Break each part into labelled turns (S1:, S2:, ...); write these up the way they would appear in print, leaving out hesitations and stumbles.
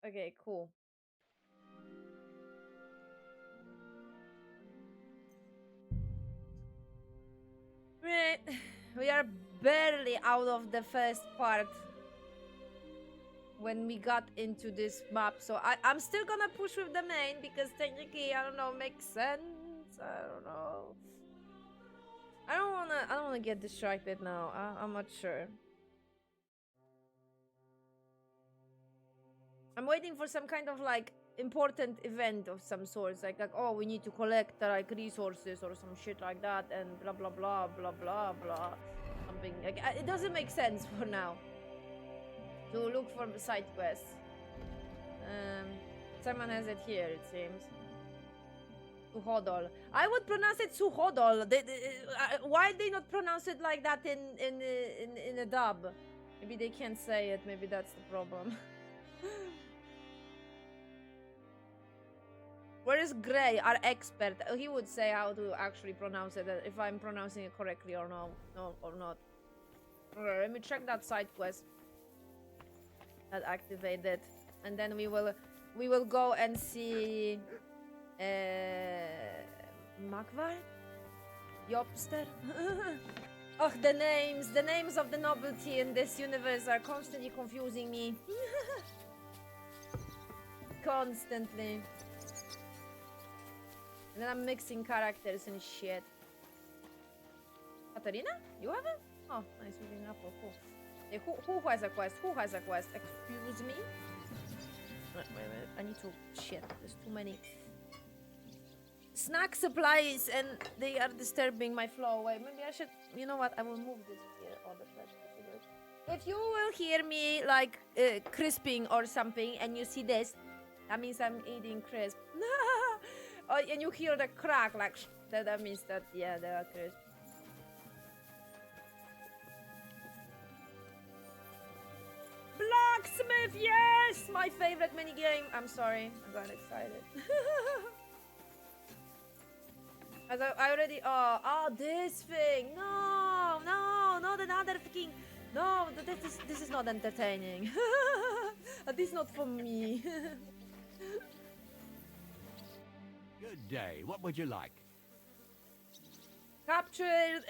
S1: Okay, cool. Right. We are barely out of the first part when we got into this map, so I'm still gonna push with the main because technically, I don't know, makes sense. I don't know. I don't wanna get distracted now. I'm not sure. I'm waiting for some kind of like important event of some sorts, like oh, we need to collect like resources or some shit like that, and blah blah blah blah blah blah. Something like it doesn't make sense for now to look for side quests. Um, someone has it here, it seems. Suhodol. I would pronounce it Suhodol. Why they not pronounce it like that in a dub? Maybe they can't say it. Maybe that's the problem. Where is Gray, our expert? He would say how to actually pronounce it, if I'm pronouncing it correctly or no or not. Okay, let me check that side quest that activated, and then we will go and see Magvar? Yopster? Oh, the names of the nobility in this universe are constantly confusing me. Constantly. And then I'm mixing characters and shit. Katarina? You have it? Oh, nice reading apple. Cool. Hey, who has a quest? Who has a quest? Excuse me? Wait. I need to... Shit, there's too many snack supplies and they are disturbing my flow. Wait, maybe I should... You know what? I will move this here. Oh, the flash. If you will hear me like crisping or something and you see this, that means I'm eating crisp. Oh, and you hear the crack like that means that, yeah, they are crisp. Blacksmith, yes! My favorite minigame. I'm sorry, I got excited. As I already, oh, this thing. No, not another fucking. No, this is not entertaining. At least not for me.
S2: Good day. What would you like?
S1: Capture,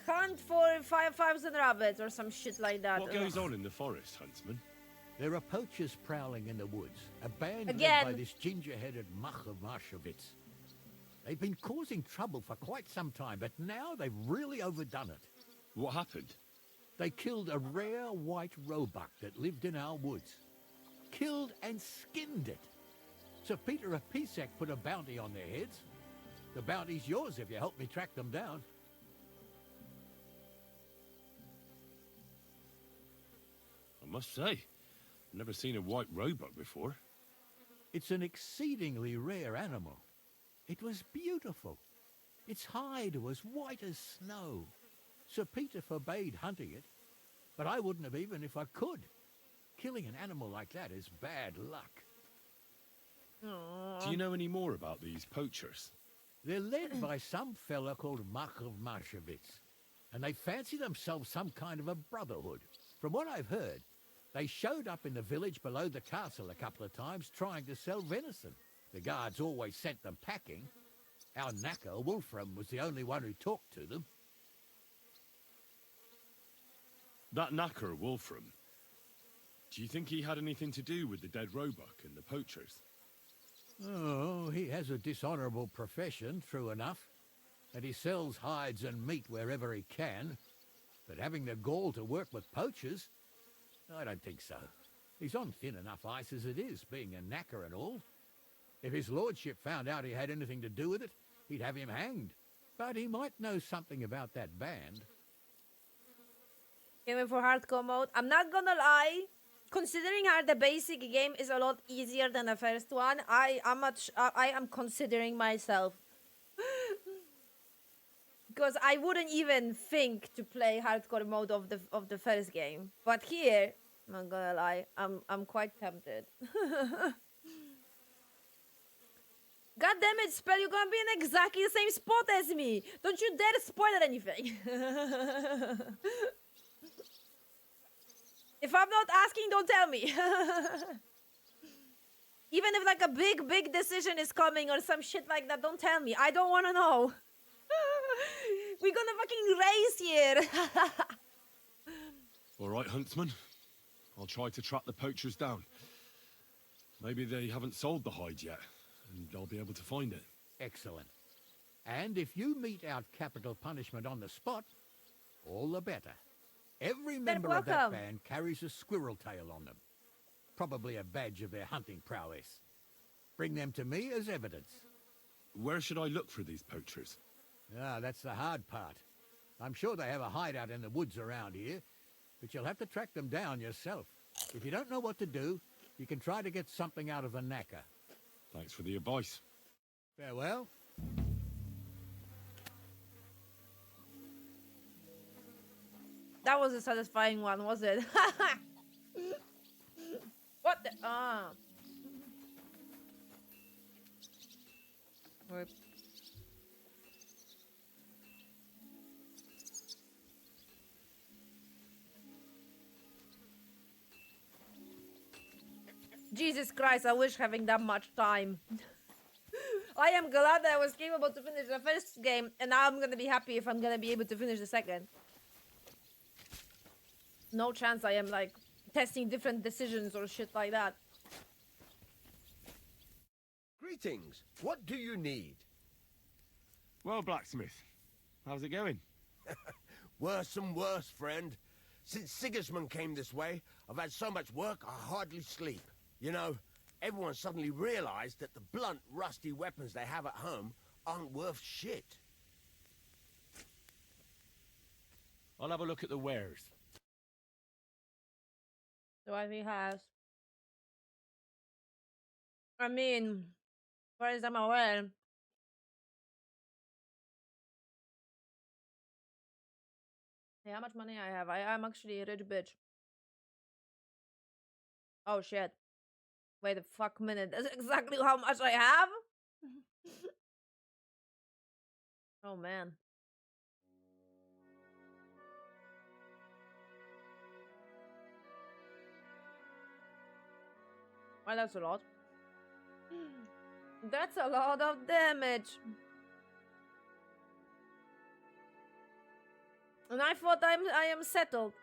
S1: hunt for 5,000 rabbits or some shit like that.
S3: What goes on in the forest, huntsman?
S2: There are poachers prowling in the woods. A band
S1: Again.
S2: led by this ginger-headed Mach of Marshowitz. They've been causing trouble for quite some time, but now they've really overdone it.
S3: What happened?
S2: They killed a rare white roebuck that lived in our woods. Killed and skinned it. Sir Peter of Pisek put a bounty on their heads. The bounty's yours if you help me track them down.
S3: I must say, I've never seen a white roebuck before.
S2: It's an exceedingly rare animal. It was beautiful. Its hide was white as snow. Sir Peter forbade hunting it, but I wouldn't have even if I could. Killing an animal like that is bad luck.
S1: Aww.
S3: Do you know any more about these poachers?
S2: They're led by some fella called Mach of Marshowitz, and they fancy themselves some kind of a brotherhood. From what I've heard, they showed up in the village below the castle a couple of times trying to sell venison. The guards always sent them packing. Our knacker, Wolfram, was the only one who talked to them.
S3: That knacker, Wolfram, do you think he had anything to do with the dead roebuck and the poachers?
S2: Oh, he has a dishonourable profession, true enough, and he sells hides and meat wherever he can. But having the gall to work with poachers, I don't think so. He's on thin enough ice as it is, being a knacker and all. If his lordship found out he had anything to do with it, he'd have him hanged. But he might know something about that band.
S1: Game for hardcore mode. I'm not gonna lie. Considering how the basic game is a lot easier than the first one, I am considering myself. Because I wouldn't even think to play hardcore mode of the first game. But here, I'm not gonna lie, I'm quite tempted. God damn it, Spell, you're gonna be in exactly the same spot as me! Don't you dare spoil anything! If I'm not asking, don't tell me. Even if like a big decision is coming or some shit like that, don't tell me. I don't want to know. We're gonna fucking race here.
S3: All right, huntsman. I'll try to track the poachers down. Maybe they haven't sold the hide yet, and I'll be able to find it.
S2: Excellent. And if you mete out capital punishment on the spot, all the better. Every member of that
S1: welcome.
S2: band carries a squirrel tail on them. Probably a badge of their hunting prowess. Bring them to me as evidence.
S3: Where should I look for these poachers?
S2: Ah, that's the hard part. I'm sure they have a hideout in the woods around here, but you'll have to track them down yourself. If you don't know what to do, you can try to get something out of the knacker.
S3: Thanks for the advice.
S2: Farewell.
S1: That was a satisfying one, was it? What the? Ah. Wait. Jesus Christ, I wish having that much time. I am glad that I was capable to finish the first game, and now I'm gonna be happy if I'm gonna be able to finish the second. No chance I am like testing different decisions or shit like that.
S4: Greetings. What do you need?
S3: Well, blacksmith, how's it going?
S4: Worse and worse, friend. Since Sigismund came this way, I've had so much work I hardly sleep. You know, everyone suddenly realized that the blunt, rusty weapons they have at home aren't worth shit.
S3: I'll have a look at the wares.
S1: So I think has. I mean, as far as I'm aware. Hey, how much money I have? I'm actually a rich bitch. Oh shit. Wait a fuck minute. That's exactly how much I have? Oh man. Well, that's a lot. That's a lot of damage. And I thought I am settled.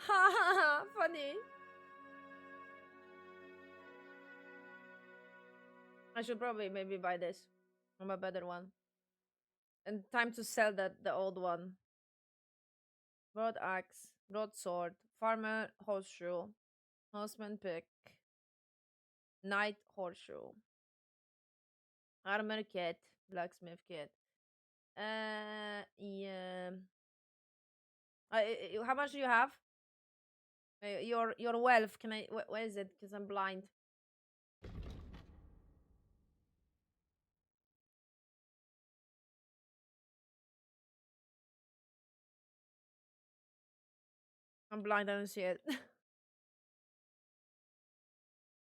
S1: Ha ha ha, funny. I should probably maybe buy this. I'm a better one. And time to sell the old one. Broad axe, broadsword, farmer horseshoe, horseman pick, knight horseshoe, armor kit, blacksmith kit. Yeah. How much do you have? Your wealth. Can I? Where is it? Because I'm blind. I'm blind. I don't see it.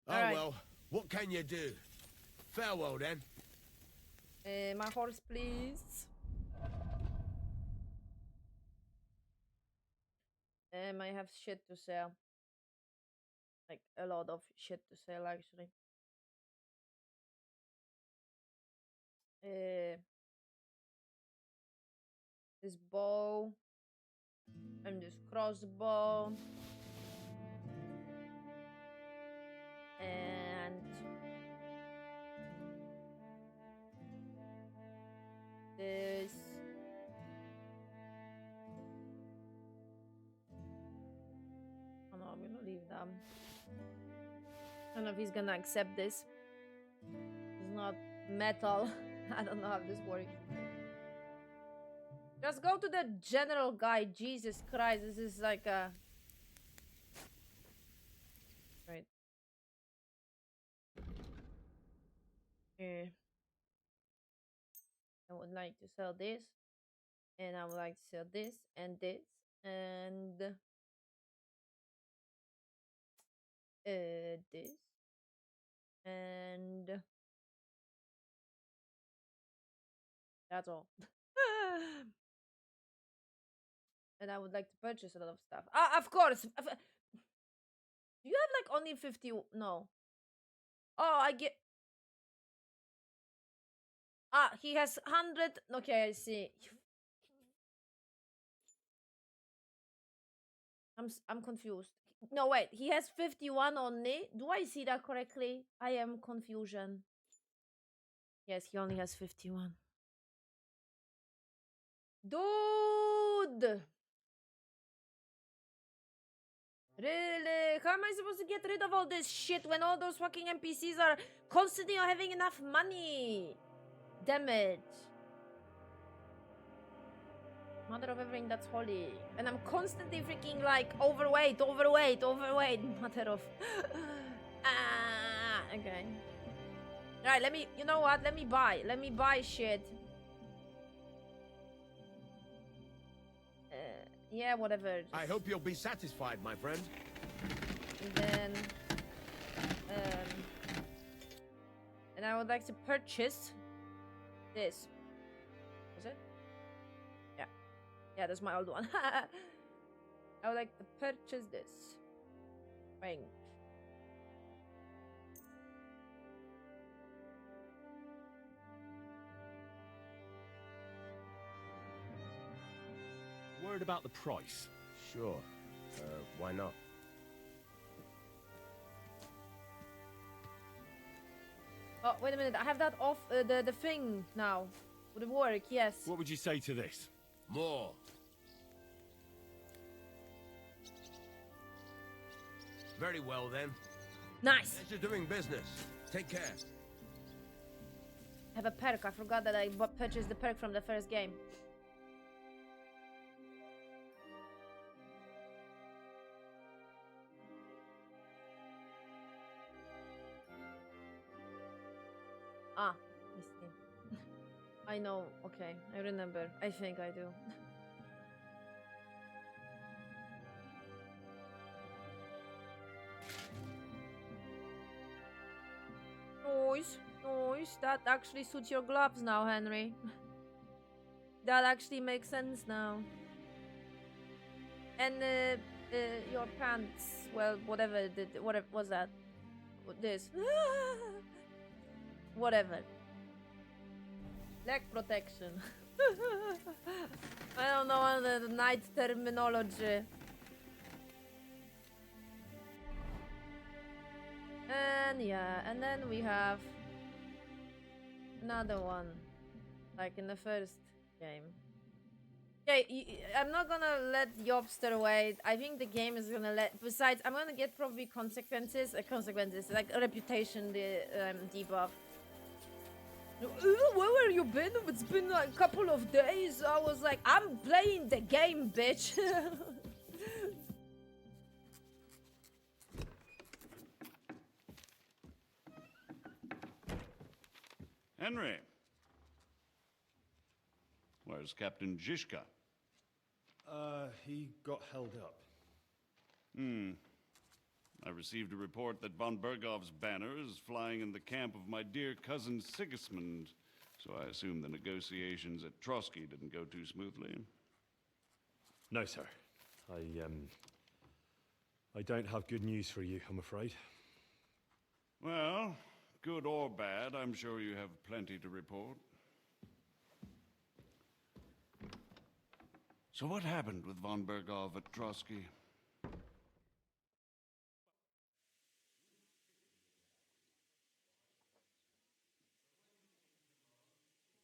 S4: Oh
S1: All right.
S4: well, what can you do? Farewell then.
S1: My horse, please. I have shit to sell. Like a lot of shit to sell, actually. This bow and this crossbow and this. Oh no, I'm gonna leave them. I don't know if he's gonna accept this. It's not metal. I don't know how this works. Just go to the general guide. Jesus Christ, this is like a... Right. I would like to sell this. And I would like to sell this and this. And... this. And... That's all. And I would like to purchase a lot of stuff. Ah, of course. Do you have like only 50? No. Oh, I get. Ah, he has 100. Okay, I see. I'm confused. No, wait. He has 51 only. Do I see that correctly? I am confusion. Yes, he only has 51. Dude! Really? How am I supposed to get rid of all this shit when all those fucking NPCs are constantly not having enough money? Damn it. Mother of everything that's holy. And I'm constantly freaking like overweight. Mother of. Okay. Alright, let me. You know what? Let me buy. Let me buy shit. Yeah, whatever.
S4: I hope you'll be satisfied, my friend.
S1: And then. And I would like to purchase this. Was it? Yeah. Yeah, that's my old one. I would like to purchase this. Ring.
S3: Word about the price.
S4: Sure. Why not?
S1: Oh, wait a minute. I have that off the thing now. Would it work? Yes.
S3: What would you say to this?
S4: More. Very well, then.
S1: Nice.
S4: As you're doing business. Take care.
S1: I have a perk. I forgot that I purchased the perk from the first game. Ah, I see. I know. Okay, I remember. I think I do. Nice, nice. That actually suits your gloves now, Henry. That actually makes sense now. And your pants. Well, whatever. Whatever was that? This. Whatever. Leg protection. I don't know the night terminology. And yeah, and then we have another one, like in the first game. Okay, I'm not gonna let Yobster wait. I think the game is gonna let. Besides, I'm gonna get probably consequences, like a reputation debuff. Where have you been? It's been like a couple of days. I was like, I'm playing the game, bitch.
S5: Henry. Where's Captain Zizka?
S3: He got held up.
S5: I received a report that von Bergov's banner is flying in the camp of my dear cousin Sigismund, so I assume the negotiations at Trotsky didn't go too smoothly.
S3: No, sir. I don't have good news for you, I'm afraid.
S5: Well, good or bad, I'm sure you have plenty to report. So what happened with von Bergov at Trotsky?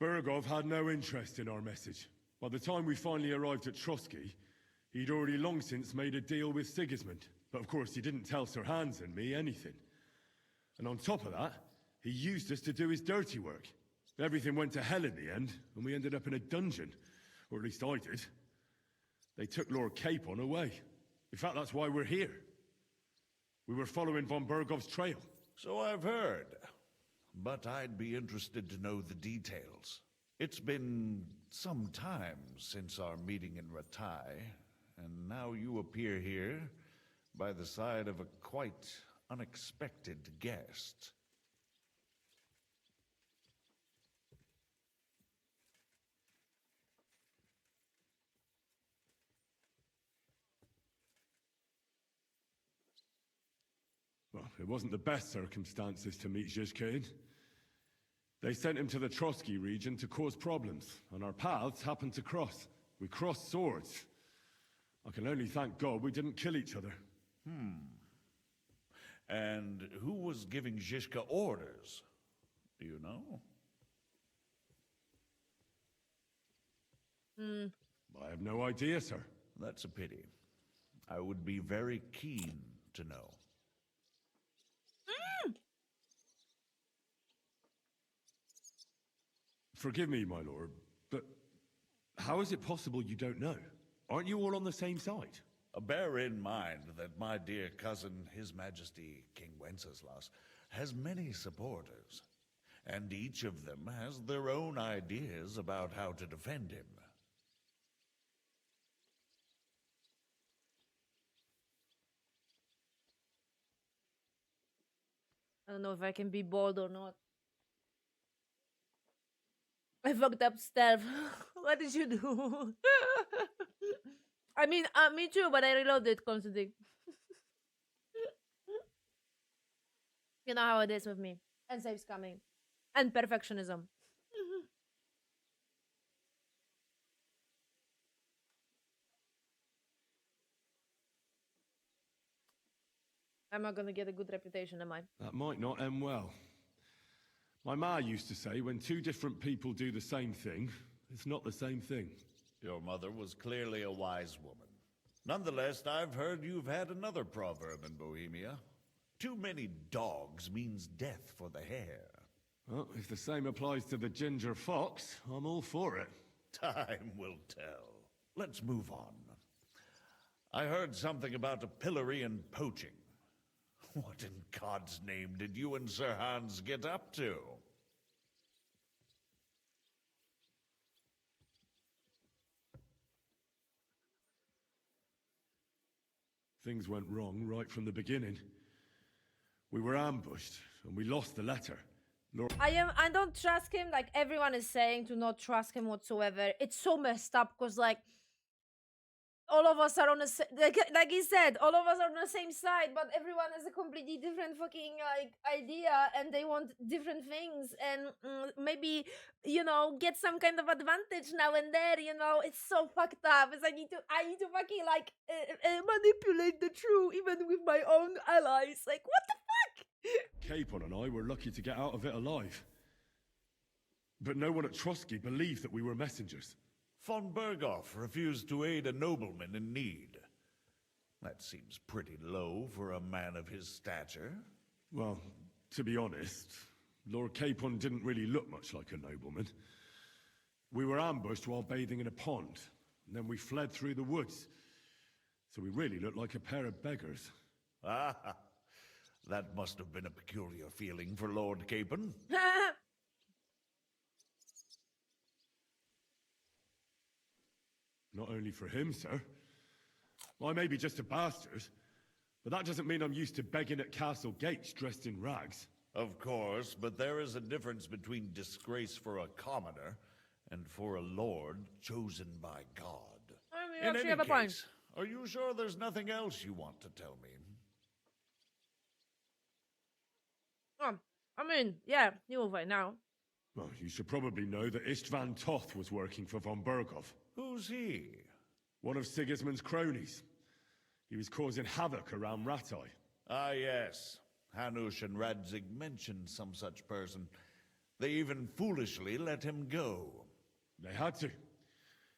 S3: Bergov had no interest in our message. By the time we finally arrived at Trotsky, he'd already long since made a deal with Sigismund. But of course, he didn't tell Sir Hans and me anything. And on top of that, he used us to do his dirty work. Everything went to hell in the end, and we ended up in a dungeon. Or at least I did. They took Lord Capon away. In fact, that's why we're here. We were following von Bergov's trail.
S6: So I've heard. But I'd be interested to know the details. It's been some time since our meeting in Ratai, and now you appear here by the side of a quite unexpected guest.
S3: Well, it wasn't the best circumstances to meet Zhizka in. They sent him to the Trotsky region to cause problems, and our paths happened to cross. We crossed swords. I can only thank God we didn't kill each other.
S6: And who was giving Zhizka orders? Do you know?
S3: I have no idea, sir.
S6: That's a pity. I would be very keen to know.
S3: Forgive me, my lord, but how is it possible you don't know? Aren't you all on the same side?
S6: Bear in mind that my dear cousin, His Majesty King Wenceslas, has many supporters, and each of them has their own ideas about how to defend him.
S1: I don't know if I can be bold or not. I fucked up stealth. What did you do? I mean, me too, but I reloaded constantly. You know how it is with me. And saves coming. And perfectionism. I'm not gonna get a good reputation, am I?
S3: That might not end well. My ma used to say when two different people do the same thing, it's not the same thing.
S6: Your mother was clearly a wise woman. Nonetheless, I've heard you've had another proverb in Bohemia. Too many dogs means death for the hare.
S3: Well, if the same applies to the ginger fox, I'm all for it.
S6: Time will tell. Let's move on. I heard something about a pillory and poaching. What in God's name did you and Sir Hans get up to?
S3: Things went wrong right from the beginning. We were ambushed, and we lost the letter.
S1: I don't trust him. Like everyone is saying to not trust him whatsoever. It's so messed up because like all of us are on the like he said, all of us are on the same side, but everyone has a completely different fucking like idea, and they want different things, and maybe get some kind of advantage now and there. It's so fucked up. It's I need to fucking like manipulate the truth even with my own allies. Like what the fuck?
S3: Capon and I were lucky to get out of it alive. But no one at Trotsky believed that we were messengers.
S6: Von Berghoff refused to aid a nobleman in need. That seems pretty low for a man of his stature.
S3: Well, to be honest, Lord Capon didn't really look much like a nobleman. We were ambushed while bathing in a pond, and then we fled through the woods. So we really looked like a pair of beggars.
S6: Ah, that must have been a peculiar feeling for Lord Capon.
S3: Not only for him, sir. I may be just a bastard, but that doesn't mean I'm used to begging at castle gates dressed in rags.
S6: Of course, but there is a difference between disgrace for a commoner and for a lord chosen by God.
S1: I mean,
S6: In
S1: actually
S6: any
S1: have a point.
S6: case, are you sure there's nothing else you want to tell me?
S1: I mean, yeah, you'll find now.
S3: Well, you should probably know that Istvan Toth was working for von Berghoff.
S6: Who's he?
S3: One of Sigismund's cronies. He was causing havoc around Ratai.
S6: Ah, yes. Hanush and Radzig mentioned some such person. They even foolishly let him go.
S3: They had to.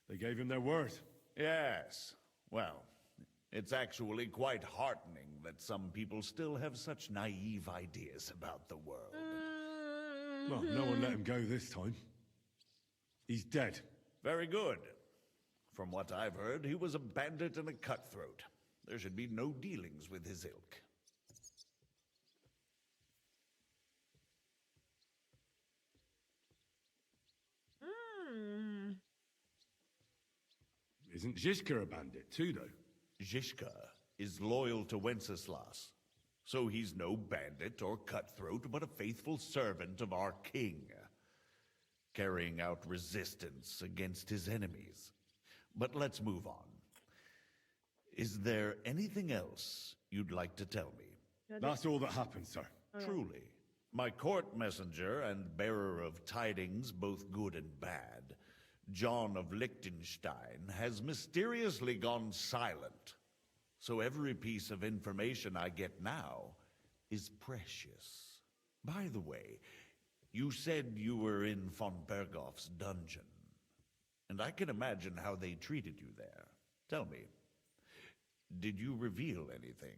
S3: They gave him their word.
S6: Yes. Well, it's actually quite heartening that some people still have such naive ideas about the world.
S3: Well, no one let him go this time. He's dead.
S6: Very good. From what I've heard, he was a bandit and a cutthroat. There should be no dealings with his ilk.
S3: Isn't Zhizka a bandit too, though?
S6: Zhizka is loyal to Wenceslas, so he's no bandit or cutthroat, but a faithful servant of our king, carrying out resistance against his enemies. But let's move on. Is there anything else you'd like to tell me?
S3: That's all that happened, sir.
S6: Truly. My court messenger and bearer of tidings, both good and bad, John of Liechtenstein, has mysteriously gone silent. So every piece of information I get now is precious. By the way, you said you were in von Bergoff's dungeon. And I can imagine how they treated you there. Tell me, did you reveal anything?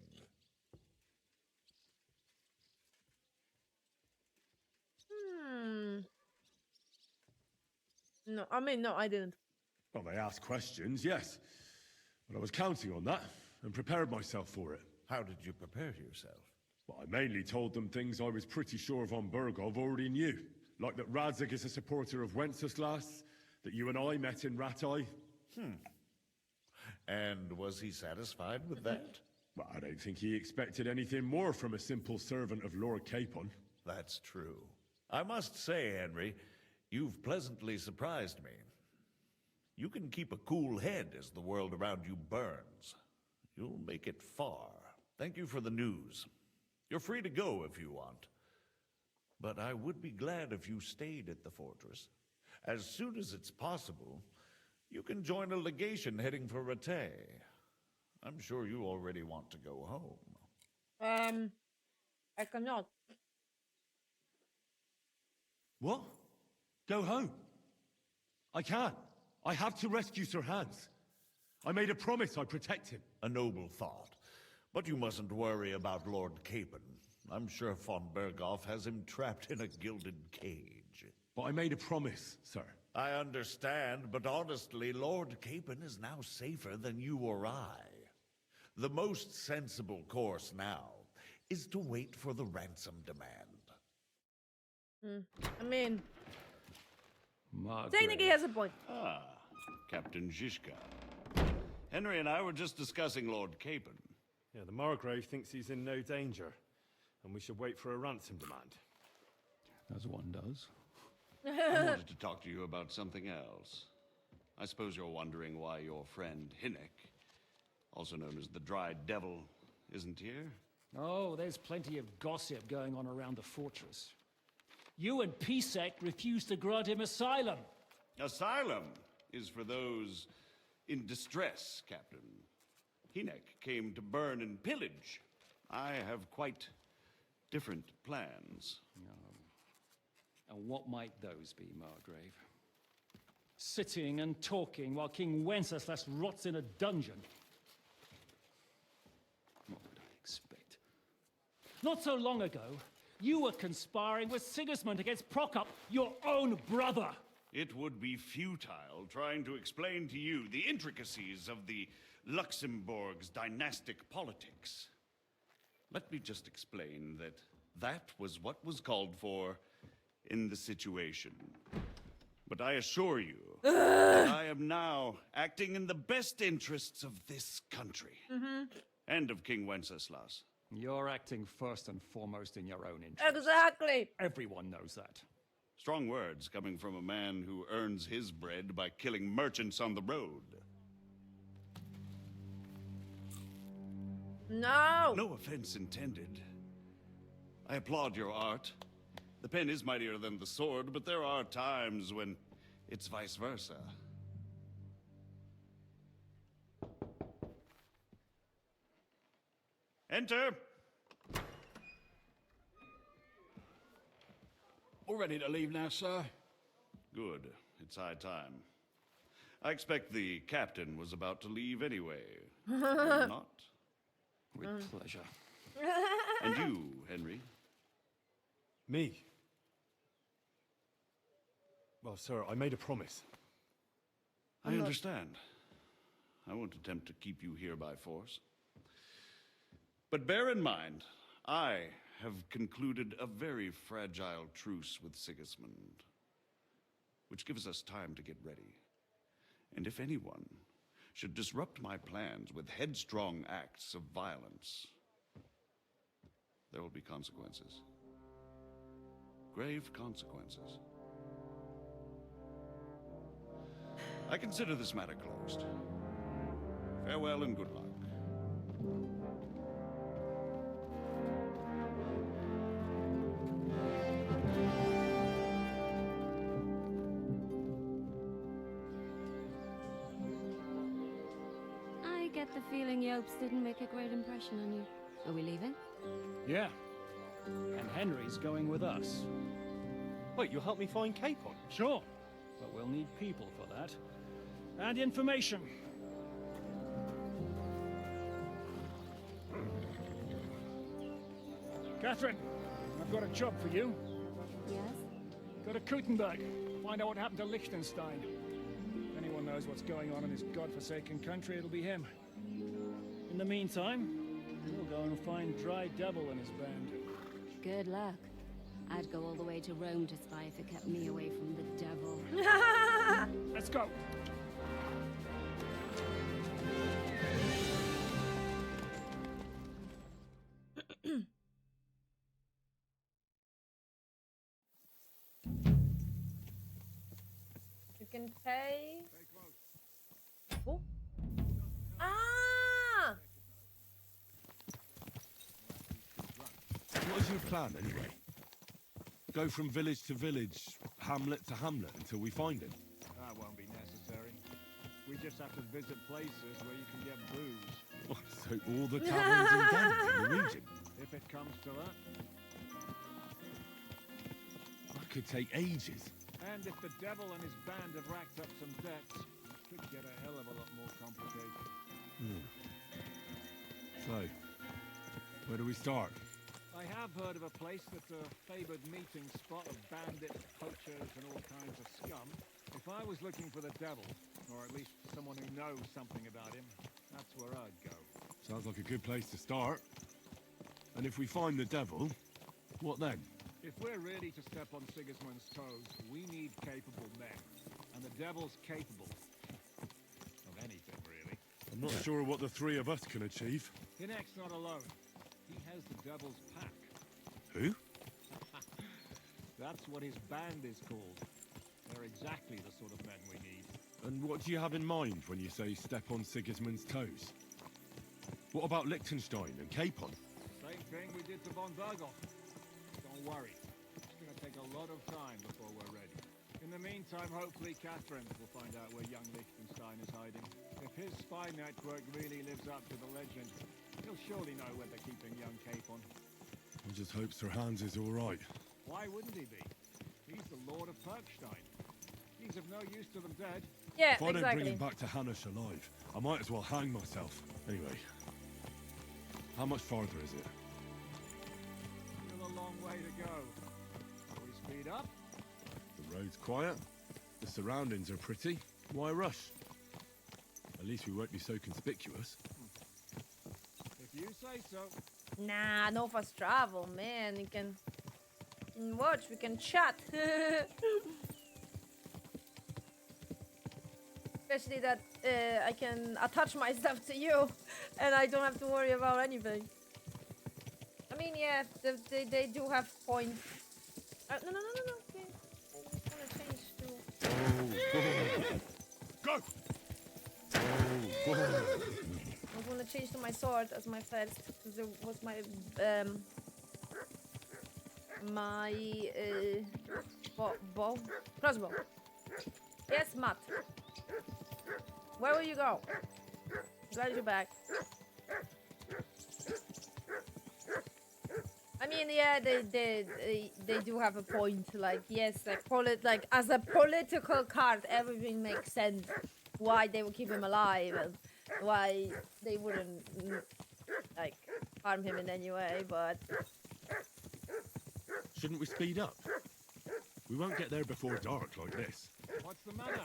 S1: No, I mean, no, I didn't.
S3: Well, they asked questions, yes. But I was counting on that and prepared myself for it.
S6: How did you prepare yourself?
S3: Well, I mainly told them things I was pretty sure von Bergov already knew. Like that Radzig is a supporter of Wenceslas, that you and I met in Ratai.
S6: And was he satisfied with that?
S3: Well, I don't think he expected anything more from a simple servant of Lord Capon.
S6: That's true. I must say, Henry, you've pleasantly surprised me. You can keep a cool head as the world around you burns. You'll make it far. Thank you for the news. You're free to go if you want. But I would be glad if you stayed at the fortress. As soon as it's possible, you can join a legation heading for Rattay. I'm sure you already want to go home.
S1: I cannot.
S3: What? Go home? I can't. I have to rescue Sir Hans. I made a promise I'd protect him.
S6: A noble thought. But you mustn't worry about Lord Capon. I'm sure von Bergoff has him trapped in a gilded cage.
S3: But I made a promise, sir.
S6: I understand, but honestly, Lord Capon is now safer than you or I. The most sensible course now is to wait for the ransom demand.
S1: I mean,
S5: Margaret.
S1: technically he has a point.
S5: Ah, Captain Zizka. Henry and I were just discussing Lord Capon.
S3: Yeah, the Margrave thinks he's in no danger, and we should wait for a ransom demand.
S7: As one does.
S5: I wanted to talk to you about something else. I suppose you're wondering why your friend Hinnek, also known as the Dried Devil, isn't here?
S7: Oh, there's plenty of gossip going on around the fortress. You and Pisek refused to grant him asylum.
S5: Asylum is for those in distress, Captain. Hinnek came to burn and pillage. I have quite different plans.
S7: And what might those be, Margrave? Sitting and talking while King Wenceslas rots in a dungeon. What would I expect? Not so long ago, you were conspiring with Sigismund against Prokop, your own brother.
S5: It would be futile trying to explain to you the intricacies of the Luxembourg's dynastic politics. Let me just explain that that was what was called for in the situation. But I assure you that I am now acting in the best interests of this country. And of King Wenceslas.
S7: You're acting first and foremost in your own interest.
S1: Exactly.
S7: Everyone knows that.
S5: Strong words coming from a man who earns his bread by killing merchants on the road.
S1: No.
S5: No offense intended. I applaud your art. The pen is mightier than the sword, but there are times when it's vice versa. Enter!
S8: All ready to leave now, sir?
S5: Good. It's high time. I expect the captain was about to leave anyway. Or not?
S7: With pleasure.
S5: And you, Henry?
S3: Me? Well, sir, I made a promise.
S5: I understand. I won't attempt to keep you here by force. But bear in mind, I have concluded a very fragile truce with Sigismund, which gives us time to get ready. And if anyone should disrupt my plans with headstrong acts of violence, there will be consequences. Grave consequences. I consider this matter closed. Farewell and good luck.
S9: get the feeling Yopes didn't make a great impression on you. Are we leaving?
S7: Yeah. And Henry's going with us.
S10: Wait, you'll help me find Capon?
S7: Sure. But we'll need people for that. And information. Catherine, I've got a job for you.
S9: Yes?
S7: Go to Kutenberg. Find out what happened to Liechtenstein. If anyone knows what's going on in this godforsaken country, it'll be him. In the meantime, we'll go and find Dry Devil and his band.
S9: Good luck. I'd go all the way to Rome to spy if it kept me away from the devil.
S7: Let's go.
S1: You can pay. Oh. Ah!
S3: What is your plan, anyway? Go from village to village, hamlet to hamlet, until we find him?
S7: That won't be necessary. We just have to visit places where you can get booze.
S3: Oh, so all the taverns and dens in the region?
S7: If it comes to that.
S3: That could take ages.
S7: And if the devil and his band have racked up some debts, it could get a hell of a lot more complicated.
S3: So, where do we start?
S7: I have heard of a place that's a favored meeting spot of bandits, poachers, and all kinds of scum. If I was looking for the devil, or at least someone who knows something about him, that's where I'd go.
S3: Sounds like a good place to start. And if we find the devil, what then?
S7: If we're really to step on Sigismund's toes, we need capable men. And the devil's capable of anything, really.
S3: I'm not sure what the three of us can achieve.
S7: Hinek's not alone. He has the devil's pack.
S3: Who?
S7: That's what his band is called. They're exactly the sort of men we need.
S3: And what do you have in mind when you say step on Sigismund's toes? What about Liechtenstein and Capon?
S7: Same thing we did to von Berghoff. Don't worry. It's going to take a lot of time before we're ready. In the meantime, hopefully Catherine will find out where young Liechtenstein is hiding. If his spy network really lives up to the legend, he'll surely know where they're keeping young Capon.
S3: I just hope Sir Hans is all right.
S7: Why wouldn't he be? He's the Lord of Perkstein. He's of no use to them dead.
S1: Yeah,
S3: If I don't
S1: exactly.
S3: bring him back to Hanush alive, I might as well hang myself. Anyway, how much farther is it?
S7: Still a long way to go. Shall we speed up?
S3: The road's quiet. The surroundings are pretty. Why rush? At least we won't be so conspicuous.
S7: If you say so.
S1: Nah, no fast travel, man. You can watch, we can chat. Especially that I can attach myself to you and I don't have to worry about anything. I mean, yeah, they do have points. No. Okay. I'm gonna change to...
S3: Go!
S1: I'm gonna change to my sword as my first, because it was my bow, crossbow. Yes, Matt. Where will you go? Glad you're back. I mean, yeah, they do have a point. Like, yes, like as a political card, everything makes sense. Why they would keep him alive and why they wouldn't like harm him in any way, but
S3: Shouldn't we speed up? We won't get there before dark like this.
S7: What's the matter?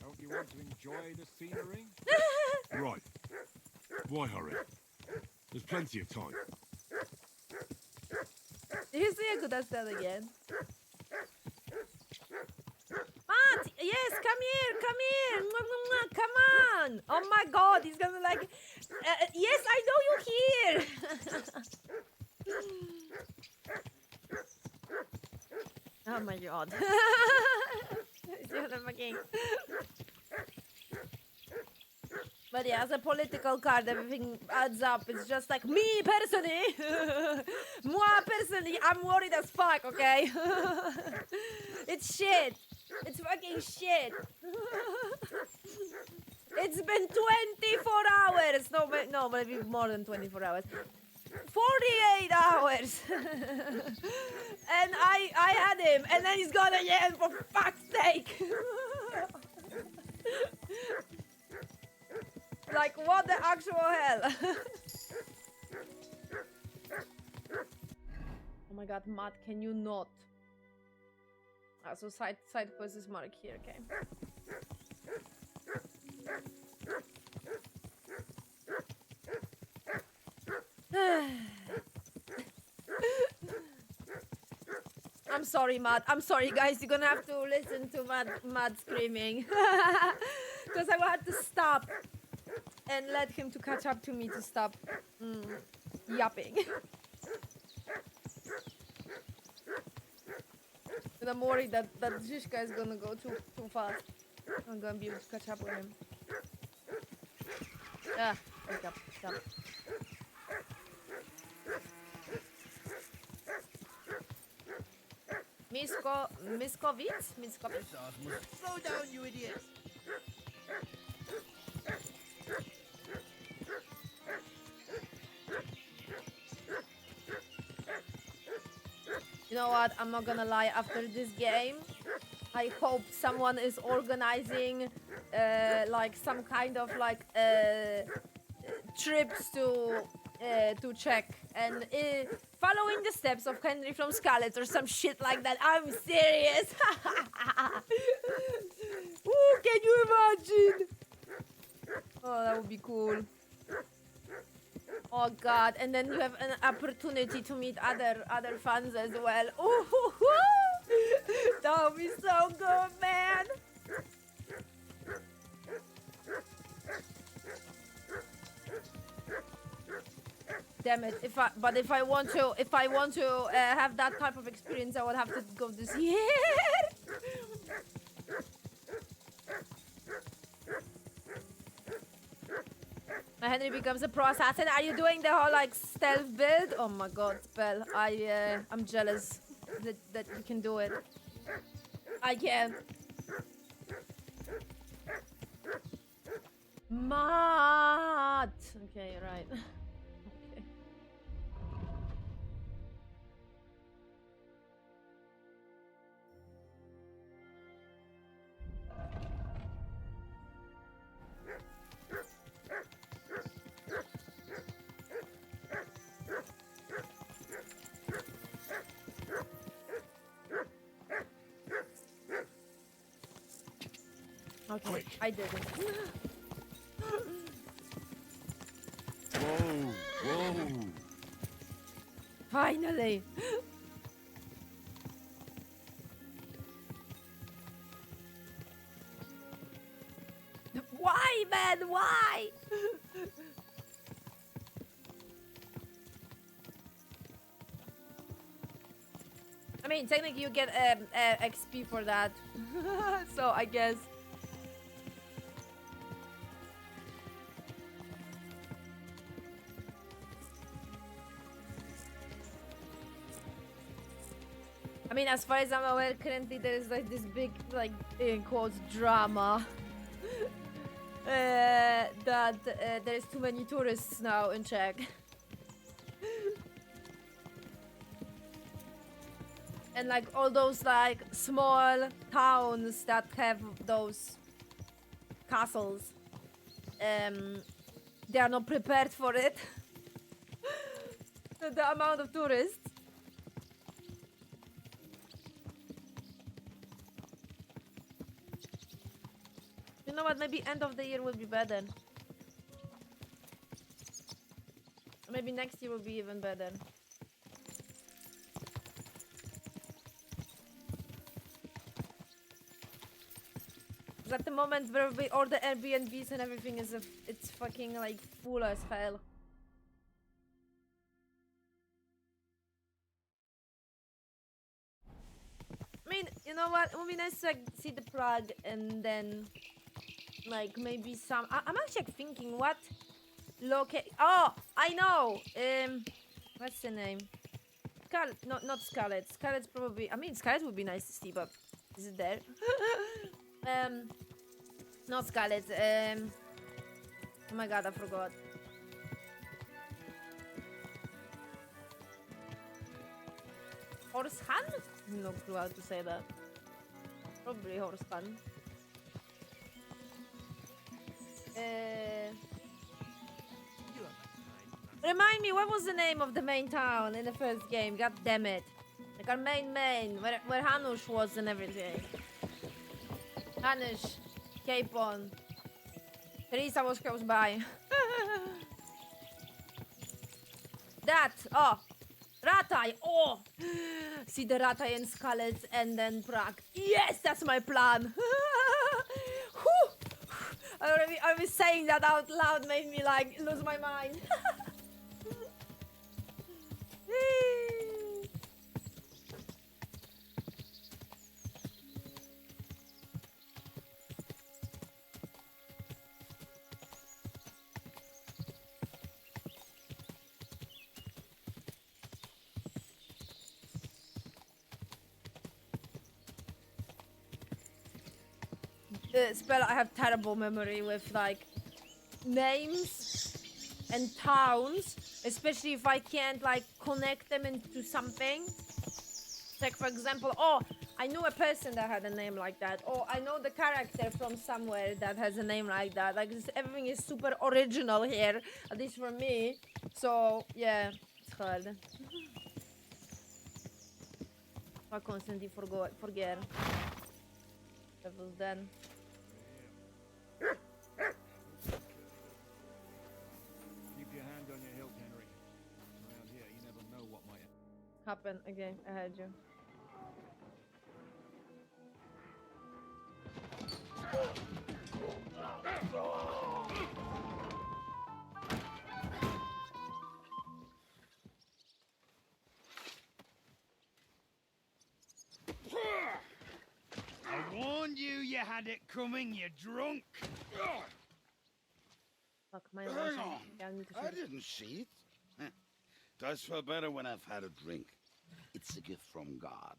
S7: Don't you want to enjoy the scenery?
S3: Right. Why hurry? There's plenty of time.
S1: did you see I could have said again? Matt, yes, come here. Mwah, mwah, mwah, come on. Oh my god, he's gonna like, yes, I know you're here. Oh my god. It's gonna fucking... But yeah, as a political card, everything adds up. It's just like me personally. Moi personally, I'm worried as fuck, okay? It's shit. It's fucking shit. It's been 24 hours. No, maybe more than 24 hours. 48 hours. And I had him, and then he's gone again, for fuck's sake. Like, what the actual hell? Oh my god, Matt, can you not? Ah, so side quest is marked here, okay. I'm sorry, Matt. I'm sorry, guys. You're gonna have to listen to Matt screaming. Because I will have to stop and let him to catch up to me to stop yapping. And I'm worried that Zizka is gonna go too fast. I'm gonna be able to catch up with him. Ah, wake up, stop. Miskovic?
S4: Slow down, you idiots!
S1: You know what? I'm not gonna lie. After this game, I hope someone is organizing like some kind of like trips to check and following the steps of Henry from Scarlet or some shit like that. I'm serious. Ooh, can you imagine? Oh, that would be cool. Oh god, and then you have an opportunity to meet other fans as well. Ooh, that would be so good, man. Damn it! If I want to have that type of experience, I would have to go this year. Henry becomes a pro assassin. Are you doing the whole like stealth build? Oh my god, Belle, I'm jealous that you can do it. I can. Matt. Okay, you're right. Okay. Okay, quick. I did it.
S4: Whoa.
S1: Finally. Why, man? Why? I mean, technically you get XP for that. So I guess. I mean, as far as I'm aware, currently there is like this big, like, in quotes, drama. That there's too many tourists now in Czech. And like all those like small towns that have those castles, they are not prepared for it. The amount of tourists. You know what? Maybe end of the year will be better. Maybe next year will be even better. At the moment, where all the Airbnbs and everything is, it's fucking like full as hell. I mean, you know what? It would be nice to like, see the plug and then, like maybe some. I'm actually like, thinking what locate. Oh, I know. What's the name? Not Scarlet. Scarlet's probably. I mean, Scarlet would be nice to see, but is it there? Not Scarlet. Oh my god, I forgot. Horse Han? No clue how to say that. Probably horse Han. Remind me, what was the name of the main town in the first game? God damn it. Like our main, where Hanush was and everything. Hanush, Capon. Teresa was close by. That, oh. Rataj, oh. See the Rataj and Scarlet and then Prague. Yes, that's my plan. I was saying that out loud made me like lose my mind. Spell, I have terrible memory with like names and towns, especially if I can't like connect them into something. Like for example, oh, I knew a person that had a name like that. Oh, I know the character from somewhere that has a name like that. Like everything is super original here, at least for me. So yeah, it's hard. I constantly forget. That was then.
S7: Keep your hand on your hilt, Henry. Around here, you never know what might
S1: Happen again. I heard you.
S11: I warned you had it coming, you drunk.
S1: Fuck my
S12: Hang
S1: emotion.
S12: on.
S1: Yeah, I need to
S12: I
S1: shoot.
S12: didn't see it. Does feel better when I've had a drink. It's a gift from God.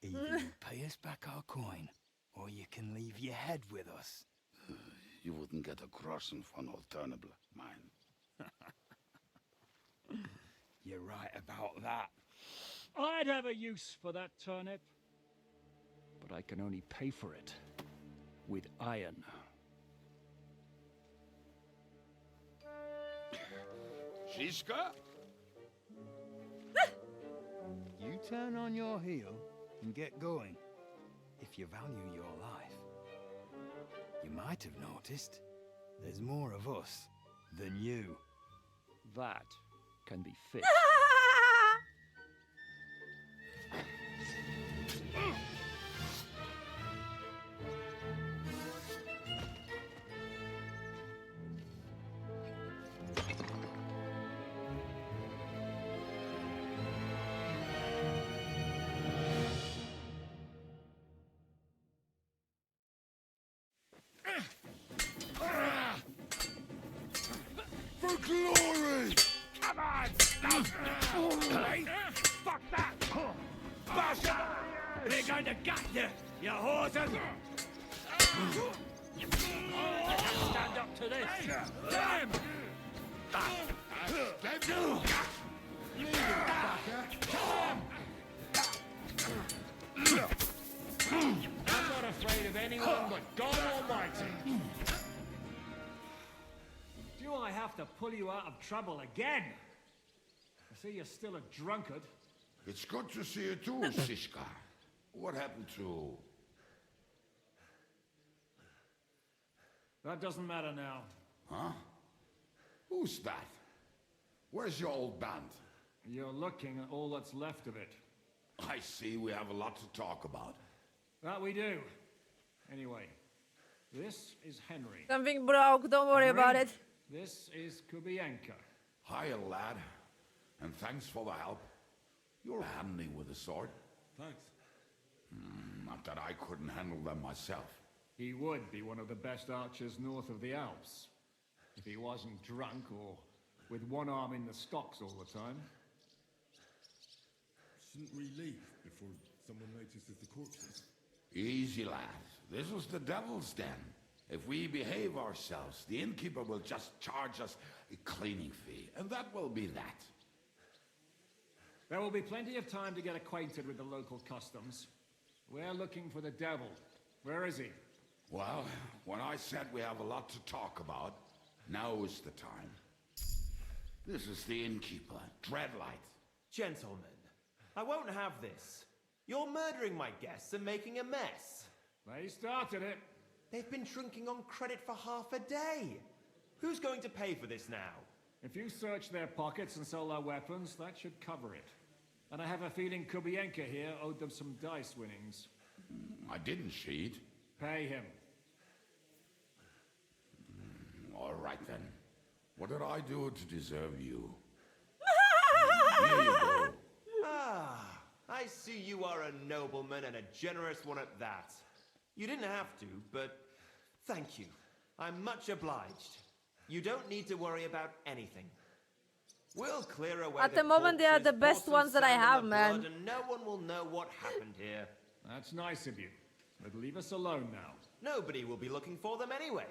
S11: Either you pay us back our coin, or you can leave your head with us.
S12: You wouldn't get a crossing for an alternative mine.
S11: You're right about that.
S7: I'd have a use for that turnip. But I can only pay for it with iron.
S12: Shiska?
S11: You turn on your heel and get going, if you value your life. You might have noticed there's more of us than you.
S7: That can be fixed.
S12: For glory!
S11: Come on! Fuck that! Bastard! They're going to gut you, you whoreson! Stand up to this! Damn!
S7: I'm not afraid of anyone but God Almighty. Do I have to pull you out of trouble again? I see you're still a drunkard.
S13: It's good to see you too, Shishka. What happened to...
S7: That doesn't matter now.
S13: Huh? Who's that? Where's your old band?
S7: You're looking at all that's left of it.
S13: I see we have a lot to talk about.
S7: That we do. Anyway, this is Henry.
S1: Something broke, don't worry about it.
S7: This is Kubienka.
S13: Hiya, lad. And thanks for the help. You're handy with a sword.
S3: Thanks.
S13: Not that I couldn't handle them myself.
S7: He would be one of the best archers north of the Alps. If he wasn't drunk or with one arm in the stocks all the time.
S3: Shouldn't we leave before someone notices the corpses?
S13: Easy, lad. This was the devil's den. If we behave ourselves, the innkeeper will just charge us a cleaning fee, and that will be that.
S7: There will be plenty of time to get acquainted with the local customs. We're looking for the devil. Where is he?
S13: Well, when I said we have a lot to talk about, now is the time. This is the innkeeper, Dreadlight.
S10: Gentlemen, I won't have this. You're murdering my guests and making a mess.
S7: They started it.
S10: They've been drinking on credit for half a day. Who's going to pay for this now?
S7: If you search their pockets and sell their weapons, that should cover it. And I have a feeling Kubienka here owed them some dice winnings.
S13: I didn't cheat.
S7: Pay him.
S13: All right then. What did I do to deserve you? Here you go.
S10: Ah, I see you are a nobleman and a generous one at that. You didn't have to, but thank you. I'm much obliged. You don't need to worry about anything. We'll clear away
S1: At the moment, they are the best ones that I have, man.
S10: And no one will know what happened here.
S7: That's nice of you. But leave us alone now.
S10: Nobody will be looking for them anyway.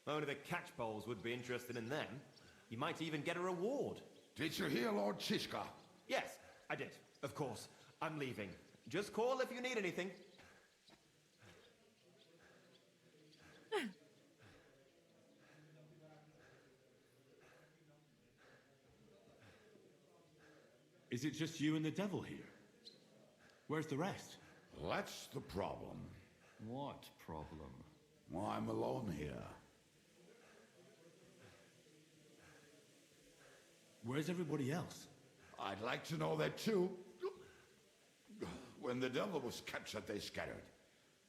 S10: Only the catchpoles would be interested in them. You might even get a reward.
S13: Did you hear Lord Chishka?
S10: Yes, I did. Of course. I'm leaving. Just call if you need anything.
S3: Is it just you and the devil here? Where's the rest?
S13: That's the problem.
S7: What problem?
S13: Well, I'm alone here.
S3: Where's everybody else?
S13: I'd like to know that too. When the devil was captured, they scattered.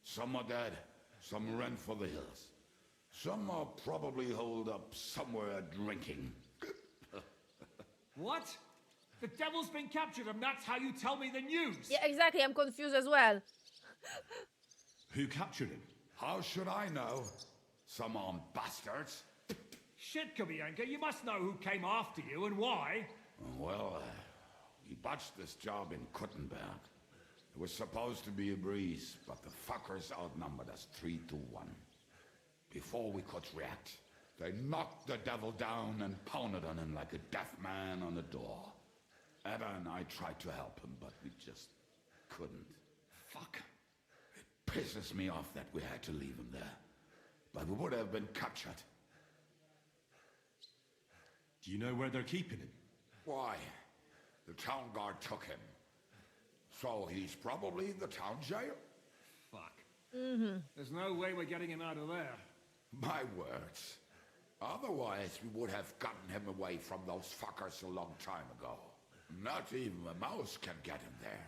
S13: Some are dead, some ran for the hills. Some are probably holed up somewhere drinking.
S7: What? The devil's been captured and that's how you tell me the news?
S1: Yeah, exactly. I'm confused as well.
S3: Who captured him?
S13: How should I know? Some armed bastards.
S7: Shit, Kubienka, you must know who came after you and why.
S13: Well, we botched this job in Kuttenberg. It was supposed to be a breeze, but the fuckers outnumbered us 3-1. Before we could react, they knocked the devil down and pounded on him like a deaf man on a door. Ada and I tried to help him, but we just couldn't.
S7: Fuck.
S13: It pisses me off that we had to leave him there. But we would have been captured.
S3: Do you know where they're keeping him?
S13: Why? The town guard took him. So he's probably in the town jail?
S7: Fuck. There's no way we're getting him out of there.
S13: My words. Otherwise, we would have gotten him away from those fuckers a long time ago. Not even a mouse can get him there.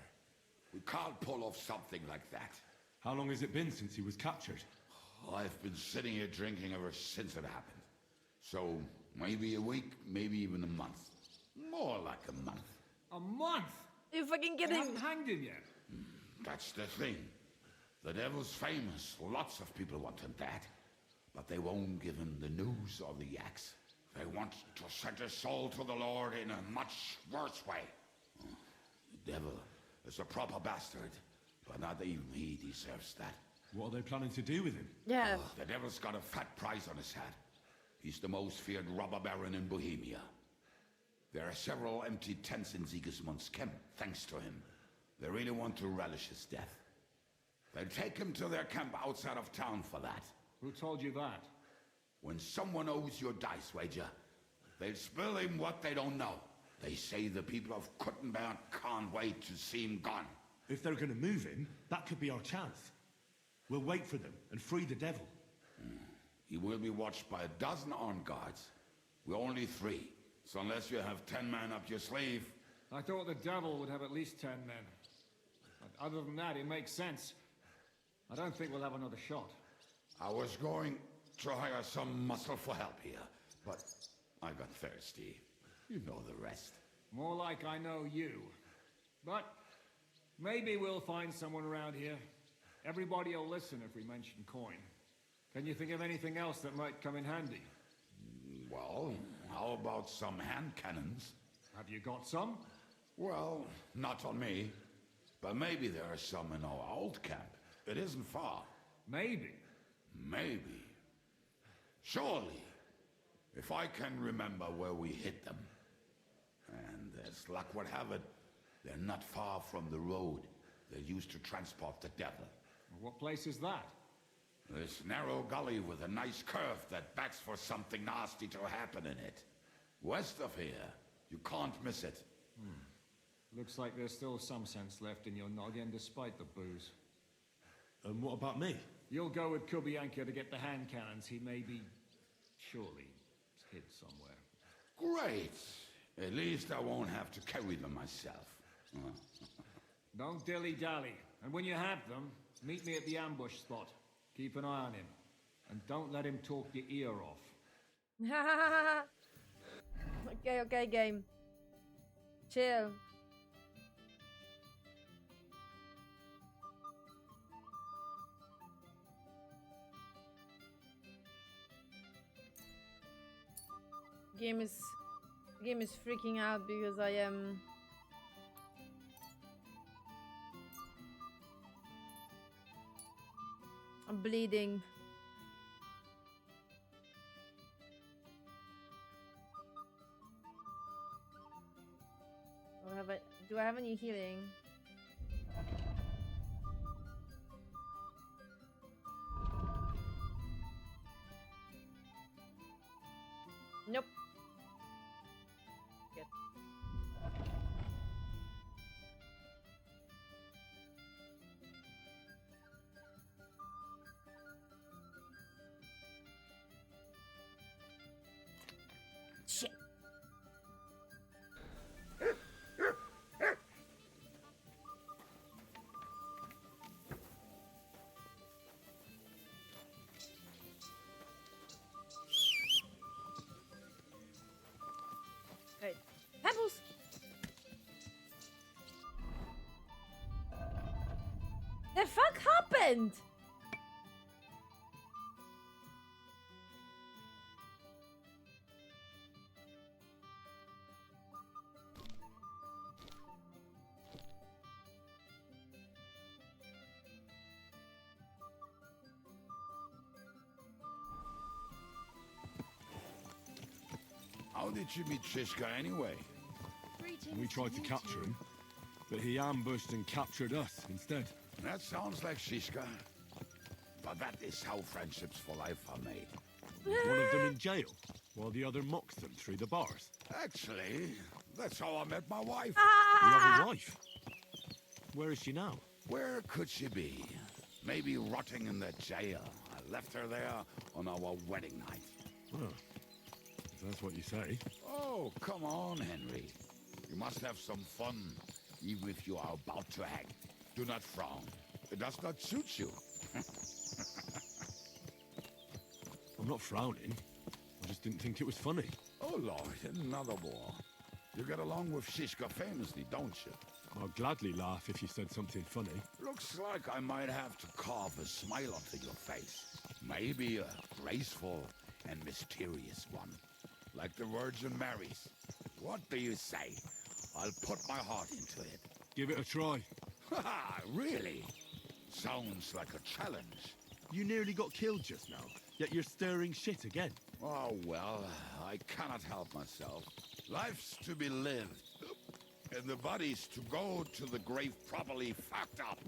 S13: We can't pull off something like that.
S3: How long has it been since he was captured?
S13: I've been sitting here drinking ever since it happened. So, maybe a week, maybe even a month. More like a month.
S7: A month?
S1: You fucking
S7: They
S1: kidding?
S7: haven't hanged him yet.
S13: That's the thing. The devil's famous. Lots of people want him dead. But they won't give him the news or the axe. They want to send his soul to the Lord in a much worse way. The devil is a proper bastard, but not even he deserves that.
S3: What are they planning to do with him?
S1: Yeah.
S13: The devil's got a fat price on his head. He's the most feared robber baron in Bohemia. There are several empty tents in Sigismund's camp, thanks to him. They really want to relish his death. They'll take him to their camp outside of town for that.
S7: Who told you that?
S13: When someone owes you a dice wager, they'll spill him what they don't know. They say the people of Kuttenberg can't wait to see him gone.
S3: If they're going to move him, that could be our chance. We'll wait for them and free the devil.
S13: He will be watched by 12 armed guards. We're only 3, so unless you have 10 men up your sleeve...
S7: I thought the devil would have at least 10 men. But other than that, it makes sense. I don't think we'll have another shot.
S13: I was going to hire some muscle for help here, but I got thirsty. You know the rest.
S7: More like I know you. But maybe we'll find someone around here. Everybody will listen if we mention coin. Can you think of anything else that might come in handy?
S13: Well, how about some hand cannons?
S7: Have you got some?
S13: Well, not on me. But maybe there are some in our old camp. It isn't far.
S7: Maybe.
S13: Maybe. Surely. If I can remember where we hit them. And as luck would have it, they're not far from the road they used to transport the devil.
S7: What place is that?
S13: This narrow gully with a nice curve that backs for something nasty to happen in it. West of here. You can't miss it.
S7: Looks like there's still some sense left in your noggin despite the booze.
S3: And what about me?
S7: You'll go with Kubianka to get the hand cannons. He may be... surely hid somewhere.
S13: Great. At least I won't have to carry them myself.
S7: Don't dilly-dally. And when you have them, meet me at the ambush spot. Keep an eye on him. And don't let him talk your ear off.
S1: Okay, game. Chill. Game is freaking out because I am I'm bleeding. Do I have any healing? Nope. Good. Shit. Right. Pebbles! The fuck happened?
S13: How did you meet Shishka anyway?
S3: We tried to capture him, but he ambushed and captured us instead.
S13: That sounds like Shishka. But that is how friendships for life are made.
S3: Was one of them in jail, while the other mocks them through the bars?
S13: Actually, that's how I met my wife.
S3: You have a wife? Where is she now?
S13: Where could she be? Maybe rotting in the jail. I left her there on our wedding night.
S3: Oh, if that's what you say.
S13: Oh, come on, Henry. You must have some fun, even if you are about to act. Do not frown. It does not suit you.
S3: I'm not frowning. I just didn't think it was funny.
S13: Oh, Lord, another war. You get along with Shishka famously, don't you?
S3: I'd gladly laugh if you said something funny.
S13: Looks like I might have to carve a smile onto your face. Maybe a graceful and mysterious one. Like the Virgin Mary's. What do you say? I'll put my heart into it.
S3: Give it a try.
S13: Haha, really? Sounds like a challenge.
S3: You nearly got killed just now, yet you're stirring shit again.
S13: Oh, well, I cannot help myself. Life's to be lived. And the body's to go to the grave properly fucked up.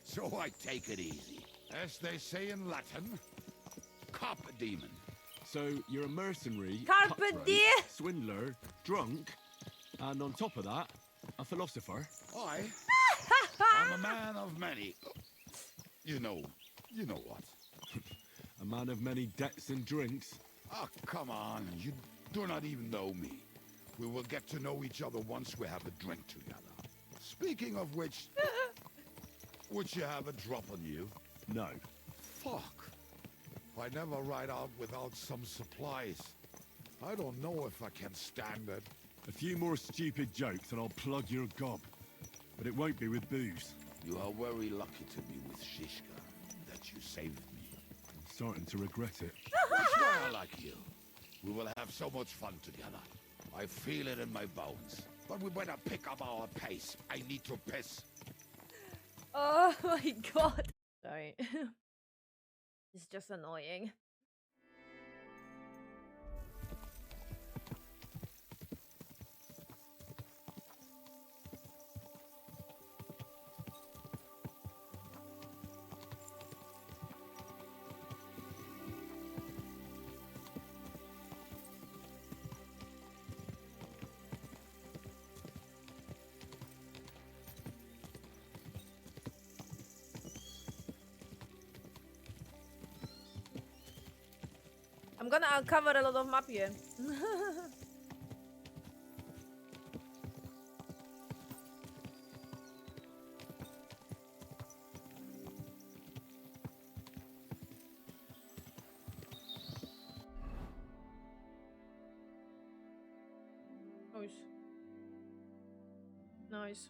S13: So I take it easy. As they say in Latin, carpe demon.
S3: So you're a mercenary,
S1: Carpe
S3: cutthroat,
S1: diem.
S3: swindler, drunk, and on top of that, a philosopher.
S13: I'm a man of many. You know what.
S3: A man of many debts and drinks.
S13: Oh, come on. You do not even know me. We will get to know each other once we have a drink together. Speaking of which, would you have a drop on you?
S3: No.
S13: Fuck. I never ride out without some supplies. I don't know if I can stand it.
S3: A few more stupid jokes and I'll plug your gob. But it won't be with booze.
S13: You are very lucky to be with Shishka, that you saved me.
S3: I'm starting to regret it.
S13: That's why I like you. We will have so much fun together. I feel it in my bones. But we better pick up our pace. I need to piss.
S1: Oh my god. Sorry. It's just annoying. gonna uncover a lot of map here. Nice. Nice.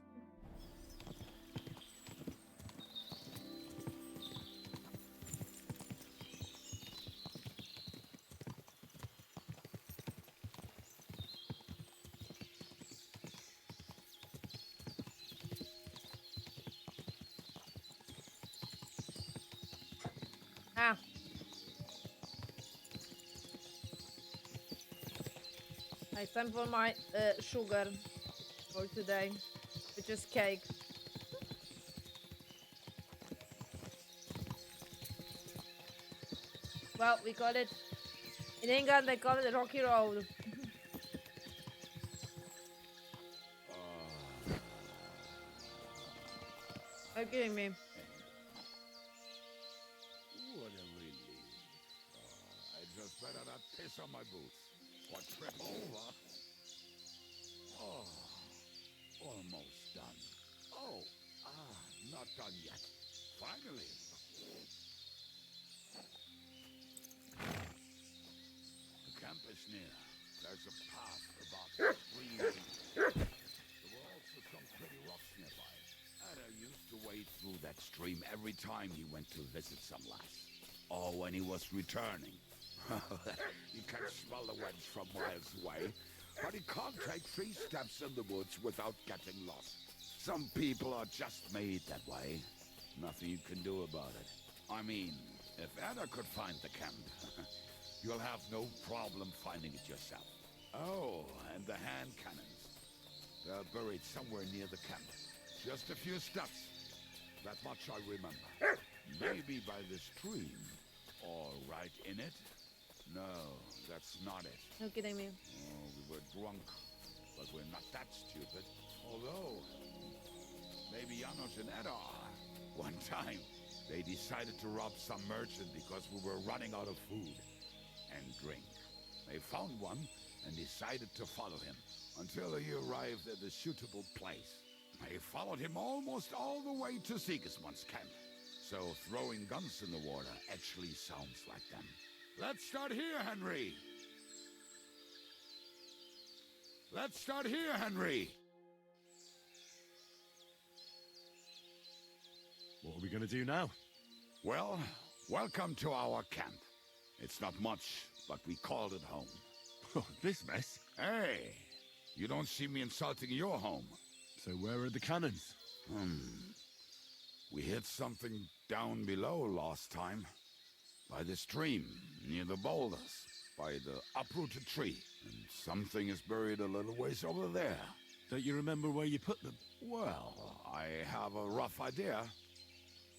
S1: Ah. It's time for my sugar for today, which is cake. Well, we call it in England. They call it Rocky Road. Are you kidding me?
S13: What a relief. I just better not piss on my boots. Or trip over. Oh, almost done. Oh, not done yet. Finally. The camp is near. There's a path about 3 miles. There were also some pretty rocks nearby. Ada used to wade through that stream every time he went to visit some lass. Or when he was returning. You can smell the wench from miles away, but he can't take 3 steps in the woods without getting lost. Some people are just made that way. Nothing you can do about it. I mean, if Ada could find the camp, you'll have no problem finding it yourself. Oh, and the hand cannons. They're buried somewhere near the camp. Just a few steps. That much I remember. Maybe by the stream, or right in it. No, that's not it.
S1: No kidding me.
S13: Oh, we were drunk, but we're not that stupid. Although, maybe Janos and Eda are. One time, they decided to rob some merchant because we were running out of food and drink. They found one and decided to follow him until he arrived at a suitable place. They followed him almost all the way to Sigismund's camp. So throwing guns in the water actually sounds like them. Let's start here, Henry! Let's start here, Henry!
S3: What are we gonna do now?
S13: Well, welcome to our camp. It's not much, but we called it home.
S3: Oh, this mess?
S13: Hey, you don't see me insulting your home.
S3: So where are the cannons?
S13: We hit something down below last time. By the stream, near the boulders, by the uprooted tree. And something is buried a little ways over there.
S3: Don't you remember where you put them?
S13: Well, I have a rough idea.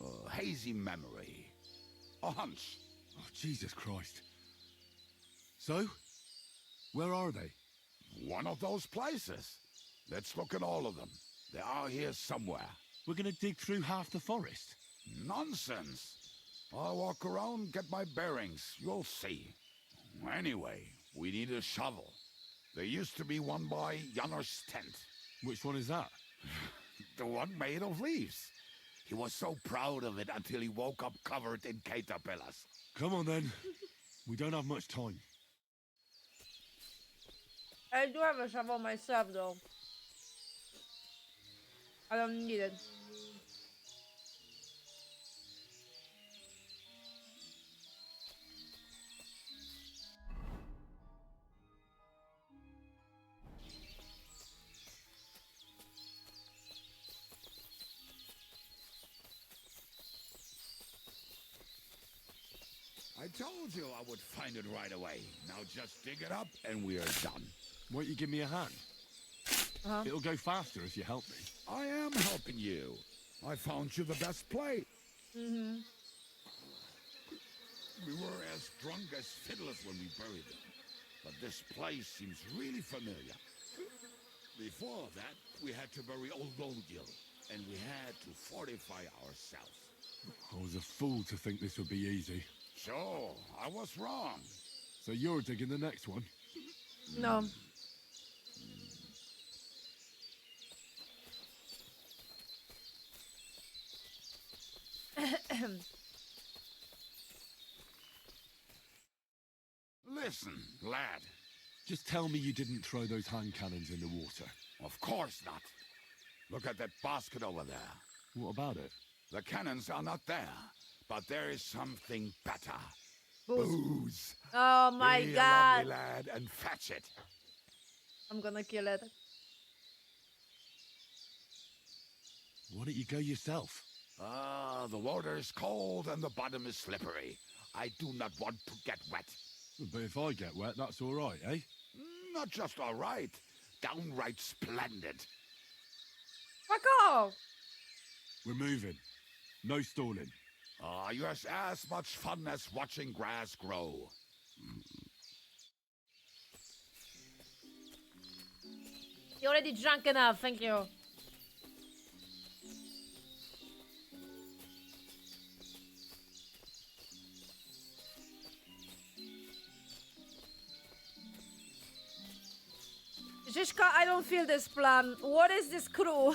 S13: A hazy memory. A hunch.
S3: Oh, Jesus Christ. So? Where are they?
S13: One of those places. Let's look at all of them. They are here somewhere.
S3: We're gonna dig through half the forest.
S13: Nonsense. I'll walk around, get my bearings. You'll see. Anyway, we need a shovel. There used to be one by Janos' tent.
S3: Which one is that?
S13: The one made of leaves. He was so proud of it until he woke up covered in caterpillars.
S3: Come on then. We don't have much time.
S1: I do have a shovel myself though. I don't need it.
S13: I told you I would find it right away. Now just dig it up and we are done.
S3: Won't you give me a hand? It'll go faster if you help me.
S13: I am helping you. I found you the best place.
S1: Mm-hmm.
S13: We were as drunk as fiddlers when we buried them. But this place seems really familiar. Before that, we had to bury old Longil, and we had to fortify ourselves.
S3: I was a fool to think this would be easy.
S13: So, I was wrong.
S3: So you're digging the next one?
S1: No.
S13: Listen, lad.
S3: Just tell me you didn't throw those hand cannons in the water.
S13: Of course not. Look at that basket over there.
S3: What about it?
S13: The cannons are not there, but there is something better.
S1: Booze.
S13: Booze.
S1: Oh my
S13: Be a
S1: god.
S13: lovely lad and fetch it.
S1: I'm gonna kill it.
S3: Why don't you go yourself?
S13: Ah, the water is cold and the bottom is slippery. I do not want to get wet.
S3: But if I get wet, that's all right, eh?
S13: Not just all right, downright splendid.
S1: Fuck off!
S3: We're moving. No stalling.
S13: Ah, you have as much fun as watching grass grow.
S1: You're already drunk enough, thank you. Zizka, I don't feel this plan. What is this crew?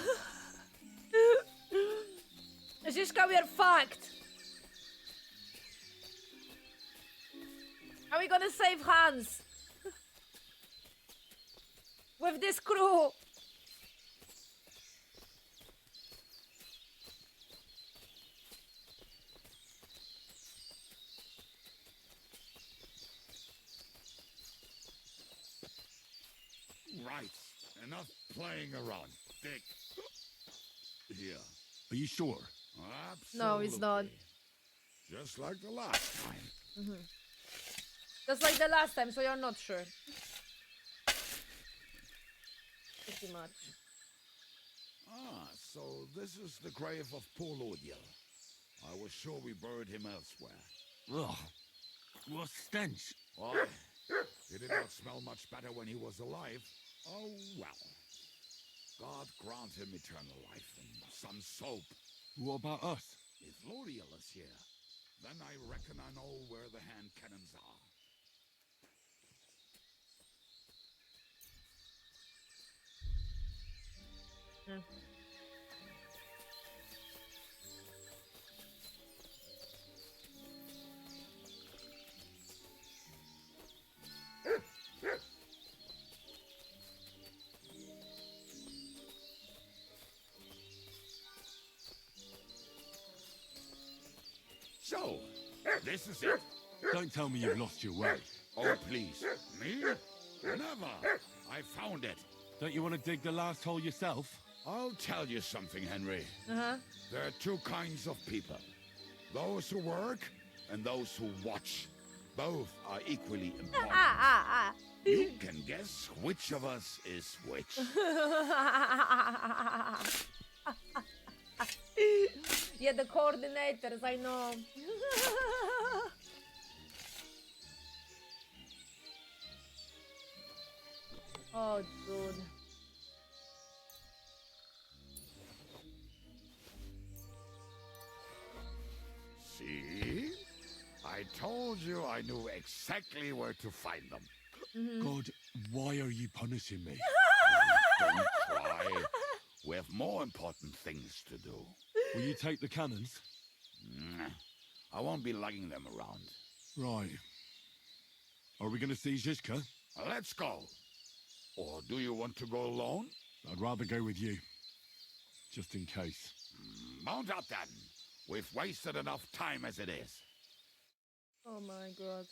S1: Zizka, we are fucked. Are we gonna save Hans? With this crew?
S13: Right, enough playing around. Dick. Here.
S3: Are you sure?
S13: Absolutely.
S1: No, it's not.
S13: Just like the last time.
S1: Just like the last time, so you're not sure. Pretty much.
S13: Ah, so this is the grave of poor Lodiel. I was sure we buried him elsewhere.
S3: Ugh. What stench.
S13: Oh, he did not smell much better when he was alive. Oh, well. God grant him eternal life and some soap.
S3: What about us?
S13: If Lodiel is here, then I reckon I know where the hand cannons are. So, this is it.
S3: Don't tell me you've lost your way.
S13: Oh, please. Me? Never. I found it.
S3: Don't you want to dig the last hole yourself?
S13: I'll tell you something, Henry.
S1: Uh-huh.
S13: There are two kinds of people. Those who work and those who watch. Both are equally important. You can guess which of us is which.
S1: Yeah, the coordinators, I know. Oh, dude.
S13: See? I told you I knew exactly where to find them.
S3: God, why are you punishing me?
S13: Don't cry. We have more important things to do.
S3: Will you take the cannons?
S13: I won't be lugging them around.
S3: Right. Are we going to see Zizka?
S13: Let's go. Or do you want to go alone?
S3: I'd rather go with you. Just in case.
S13: Mount up then. We've wasted enough time as it is.
S1: Oh my god.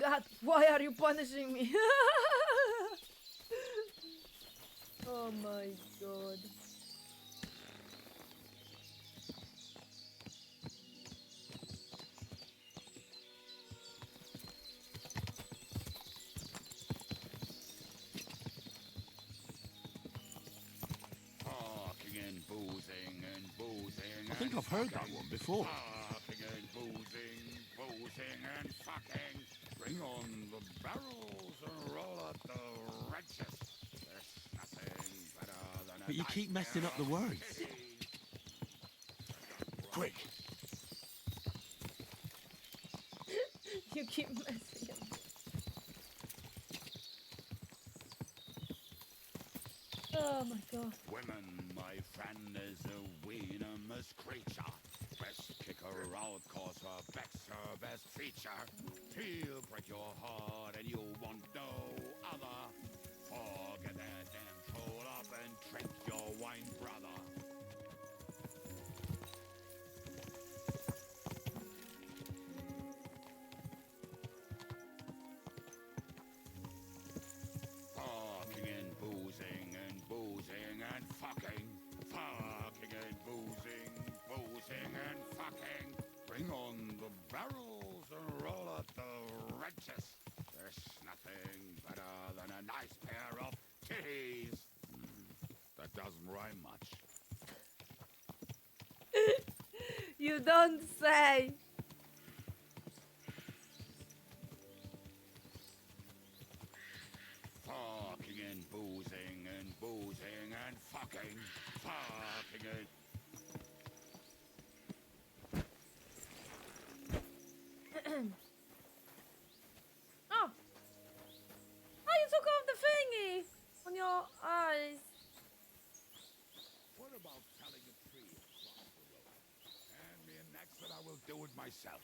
S1: God, why are you punishing me? Oh my god.
S13: Talking and boozing and boozing.
S3: I think I've heard that one before.
S13: Talking and boozing and fucking. Bring on the barrels and roll out the wrenches. This
S4: but you keep messing up the words. Quick!
S1: You keep messing up. Oh my god.
S13: Women, my friend, is a venomous creature. Best kick her out, cause her back's her best feature. She'll break your heart and you want no other. Forget that damn troll up and drink your wine, brother. Fucking and boozing and boozing and fucking. Fucking and boozing, boozing and fucking. Bring on the barrels and roll out the wrenches. There's nothing better than a nice pair of titties. That doesn't rhyme much.
S1: You don't say.
S13: Fucking and boozing and boozing and fucking. Fucking and...
S1: Oh. Oh, you took off the thingy on your eyes.
S13: What about telling a tree across the road? Hand me an axe and I will do it myself.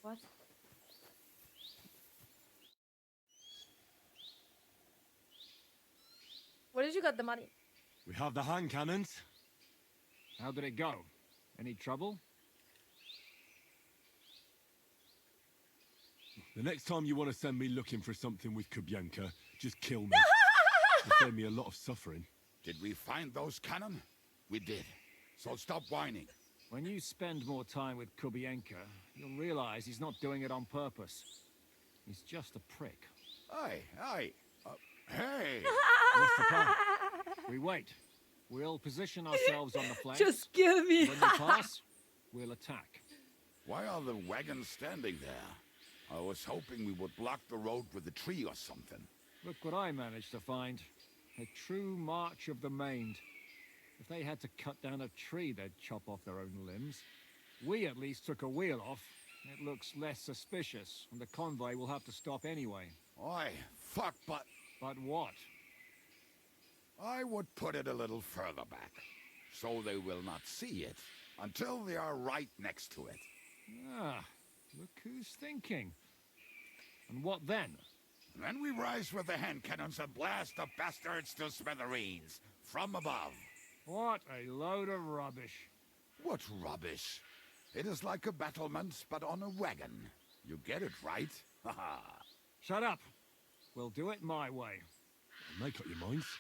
S1: What? Where did you get the money?
S3: We have the hand cannons.
S7: How did it go? Any trouble?
S3: The next time you want to send me looking for something with Kubyanka, just kill me. It'll save me a lot of suffering.
S13: Did we find those cannon? We did. So stop whining.
S7: When you spend more time with Kubienka, you'll realize he's not doing it on purpose. He's just a prick.
S13: Aye, aye. Hey!
S7: What's the plan? We wait. We'll position ourselves on the flanks.
S1: Just kill me.
S7: When we pass, we'll attack.
S13: Why are the wagons standing there? I was hoping we would block the road with a tree or something.
S7: Look what I managed to find. A true march of the maimed. If they had to cut down a tree, they'd chop off their own limbs. We at least took a wheel off. It looks less suspicious, and the convoy will have to stop anyway.
S13: Oi, fuck, but...
S7: But what?
S13: I would put it a little further back, so they will not see it until they are right next to it.
S7: Ah, look who's thinking. And what then?
S13: Then we rise with the hand cannons and blast the bastards to smithereens, from above.
S7: What a load of rubbish.
S13: What rubbish? It is like a battlement, but on a wagon. You get it right? Haha.
S7: Shut up. We'll do it my way.
S3: Make up your minds.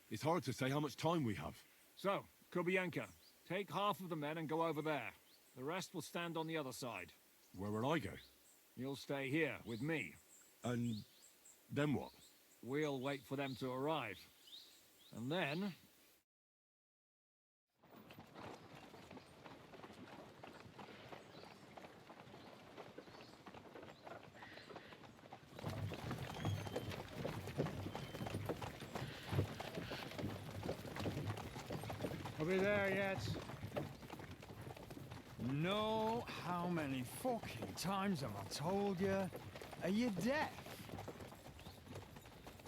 S3: It's hard to say how much time we have.
S7: So, Kubienka, take half of the men and go over there. The rest will stand on the other side.
S3: Where will I go?
S7: You'll stay here with me.
S3: And then what?
S7: We'll wait for them to arrive. And then...
S11: Are we there yet? No, how many fucking times have I told you? Are you deaf?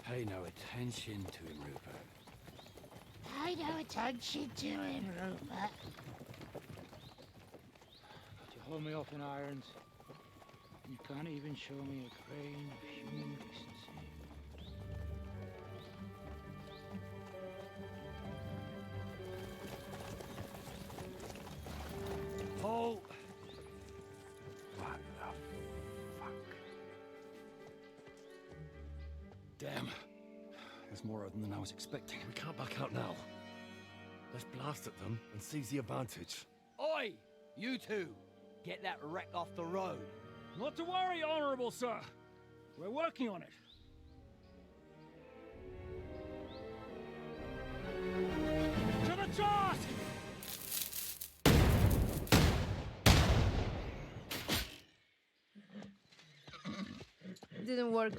S14: Pay no attention to him, Rupert.
S15: Pay no attention to him, Rupert.
S14: But you hold me up in irons. You can't even show me a grain of human decency.
S11: Paul!
S14: What the fuck?
S16: Damn. There's more of them than I was expecting. We can't back out now. Let's blast at them and seize the advantage.
S17: Oi! You two! Get that wreck off the road.
S7: Not to worry, Honorable Sir. We're working on it. To the task!
S1: Didn't work.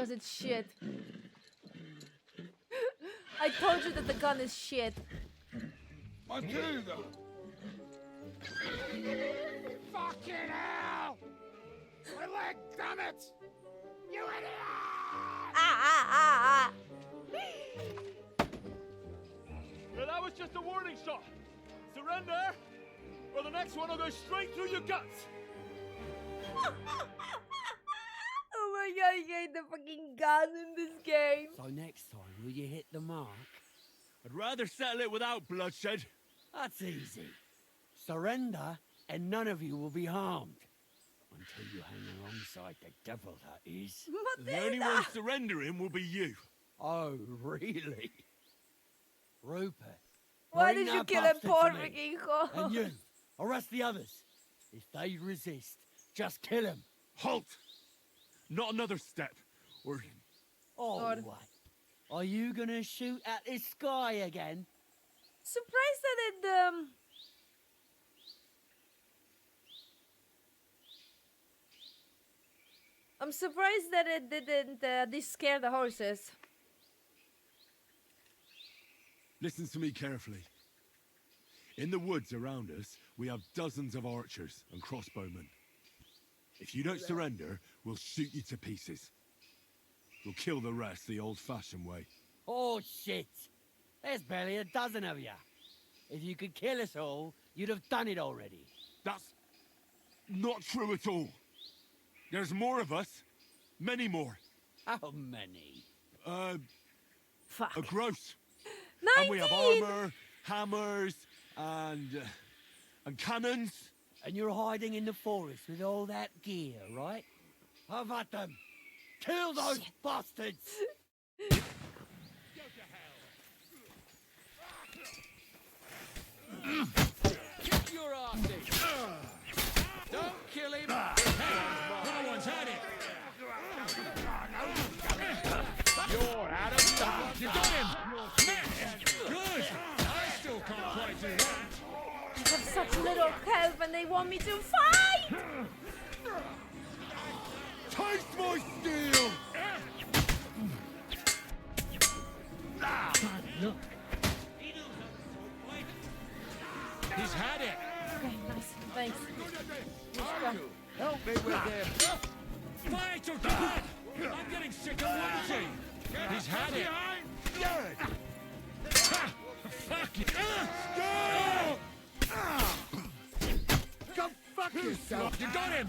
S1: Because it's shit. I told you that the gun is shit.
S12: Matilda!
S15: Fucking hell! My leg, damn it! You idiot!
S7: Well, that was just a warning shot. Surrender, or the next one will go straight through your guts.
S1: Oh my god, I hate the fucking gun in this game.
S17: So next time, will you hit the mark?
S7: I'd rather settle it without bloodshed.
S17: That's easy. Surrender, and none of you will be harmed. Until you hang alongside the devil, that is.
S7: The only one surrendering will be you.
S17: Oh, really? Rupert.
S1: Why
S17: bring
S1: did you
S17: that
S1: kill a
S17: bastard
S1: poor
S17: to me.
S1: freaking horse?
S17: And you, arrest the others. If they resist, just kill them.
S7: Halt! Not another step, or...
S17: Oh, what? Are you gonna shoot at this sky again?
S1: Surprised that it I'm surprised that it didn't scare the horses.
S3: Listen to me carefully. In the woods around us, we have dozens of archers and crossbowmen. If you don't surrender, we'll shoot you to pieces. We'll kill the rest the old-fashioned way.
S17: Oh, shit. There's barely a dozen of you. If you could kill us all, you'd have done it already.
S3: That's not true at all. There's more of us. Many more.
S17: How many?
S3: A gross.
S1: 19!
S3: And we have armor, hammers, and cannons.
S17: And you're hiding in the forest with all that gear, right? Have at them. Kill those bastards!
S2: Kick your asses! Don't kill him! No one's had it! You're out of stuff! You got him! Good! I still can't quite do that!
S1: I have such little health and they want me to fight!
S3: Taste my steel!
S2: Look! He's had it!
S1: Okay, nice. Thanks.
S2: Help me with him! Fight or die! I'm getting sick of waiting! He's had it! Fuck it! Go fuck yourself! You got him!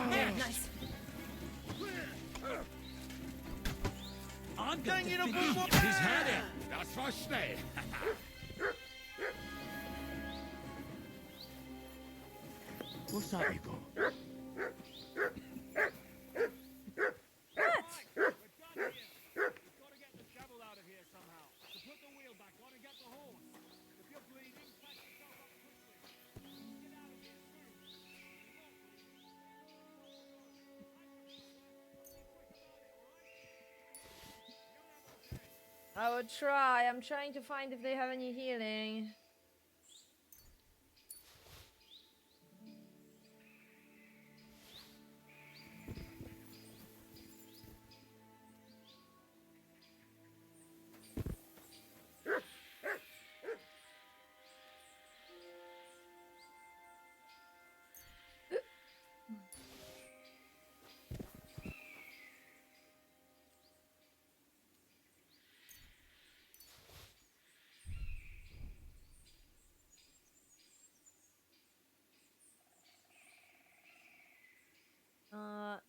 S1: Nice.
S2: I'm going to He's had it! That's for stay!
S17: What's up, people?
S1: What? I will try. I'm trying to find if they have any healing.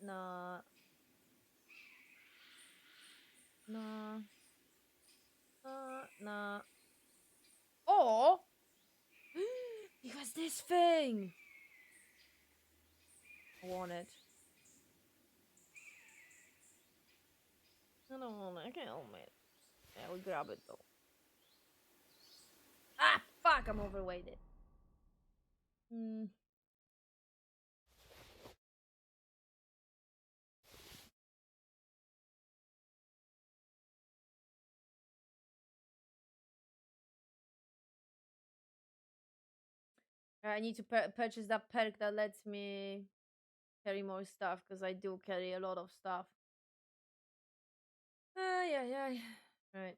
S1: No. No. No. Or he has this thing. I want it. I don't want it. I can't help it. Yeah, we'll grab it though. Ah, fuck! I'm overweighted. Hmm. I need to purchase that perk that lets me carry more stuff because I do carry a lot of stuff. yeah. Right.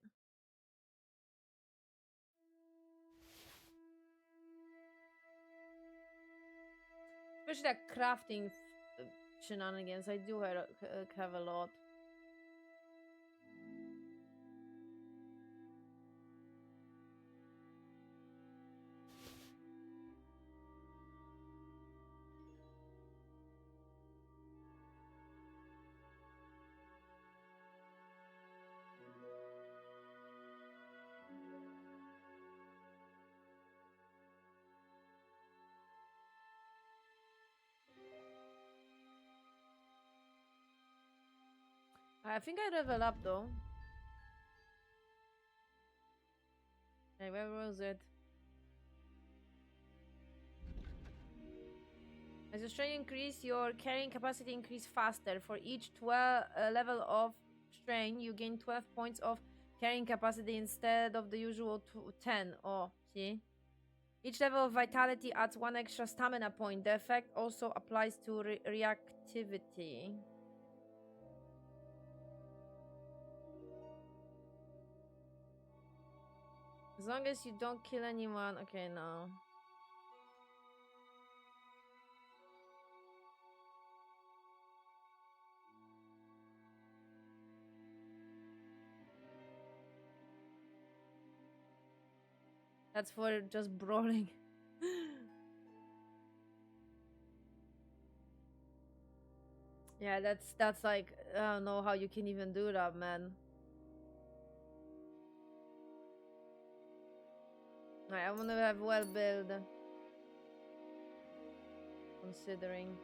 S1: Especially like crafting shenanigans. I do have a lot. I think I level up though. Hey, where was it? As your strength increase, your carrying capacity increase faster. For each 12 level of strain, you gain 12 points of carrying capacity instead of the usual 10. Oh, see? Each level of vitality adds 1 extra stamina point. The effect also applies to reactivity. As long as you don't kill anyone. Okay, no. That's for just brawling. Yeah, that's like, I don't know how you can even do that, man. I want to have well build. Considering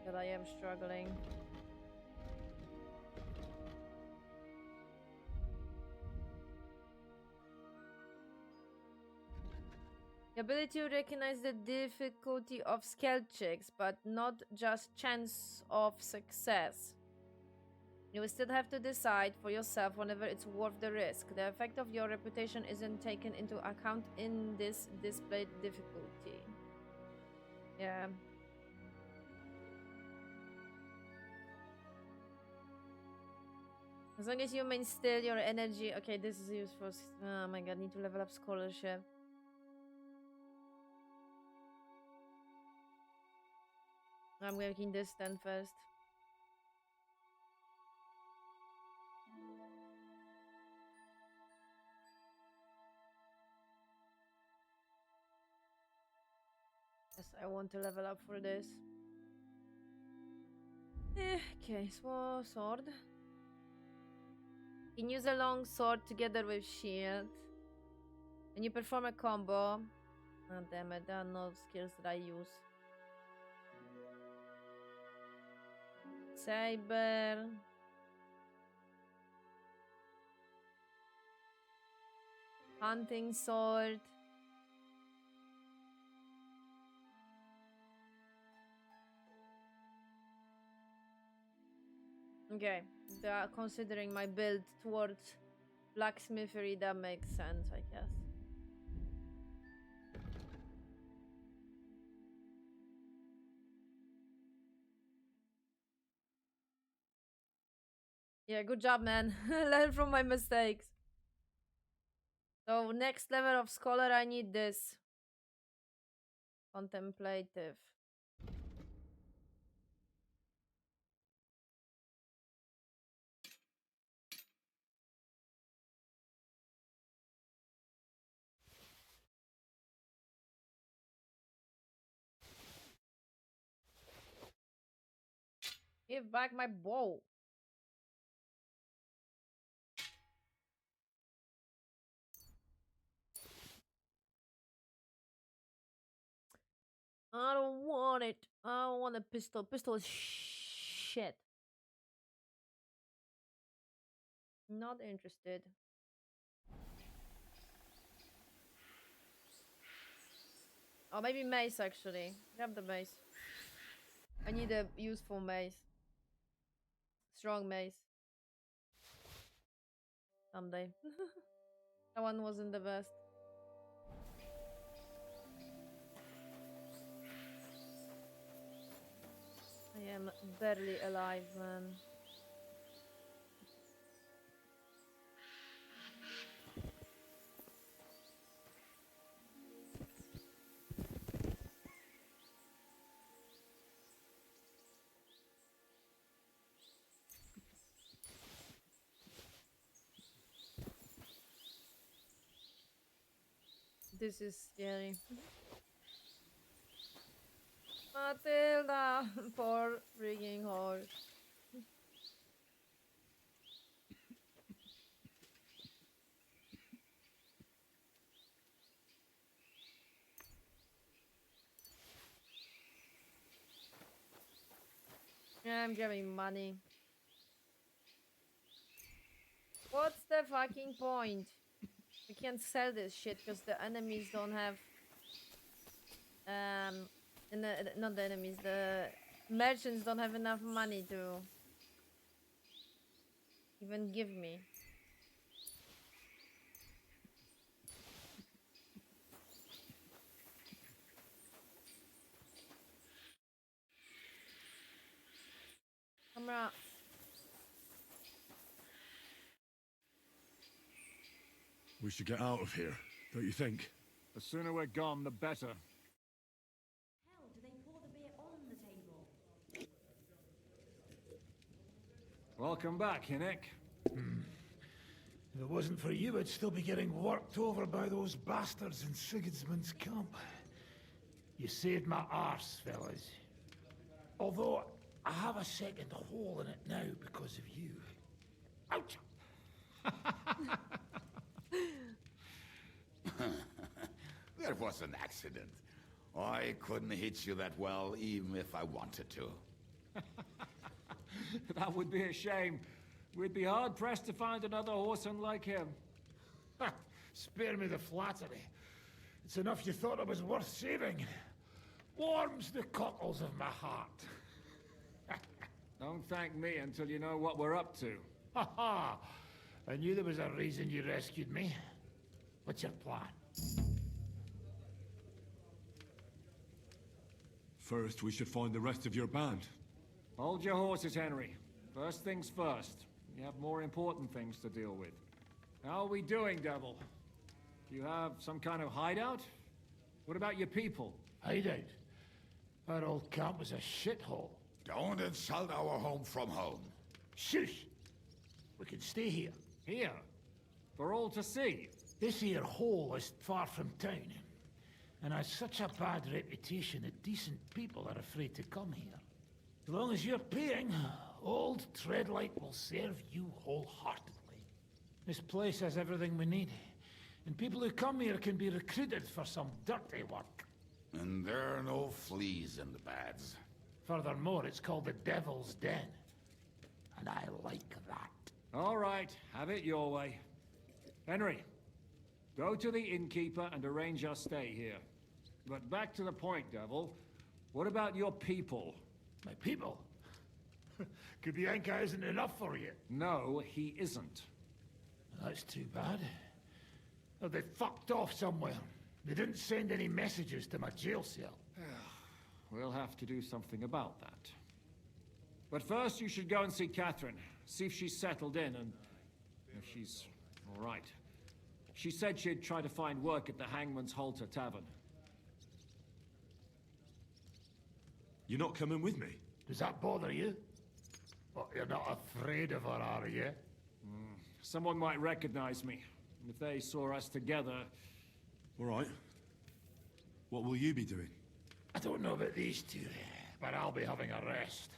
S1: that I am struggling. The ability to recognize the difficulty of skill checks, but not just chance of success. You will still have to decide for yourself whenever it's worth the risk. The effect of your reputation isn't taken into account in this displayed difficulty. Yeah. As long as you maintain still your energy. Okay, this is useful. Oh my god, need to level up scholarship. I'm working this then first. Yes, I want to level up for this. Okay, so sword. You can use a long sword together with shield. When you perform a combo. Oh damn it, there are no skills that I use. Saber. Hunting sword. Okay, considering my build towards blacksmithery, that makes sense, I guess. Yeah, good job, man. Learn from my mistakes. So, next level of scholar, I need this. Contemplative. Give back my bow. I don't want it. I don't want a pistol. Pistol is shit. Not interested. Oh, maybe mace actually. Grab the mace. I need a useful mace. Strong mace. Someday. That one wasn't the best. I am barely alive, man. this is scary. Matilda, poor freaking horse. Yeah, I'm giving money. What's the fucking point? We can't sell this shit because the enemies don't have not the enemies, the merchants don't have enough money to even give me. Camera.
S3: We should get out of here, don't you think?
S7: The sooner we're gone, the better.
S18: Hell, do they pour the beer on the table?
S7: Welcome back, Hinnick.
S19: If it wasn't for you, I'd still be getting worked over by those bastards in Sigismund's camp. You saved my arse, fellas. Although, I have a second hole in it now because of you. Ouch!
S13: That was an accident. I couldn't hit you that well, even if I wanted to.
S7: That would be a shame. We'd be hard-pressed to find another horseman like him.
S19: Spare me the flattery. It's enough you thought it was worth saving. Warms the cockles of my heart.
S7: Don't thank me until you know what we're up to.
S19: Ha ha! I knew there was a reason you rescued me. What's your plan?
S3: First, we should find the rest of your band.
S7: Hold your horses, Henry. First things first. You have more important things to deal with. How are we doing, Devil? Do you have some kind of hideout? What about your people?
S19: Hideout? Our old camp was a shithole.
S13: Don't insult our home from home.
S19: Shush! We can stay here.
S7: Here? For all to see?
S19: This here hole is far from town, and has such a bad reputation that decent people are afraid to come here. As long as you're paying, old Treadlight will serve you wholeheartedly. This place has everything we need, and people who come here can be recruited for some dirty work.
S13: And there are no fleas in the beds.
S19: Furthermore, it's called the Devil's Den, and I like that.
S7: All right, have it your way. Henry, go to the innkeeper and arrange our stay here. But back to the point, Devil. What about your people?
S19: My people? Kubienka isn't enough for you.
S7: No, he isn't.
S19: That's too bad. Oh, they fucked off somewhere. They didn't send any messages to my jail cell.
S7: We'll have to do something about that. But first, you should go and see Catherine. See if she's settled in and if she's all right. She said she'd try to find work at the Hangman's Halter Tavern.
S3: You're not coming with me?
S19: Does that bother you? Well, you're not afraid of her, are you?
S7: Someone might recognize me. And if they saw us together...
S3: All right. What will you be doing?
S19: I don't know about these two, but I'll be having a rest.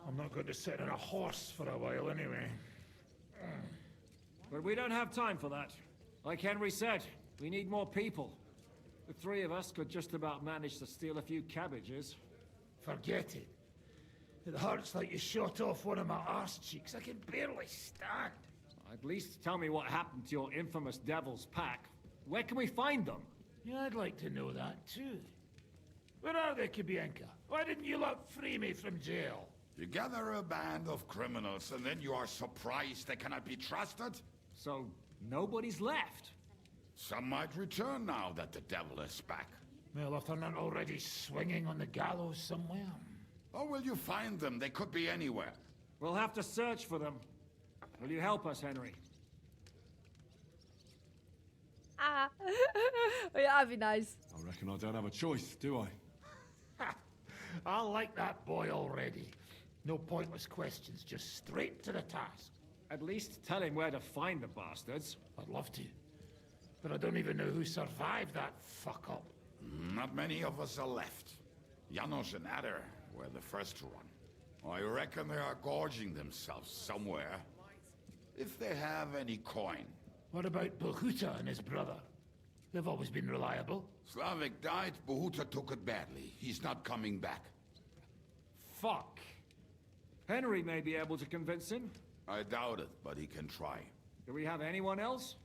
S19: I'm not going to sit on a horse for a while anyway.
S7: But we don't have time for that. Like Henry said, we need more people. The three of us could just about manage to steal a few cabbages.
S19: Forget it. It hurts like you shot off one of my arse cheeks. I can barely stand.
S7: At least tell me what happened to your infamous Devil's Pack. Where can we find them?
S19: Yeah, I'd like to know that too. Where are they, Kubienka? Why didn't you lot free me from jail?
S13: You gather a band of criminals and then you are surprised they cannot be trusted?
S7: So, nobody's left?
S13: Some might return now that the devil is back.
S19: Well, if they're not already swinging on the gallows somewhere.
S13: Or will you find them? They could be anywhere.
S7: We'll have to search for them. Will you help us, Henry?
S1: Ah. Oh, yeah, that'd be nice.
S3: I reckon I don't have a choice, do I?
S19: I like that boy already. No pointless questions, just straight to the task.
S7: At least tell him where to find the bastards.
S19: I'd love to. But I don't even know who survived that fuck-up.
S13: Not many of us are left. Janos and Adder were the first to run. I reckon they are gorging themselves somewhere. If they have any coin.
S19: What about Bohuta and his brother? They've always been reliable.
S13: Slavik died, Bohuta took it badly. He's not coming back.
S7: Fuck. Henry may be able to convince him.
S13: I doubt it, but he can try.
S7: Do we have anyone else?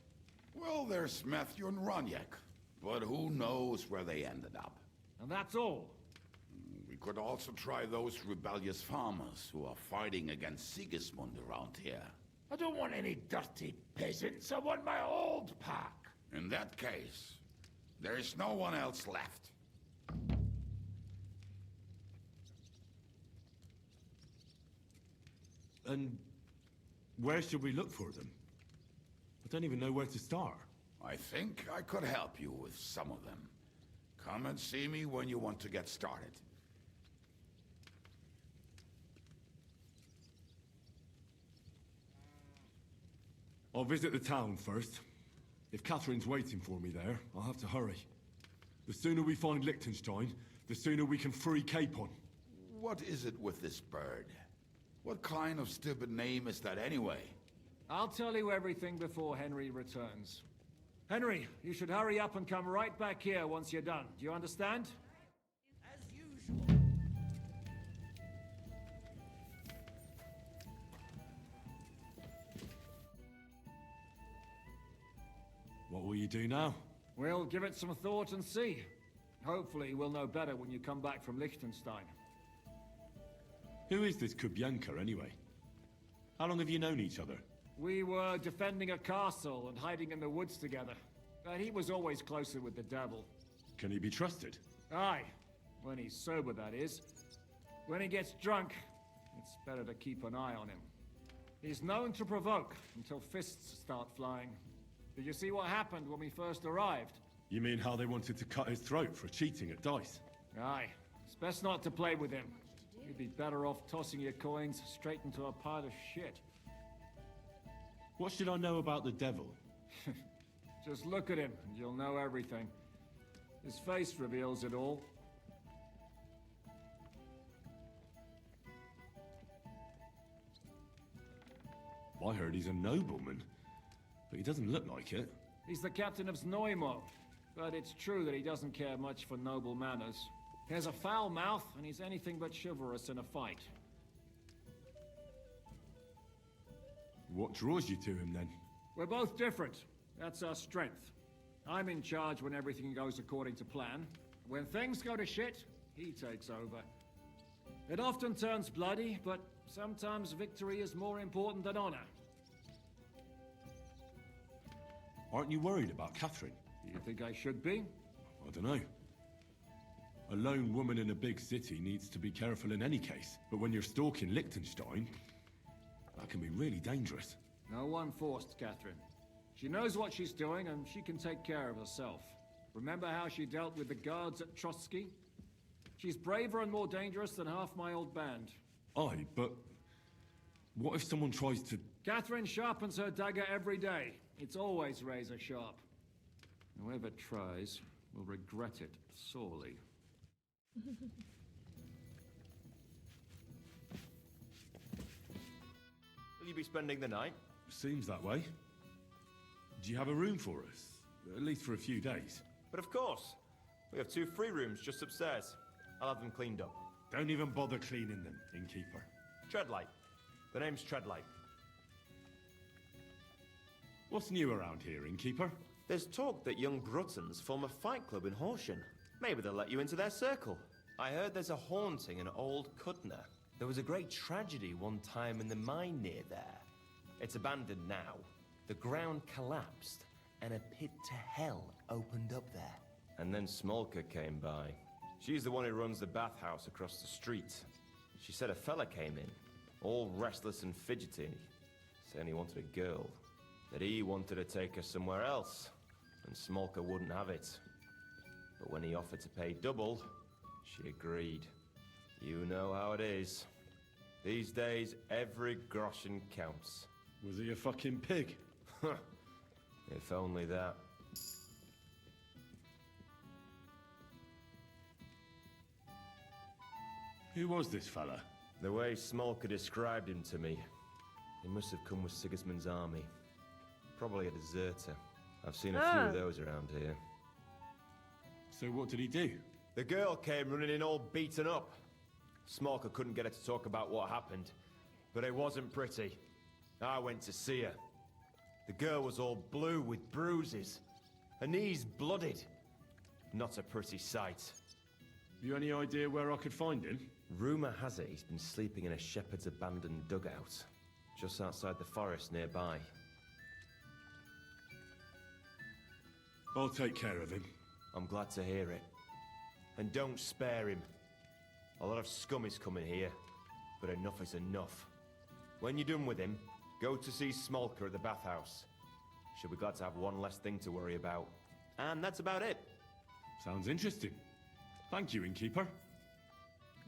S13: Well, there's Matthew and Roniak, but who knows where they ended up.
S7: And that's all.
S13: We could also try those rebellious farmers who are fighting against Sigismund around here.
S19: I don't want any dirty peasants. I want my old pack.
S13: In that case, there's no one else left.
S3: And where should we look for them? I don't even know where to start.
S13: I think I could help you with some of them. Come and see me when you want to get started.
S3: I'll visit the town first. If Catherine's waiting for me there, I'll have to hurry. The sooner we find Liechtenstein, the sooner we can free Capon.
S13: What is it with this bird? What kind of stupid name is that anyway?
S7: I'll tell you everything before Henry returns. Henry, you should hurry up and come right back here once you're done. Do you understand?
S4: As usual.
S3: What will you do now?
S7: We'll give it some thought and see. Hopefully we'll know better when you come back from Liechtenstein.
S3: Who is this Kubyanka, anyway? How long have you known each other?
S7: We were defending a castle and hiding in the woods together. But he was always closer with the devil.
S3: Can he be trusted?
S7: Aye. When he's sober, that is. When he gets drunk, it's better to keep an eye on him. He's known to provoke until fists start flying. Did you see what happened when we first arrived?
S3: You mean how they wanted to cut his throat for cheating at dice?
S7: Aye. It's best not to play with him. You'd be better off tossing your coins straight into a pile of shit.
S3: What should I know about the devil?
S7: Just look at him, and you'll know everything. His face reveals it all.
S3: I heard he's a nobleman, but he doesn't look like it.
S7: He's the captain of Znojmo, but it's true that he doesn't care much for noble manners. He has a foul mouth, and he's anything but chivalrous in a fight.
S3: What draws you to him, then?
S7: We're both different. That's our strength. I'm in charge when everything goes according to plan. When things go to shit, he takes over. It often turns bloody, but sometimes victory is more important than honor.
S3: Aren't you worried about Catherine?
S7: You think I should be?
S3: I don't know. A lone woman in a big city needs to be careful in any case. But when you're stalking Liechtenstein, that can be really dangerous.
S7: No one forced Catherine. She knows what she's doing, and she can take care of herself. Remember how she dealt with the guards at Trotsky? She's braver and more dangerous than half my old band.
S3: Aye, but what if someone tries to...
S7: Catherine sharpens her dagger every day. It's always razor sharp. Whoever tries will regret it sorely.
S10: Will you be spending the night?
S3: Seems that way. Do you have a room for us? At least for a few days.
S10: But of course. We have 2 free rooms just upstairs. I'll have them cleaned up.
S3: Don't even bother cleaning them, innkeeper.
S10: Treadlight. The name's Treadlight.
S3: What's new around here, innkeeper?
S10: There's talk that young Bruttons form a fight club in Horsham. Maybe they'll let you into their circle. I heard there's a haunting in Old Kutner. There was a great tragedy one time in the mine near there. It's abandoned now. The ground collapsed, and a pit to hell opened up there. And then Smolka came by. She's the one who runs the bathhouse across the street. She said a fella came in, all restless and fidgety, saying he wanted a girl. That he wanted to take her somewhere else, and Smolka wouldn't have it. But when he offered to pay double, she agreed. You know how it is. These days, every groschen counts.
S3: Was he a fucking pig?
S10: If only that.
S3: Who was this fella?
S10: The way Smolka described him to me, he must have come with Sigismund's army. Probably a deserter. I've seen a few of those around here.
S3: So what did he do?
S10: The girl came running in all beaten up. Smolka couldn't get her to talk about what happened, but it wasn't pretty. I went to see her. The girl was all blue with bruises. Her knees blooded. Not a pretty sight.
S3: You any idea where I could find him?
S10: Rumour has it he's been sleeping in a shepherd's abandoned dugout, just outside the forest nearby.
S3: I'll take care of him.
S10: I'm glad to hear it. And don't spare him. A lot of scum is coming here, but enough is enough. When you're done with him, go to see Smolka at the bathhouse. She'll be glad to have one less thing to worry about. And that's about it.
S3: Sounds interesting. Thank you, innkeeper.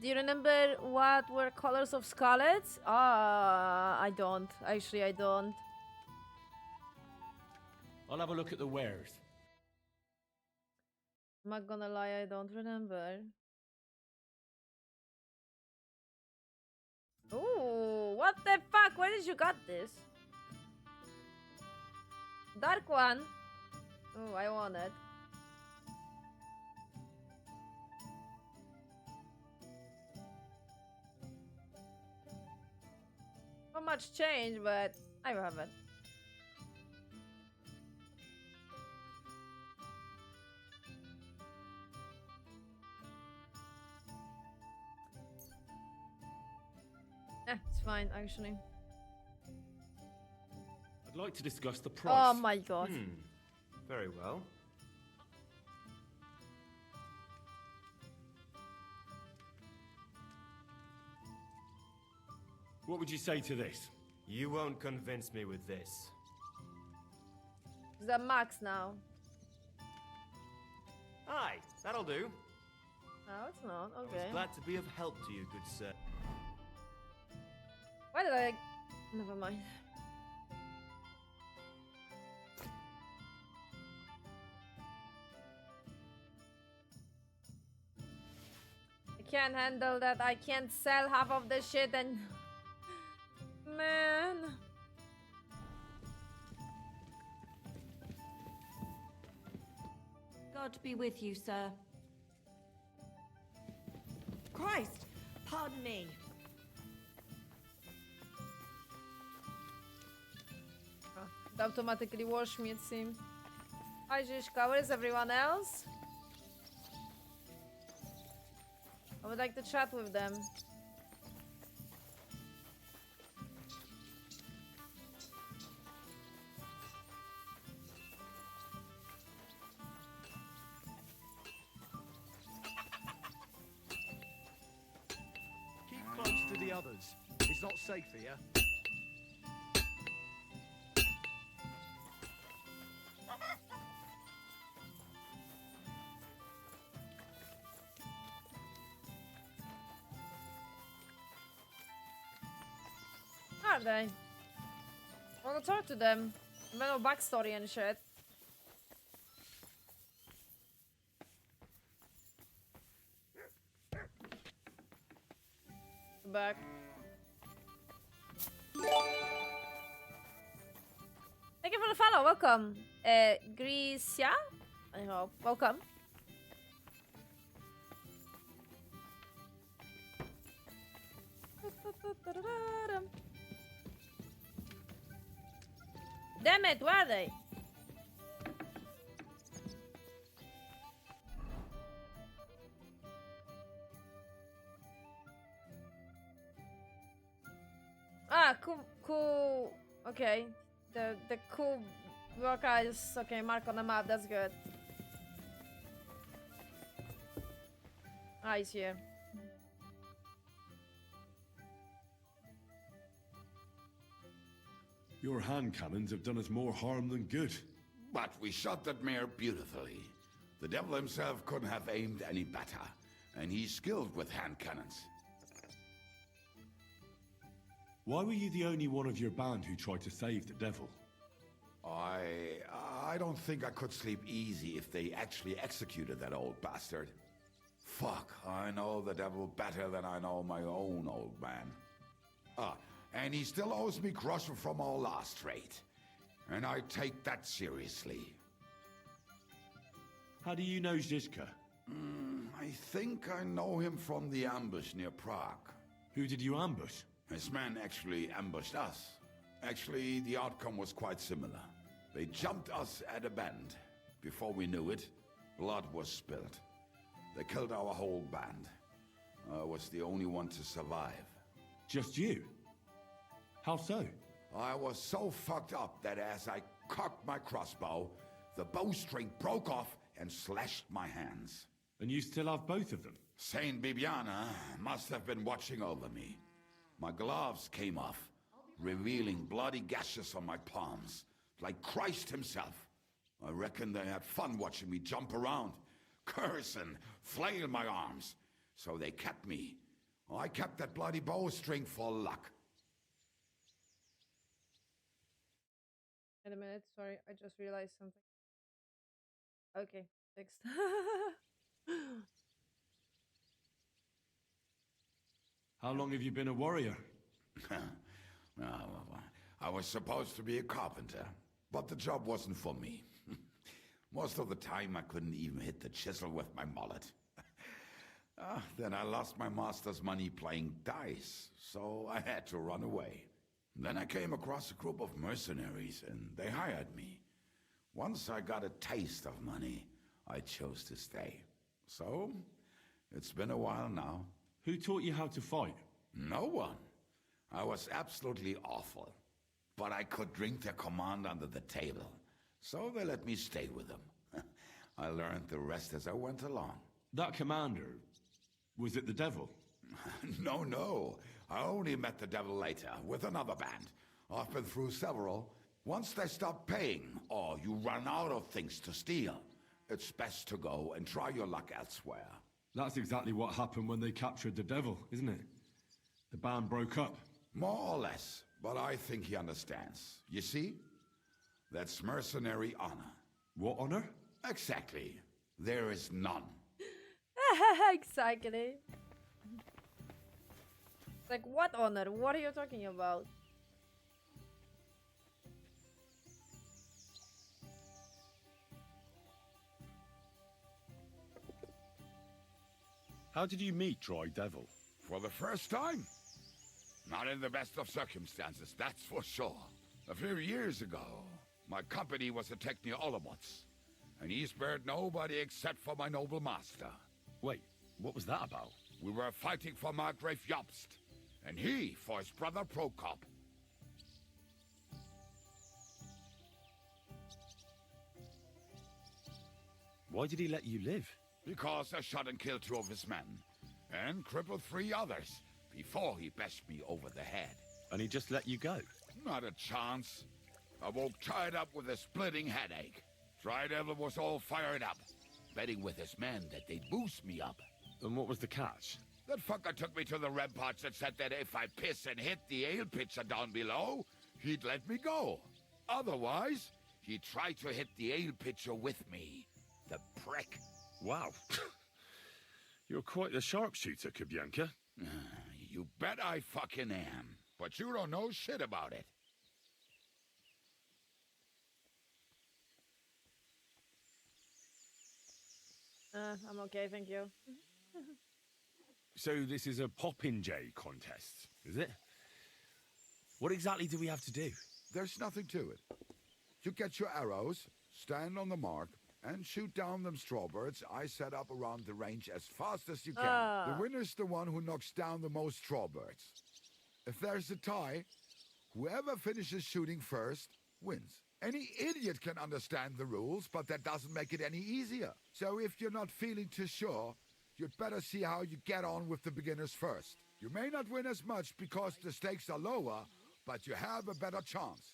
S1: Do you remember what were colors of scarlet? I don't. Actually, I don't.
S8: I'll have a look at the wares.
S1: I'm not gonna lie, I don't remember. Ooh, what the fuck? Where did you got this? Dark one. Oh, I want it. Not much change, but I have it. It's fine, actually.
S3: I'd like to discuss the price.
S1: Oh my god.
S10: Very well.
S3: What would you say to this?
S10: You won't convince me with this.
S1: Is that max now?
S10: Aye, that'll do.
S1: No, it's not.
S10: I
S1: Okay.
S10: was glad to be of help to you, good sir.
S1: Why did I... Never mind. I can't handle that. I can't sell half of the shit and... Man.
S18: God be with you, sir. Christ! Pardon me.
S1: It automatically washed me, it seems. Hi, Zizka. Where is everyone else? I would like to chat with them.
S16: Keep close to the others. It's not safe here.
S1: Are they? I want to talk to them. No backstory and shit. Back. Thank you for the follow. Welcome. Grisia? I hope. Welcome. Damn it, where are they? Ah, cool. Okay, the cool rock eyes. Okay, mark on the map. That's good. Ah, he's here.
S3: Your hand cannons have done us more harm than good.
S13: But we shot that mare beautifully. The devil himself couldn't have aimed any better, and he's skilled with hand cannons.
S3: Why were you the only one of your band who tried to save the devil?
S13: I don't think I could sleep easy if they actually executed that old bastard. Fuck, I know the devil better than I know my own old man. And he still owes me groschen from our last trade. And I take that seriously.
S3: How do you know Zizka?
S13: I think I know him from the ambush near Prague.
S3: Who did you ambush?
S13: His men actually ambushed us. Actually, the outcome was quite similar. They jumped us at a bend. Before we knew it, blood was spilled. They killed our whole band. I was the only one to survive.
S3: Just you? How so?
S13: I was so fucked up that as I cocked my crossbow, the bowstring broke off and slashed my hands.
S3: And you still have both of them?
S13: Saint Bibiana must have been watching over me. My gloves came off, revealing bloody gashes on my palms, like Christ himself. I reckon they had fun watching me jump around, curse and flail my arms. So they kept me. I kept that bloody bowstring for luck.
S1: Wait a minute, sorry, I just realized something. Okay, fixed.
S3: How long have you been a warrior?
S13: I was supposed to be a carpenter, but the job wasn't for me. Most of the time I couldn't even hit the chisel with my mallet. Then I lost my master's money playing dice, so I had to run away. Then I came across a group of mercenaries, and they hired me. Once I got a taste of money, I chose to stay. So, it's been a while now.
S3: Who taught you how to fight?
S13: No one. I was absolutely awful. But I could drink their command under the table, so they let me stay with them. I learned the rest as I went along.
S3: That commander, was it the devil?
S13: No. I only met the devil later, with another band. I've been through several. Once they stop paying, or you run out of things to steal, it's best to go and try your luck elsewhere.
S3: That's exactly what happened when they captured the devil, isn't it? The band broke up.
S13: More or less, but I think he understands. You see? That's mercenary honor.
S3: What honor?
S13: Exactly. There is none.
S1: Exactly. Like, what honor? What are you talking about?
S3: How did you meet Dry Devil?
S13: For the first time. Not in the best of circumstances, that's for sure. A few years ago, my company was attacked near Olomouc, and he spared nobody except for my noble master.
S3: Wait, what was that about?
S13: We were fighting for Margrave Jobst, and he for his brother Prokop.
S3: Why did he let you live?
S13: Because I shot and killed 2 of his men, and crippled 3 others, before he bashed me over the head.
S3: And he just let you go?
S13: Not a chance. I woke tied up with a splitting headache. Dry Devil was all fired up, betting with his men that they'd boost me up.
S3: And what was the catch?
S13: That fucker took me to the ramparts and said that if I piss and hit the ale pitcher down below, he'd let me go. Otherwise, he'd try to hit the ale pitcher with me. The prick.
S3: Wow. You're quite the sharpshooter, Kubyanka.
S13: You bet I fucking am. But you don't know shit about it.
S1: I'm okay, thank you.
S3: So this is a Popinjay contest, is it? What exactly do we have to do?
S13: There's nothing to it. You get your arrows, stand on the mark, and shoot down them strawbirds I set up around the range as fast as you can. The winner's the one who knocks down the most strawbirds. If there's a tie, whoever finishes shooting first wins. Any idiot can understand the rules, but that doesn't make it any easier. So if you're not feeling too sure, you'd better see how you get on with the beginners first. You may not win as much because the stakes are lower, but you have a better chance.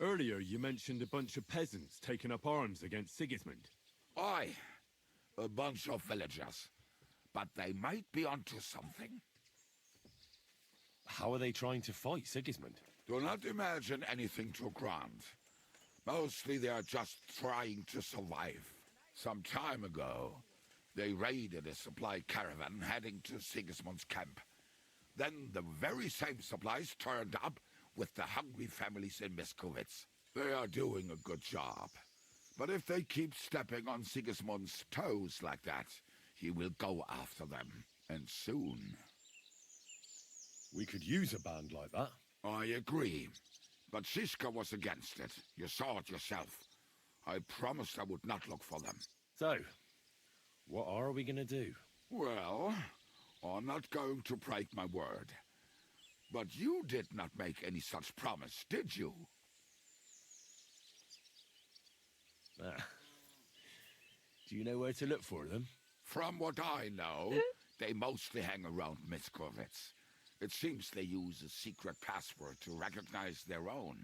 S3: Earlier, you mentioned a bunch of peasants taking up arms against Sigismund.
S13: Aye, a bunch of villagers. But they might be onto something.
S16: How are they trying to fight Sigismund?
S13: Do not imagine anything too grand. Mostly they are just trying to survive. Some time ago, they raided a supply caravan heading to Sigismund's camp. Then the very same supplies turned up with the hungry families in Miskovitz. They are doing a good job. But if they keep stepping on Sigismund's toes like that, he will go after them. And soon.
S16: We could use a band like that.
S13: I agree. But Shiska was against it. You saw it yourself. I promised I would not look for them.
S16: So, what are we gonna do?
S13: Well, I'm not going to break my word. But you did not make any such promise, did you?
S16: Ah. Do you know where to look for them?
S13: From what I know, they mostly hang around Miskovitz. It seems they use a secret password to recognize their own.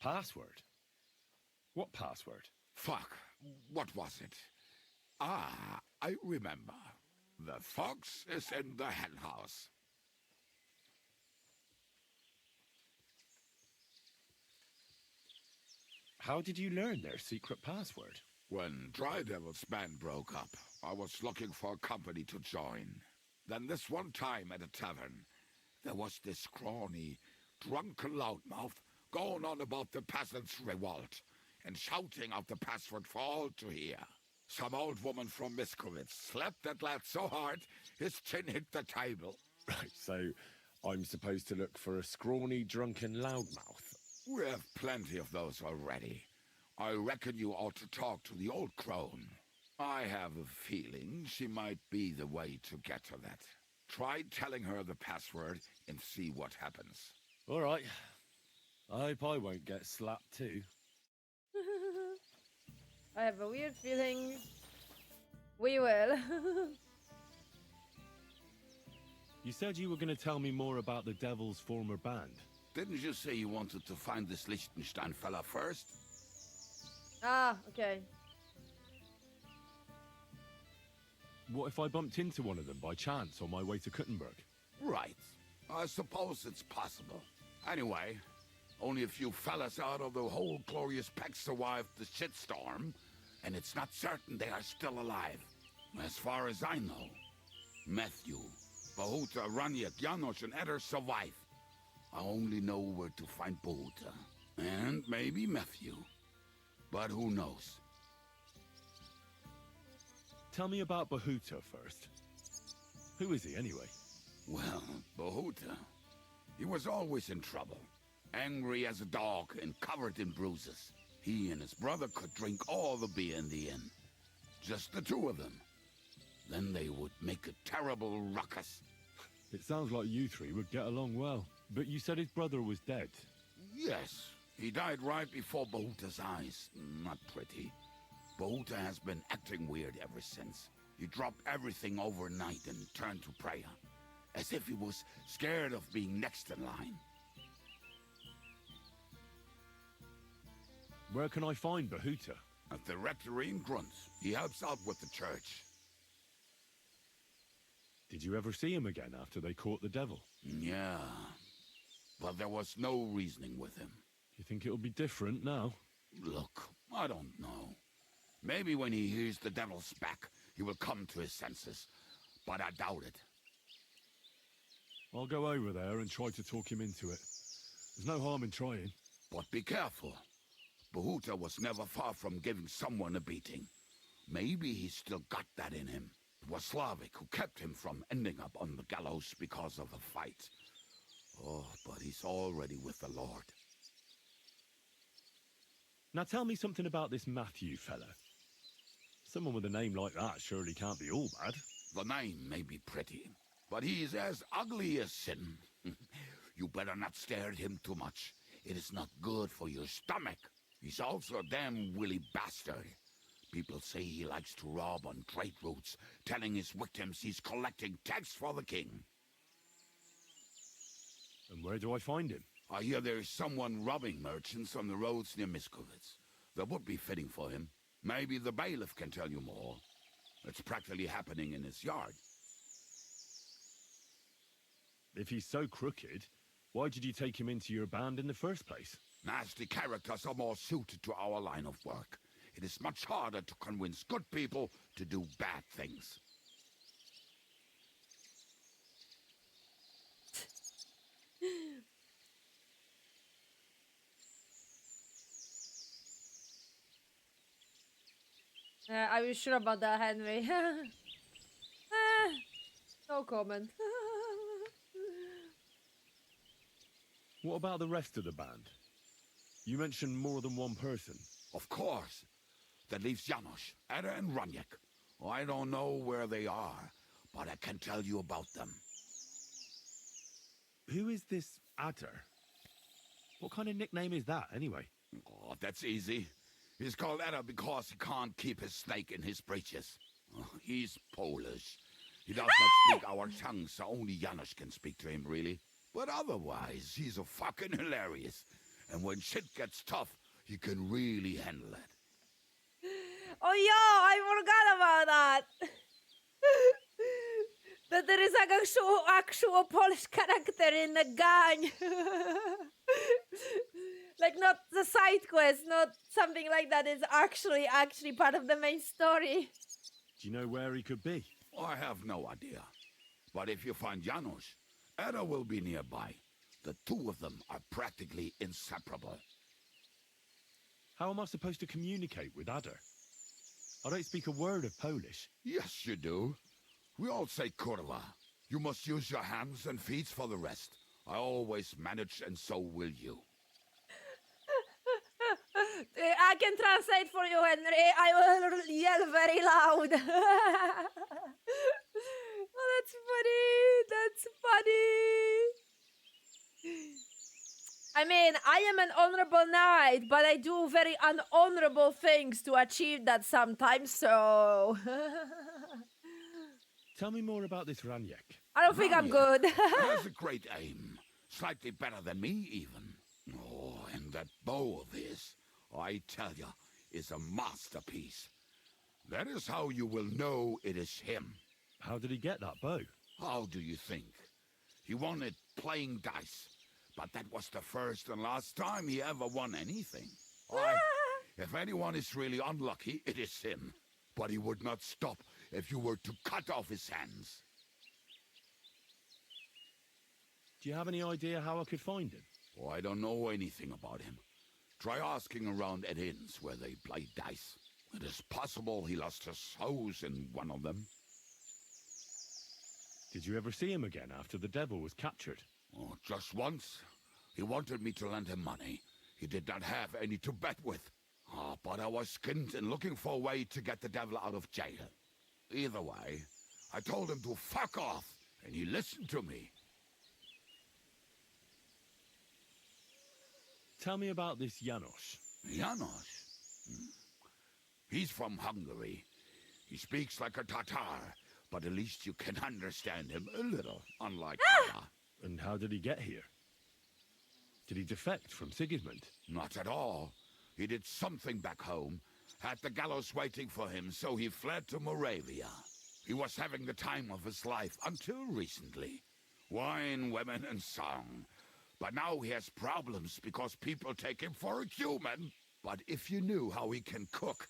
S16: Password? What password?
S13: Fuck. What was it? Ah, I remember. The fox is in the henhouse.
S16: How did you learn their secret password?
S13: When Dry Devil's band broke up, I was looking for a company to join. Then this one time at a tavern, there was this scrawny, drunken loudmouth going on about the peasants' revolt and shouting out the password for all to hear. Some old woman from Miskovitz slapped that lad so hard his chin hit the table.
S16: Right, so I'm supposed to look for a scrawny, drunken loudmouth.
S13: We have plenty of those already. I reckon you ought to talk to the old crone. I have a feeling she might be the way to get to that. Try telling her the password and see what happens.
S16: All right. I hope I won't get slapped too.
S1: I have a weird feeling we will.
S16: You said you were going to tell me more about the Devil's former band.
S13: Didn't you say you wanted to find this Liechtenstein fella first?
S1: Ah, okay.
S16: What if I bumped into one of them by chance on my way to Kuttenberg?
S13: Right. I suppose it's possible. Anyway, only a few fellas out of the whole glorious pack survived the shitstorm, and it's not certain they are still alive. As far as I know, Matthew, Bahuta, Raniak, Janosch, and Eder survive. I only know where to find Bahuta. And maybe Matthew. But who knows?
S16: Tell me about Bahuta first. Who is he, anyway?
S13: Well, Bahuta, he was always in trouble. Angry as a dog and covered in bruises. He and his brother could drink all the beer in the inn. Just the two of them. Then they would make a terrible ruckus.
S16: It sounds like you three would get along well. But you said his brother was dead.
S13: Yes, he died right before Bahuta's eyes. Not pretty. Bahuta has been acting weird ever since. He dropped everything overnight and turned to prayer. As if he was scared of being next in line.
S16: Where can I find Bahuta?
S13: At the rectory in Grunts. He helps out with the church.
S16: Did you ever see him again after they caught the devil?
S13: Yeah. But there was no reasoning with him.
S16: You think it'll be different now?
S13: Look, I don't know. Maybe when he hears the devil's back, he will come to his senses. But I doubt it.
S16: I'll go over there and try to talk him into it. There's no harm in trying.
S13: But be careful. Bahuta was never far from giving someone a beating. Maybe he's still got that in him. It was Slavik who kept him from ending up on the gallows because of a fight. Oh, but he's already with the Lord.
S16: Now tell me something about this Matthew fella. Someone with a name like that surely can't be all bad.
S13: The name may be pretty, but he's as ugly as sin. You better not stare at him too much. It is not good for your stomach. He's also a damn willy bastard. People say he likes to rob on trade routes, telling his victims he's collecting tax for the king.
S16: And where do I find him?
S13: I hear there's someone robbing merchants on the roads near Miskovitz. That would be fitting for him. Maybe the bailiff can tell you more. It's practically happening in his yard.
S16: If he's so crooked, Why did you take him into your band in the first place?
S13: Nasty characters are more suited to our line of work. It is much harder to convince good people to do bad things.
S1: Are you sure about that, Henry? No comment.
S16: What about the rest of the band? You mentioned more than one person.
S13: Of course. That leaves Janos, Ada and Raniek. I don't know where they are, but I can tell you about them.
S16: Who is this Adder? What kind of nickname is that, anyway?
S13: Oh, that's easy. He's called Ada because he can't keep his snake in his breeches. He's Polish. He does not speak our tongue, so only Janos can speak to him, really. But otherwise, he's a fucking hilarious. And when shit gets tough, he can really handle it.
S1: Oh yeah, I forgot about that. That there is like actual Polish character in the gang. Like not the side quest, not something like that is actually part of the main story.
S16: Do you know where he could be?
S13: I have no idea. But if you find Janos, Ada will be nearby. The two of them are practically inseparable.
S16: How am I supposed to communicate with Adder? I don't speak a word of Polish.
S13: Yes, you do. We all say kurwa. You must use your hands and feet for the rest. I always manage, and so will you.
S1: I can translate for you, Henry. I will yell very loud. Oh, that's funny. That's funny. I mean, I am an honorable knight, but I do very unhonorable things to achieve that sometimes, so...
S16: Tell me more about this Raniek.
S1: I don't think I'm good.
S13: He has a great aim. Slightly better than me, even. Oh, and that bow of his, I tell you, is a masterpiece. That is how you will know it is him.
S16: How did he get that bow?
S13: How do you think? He won it playing dice. But that was the first and last time he ever won anything. If anyone is really unlucky, it is him. But he would not stop if you were to cut off his hands.
S16: Do you have any idea how I could find him?
S13: Oh, I don't know anything about him. Try asking around at inns where they play dice. It is possible he lost his hose in one of them.
S16: Did you ever see him again after the devil was captured?
S13: Oh, just once. He wanted me to lend him money. He did not have any to bet with. Oh, but I was skinned and looking for a way to get the devil out of jail. Either way, I told him to fuck off, and he listened to me.
S16: Tell me about this Janos.
S13: Janos? He's from Hungary. He speaks like a Tatar, but at least you can understand him a little, unlike Ada.
S16: And how did he get here? Did he defect from Sigismund?
S13: Not at all. He did something back home, had the gallows waiting for him, so he fled to Moravia. He was having the time of his life until recently. Wine, women, and song. But now he has problems because people take him for a human. But if you knew how he can cook,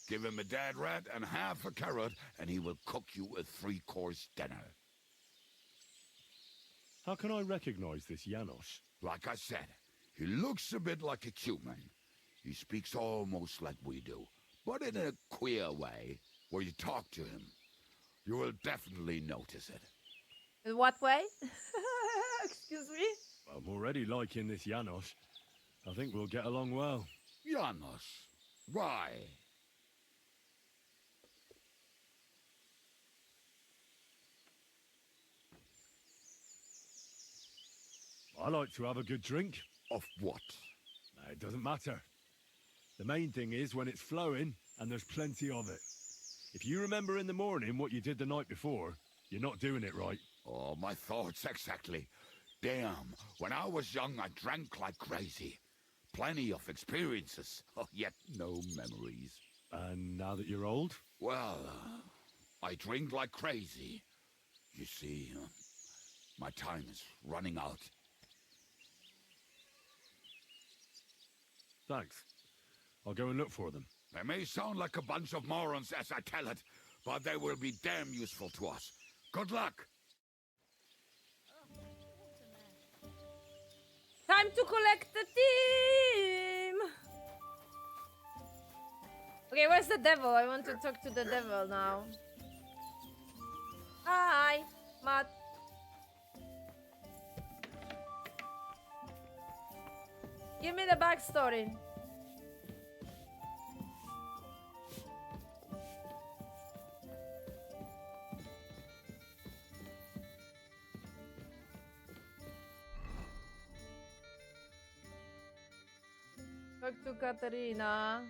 S13: give him a dead rat and half a carrot, and he will cook you a 3-course dinner.
S16: How can I recognize this Janos?
S13: Like I said, he looks a bit like a human. He speaks almost like we do, but in a queer way, where you talk to him. You will definitely notice it.
S1: In what way? Excuse me?
S16: I'm already liking this Janos. I think we'll get along well.
S13: Janos? Why?
S16: I like to have a good drink.
S13: Of what?
S16: It doesn't matter. The main thing is when it's flowing and there's plenty of it. If you remember in the morning what you did the night before, you're not doing it right.
S13: Oh, my thoughts exactly. Damn, when I was young I drank like crazy. Plenty of experiences, yet no memories.
S16: And now that you're old?
S13: Well, I drink like crazy. You see, my time is running out.
S16: Thanks. I'll go and look for them.
S13: They may sound like a bunch of morons as I tell it, but they will be damn useful to us. Good luck.
S1: Time to collect the team! Okay, where's the devil? I want to talk to the devil now. Hi, Matt. Give me the backstory. Talk to Katarina.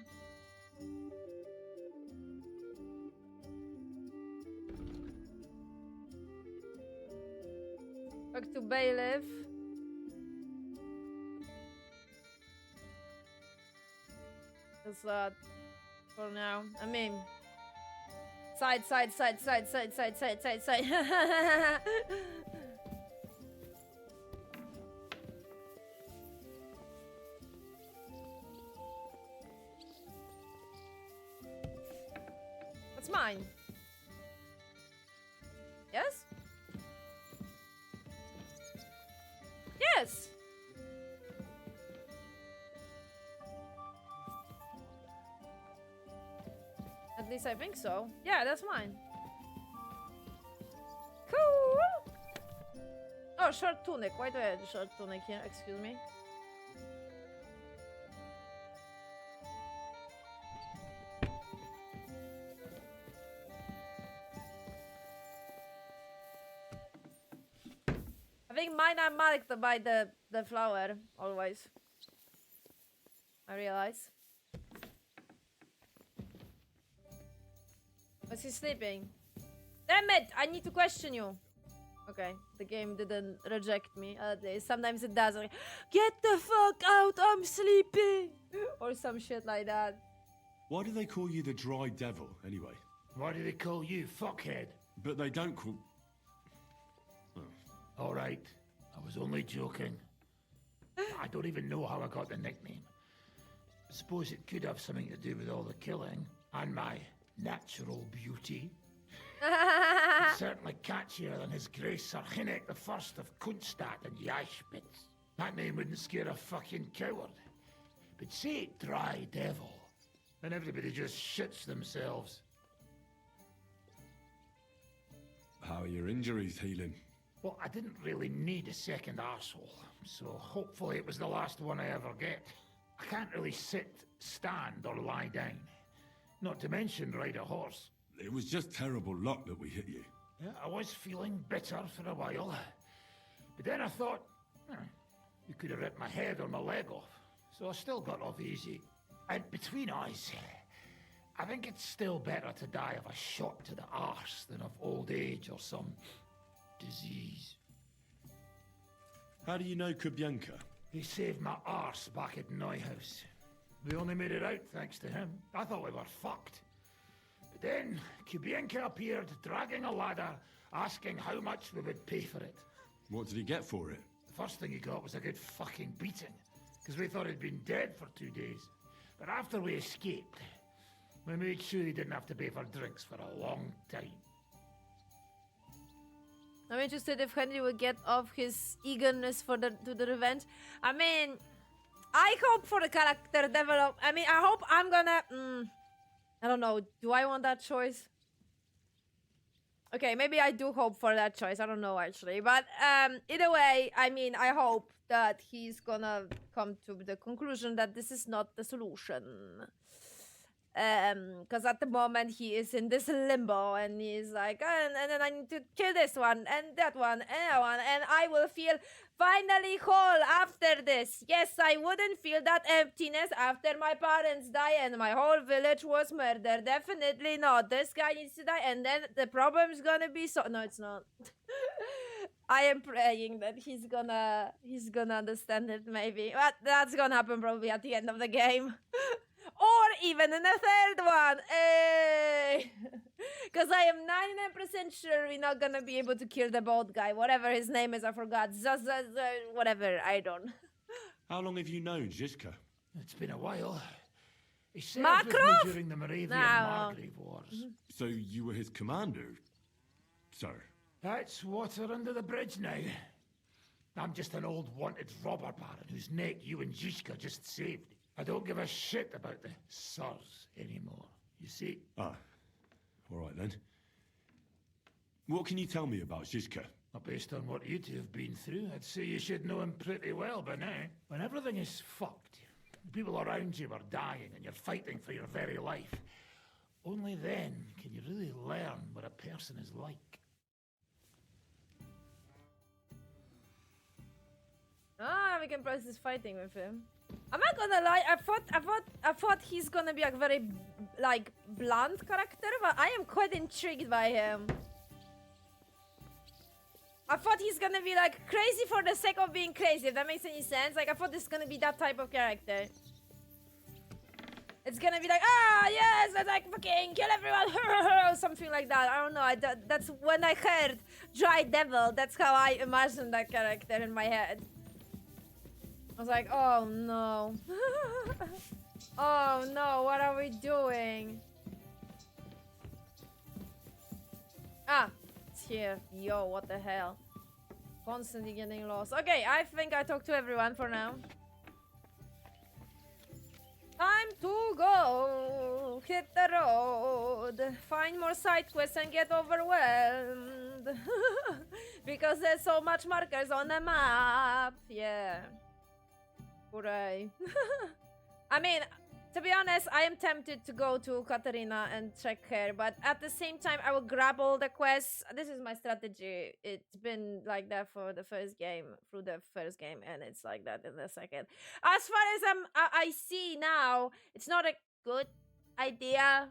S1: Talk to Bailiff. That's that for now. I mean, side. That's mine. Yes? Yes! At least I think so. Yeah, that's mine. Cool! Oh, short tunic. Why do I have a short tunic here? Excuse me. I think mine are marked by the flower, always. I realize. Was he sleeping? Damn it! I need to question you. Okay, the game didn't reject me. Sometimes it does. Like, get the fuck out! I'm sleeping, or some shit like that.
S3: Why do they call you the Dry Devil, anyway?
S19: Why do they call you fuckhead?
S3: But they don't call...
S19: All right, I was only joking. I don't even know how I got the nickname. I suppose it could have something to do with all the killing and my natural beauty. It's certainly catchier than His Grace Sir Hinnick the First of Kunstadt and Yashpitz. That name wouldn't scare a fucking coward. But say Dry Devil, and everybody just shits themselves.
S3: How are your injuries healing?
S19: Well, I didn't really need a second arsehole, so hopefully it was the last one I ever get. I can't really sit, stand, or lie down. Not to mention ride a horse.
S3: It was just terrible luck that we hit you.
S19: Yeah, I was feeling bitter for a while. But then I thought, you could have ripped my head or my leg off. So I still got off easy. And between us, I think it's still better to die of a shot to the arse than of old age or some disease.
S3: How do you know Kubyanka?
S19: He saved my arse back at Neuhaus. We only made it out thanks to him. I thought we were fucked. But then Kubyanka appeared, dragging a ladder, asking how much we would pay for it.
S3: What did he get for it?
S19: The first thing he got was a good fucking beating, because we thought he'd been dead for 2 days. But after we escaped, we made sure he didn't have to pay for drinks for a long time.
S1: I'm interested if Henry will get off his eagerness for the revenge. I mean, I hope for the character develop. I mean, I hope I'm gonna. I don't know. Do I want that choice? Okay, maybe I do hope for that choice. I don't know actually, but either way, I mean, I hope that he's gonna come to the conclusion that this is not the solution. Because at the moment he is in this limbo and he's like, and then I need to kill this one and that one and that one, and I will feel finally whole after this. Yes, I wouldn't feel that emptiness after my parents die and my whole village was murdered. Definitely not. This guy needs to die, and then the problem's gonna be so. No, it's not. I am praying that he's gonna understand it, maybe, but that's gonna happen probably at the end of the game. Or even in the third one, because I am 99% sure we're not gonna be able to kill the bald guy, whatever his name is, I forgot. Whatever, I don't.
S3: How long have you known Zizka?
S19: It's been a while. He served with
S1: Makrov?
S19: me during the Moravian
S1: No.
S19: Margrave Wars.
S3: So you were his commander, sir?
S19: That's water under the bridge now. I'm just an old wanted robber baron whose neck you and Zizka just saved. I don't give a shit about the sirs anymore, you see?
S3: Ah, all right then. What can you tell me about Zizka?
S19: Well, based on what you two have been through, I'd say you should know him pretty well by now. When everything is fucked, the people around you are dying and you're fighting for your very life, only then can you really learn what a person is like.
S1: Ah, we can practice fighting with him. I'm not gonna lie, I thought he's gonna be like very like blunt character, but I am quite intrigued by him. I thought he's gonna be like crazy for the sake of being crazy, if that makes any sense. Like I thought this is gonna be that type of character. It's gonna be like, ah, yes, let's like fucking kill everyone, or something like that. I don't know. That's when I heard Dry Devil. That's how I imagined that character in my head. I was like, oh no. Oh no, what are we doing? Ah, it's here. Yo, what the hell? Constantly getting lost. Okay, I think I talked to everyone for now. Time to go. Hit the road. Find more side quests and get overwhelmed. Because there's so much markers on the map. Yeah. Hooray. I mean, to be honest, I am tempted to go to Katarina and check her, but at the same time, I will grab all the quests. This is my strategy. It's been like that for the first game, through the first game, and it's like that in the second. As far as I see now, it's not a good idea.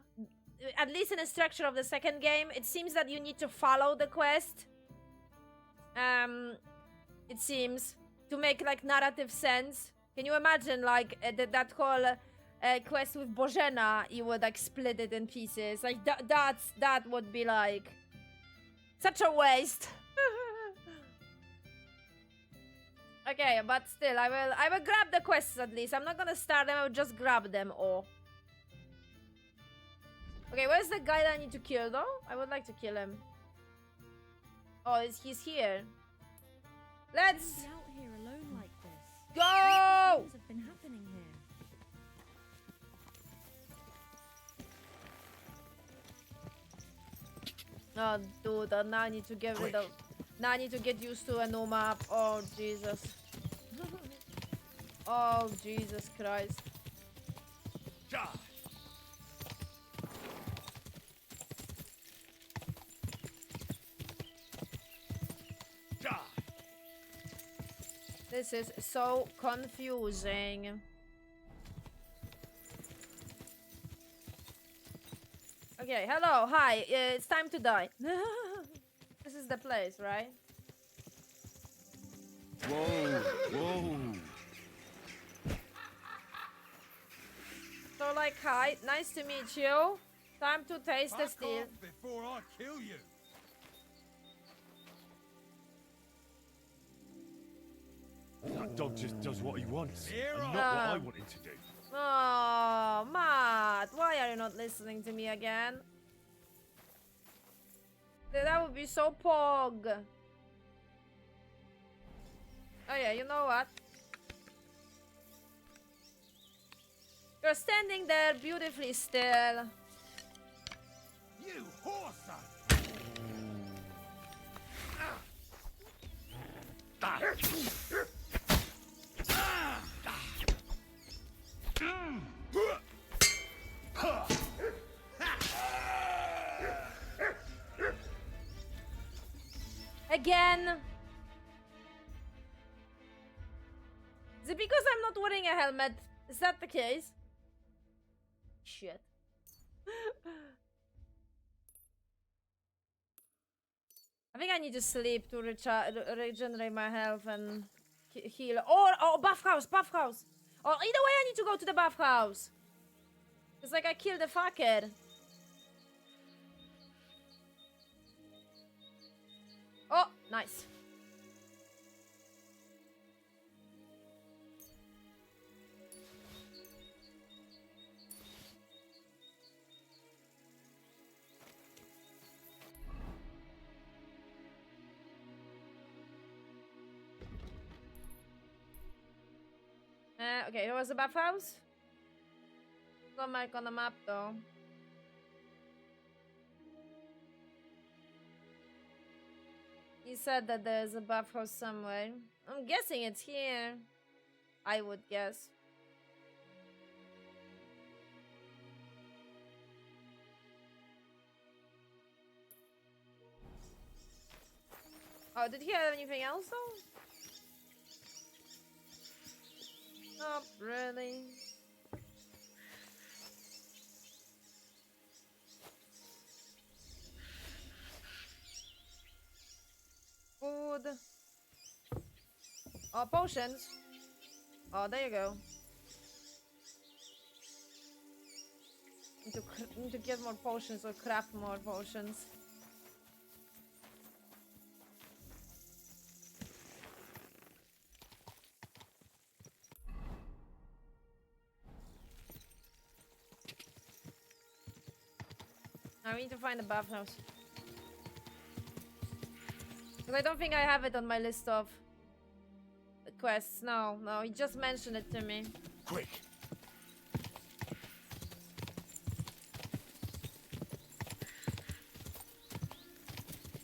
S1: At least in the structure of the second game, it seems that you need to follow the quest. It seems to make like narrative sense. Can you imagine like that whole quest with Bożena? You would like split it in pieces. Like that would be like such a waste. Okay, but still, I will grab the quests at least. I'm not gonna start them. I will just grab them all. Okay, where's the guy that I need to kill though? I would like to kill him. Oh, he's here. Let's
S18: Out here alone like this.
S1: go!
S18: Things have been happening here.
S1: Oh, dude, now I need to get rid of. Now I need to get used to a new map. Oh, Jesus. Oh, Jesus Christ. This is so confusing. Okay, hello, hi, it's time to die. This is the place, right?
S6: Whoa, whoa.
S1: So like, hi, nice to meet you. Time to taste the steel.
S16: Before I kill you. That dog just does what he wants, and not what I want him to do.
S1: Oh, Matt, why are you not listening to me again? That would be so pog. Oh yeah, you know what? You're standing there beautifully still.
S16: You whoreson!
S1: Again. Is it because I'm not wearing a helmet? Is that the case? Shit. I think I need to sleep to regenerate my health and heal. Or bathhouse, bathhouse. Or either way, I need to go to the bathhouse. It's like I killed the fucker. Oh, nice. Okay, there was a bathhouse. Not mark on the map though. He said that there's a bathhouse somewhere. I'm guessing it's here. I would guess. Oh, did he have anything else though? Not really. Food. Oh, potions. Oh, there you go. Need to get more potions or craft more potions. I need to find a bathhouse. Because I don't think I have it on my list of quests. No, he just mentioned it to me.
S4: Quick!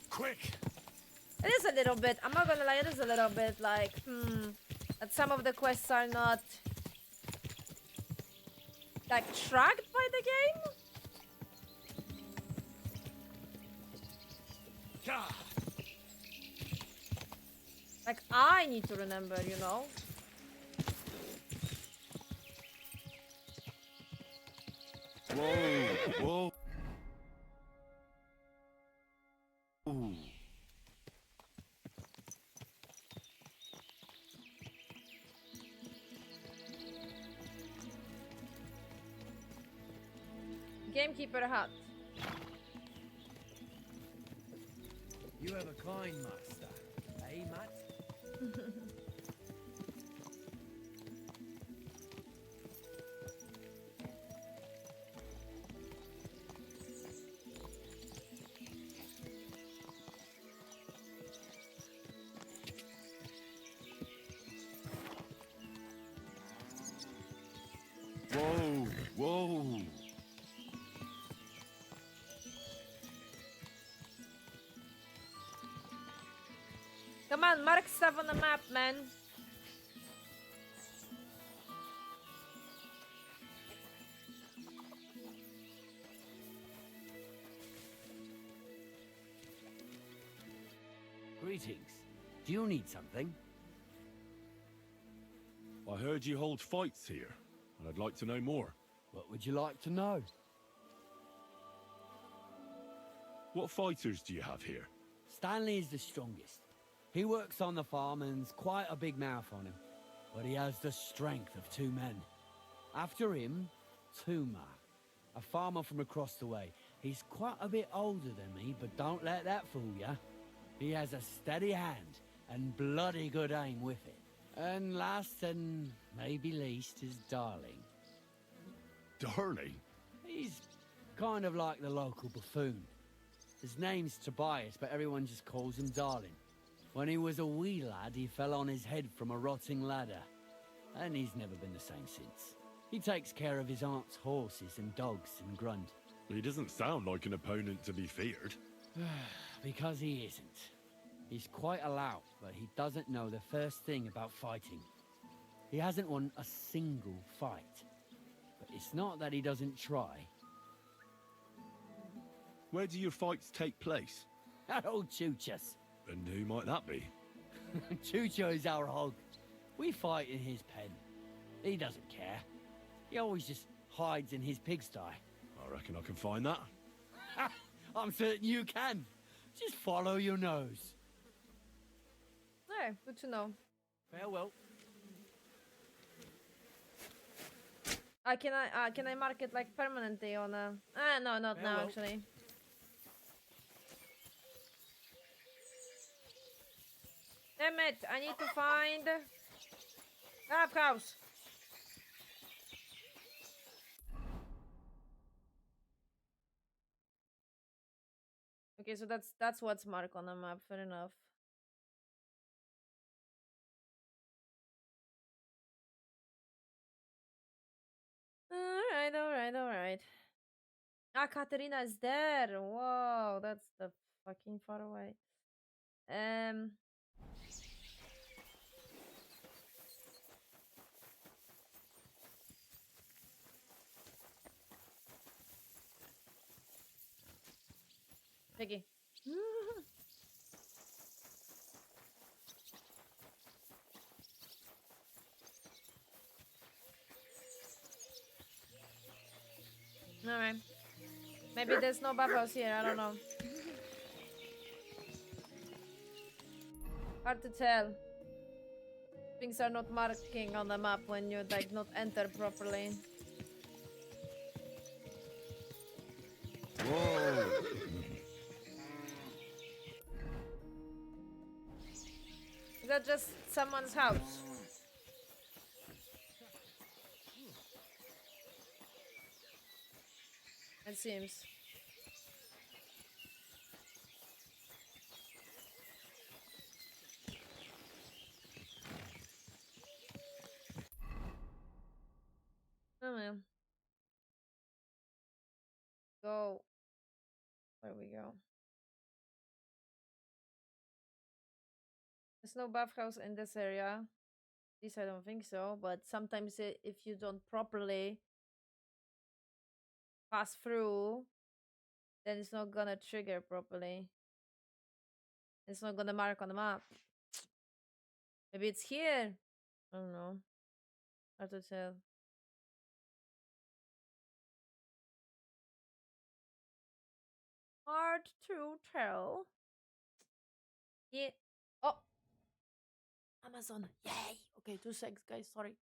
S4: Quick!
S1: It is a little bit, I'm not gonna lie, it is a little bit like, that some of the quests are not, like, tracked by the game? Like, I need to remember, you know?
S6: Whoa, whoa. Ooh.
S1: Gamekeeper hut.
S17: You have a kind master, eh, Matt?
S6: Whoa, whoa.
S1: Come on, mark stuff on the map, man.
S17: Greetings. Do you need something?
S16: I heard you hold fights here. I'd like to know more.
S17: What would you like to know?
S16: What fighters do you have here?
S17: Stanley is the strongest. He works on the farm and's quite a big mouth on him. But he has the strength of 2 men. After him, Tuma, a farmer from across the way. He's quite a bit older than me, but don't let that fool ya. He has a steady hand and bloody good aim with it. And last and maybe least is Darling.
S16: Darling?
S17: He's kind of like the local buffoon. His name's Tobias, but everyone just calls him Darling. When he was a wee lad, he fell on his head from a rotting ladder. And he's never been the same since. He takes care of his aunt's horses and dogs in Grunt.
S16: He doesn't sound like an opponent to be feared.
S17: Because he isn't. He's quite a lout, but he doesn't know the first thing about fighting. He hasn't won a single fight. But it's not that he doesn't try.
S16: Where do your fights take place?
S17: At old Chucha's.
S16: And who might that be?
S17: Chucho is our hog. We fight in his pen. He doesn't care. He always just hides in his pigsty.
S16: I reckon I can find that.
S17: I'm certain you can. Just follow your nose.
S1: Alright, good to know.
S17: Farewell.
S1: Can I mark it like permanently on a... no, not now actually. Damn it, I need to find... house. Okay, so that's what's marked on the map, fair enough. Ah, Katerina is there. Whoa, that's the fucking far away. Piggy. Alright. Maybe there's no buffers here, I don't know. Hard to tell. Things are not marking on the map when you like not enter properly.
S6: Whoa!
S1: Is that just someone's house? It seems. Oh man. Go. There we go. There's no bathhouse in this area. At least I don't think so. But sometimes if you don't properly pass through, then it's not gonna trigger properly. It's not gonna mark on the map. Maybe it's here. I don't know. Hard to tell. Hard to tell. Yeah. Oh. Amazon. Yay. Okay, 2 seconds, guys. Sorry.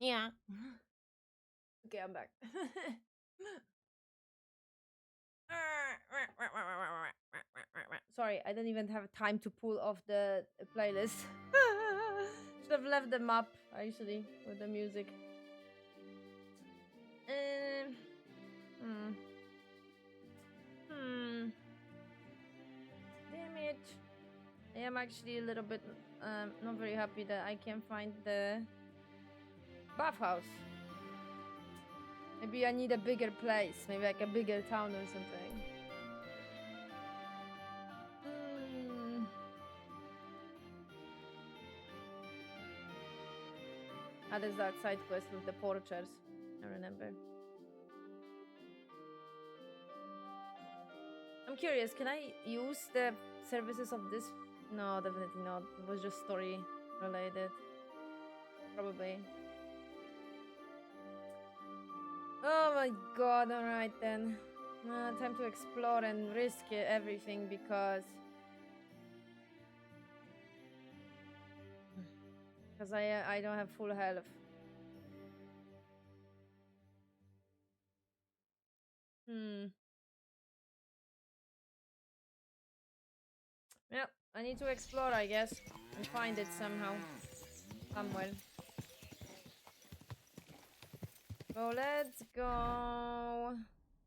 S1: Yeah. Okay, I'm back. Sorry, I don't even have time to pull off the playlist. Should have left the map actually with the music. Damn it. I am actually a little bit not very happy that I can't find the bathhouse. Maybe I need a bigger place, maybe like a bigger town or something. Ah, there's that side quest with the porchers. I remember. I'm curious, can I use the services of this? No, definitely not. It was just story related. Probably. Oh my god, alright then. Time to explore and risk everything because I don't have full health. Yeah, I need to explore, I guess, and find it somehow. Somewhere. So let's go.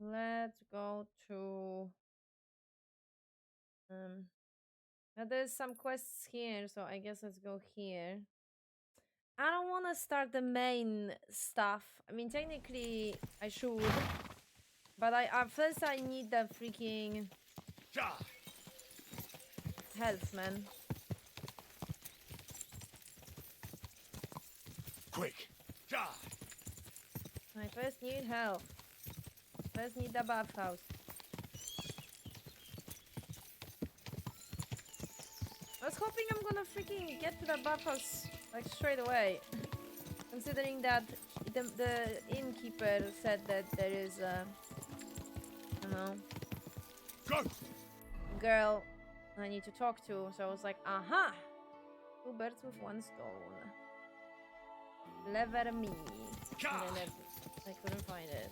S1: Let's go to now there's some quests here, so I guess let's go here. I don't want to start the main stuff. I mean, technically I should, but first I need the freaking health, man.
S4: Quick,
S1: I first need health. First need the bathhouse. was hoping I'm gonna freaking get to that bathhouse like straight away. Considering that the innkeeper said that there is a, I don't know, girl I need to talk to, so I was like, aha! 2 birds with 1 stone. Clever me. And then I couldn't find it.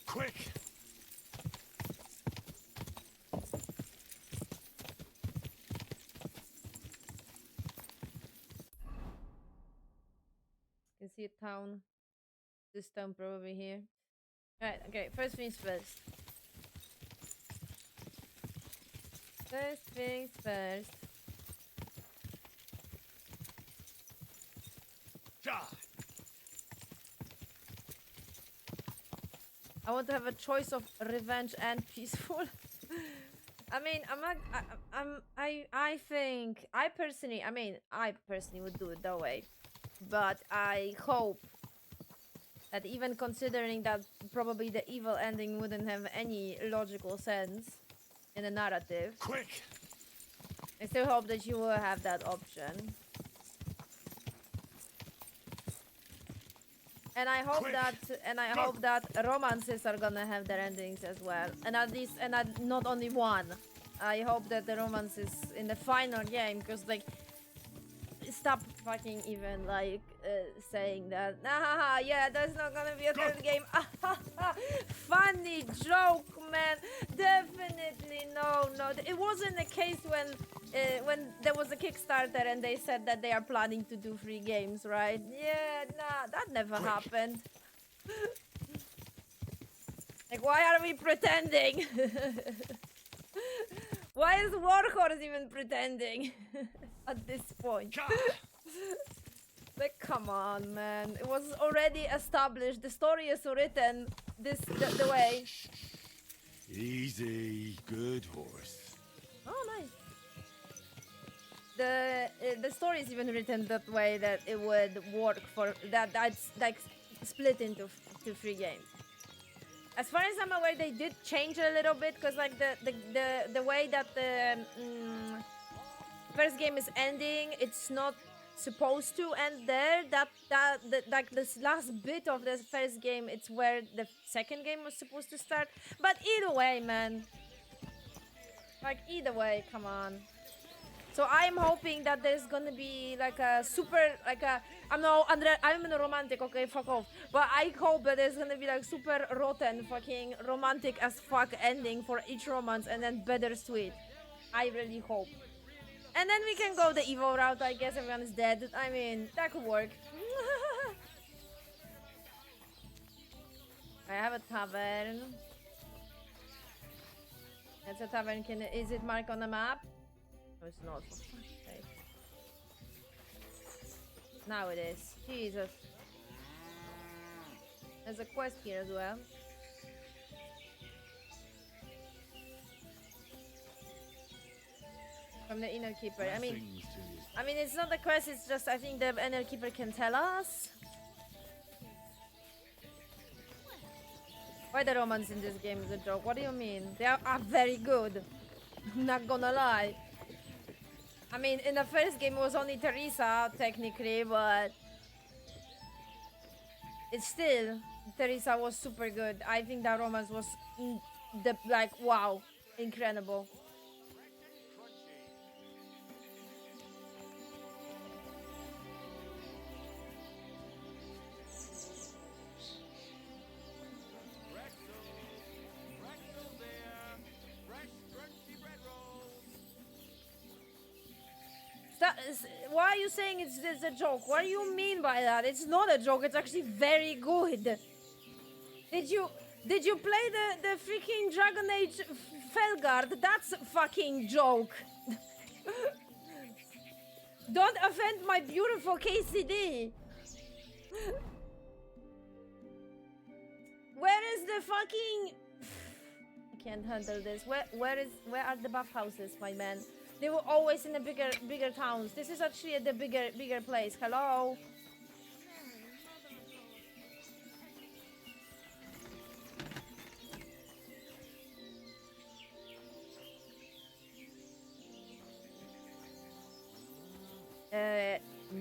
S16: Quick!
S1: You can see a town. This town probably here. Alright, okay, first things first. First things first. I want to have a choice of revenge and peaceful. I mean, I think, I personally would do it that way. But I hope that even considering that probably the evil ending wouldn't have any logical sense in the narrative.
S16: Quick!
S1: I still hope that you will have that option. And I hope hope that romances are gonna have their endings as well. And at least, not only one. I hope that the romances in the final game, because like, stop fucking even like saying that. Nah, yeah, there's not gonna be a third game. Funny joke, man. Definitely no. It wasn't the case when there was a Kickstarter and they said that they are planning to do 3 games, right? Yeah, nah, that never happened. Like, why are we pretending? Why is Warhorse even pretending at this point? Like, come on, man. It was already established. The story is written the way.
S16: Easy, good horse.
S1: Oh, nice. The story is even written that way that it would work for that. That's like split into 3 games. As far as I'm aware, they did change a little bit because like the way that the first game is ending, it's not supposed to end there. Like this last bit of the first game, it's where the second game was supposed to start. But either way, man. Like either way, come on. So I'm hoping that there's gonna be like a super, like a, I'm a romantic, okay, fuck off. But I hope that there's gonna be like super rotten, fucking romantic as fuck ending for each romance and then bittersweet. I really hope. And then we can go the evil route, I guess everyone is dead. I mean, that could work. I have a tavern. It's a tavern, is it marked on the map? No, it's not. For fuck's sake. Now it is. Jesus. There's a quest here as well. From the inner keeper. I mean, it's not a quest. It's just I think the inner keeper can tell us. Why the romance in this game is a joke? What do you mean? They are very good. I'm not gonna lie. I mean, in the first game it was only Teresa, technically, but it's still, Teresa was super good. I think that romance was, wow, incredible. Why are you saying it's a joke? What do you mean by that? It's not a joke. It's actually very good. Did you play the freaking Dragon Age Felguard? That's a fucking joke. Don't offend my beautiful KCD. Where is the fucking? I can't handle this. Where are the buff houses, my man? They were always in the bigger towns. This is actually the bigger place. Hello?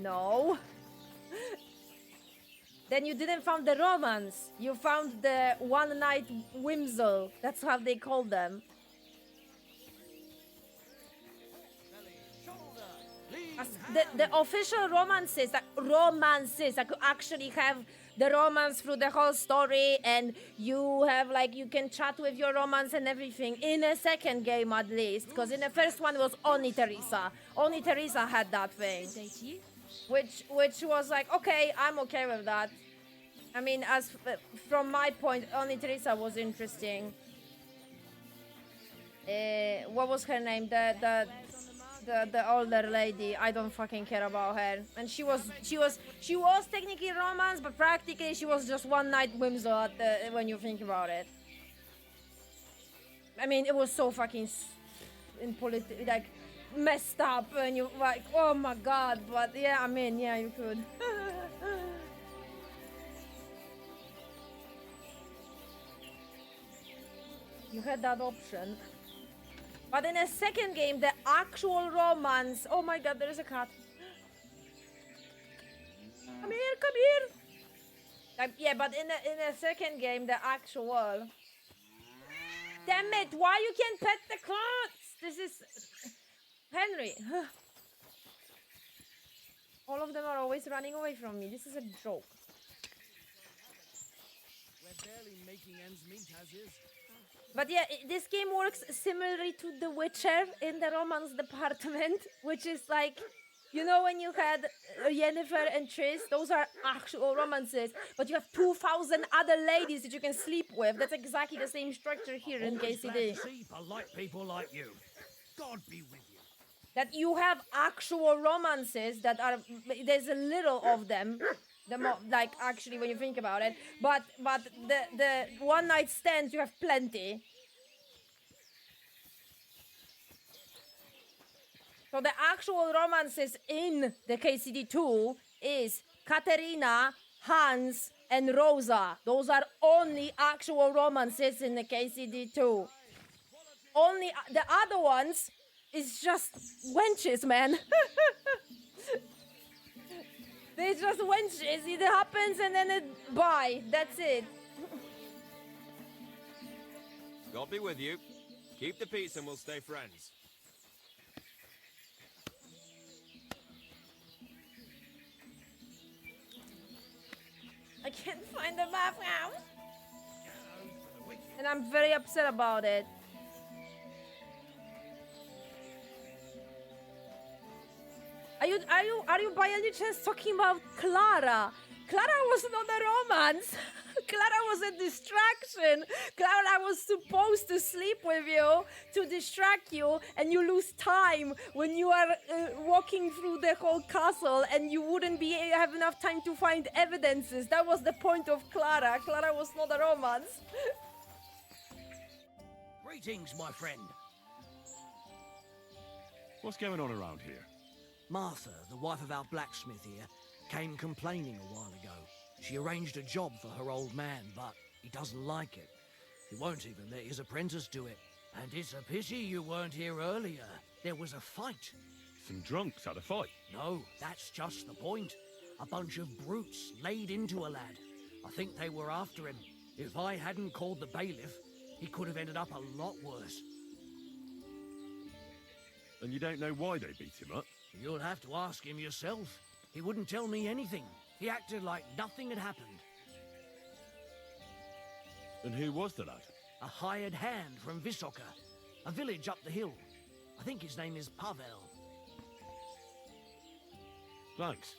S1: No. Then you didn't found the romance. You found the one-night whimsel. That's how they call them. The official romances, that could actually have the romance through the whole story, and you have like you can chat with your romance and everything in a second game at least, because in the first one it was only Teresa. Only Teresa had that thing, which was like, okay, I'm okay with that. I mean, as from my point, only Teresa was interesting. What was her name? The older lady. I don't fucking care about her. And she was technically romance, but practically she was just one night whimsel when you think about it. I mean, it was so fucking like messed up, and you like, oh my god. But yeah, I mean, yeah, you could. You had that option. But in a second game, the actual romance... Oh my god, there's a cat. Come here, come here. Yeah, but in a second game, the actual... Damn it, why you can't pet the cats? This is... Henry. All of them are always running away from me. This is a joke.
S17: We're barely making ends meet as is.
S1: But yeah, this game works similarly to The Witcher in the romance department, which is like, you know, when you had Yennefer and Triss, those are actual romances, but you have 2,000 other ladies that you can sleep with. That's exactly the same structure here in KCD.
S17: See polite people like you. God be with you.
S1: That you have actual romances that are, there's a little of them. Like actually when you think about it, but the one night stands you have plenty. So the actual romances in the KCD2 is Katerina, Hans, and Rosa. Those are only actual romances in the KCD2. Only the other ones is just wenches, man. They're just wenches. It happens and then bye. That's it.
S10: God be with you. Keep the peace and we'll stay friends.
S1: I can't find the bathhouse. And I'm very upset about it. Are you by any chance talking about Clara? Clara was not a romance. Clara was a distraction. Clara was supposed to sleep with you to distract you, and you lose time when you are walking through the whole castle, and you wouldn't have enough time to find evidences. That was the point of Clara. Clara was not a romance.
S17: Greetings, my friend.
S16: What's going on around here?
S17: Martha, the wife of our blacksmith here, came complaining a while ago. She arranged a job for her old man, but he doesn't like it. He won't even let his apprentice do it. And it's a pity you weren't here earlier. There was a fight.
S16: Some drunks had a fight?
S17: No, that's just the point. A bunch of brutes laid into a lad. I think they were after him. If I hadn't called the bailiff, he could have ended up a lot worse.
S16: And you don't know why they beat him up?
S17: You'll have to ask him yourself. He wouldn't tell me anything. He acted like nothing had happened.
S16: And who was the lad?
S17: A hired hand from Visoka, a village up the hill. I think his name is Pavel.
S16: Thanks.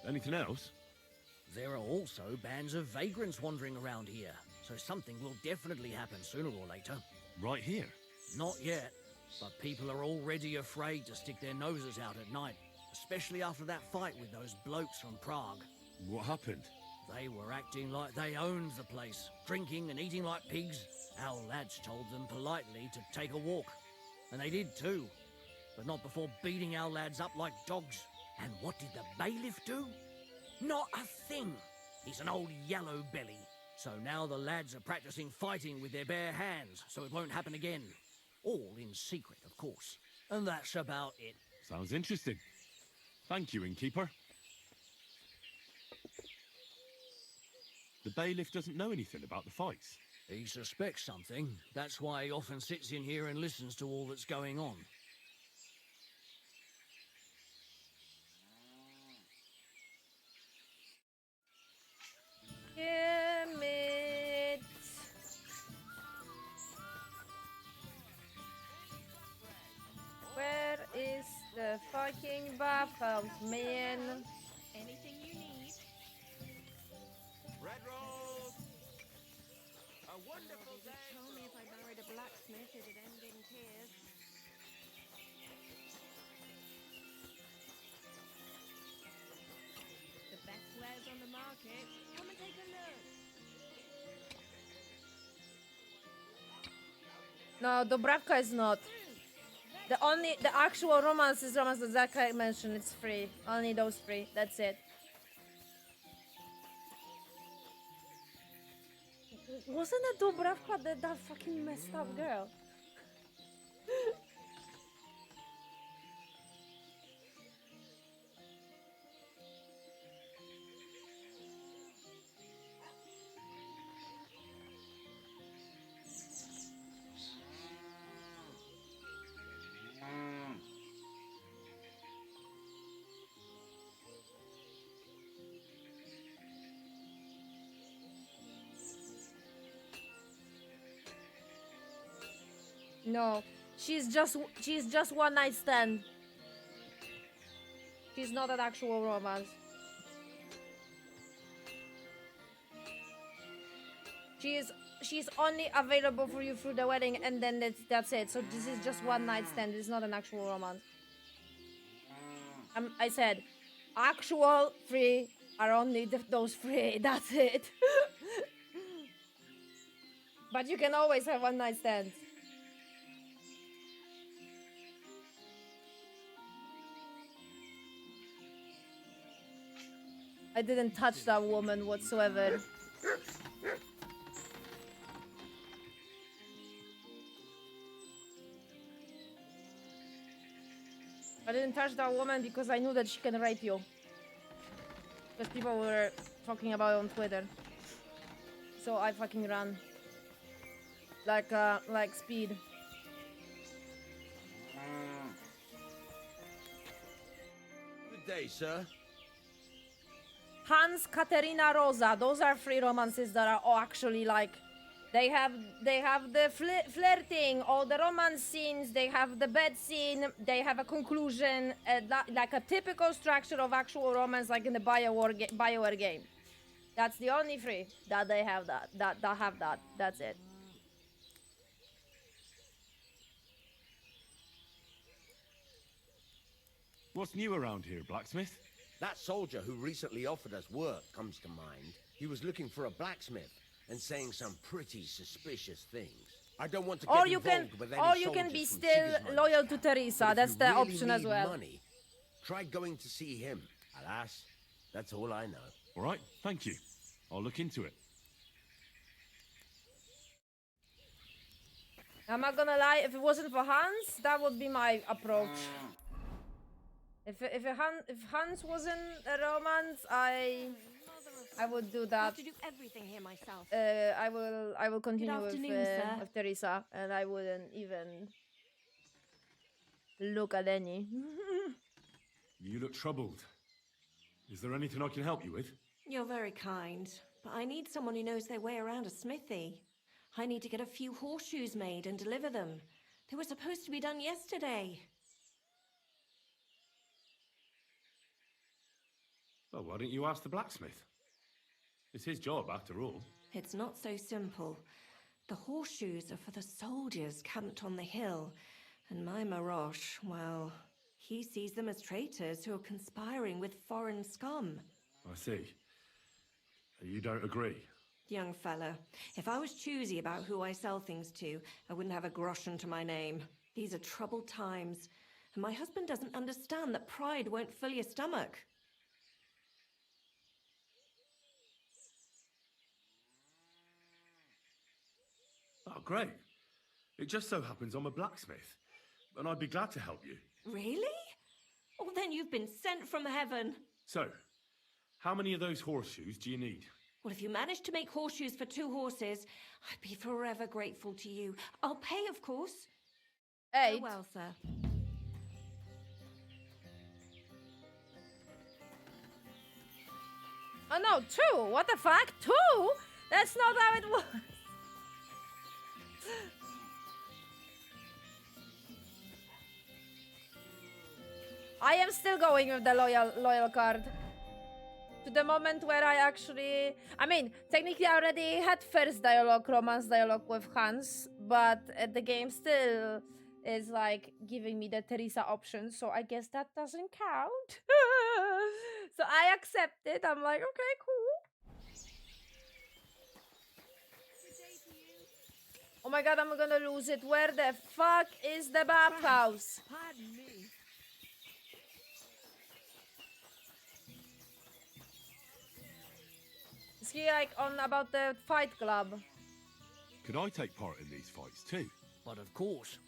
S16: Anything else?
S17: There are also bands of vagrants wandering around here, so something will definitely happen sooner or later.
S16: Right here?
S17: Not yet, but people are already afraid to stick their noses out at night, especially after that fight with those blokes from Prague.
S16: What happened?
S17: They were acting like they owned the place, drinking and eating like pigs. Our lads told them politely to take a walk, and they did too, but not before beating our lads up like dogs. And what did the bailiff do? Not a thing. He's an old yellow belly. So now the lads are practicing fighting with their bare hands, so it won't happen again. All in secret, of course. And that's about it.
S16: Sounds interesting. Thank you, innkeeper. The bailiff doesn't know anything about the fights.
S20: He suspects something. That's why he often sits in here and listens to all that's going on.
S1: Damn it. Where is the fucking bathhouse, man?
S18: Anything you need.
S4: Red Rose! A wonderful
S18: Nobody would tell me if I married a blacksmith, it'd end in tears. The best wares on the market. Come and take a look.
S1: No, Dobravka is not. The actual romance is romance that Zaka mentioned. It's free. Only those three. That's it. Wasn't it Dobravka that fucking messed up girl? No, she's just one night stand. She's not an actual romance. She's only available for you through the wedding, and then that's it. So this is just one night stand. It's not an actual romance. I said, actual free are only those three. That's it. But you can always have one night stand. I didn't touch that woman whatsoever. I didn't touch that woman because I knew that she can rape you. Because people were talking about it on Twitter. So I fucking ran. Like speed.
S4: Good day, sir.
S1: Hans, Katerina, Rosa. Those are three romances that are all actually like... They have the flirting, all the romance scenes, they have the bed scene, they have a conclusion, like a typical structure of actual romance like in the BioWare game. That's the only three that they have that have that. That's it.
S16: What's new around here, blacksmith?
S4: That soldier who recently offered us work comes to mind. He was looking for a blacksmith and saying some pretty suspicious things. I don't want to get involved with any
S1: or you can be still loyal to Teresa. That's the option as well.
S4: Money, try going to see him. Alas, that's all I know.
S16: All right, thank you. I'll look into it.
S1: I'm not gonna lie, if it wasn't for Hans, that would be my approach. If Hans wasn't a romance, I would do that.
S18: I have to do everything here myself.
S1: I will continue with Teresa, and I wouldn't even look at any.
S16: You look troubled. Is there anything I can help you with?
S18: You're very kind, but I need someone who knows their way around a smithy. I need to get a few horseshoes made and deliver them. They were supposed to be done yesterday.
S16: Well, why don't you ask the blacksmith? It's his job, after all.
S18: It's not so simple. The horseshoes are for the soldiers camped on the hill, and my Marosh, well, he sees them as traitors who are conspiring with foreign scum.
S16: I see. You don't agree?
S18: Young fella, if I was choosy about who I sell things to, I wouldn't have a groschen to my name. These are troubled times, and my husband doesn't understand that pride won't fill your stomach.
S16: Oh, great. It just so happens I'm a blacksmith, and I'd be glad to help you.
S18: Really? Oh, then you've been sent from heaven.
S16: So, how many of those horseshoes do you need?
S18: Well, if you manage to make horseshoes for 2 horses, I'd be forever grateful to you. I'll pay, of course.
S1: 8.
S18: Well, sir.
S1: Oh no, 2! What the fuck? 2? That's not how it was. I am still going with the loyal card. To the moment where I actually... I mean, technically I already had first dialogue, romance dialogue with Hans, but the game still is like giving me the Teresa option, so I guess that doesn't count. So I accept it. I'm like, okay, cool. Oh my god, I'm gonna lose it. Where the fuck is the bathhouse?
S17: Pardon me.
S1: Is he like on about the fight club?
S16: Could I take part in these fights too?
S20: But of course.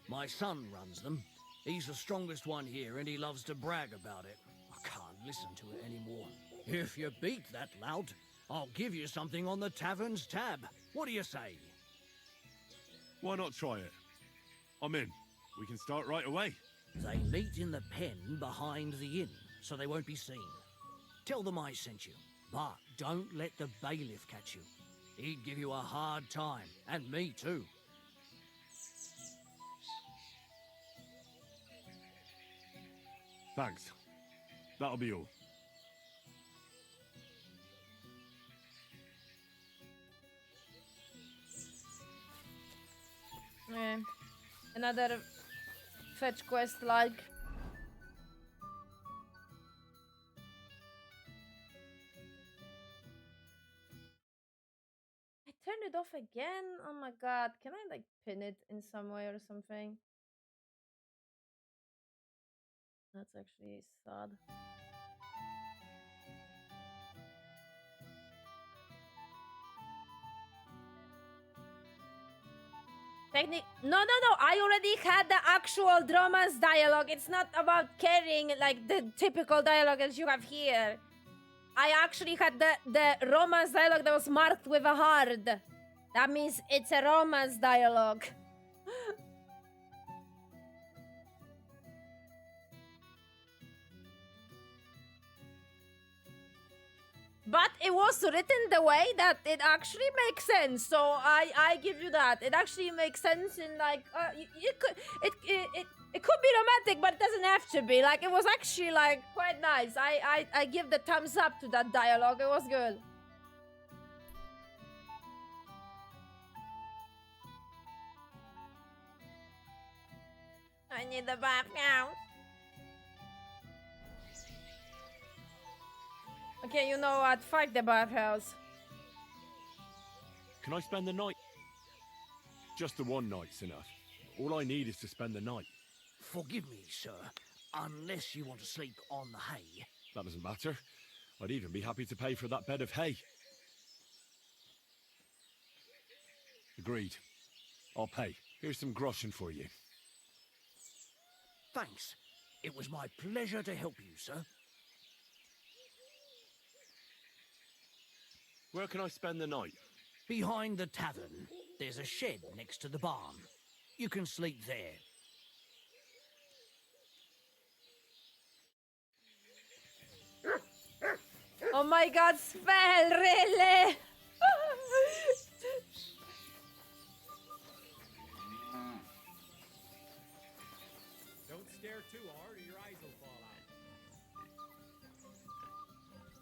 S20: My son runs them. He's the strongest one here, and he loves to brag about it. I can't listen to it anymore. If you beat that lout, I'll give you something on the tavern's tab. What do you say?
S16: Why not try it? I'm in. We can start right away.
S20: They meet in the pen behind the inn, so they won't be seen. Tell them I sent you, but don't let the bailiff catch you. He'd give you a hard time, and me too.
S16: Thanks. That'll be all.
S1: Yeah. Another fetch quest like. I turned it off again? Oh my god. Can I like pin it in some way or something? That's actually sad. No, I already had the actual dramas dialogue. It's not about carrying like the typical dialogue as you have here. I actually had the romance dialogue that was marked with a heart. That means it's a romance dialogue. But it was written the way that it actually makes sense. So I give you that. It actually makes sense in like it could be romantic, but it doesn't have to be. Like it was actually like quite nice. I give the thumbs up to that dialogue. It was good. I need the bath now. Okay, you know what? Fuck the bathhouse.
S16: Can I spend the night? Just the one night's enough. All I need is to spend the night.
S20: Forgive me, sir, unless you want to sleep on the hay.
S16: That doesn't matter. I'd even be happy to pay for that bed of hay. Agreed. I'll pay. Here's some groschen for you.
S20: Thanks. It was my pleasure to help you, sir.
S16: Where can I spend the night?
S20: Behind the tavern. There's a shed next to the barn. You can sleep there.
S1: Oh my god, spell, really?
S7: Don't stare too hard or your eyes will fall out.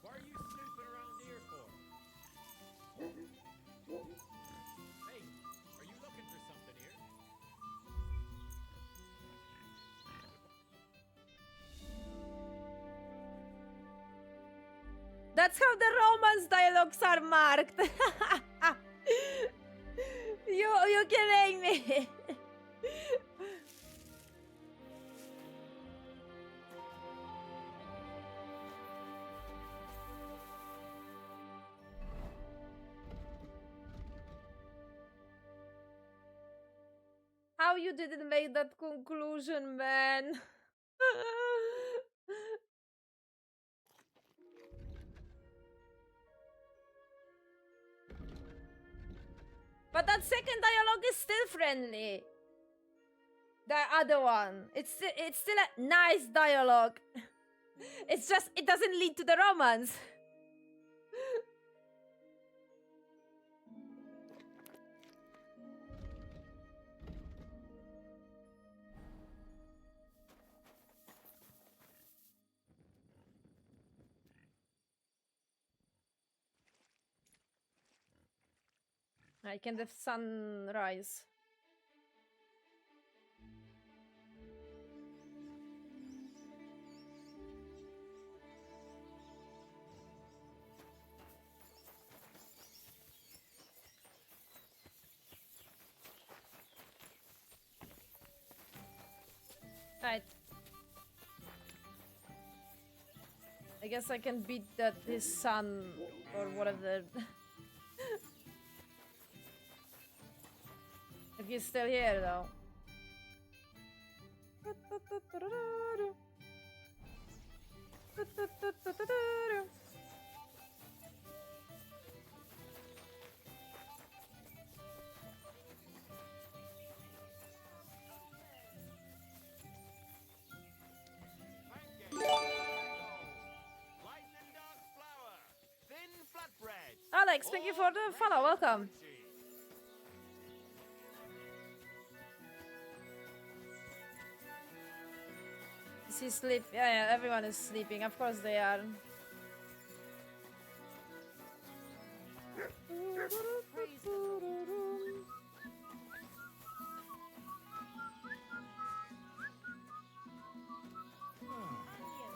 S7: What are you snooping around here for? Hey, are you looking for something here?
S1: That's how the romance dialogues are marked. You kidding me? How you didn't make that conclusion, man? friendly. The other one. It's still a nice dialogue. It's just it doesn't lead to the romance. I can the sunrise. Right. I guess I can beat that his son or whatever. If he's still here though. Alex, thank you for the follow. Welcome. Is he sleep? Yeah, everyone is sleeping. Of course they are.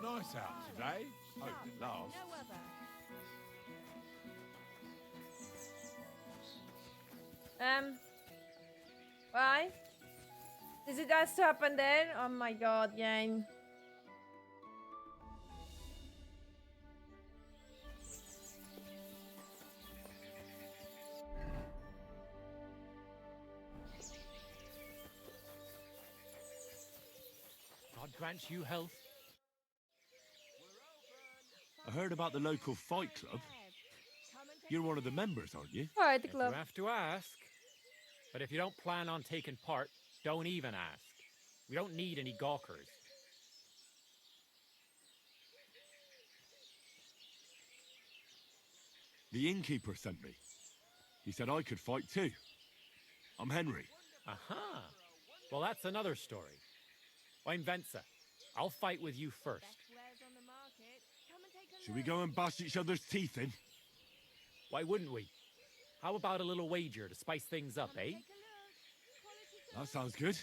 S16: Nice out today. Hope it lasts.
S1: Why? Is it has to happen there? Oh my god, Yang.
S8: God grant you health.
S16: I heard about the local fight club. You're one of the members, aren't you?
S1: Alright, the
S8: If
S1: club.
S8: you have to ask. But if you don't plan on taking part, don't even ask. We don't need any gawkers.
S16: The innkeeper sent me. He said I could fight too. I'm Henry.
S8: Aha! Well, that's another story. I'm Venza. I'll fight with you first.
S16: Should we go and bash each other's teeth in?
S8: Why wouldn't we? How about a little wager to spice things up, eh?
S16: That sounds good.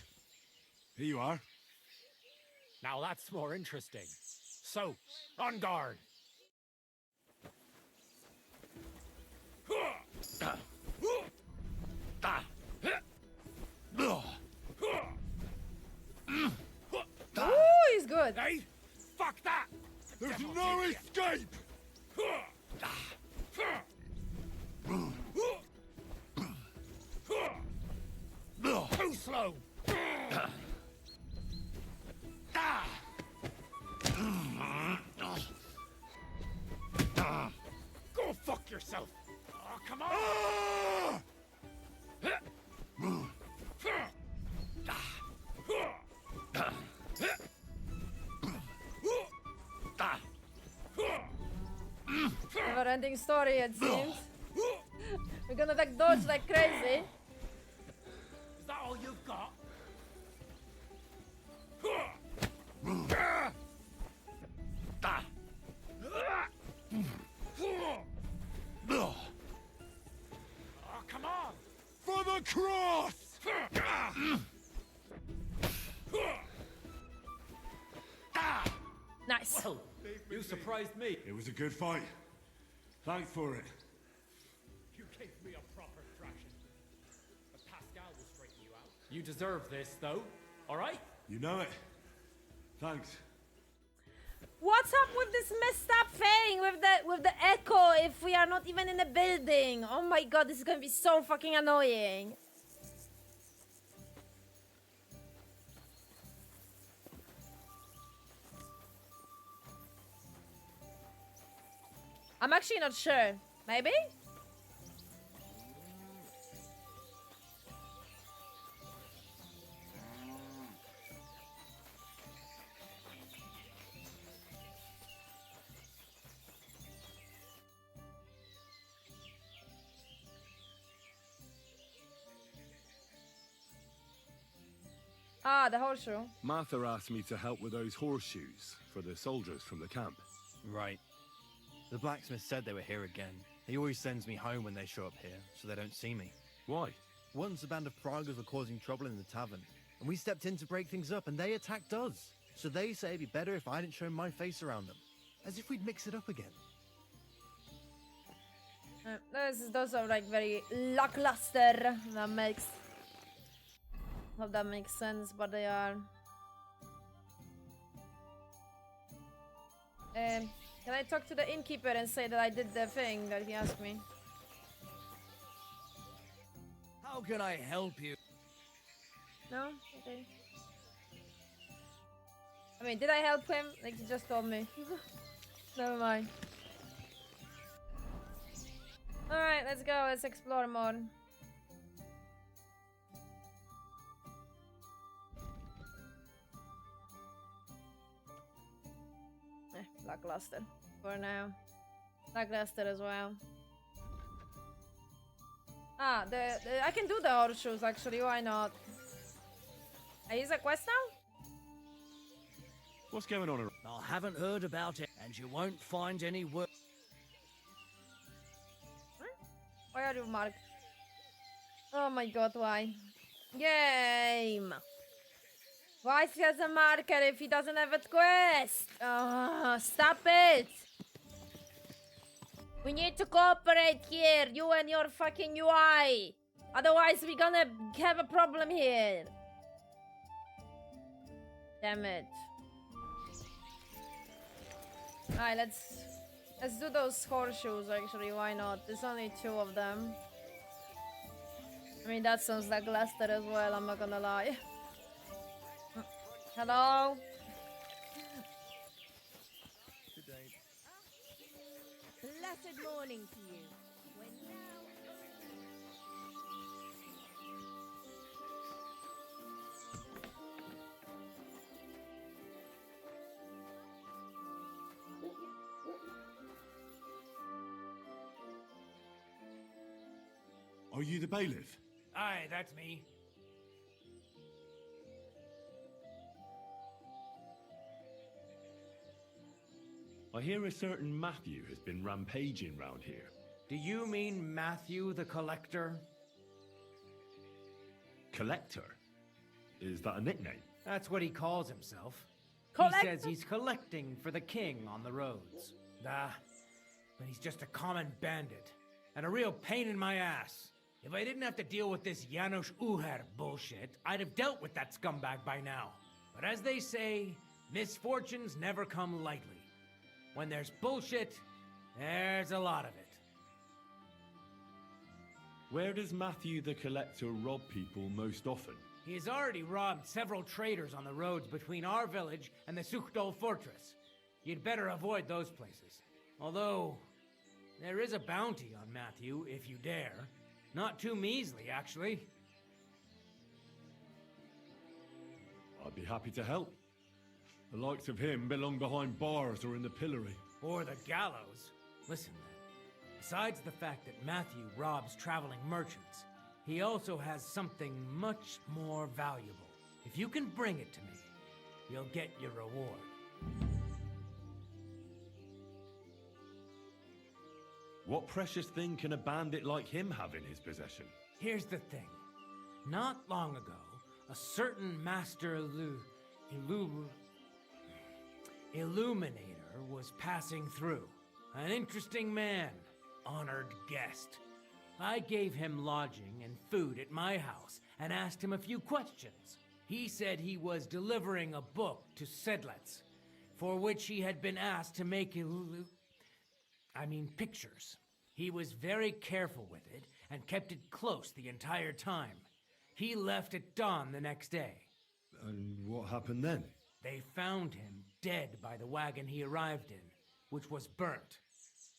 S16: Here you are.
S8: Now that's more interesting. So, on guard!
S1: Ooh, he's good.
S8: Hey, fuck that!
S16: There's no escape!
S8: Too slow! Go fuck yourself! Oh, come on!
S1: Never-ending story, it seems. We're gonna like dodge like crazy.
S8: Is that all you've got? Oh, come on!
S16: For the cross!
S1: Nice.
S8: Well, you surprised me.
S16: It was a good fight. Thanks for it.
S8: You gave me a proper thrashing. But Pascal will straighten you out. You deserve this, though. All right?
S16: You know it. Thanks.
S1: What's up with this messed up thing with the echo if we are not even in a building? Oh my god, this is gonna be so fucking annoying. I'm actually not sure. Maybe? Ah, the horseshoe.
S16: Martha asked me to help with those horseshoes for the soldiers from the camp.
S21: Right. The blacksmith said they were here again. He always sends me home when they show up here, so they don't see me.
S16: Why?
S21: Once a band of Pragas were causing trouble in the tavern, and we stepped in to break things up, and they attacked us. So they say it'd be better if I didn't show my face around them. As if we'd mix it up again.
S1: Those are like very lackluster. That makes... Hope that makes sense, but they are... Can I talk to the innkeeper and say that I did the thing that he asked me?
S20: How can I help you?
S1: No? Okay. I mean, did I help him? Like, he just told me. Never mind. Alright, let's go. Let's explore more. Lackluster. For now. Lackluster as well. Ah, I can do the horseshoes actually, why not? Is a quest now?
S16: What's going on around?
S20: I haven't heard about it, and you won't find any work.
S1: Why are you marked? Oh my god, why? Game! Why he has a marker if he doesn't have a quest? Stop it! We need to cooperate here, you and your fucking UI. Otherwise, we're gonna have a problem here. Damn it. Alright, let's do those horseshoes actually, why not? There's only 2 of them. I mean, that sounds like lackluster as well, I'm not gonna lie. Hello?
S22: Good day. Blessed morning to you. When now...
S3: Are you the bailiff?
S19: Aye, that's me.
S16: I hear a certain Matthew has been rampaging round here.
S8: Do you mean Matthew the Collector?
S16: Collector? Is that a nickname?
S8: That's what he calls himself.
S1: Collector?
S8: He says he's collecting for the king on the roads.
S19: Nah, but he's just a common bandit. And a real pain in my ass. If I didn't have to deal with this Janos Uher bullshit, I'd have dealt with that scumbag by now. But as they say, misfortunes never come lightly. When there's bullshit, there's a lot of it.
S16: Where does Matthew the Collector rob people most often?
S19: He has already robbed several traders on the roads between our village and the Sukhdol fortress. You'd better avoid those places. Although, there is a bounty on Matthew, if you dare. Not too measly, actually.
S16: I'd be happy to help. The likes of him belong behind bars or in the pillory.
S19: Or the gallows. Listen, then. Besides the fact that Matthew robs traveling merchants, he also has something much more valuable. If you can bring it to me, you'll get your reward.
S16: What precious thing can a bandit like him have in his possession?
S19: Here's the thing. Not long ago, a certain master Illuminator was passing through. An interesting man, honored guest. I gave him lodging and food at my house and asked him a few questions. He said he was delivering a book to Sedlets, for which he had been asked to make pictures. He was very careful with it and kept it close the entire time. He left at dawn the next day.
S16: And what happened then?
S19: They found him dead by the wagon he arrived in, which was burnt.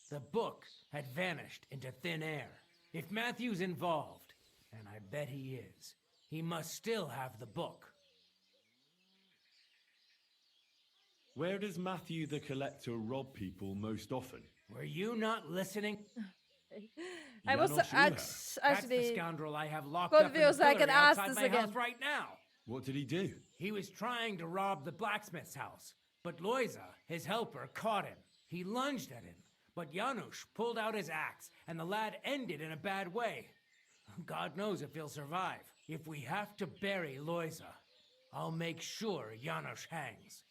S19: The book had vanished into thin air. If Matthew's involved, and I bet he is, he must still have the book.
S16: Where does Matthew the Collector rob people most often?
S19: Were you not listening?
S1: I was
S19: That's the
S1: actually
S19: scoundrel I have locked up in the
S1: confused. I can
S19: pillory
S1: ask
S19: outside
S1: this
S19: my
S1: again.
S19: house right now.
S3: What did he do?
S5: He was trying to rob the blacksmith's house, but Loiza, his helper, caught him. He lunged at him, but Janusz pulled out his axe, and the lad ended in a bad way. God knows if he'll survive. If we have to bury Loiza, I'll make sure Janusz hangs.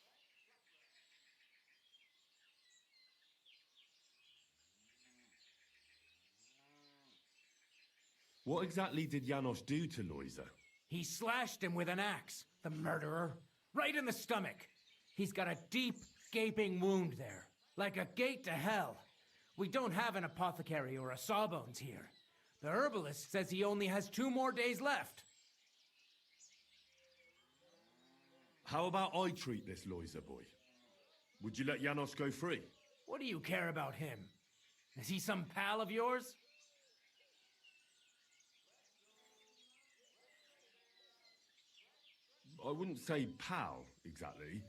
S3: What exactly did Janos do to Loiza?
S5: He slashed him with an axe, the murderer, right in the stomach. He's got a deep, gaping wound there, like a gate to hell. We don't have an apothecary or a sawbones here. The herbalist says he only has 2 more days left.
S3: How about I treat this Loiza boy? Would you let Janos go free?
S5: What do you care about him? Is he some pal of yours?
S3: I wouldn't say pal, exactly.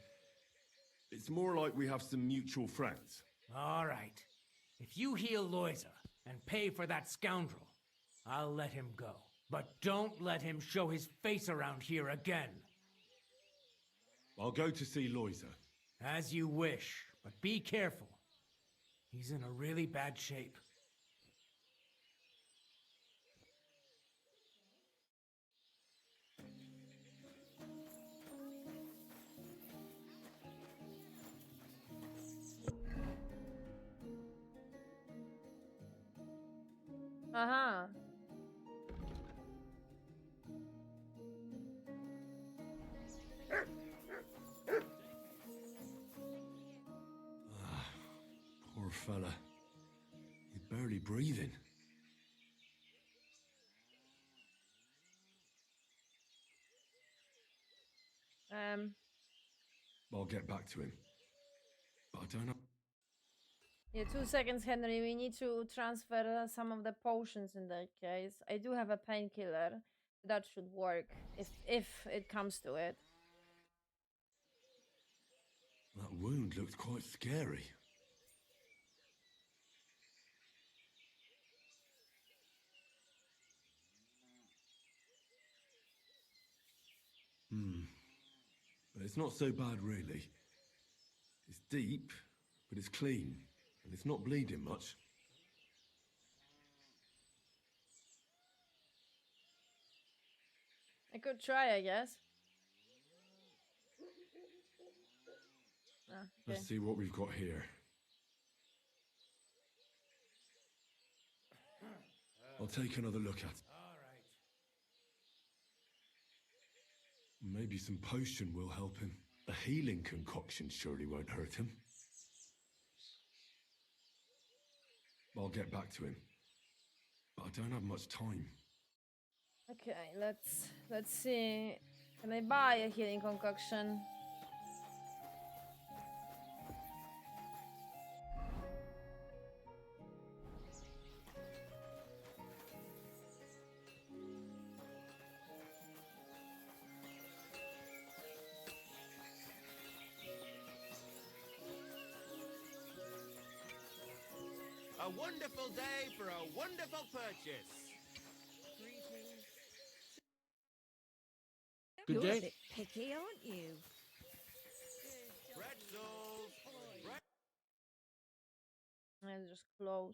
S3: It's more like we have some mutual friends.
S5: All right. If you heal Loiza and pay for that scoundrel, I'll let him go. But don't let him show his face around here again.
S3: I'll go to see Loiza.
S5: As you wish, but be careful. He's in a really bad shape.
S1: Uh-huh.
S3: Poor fella. He's barely breathing. I'll get back to him. But I don't know.
S1: Yeah, 2 seconds, Henry. We need to transfer some of the potions in that case. I do have a painkiller. That should work if it comes to it.
S3: That wound looked quite scary. But it's not so bad, really. It's deep, but it's clean, and it's not bleeding much.
S1: I could try, I guess. Ah, okay.
S3: Let's see what we've got here. I'll take another look at it. Maybe some potion will help him. A healing concoction surely won't hurt him. I'll get back to him. But I don't have much time.
S1: Okay, let's see. Can I buy a healing concoction?
S4: A wonderful day for a wonderful purchase.
S17: Good
S22: You're
S17: day.
S22: a bit picky, aren't you?
S4: Pretzels.
S1: Let's just close.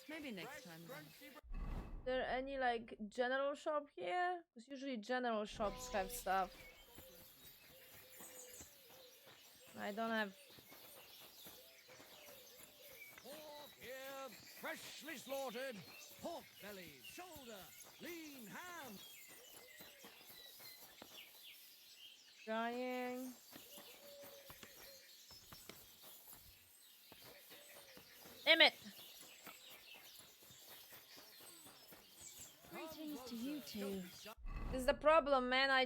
S22: Maybe next time then.
S1: Is there any like general shop here? Because usually general shops have stuff. I don't have.
S20: Pork here, freshly slaughtered. Pork belly, shoulder, lean ham.
S1: Trying. Damn it!
S22: Greetings to you two.
S1: This is the problem, man. I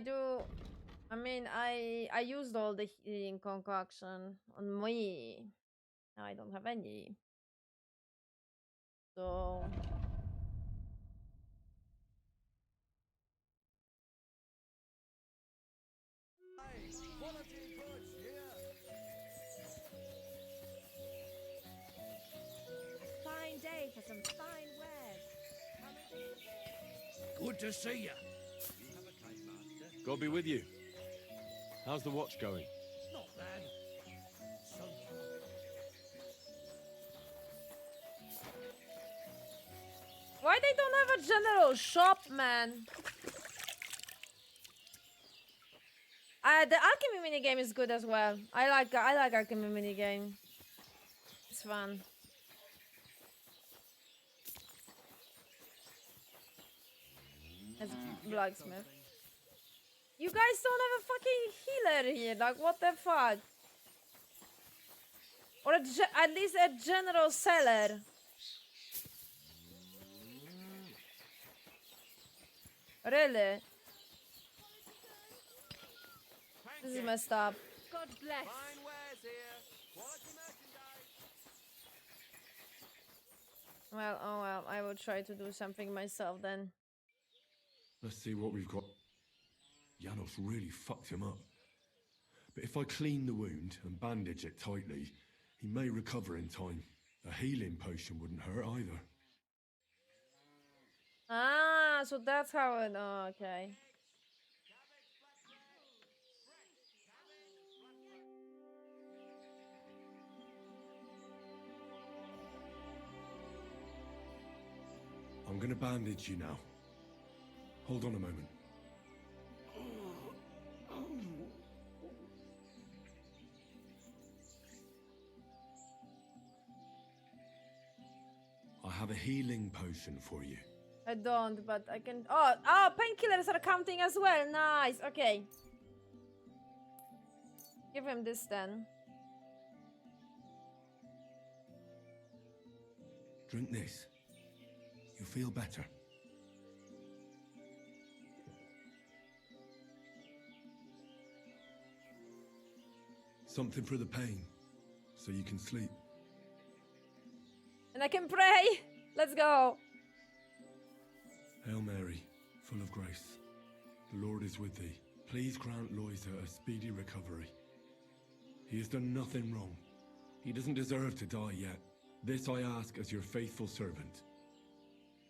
S1: mean, I used all the healing concoction on me. Now I don't have any. So.
S20: Quality goods here.
S22: Fine day for some fine wares.
S20: Good to see you.
S16: God be with you. How's the watch going?
S19: Not bad. So
S1: Why they don't have a general shop, man? The alchemy minigame is good as well. I like alchemy minigame. It's fun. As blacksmith. You guys don't have a fucking healer here. Like, what the fuck? Or at least a general seller. Really? This is messed up.
S22: God bless.
S1: Well, oh well, I will try to do something myself then.
S3: Let's see what we've got. Janos really fucked him up. But if I clean the wound and bandage it tightly, he may recover in time. A healing potion wouldn't hurt either.
S1: Ah, so that's how it... Oh, okay.
S3: I'm gonna bandage you now. Hold on a moment. I have a healing potion for you.
S1: I don't, but I can... Oh, painkillers are counting as well. Nice, okay. Give him this then.
S3: Drink this. You'll feel better. Something for the pain, so you can sleep.
S1: And I can pray. Let's go.
S3: Hail Mary, full of grace. The Lord is with thee. Please grant Loisa a speedy recovery. He has done nothing wrong. He doesn't deserve to die yet. This I ask as your faithful servant.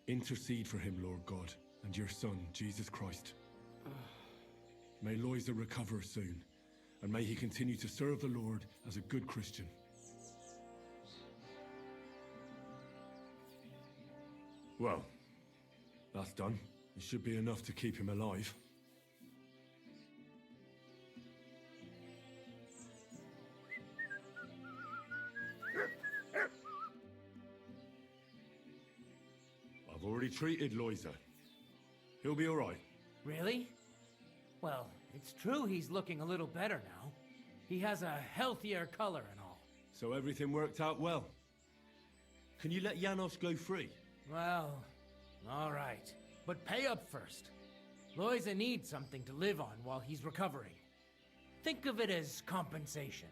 S3: Intercede for him, Lord God, and your Son, Jesus Christ. May Loisa recover soon, and may he continue to serve the Lord as a good Christian. Well, that's done. It should be enough to keep him alive. I've already treated Loisa. He'll be all right.
S5: Really? Well, it's true he's looking a little better now. He has a healthier color and all.
S3: So everything worked out well. Can you let Janos go free?
S5: Well, all right. But pay up first. Loisa needs something to live on while he's recovering. Think of it as compensation.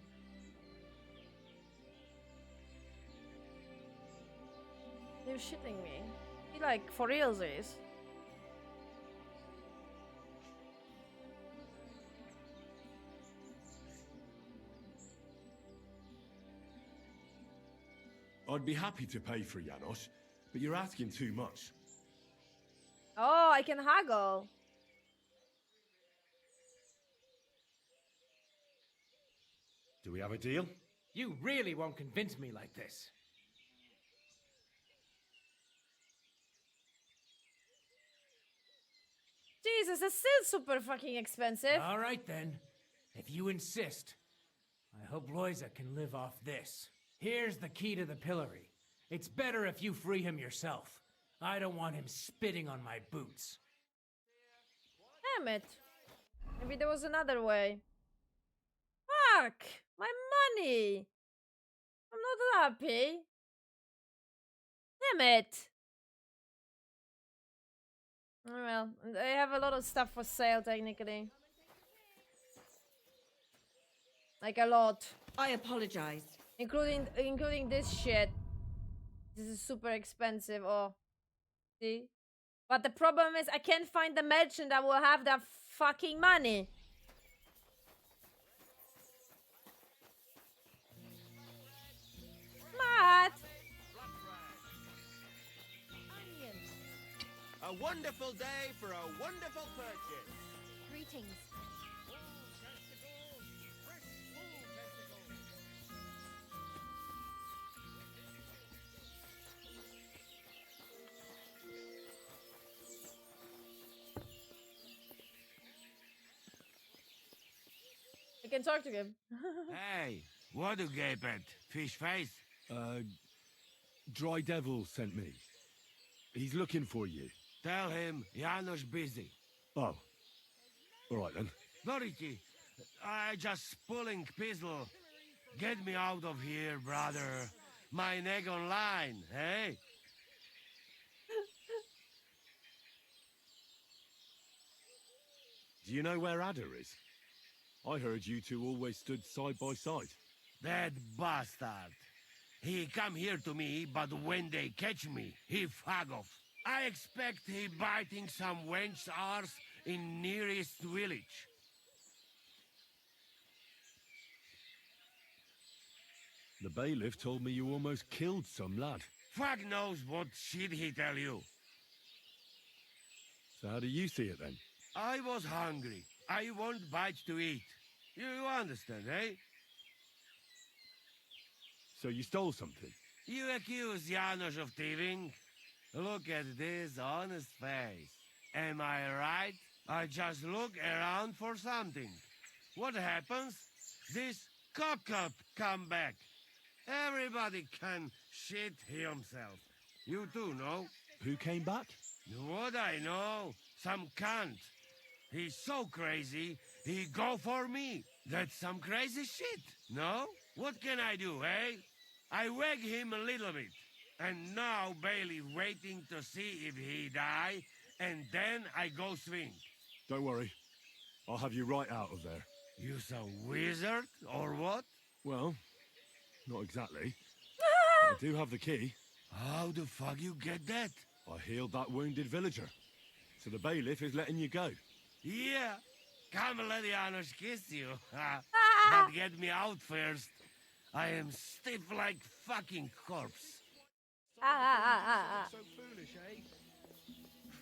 S1: You're shitting me. He like for reals is.
S3: I'd be happy to pay for Janos, but you're asking too much.
S1: Oh, I can haggle.
S3: Do we have a deal?
S5: You really won't convince me like this.
S1: Jesus, it's still super fucking expensive.
S5: All right then. If you insist, I hope Loisa can live off this. Here's the key to the pillory. It's better if you free him yourself. I don't want him spitting on my boots.
S1: Damn it. Maybe there was another way. Fuck! My money! I'm not happy. Damn it! Oh well, I have a lot of stuff for sale technically. Like a lot.
S18: I apologize.
S1: Including this shit. This is super expensive. Oh, see? But the problem is I can't find the merchant that will have that fucking money. Matt!
S4: A wonderful day for a wonderful purchase.
S22: Greetings Greetings.
S1: I can talk to him.
S4: Hey, what do you gape at? Fish face?
S16: Dry Devil sent me. He's looking for you.
S4: Tell him Janusz busy.
S16: Oh. All right then.
S4: Dorothy, I just pulling pistol. Get me out of here, brother. My neck on line, hey?
S16: Do you know where Ada is? I heard you two always stood side by side.
S4: That bastard. He come here to me, but when they catch me, he fag off. I expect he biting some wench arse in nearest village.
S16: The bailiff told me you almost killed some lad.
S4: Fuck knows what shit he tell you.
S16: So how do you see it then?
S4: I was hungry. I want bite to eat. You understand, eh?
S16: So you stole something?
S4: You accuse Janusz of thieving? Look at this honest face. Am I right? I just look around for something. What happens? This cock-up come back. Everybody can shit himself. You too, no?
S16: Who came back?
S4: What I know? Some cunt. He's so crazy, he go for me. That's some crazy shit, no? What can I do, eh? I wag him a little bit. And now Bailey waiting to see if he die, and then I go swing.
S16: Don't worry. I'll have you right out of there.
S4: You some wizard, or what?
S16: Well, not exactly. I do have the key.
S4: How the fuck you get that?
S16: I healed that wounded villager. So the bailiff is letting you go.
S4: Yeah. Come let Janusz kiss you. But get me out first. I am stiff like fucking corpse.
S22: So foolish, eh?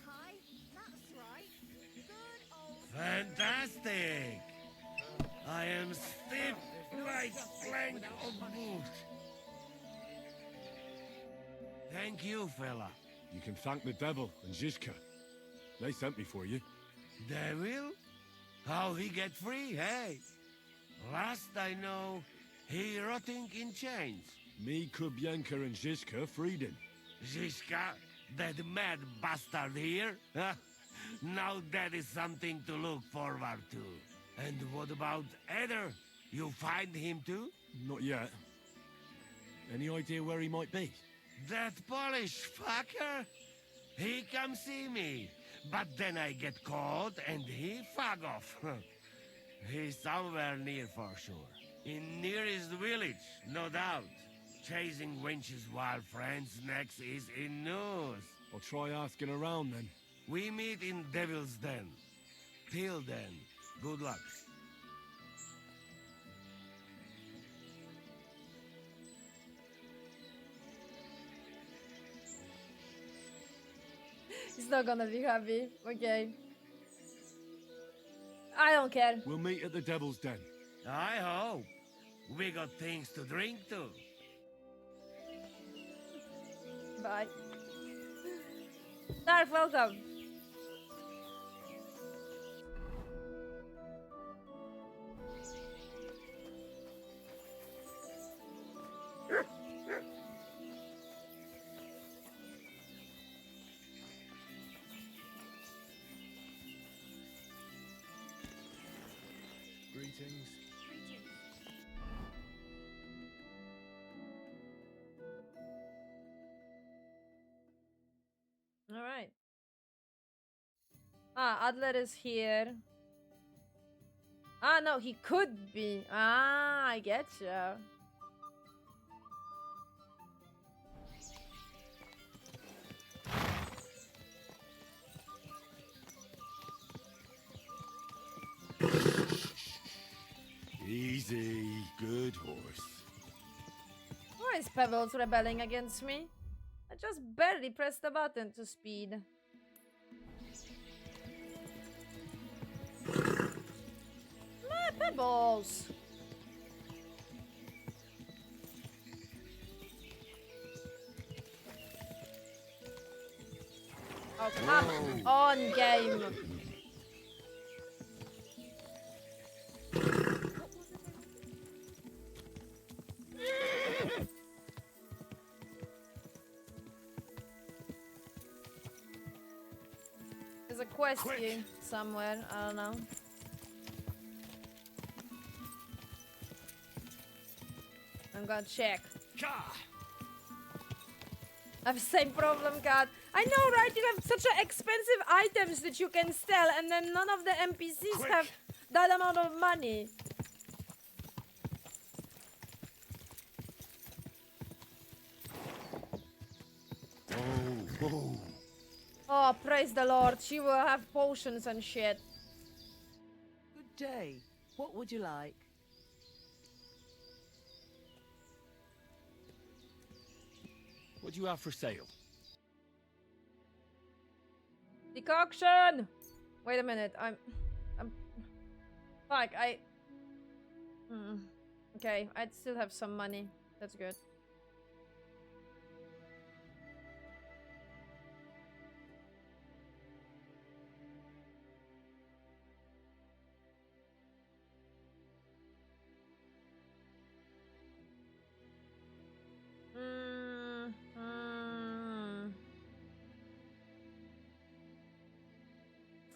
S22: Hi, that's right. Good old...
S4: Fantastic. I am stiff like plank of wood. Thank you, fella.
S16: You can thank the devil and Zizka. They sent me for you.
S4: Devil? How he get free, hey? Last I know, he rotting in chains.
S16: Me, Kubienka, and Zizka freed him.
S4: Zizka, that mad bastard here? Now that is something to look forward to. And what about Eder? You find him too?
S16: Not yet. Any idea where he might be?
S4: That Polish fucker? He come see me, but then I get caught and he fuck off. He's somewhere near for sure. In nearest village, no doubt. Chasing wenches while friends next is in news.
S16: I'll try asking around then.
S4: We meet in Devil's Den. Till then, good luck.
S1: He's not gonna be happy. Okay. I don't care.
S16: We'll meet at the Devil's Den.
S4: I hope. We got things to drink too.
S1: Bye. Dark, welcome.
S16: Greetings.
S1: All right. Ah, Adler is here. Ah, no, he could be. Ah, I getcha.
S16: Easy, good horse.
S1: Why is Pebbles rebelling against me? I just barely pressed the button to speed. balls. Oh, come on, game. There's a quest here somewhere. I don't know. I'm gonna check. I have the same problem, God. I know, right? You have such expensive items that you can sell, and then none of the NPCs have that amount of money. Oh, praise the Lord. She will have potions and shit.
S9: Good day. What would you like?
S16: What do you have for sale?
S1: Decoction! Wait a minute. I'm fuck, okay, I'd still have some money. That's good.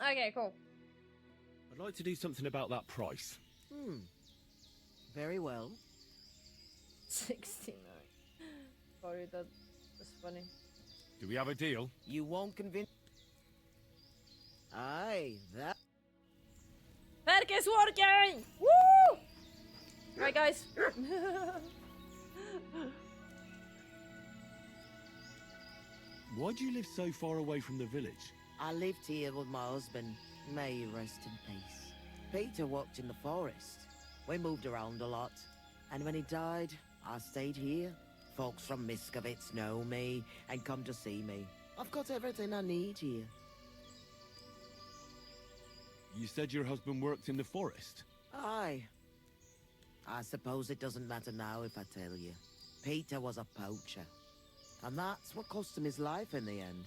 S1: Okay, cool.
S16: I'd like to do something about that price.
S9: Very well.
S1: 69. Sorry, that's funny.
S16: Do we have a deal?
S9: You won't convince... Aye, that...
S1: Perk is working! Woo! Alright, guys.
S16: Why do you live so far away from the village?
S9: I lived here with my husband. May he rest in peace. Peter worked in the forest. We moved around a lot. And when he died, I stayed here. Folks from Miskovitz know me and come to see me. I've got everything I need here.
S16: You said your husband worked in the forest?
S9: Aye. I suppose it doesn't matter now if I tell you. Peter was a poacher. And that's what cost him his life in the end.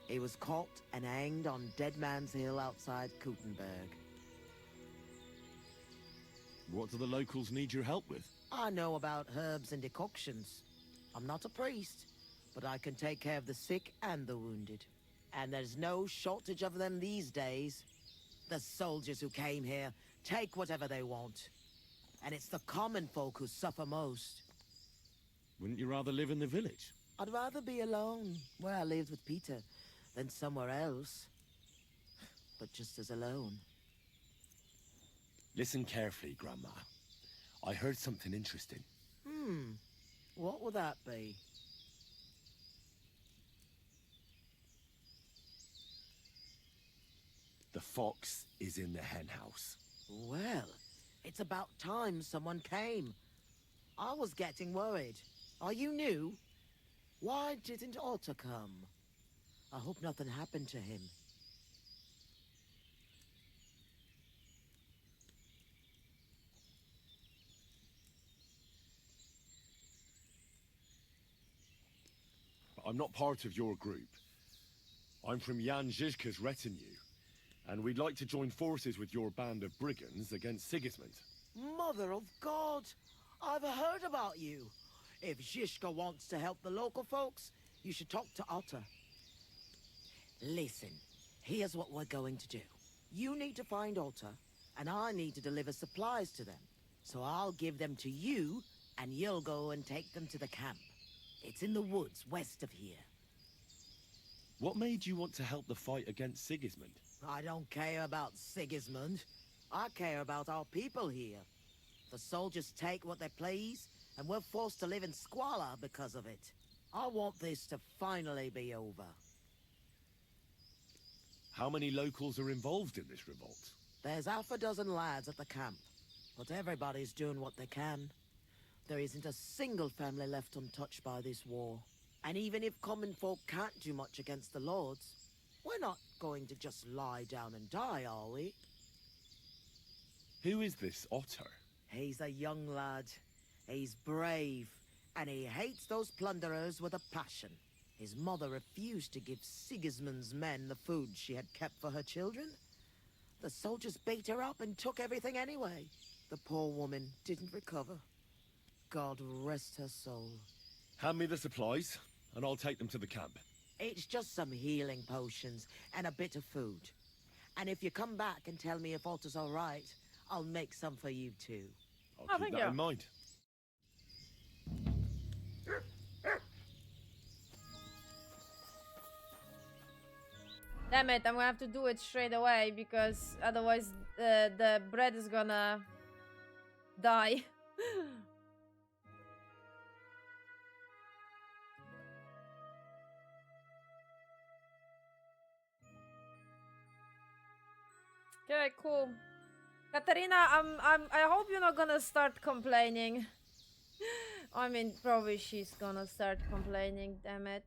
S9: He was caught and hanged on Dead Man's Hill outside Kuttenberg.
S16: What do the locals need your help with?
S9: I know about herbs and decoctions. I'm not a priest, but I can take care of the sick and the wounded. And there's no shortage of them these days. The soldiers who came here take whatever they want. And it's the common folk who suffer most.
S16: Wouldn't you rather live in the village?
S9: I'd rather be alone, where I lived with Peter, than somewhere else. But just as alone.
S16: Listen carefully, Grandma. I heard something interesting.
S9: What would that be?
S16: The fox is in the henhouse.
S9: Well, it's about time someone came. I was getting worried. Are you new? Why didn't Otto come? I hope nothing happened to him.
S16: I'm not part of your group. I'm from Jan Žižka's retinue, and we'd like to join forces with your band of brigands against Sigismund.
S9: Mother of God! I've heard about you. If Žižka wants to help the local folks, you should talk to Otto. Listen, here's what we're going to do. You need to find Otto, and I need to deliver supplies to them. So I'll give them to you, and you'll go and take them to the camp. It's in the woods west of here.
S16: What made you want to help the fight against Sigismund?
S9: I don't care about Sigismund. I care about our people here. The soldiers take what they please, and we're forced to live in squalor because of it. I want this to finally be over.
S16: How many locals are involved in this revolt?
S9: There's half a dozen lads at the camp, but everybody's doing what they can. There isn't a single family left untouched by this war. And even if common folk can't do much against the lords, we're not going to just lie down and die, are we?
S16: Who is this Otto?
S9: He's a young lad. He's brave, and he hates those plunderers with a passion. His mother refused to give Sigismund's men the food she had kept for her children. The soldiers beat her up and took everything anyway. The poor woman didn't recover. God rest her soul.
S16: Hand me the supplies, and I'll take them to the camp.
S9: It's just some healing potions and a bit of food. And if you come back and tell me if Otto's all right, I'll make some for you too.
S16: I'll keep that in mind.
S1: Damn it, I'm gonna have to do it straight away because otherwise the bread is gonna die. Okay, cool. Katarina, I hope you're not gonna start complaining. I mean, probably she's gonna start complaining, damn it.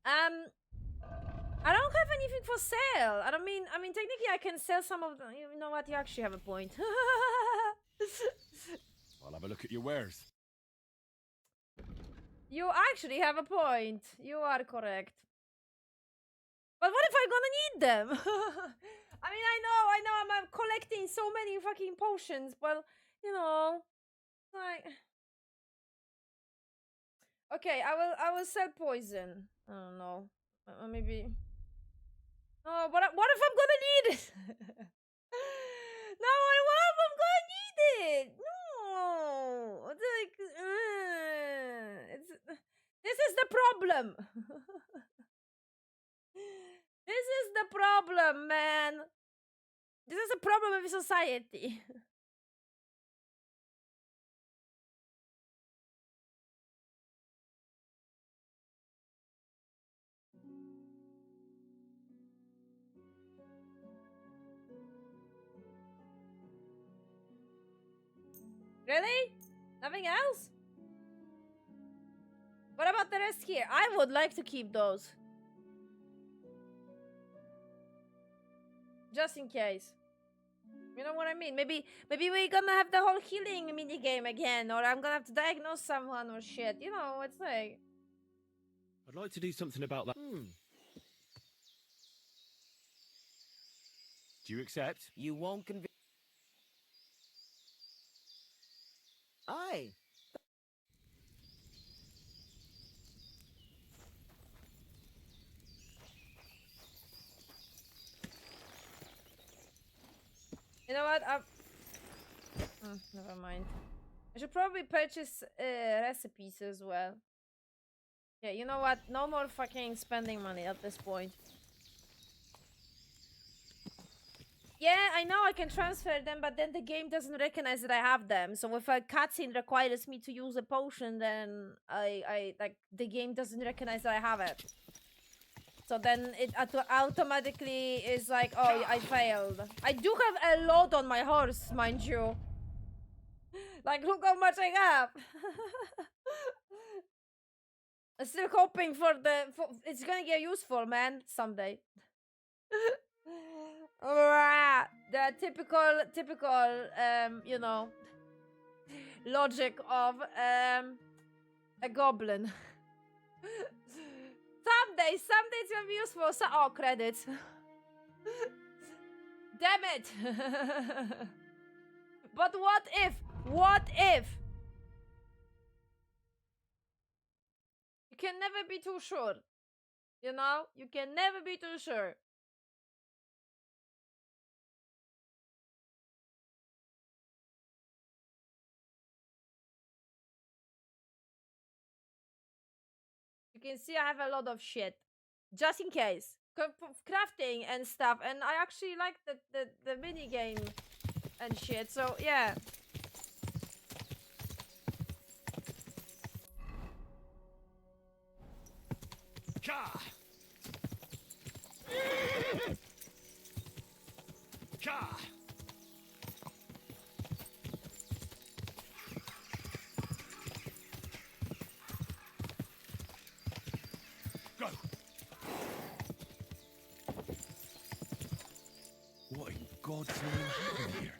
S1: I don't have anything for sale. I mean, technically I can sell some of the, you know what, you actually have a point.
S16: I'll have a look at your wares.
S1: You actually have a point. You are correct. But what if I'm gonna need them? I mean, I know, I'm collecting so many fucking potions, but, you know, like... Okay, I will sell poison. I don't know. Maybe... Oh, what if I'm gonna need it? No, what if I'm gonna need it? No! It's like... This is the problem! This is the problem, man! This is a problem with society. Really? Nothing else? What about the rest here? I would like to keep those. Just in case. You know what I mean? Maybe we're gonna have the whole healing minigame again, or I'm gonna have to diagnose someone or shit. You know, it's like...
S16: I'd like to do something about that. Do you accept?
S9: You won't convince... Aye.
S1: You know what? Never mind. I should probably purchase recipes as well. Yeah, you know what? No more fucking spending money at this point. Yeah, I know I can transfer them, but then the game doesn't recognize that I have them. So if a cutscene requires me to use a potion, then I like the game doesn't recognize that I have it. So then it automatically is like, oh, I failed. I do have a lot on my horse, mind you. Like, look how much I have. I'm still hoping for it's gonna get useful, man, someday. The typical, you know, logic of a goblin. Someday it's gonna be useful. So, oh, credits. Damn it! But what if? What if? You can never be too sure. You know? You can never be too sure. You can see I have a lot of shit. Just in case. Crafting and stuff. And I actually like the mini game and shit. So, yeah.
S16: Ka! Ka! Go! What in God's name happened here?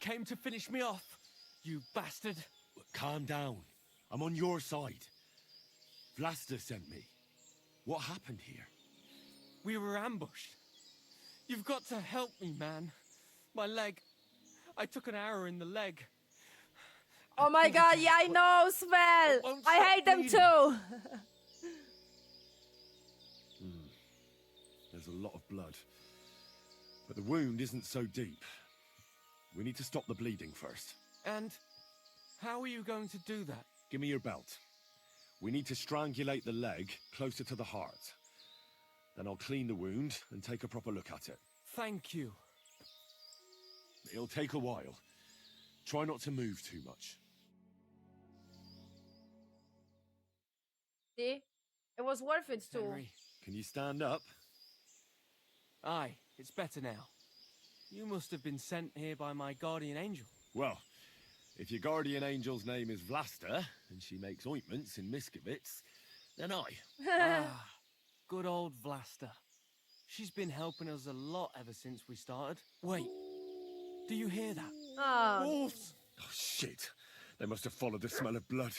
S16: came to finish me off, you bastard. Calm down. I'm on your side. Vlasta sent me. What happened here? We were ambushed. You've got to help me, man. My leg. I took an arrow in the leg.
S1: Oh my god, yeah, I know, Svel! I hate them too!
S16: There's a lot of blood. But the wound isn't so deep. We need to stop the bleeding first. And how are you going to do that? Give me your belt. We need to strangulate the leg closer to the heart. Then I'll clean the wound and take a proper look at it. Thank you. It'll take a while. Try not to move too much.
S1: See? It was worth it too.
S16: Henry, can you stand up? Aye, it's better now. You must have been sent here by my guardian angel. Well, if your guardian angel's name is Vlasta, and she makes ointments in Miskovitz, then I. Good old Vlasta. She's been helping us a lot ever since we started. Wait, do you hear that?
S1: Oh.
S16: Wolves! Oh, shit. They must have followed the smell of blood.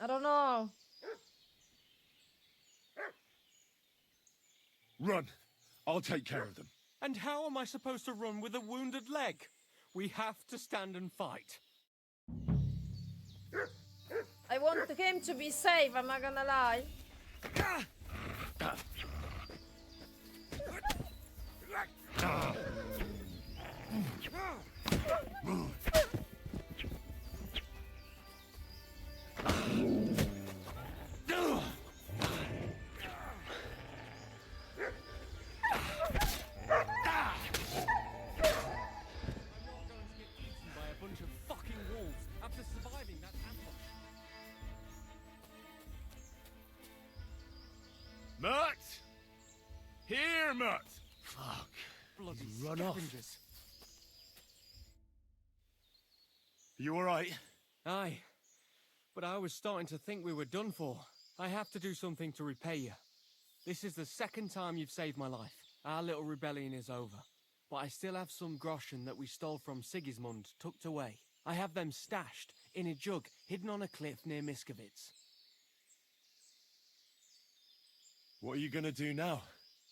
S1: I don't know.
S16: Run! I'll take care of them. And how am I supposed to run with a wounded leg? We have to stand and fight.
S1: I want him to be safe, I'm not gonna lie.
S16: Mutt! Here, Mutt! Fuck. Bloody
S17: run off.
S16: scavengers. You alright? Aye. But I was starting to think we were done for. I have to do something to repay you. This is the second time you've saved my life. Our little rebellion is over. But I still have some groschen that we stole from Sigismund tucked away. I have them stashed in a jug hidden on a cliff near Miskovitz. What are you gonna do now?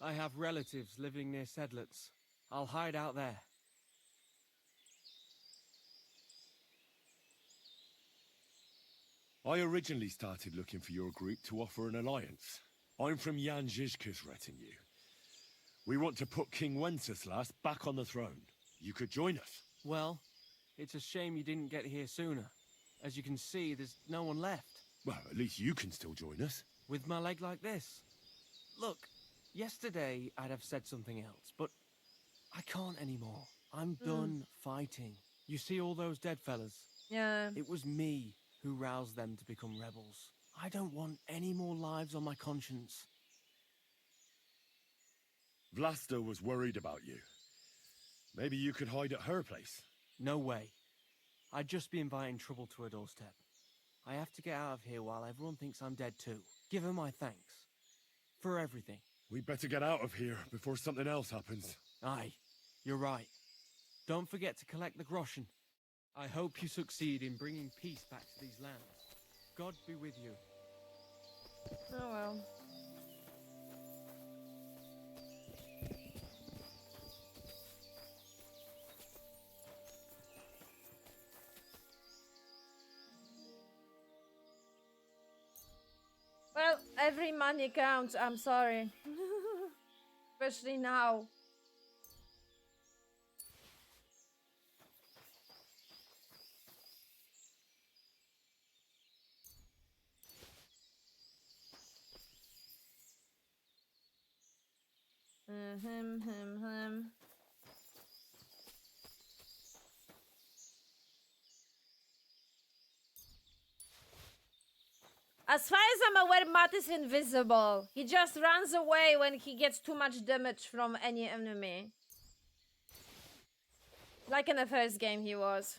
S16: I have relatives living near Sedlitz. I'll hide out there. I originally started looking for your group to offer an alliance. I'm from Jan Žižka's retinue. We want to put King Wenceslas back on the throne. You could join us. Well, it's a shame you didn't get here sooner. As you can see, there's no one left. Well, at least you can still join us. With my leg like this. Look, yesterday I'd have said something else, but I can't anymore. I'm done fighting. You see all those dead fellas?
S1: Yeah.
S16: It was me who roused them to become rebels. I don't want any more lives on my conscience. Vlasta was worried about you. Maybe you could hide at her place. No way. I'd just be inviting trouble to her doorstep. I have to get out of here while everyone thinks I'm dead too. Give her my thanks. For everything. We'd better get out of here before something else happens. Aye, you're right. Don't forget to collect the groschen. I hope you succeed in bringing peace back to these lands. God be with you.
S1: Oh well. Well, every money counts, I'm sorry. Especially now. As far as I'm aware, Matt is invisible. He just runs away when he gets too much damage from any enemy. Like in the first game he was.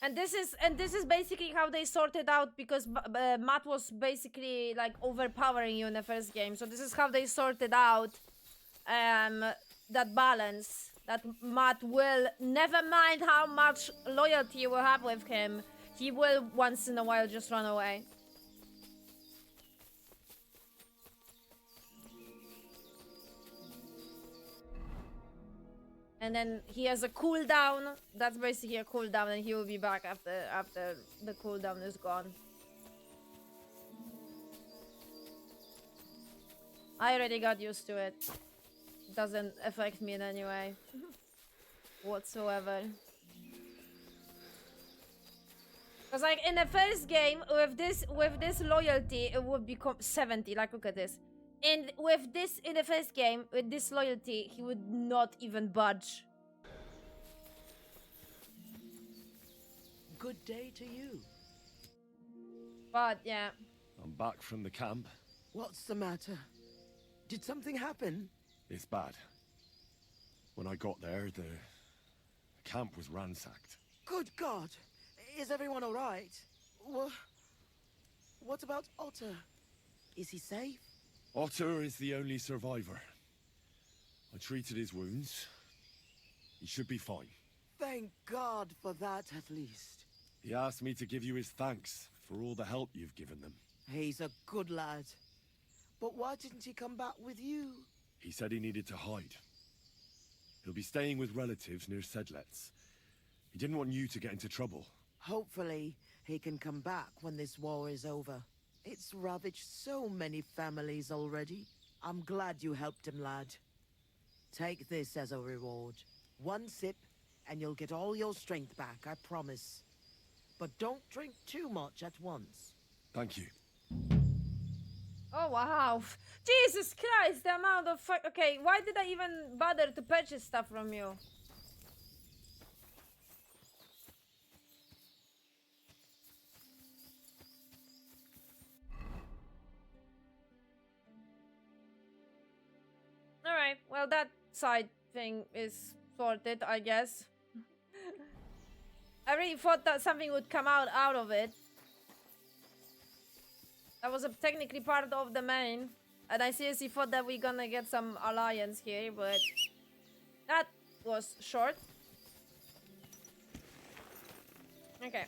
S1: And this is basically how they sorted out, because Matt was basically like overpowering you in the first game. So this is how they sorted out that balance. That Matt will, never mind how much loyalty you will have with him, he will once in a while just run away. And then he has a cooldown. That's basically a cooldown, and he will be back after the cooldown is gone. I already got used to it. Doesn't affect me in any way whatsoever. Because like in the first game, with this loyalty, it would become 70. Like, look at this. And with this, in the first game, with this loyalty, he would not even budge.
S21: Good day to you.
S1: But yeah.
S16: I'm back from the camp.
S9: What's the matter? Did something happen?
S16: It's bad. When I got there, the camp was ransacked.
S9: Good God! Is everyone all right? What about Otter? Is he safe?
S16: Otter is the only survivor. I treated his wounds. He should be fine.
S9: Thank God for that, at least.
S16: He asked me to give you his thanks for all the help you've given them.
S9: He's a good lad. But why didn't he come back with you?
S16: He said he needed to hide. He'll be staying with relatives near Sedlets. He didn't want you to get into trouble.
S9: Hopefully, he can come back when this war is over. It's ravaged so many families already. I'm glad you helped him, lad. Take this as a reward. One sip, and you'll get all your strength back, I promise. But don't drink too much at once.
S16: Thank you.
S1: Oh wow. Jesus Christ, the amount of okay, why did I even bother to purchase stuff from you? Alright, well that side thing is sorted, I guess. I really thought that something would come out of it. That was technically part of the main. And I seriously thought that we're gonna get some alliance here, but that was short. Okay.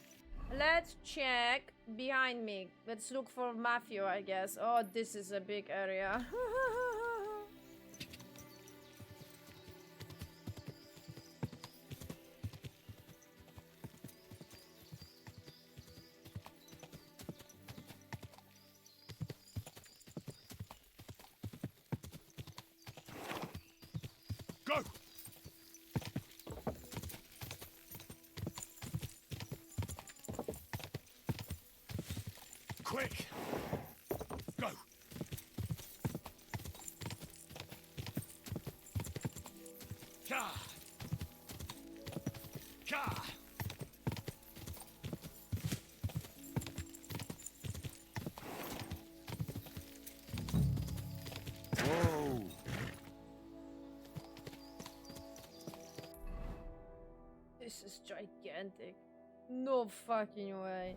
S1: Let's check behind me. Let's look for Matthew, I guess. Oh, this is a big area.
S16: Go! Quick! Go! Ka! Ka! Whoa!
S1: This is gigantic. No fucking way.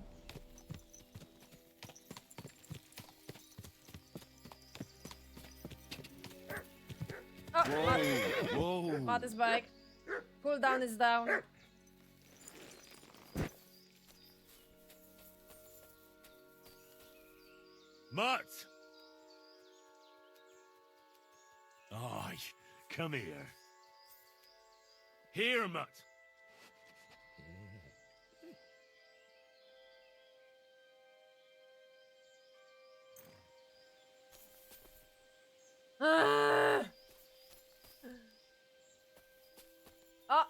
S1: Oh,
S16: Whoa!
S1: Matt is back. Cooldown is down.
S16: Mutt! Aye, come here. Here, Mutt.
S1: Ah! Oh.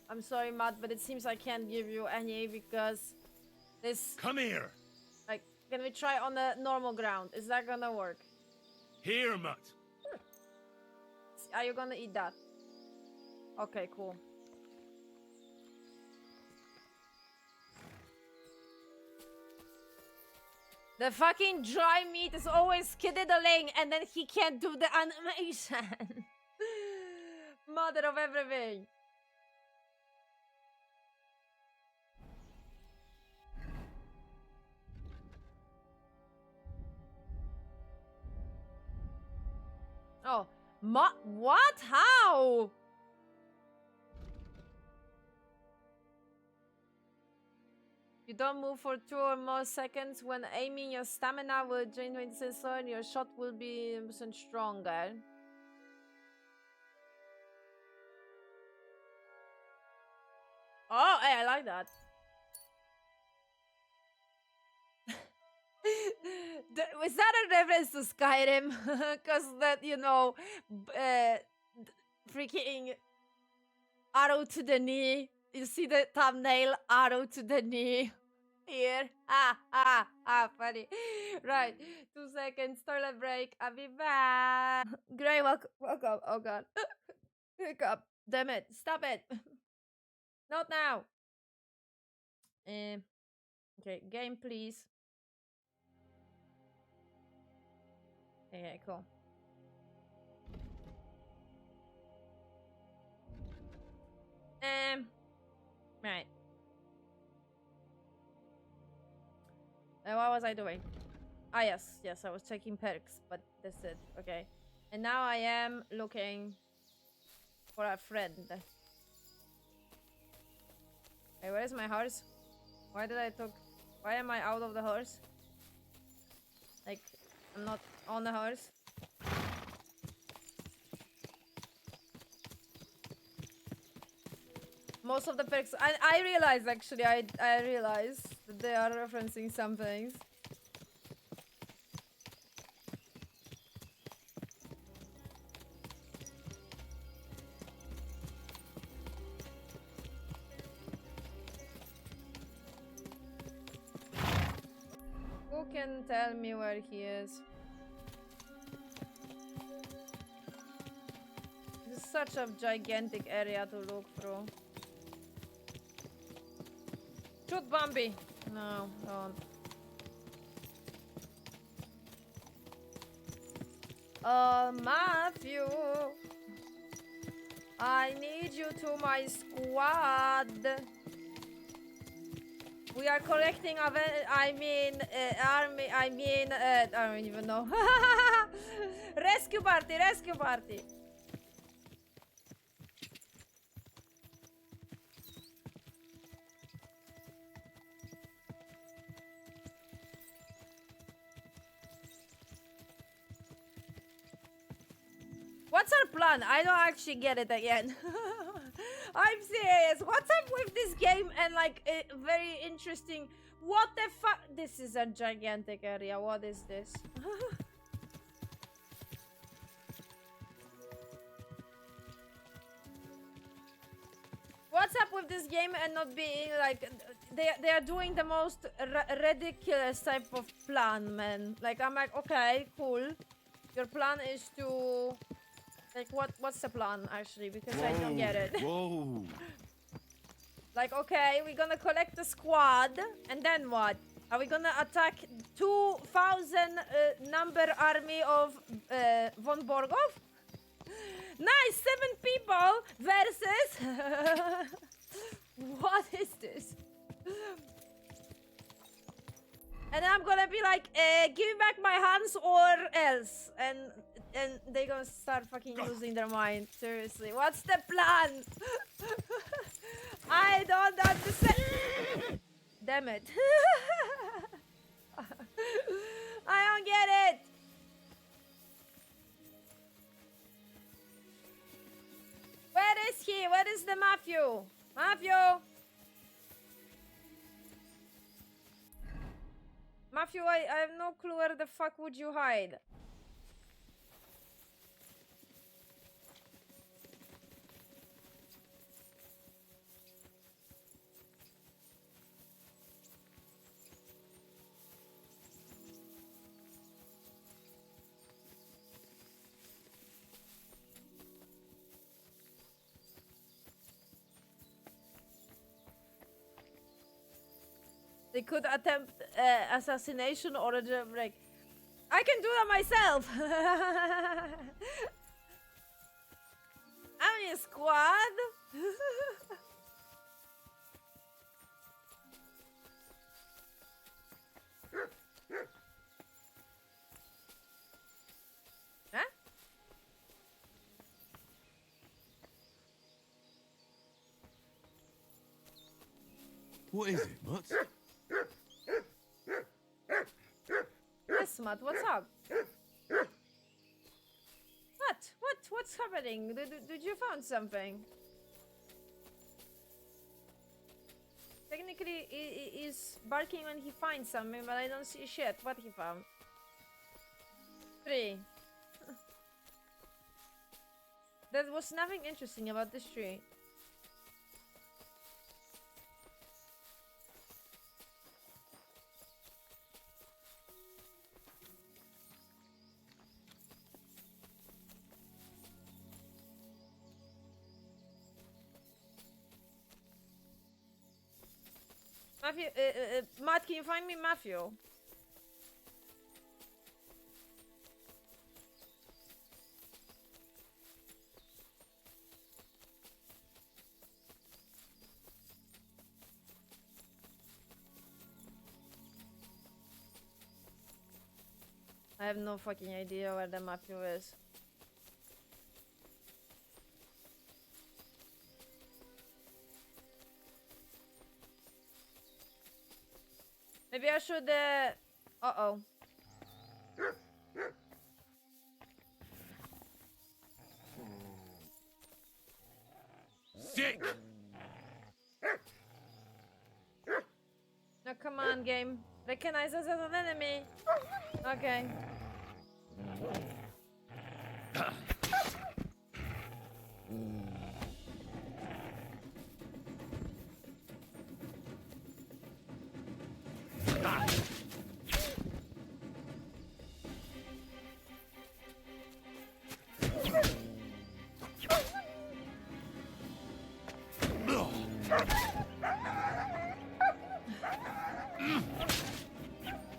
S1: I'm sorry, Matt, but it seems I can't give you any because this...
S16: Come here!
S1: Like, can we try on the normal ground? Is that gonna work?
S16: Here, Mutt.
S1: Are you gonna eat that? Okay, cool. The fucking dry meat is always skiddling and then he can't do the animation. mother of everything. Oh, what? How? You don't move for 2 or more seconds. When aiming, your stamina will drain 26 slower and your shot will be stronger. Oh, hey, I like that. Was that a reference to Skyrim? Because that, you know, freaking arrow to the knee. You see the thumbnail, arrow to the knee. Here. Funny. Right. 2 seconds, toilet break. I'll be back. Gray, welcome. Oh, God. Pick up. Damn it. Stop it. Not now. Okay, game, please. Okay, cool. Right. What was I doing? Ah, yes, I was checking perks, but that's it. Okay. And now I am looking for a friend. Hey, where is my horse? Why am I out of the horse? Like, I'm not on the horse. Most of the perks, I realized actually, I realized that they are referencing some things. Who can tell me where he is? This is such a gigantic area to look through. Shoot Bambi! No, don't. Matthew! I need you to my squad! We are collecting army, I don't even know. Rescue party! What's our plan? I don't actually get it again. I'm serious. What's up with this game and like very interesting. What the fuck? This is a gigantic area. What is this? What's up with this game and not being like they are doing the most ridiculous type of plan, man. Like I'm like, okay, cool. Your plan is to like what's the plan actually? Because I don't get it.
S12: Whoa.
S1: Like, okay, we're gonna collect the squad, and then what? Are we gonna attack 2,000 number army of von Borgov? Nice, 7 people versus... What is this? And I'm gonna be like, give me back my hands or else. And they're gonna start fucking losing their mind. Seriously, what's the plan? I don't understand. Damn it. I don't get it. Where is he? Where is the Matthew? Matthew! Matthew, I have no clue where the fuck would you hide. They could attempt assassination or a jailbreak. I can do that myself. I mean, a squad? Huh?
S16: What is it, Mutt?
S1: Yes, Matt, what's up? What's happening? Did you found something? Technically, he's barking when he finds something, but I don't see shit. What he found? 3. There was nothing interesting about this tree. Matthew, Matt, can you find me Matthew? I have no fucking idea where the Matthew is. Maybe I should, uh-oh.
S16: Sick!
S1: No, come on, game. Recognize us as an enemy. Okay.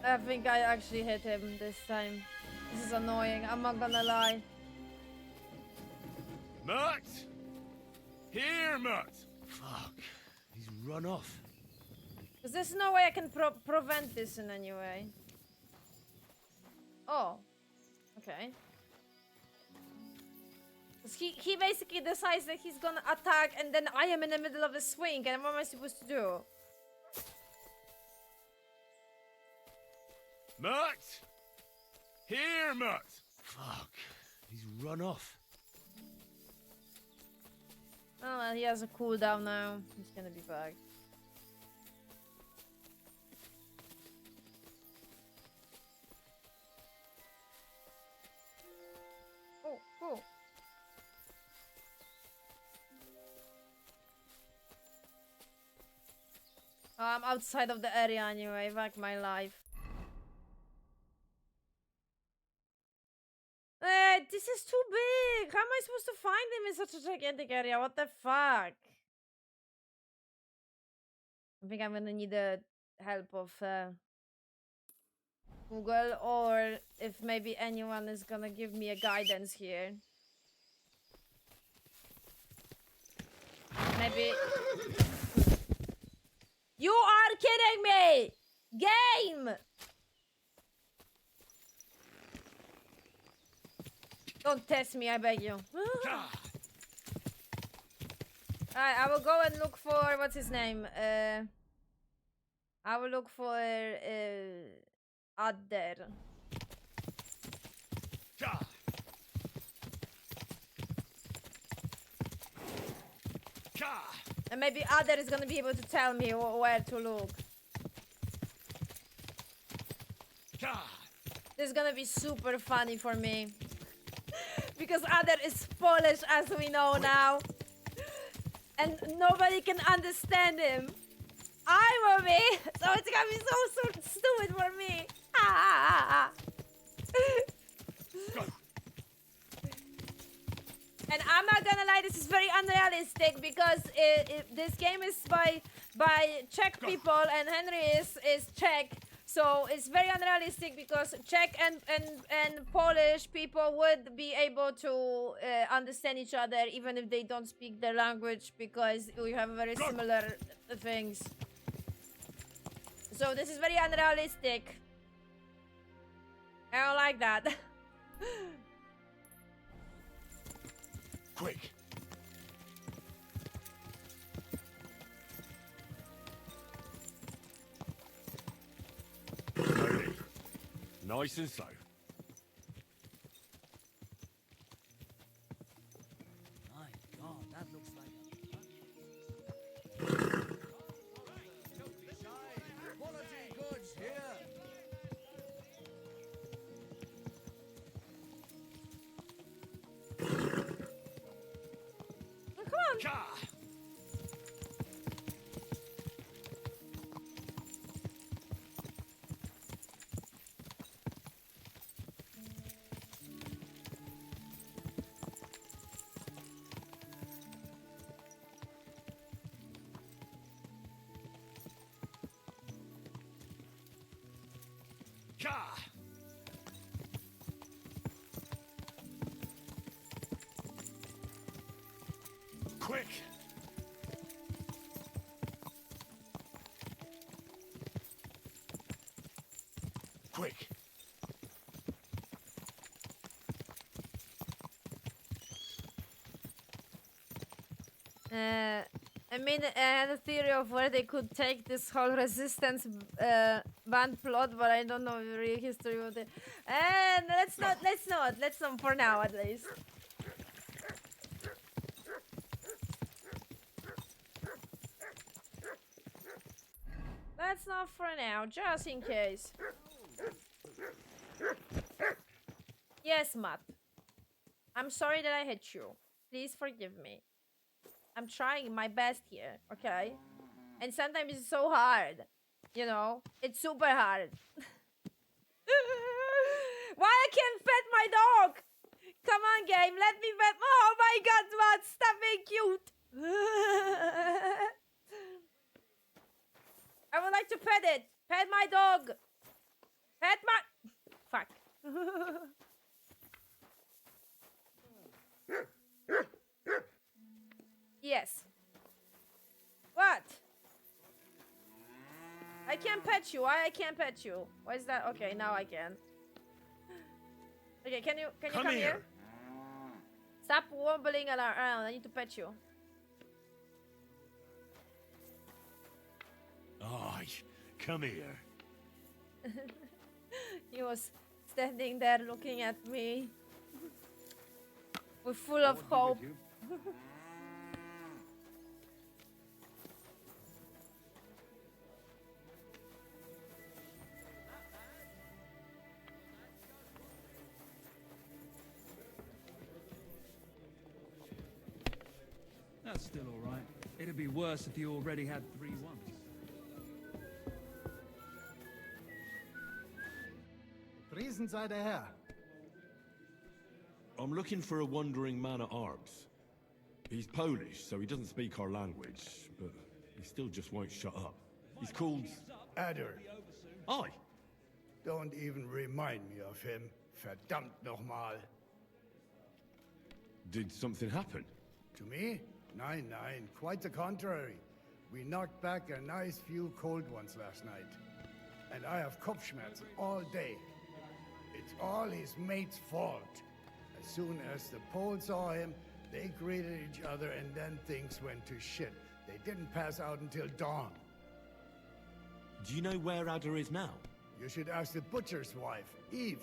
S1: I think I actually hit him this time. This is annoying, I'm not gonna lie.
S16: Mutt! Here, Mutt! Fuck. He's run off.
S1: Because there's no way I can prevent this in any way. Oh. Okay. Because he basically decides that he's gonna attack and then I am in the middle of the swing and what am I supposed to do?
S16: Mutt! Here, Mutt! Fuck. He's run off.
S1: Oh well, he has a cooldown now. He's gonna be back. Oh, cool. I'm outside of the area anyway, back my life. This is too big! How am I supposed to find him in such a gigantic area? What the fuck? I think I'm gonna need the help of Google, or if maybe anyone is gonna give me a guidance here. Maybe... You are kidding me! Game! Don't test me, I beg you. Alright, I will go and look for... What's his name? I will look for... Adder. And maybe Adder is gonna be able to tell me where to look. This is gonna be super funny for me. Because Adder is Polish, as we know now. And nobody can understand him. I will be. So it's gonna be so stupid for me. And I'm not gonna lie, this is very unrealistic because this game is by Czech people and Henry is Czech. So it's very unrealistic because Czech and Polish people would be able to understand each other even if they don't speak their language because we have very similar things. So this is very unrealistic. I don't like that.
S16: Quick! Slowly. Nice and slow.
S20: My God, that looks like
S4: Quality goods here.
S1: Come on.
S16: Quick! Quick!
S1: I mean, I had a theory of where they could take this whole resistance band plot, but I don't know the real history of it. And let's not for now at least. Let's not for now, just in case. Yes, Matt. I'm sorry that I hit you. Please forgive me. I'm trying my best here, okay? And sometimes it's so hard. You know? It's super hard. Why I can't pet my dog? Come on, game. Let me pet. Oh my god, Matt. Stop being cute. I would like to pet it. Pet my dog. Pet my... Fuck. Yes. What? I can't pet you. Why I can't pet you? Why is that? Okay, now I can. Okay, can you come here? Stop wobbling around. I need to pet you.
S16: Aye, come here.
S1: He was standing there looking at me with full of hope.
S11: That's still all right. It'd be worse if you already had 3 ones.
S14: Priesen sei der Herr.
S16: I'm looking for a wandering man-at-arms. He's Polish, so he doesn't speak our language, but he still just won't shut up. He's called...
S14: Adder.
S16: Aye.
S14: Don't even remind me of him. Verdammt nochmal.
S16: Did something happen?
S14: To me? Nein, nein, quite the contrary. We knocked back a nice few cold ones last night. And I have Kopfschmerzen all day. It's all his mate's fault. As soon as the Poles saw him, they greeted each other and then things went to shit. They didn't pass out until dawn.
S16: Do you know where Adder is now?
S14: You should ask the butcher's wife, Eve.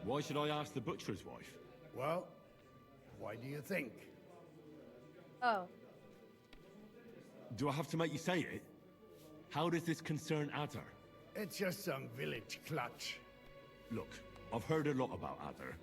S16: Why should I ask the butcher's wife?
S14: Well, why do you think?
S1: Oh.
S16: Do I have to make you say it? How does this concern Adder?
S14: It's just some village clutch.
S16: Look, I've heard a lot about Adder.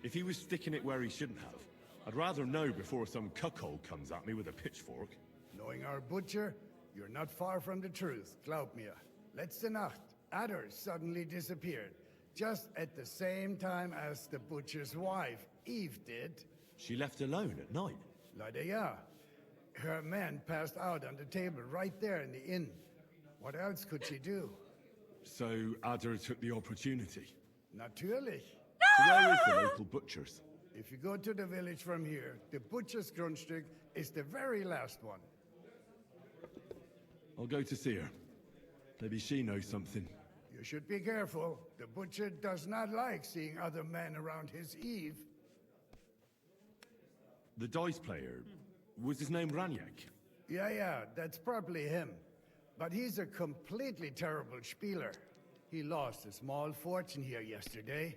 S16: If he was sticking it where he shouldn't have, I'd rather know before some cuckold comes at me with a pitchfork.
S14: Knowing our butcher, you're not far from the truth, glaub mir. Letzte Nacht, Adder suddenly disappeared, just at the same time as the butcher's wife, Eve, did.
S16: She left alone at night?
S14: Leider ja. Her man passed out on the table right there in the inn. What else could she do?
S3: So Ada took the opportunity.
S14: Natürlich.
S3: So where is the local butcher's?
S14: If you go to the village from here, the butcher's Grundstück is the very last one.
S3: I'll go to see her. Maybe she knows something.
S14: You should be careful. The butcher does not like seeing other men around his Eve.
S3: The dice player, was his name Raniak?
S14: Yeah, that's probably him. But he's a completely terrible spieler. He lost a small fortune here yesterday.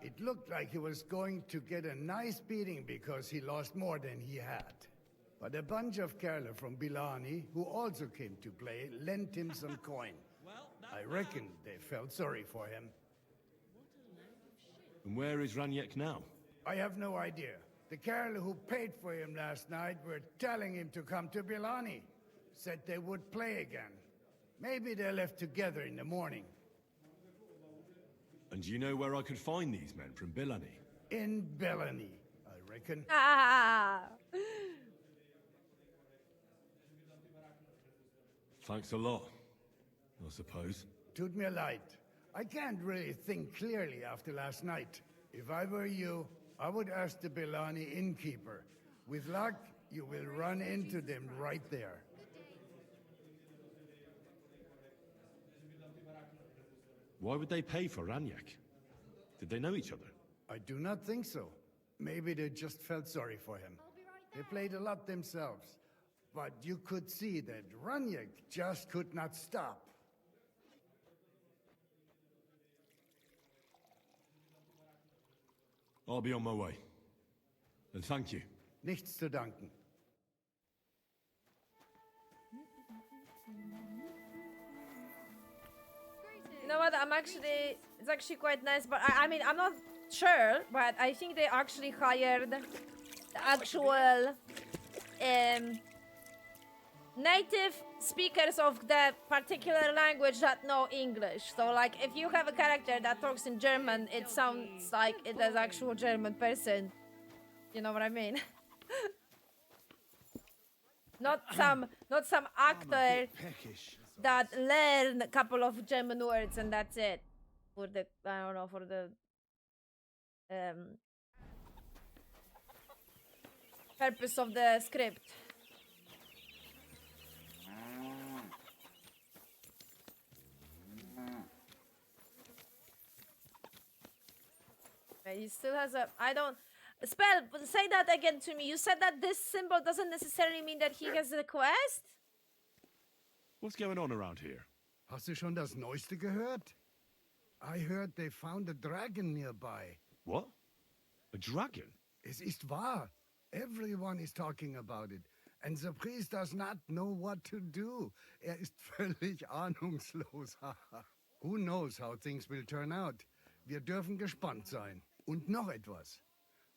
S14: It looked like he was going to get a nice beating because he lost more than he had. But a bunch of Kerle from Bilani, who also came to play, lent him some coin. I reckon they felt sorry for him.
S3: And where is Raniak now?
S14: I have no idea. The Kerle who paid for him last night were telling him to come to Bilani. Said they would play again. Maybe they left together in the morning.
S3: And do you know where I could find these men from Bilani?
S14: In Bilani, I reckon.
S3: Thanks a lot, I suppose.
S14: Tut mir leid. I can't really think clearly after last night. If I were you, I would ask the Bilani innkeeper. With luck, you will run into them right there.
S3: Why would they pay for Raniak? Did they know each other?
S14: I do not think so. Maybe they just felt sorry for him. They played a lot themselves. But you could see that Raniak just could not stop.
S3: I'll be on my way. And thank you.
S14: Nichts zu danken.
S1: You know what? It's actually quite nice, but I mean, I'm not sure, but I think they actually hired the actual native speakers of the particular language that know English. So, like, if you have a character that talks in German, it sounds like it is actual German person. You know what I mean? not some actor that learn a couple of German words and that's it. For the, I don't know, for the purpose of the script. He still has a, I don't, say that again to me. You said that this symbol doesn't necessarily mean that he has a quest?
S3: What's going on around here?
S14: Hast du schon das Neueste gehört? I heard they found a dragon nearby.
S3: What? A dragon?
S14: Es ist wahr. Everyone is talking about it. And the priest does not know what to do. Ist völlig ahnungslos. Who knows how things will turn out? Wir dürfen gespannt sein. Und noch etwas.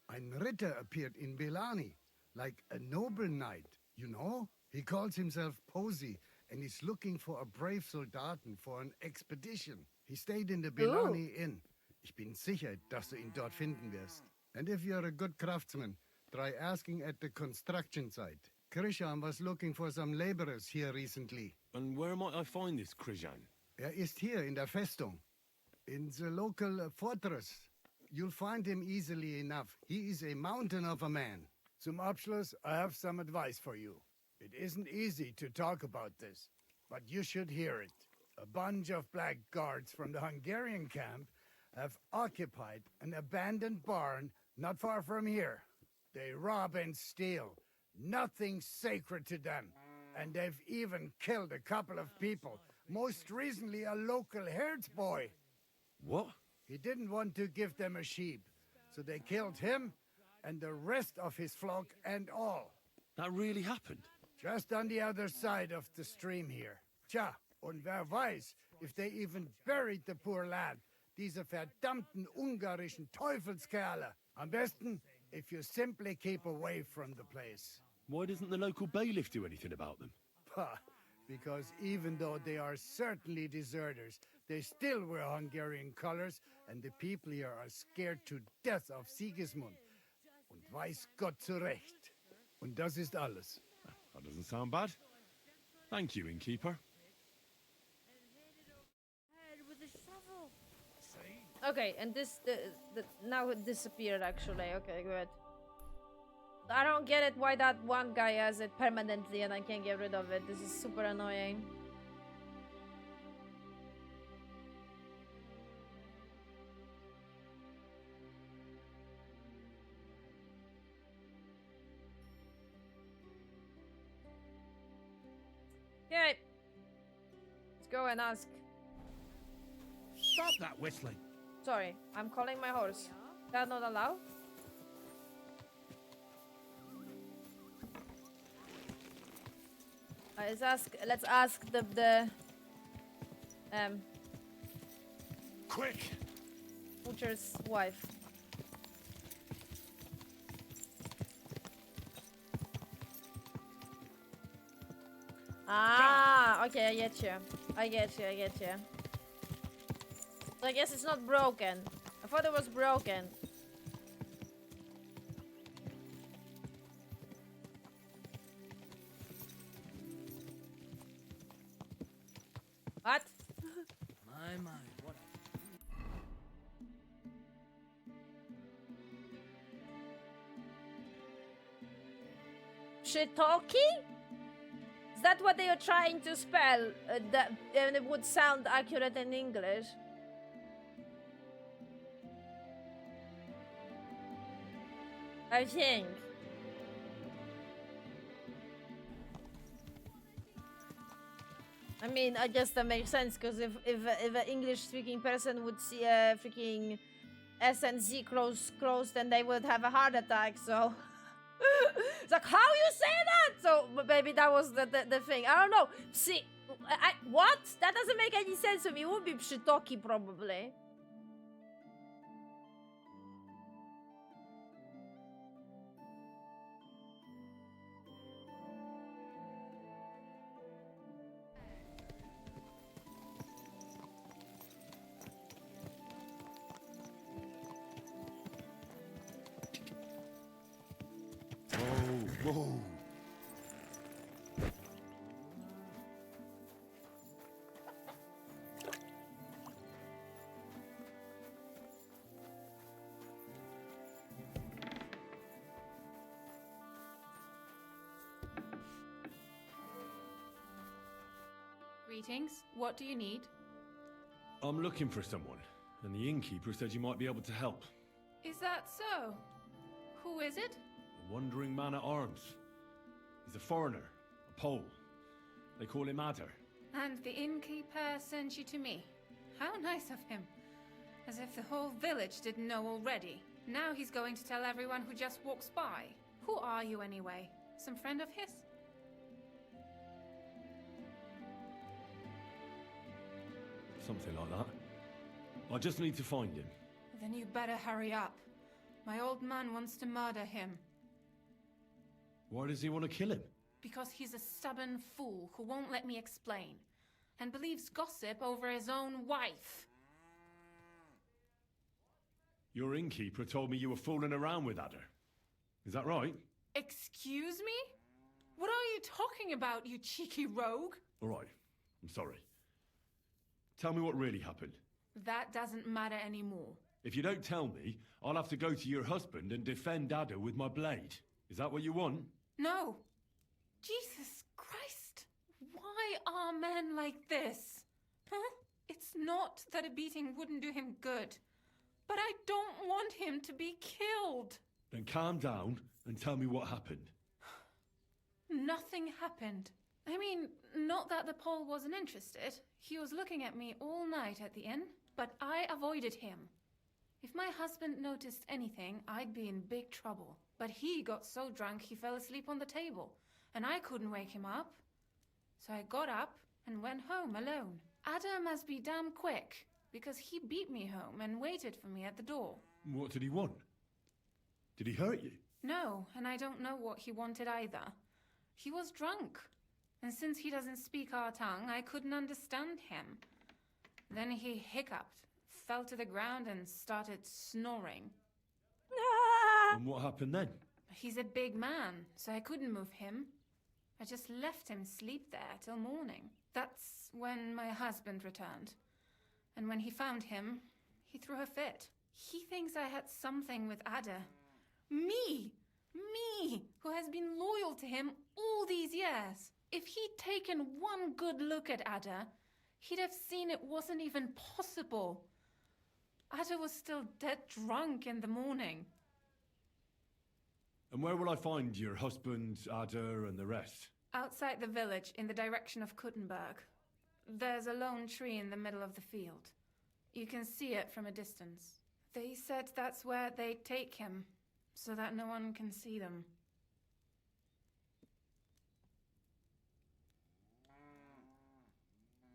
S14: Ein Ritter appeared in Belani, like a noble knight, you know? He calls himself Posey, and is looking for a brave Soldaten for an expedition. He stayed in the Belani Inn. Ich bin sicher, dass du ihn dort finden wirst. And if you're a good craftsman, try asking at the construction site. Krishan was looking for some laborers here recently.
S3: And where might I find this Krishan?
S14: Ist hier in der Festung. In the local fortress. You'll find him easily enough. He is a mountain of a man. Zum Abschluss, I have some advice for you. It isn't easy to talk about this, but you should hear it. A bunch of black guards from the Hungarian camp have occupied an abandoned barn not far from here. They rob and steal. Nothing sacred to them. And they've even killed a couple of people. Most recently, a local herdsboy.
S3: What?
S14: He didn't want to give them a sheep, so they killed him and the rest of his flock and all.
S3: That really happened?
S14: Just on the other side of the stream here. Tja, und wer weiß, if they even buried the poor lad. Diese verdammten ungarischen Teufelskerle. Am besten, if you simply keep away from the place.
S3: Why doesn't the local bailiff do anything about them?
S14: Because even though they are certainly deserters, they still wear Hungarian colors, and the people here are scared to death of Sigismund. Und weiß Gott zurecht. Und das ist alles.
S3: That doesn't sound bad. Thank you, innkeeper.
S1: Okay, and this now it disappeared actually. Okay, good. I don't get it why that one guy has it permanently and I can't get rid of it. This is super annoying. Okay. Let's go and ask.
S5: Stop that whistling.
S1: Sorry, I'm calling my horse. That not allowed? Let's ask the
S16: quick
S1: butcher's wife. Ah, okay, I get you. I get you. So I guess it's not broken. I thought it was broken. What?
S20: My, what
S1: Shiitake? Is that what they are trying to spell? And it would sound accurate in English. I think. I mean, I guess that makes sense, because if an English-speaking person would see a freaking S and Z close, then they would have a heart attack, so... It's like, how you say that? So maybe that was the thing. I don't know. See, what? That doesn't make any sense to me. It would be shiitake, probably.
S16: Whoa.
S2: Greetings. What do you need?
S16: I'm looking for someone, and the innkeeper said you might be able to help.
S2: Is that so? Who is it?
S16: A wandering man at arms. He's a foreigner, a Pole. They call him Adder.
S2: And the innkeeper sent you to me. How nice of him. As if the whole village didn't know already. Now he's going to tell everyone who just walks by. Who are you anyway? Some friend of his?
S16: Something like that. I just need to find him.
S2: Then you better hurry up. My old man wants to murder him.
S16: Why does he want to kill him?
S2: Because he's a stubborn fool who won't let me explain. And believes gossip over his own wife.
S16: Your innkeeper told me you were fooling around with Adder. Is that right?
S2: Excuse me? What are you talking about, you cheeky rogue?
S16: All right. I'm sorry. Tell me what really happened.
S2: That doesn't matter anymore.
S16: If you don't tell me, I'll have to go to your husband and defend Adder with my blade. Is that what you want?
S2: No. Jesus Christ. Why are men like this? Huh? It's not that a beating wouldn't do him good. But I don't want him to be killed.
S16: Then calm down and tell me what happened.
S2: Nothing happened. I mean, not that the Pole wasn't interested. He was looking at me all night at the inn, but I avoided him. If my husband noticed anything, I'd be in big trouble. But he got so drunk he fell asleep on the table, and I couldn't wake him up. So I got up and went home alone. Adder must be damn quick, because he beat me home and waited for me at the door.
S16: What did he want? Did he hurt you?
S2: No, and I don't know what he wanted either. He was drunk. And since he doesn't speak our tongue, I couldn't understand him. Then he hiccuped, fell to the ground and started snoring.
S16: And what happened then?
S2: He's a big man, so I couldn't move him. I just left him sleep there till morning. That's when my husband returned. And when he found him, He threw a fit. He thinks I had something with Ada. Me! Me, who has been loyal to him all these years. If he'd taken one good look at Ada, he'd have seen it wasn't even possible. Ada was still dead drunk in the morning.
S3: And where will I find your husband, Ada, and the rest?
S2: Outside the village, in the direction of Kuttenberg. There's a lone tree in the middle of the field. You can see it from a distance. They said that's where they'd take him, so that no one can see them.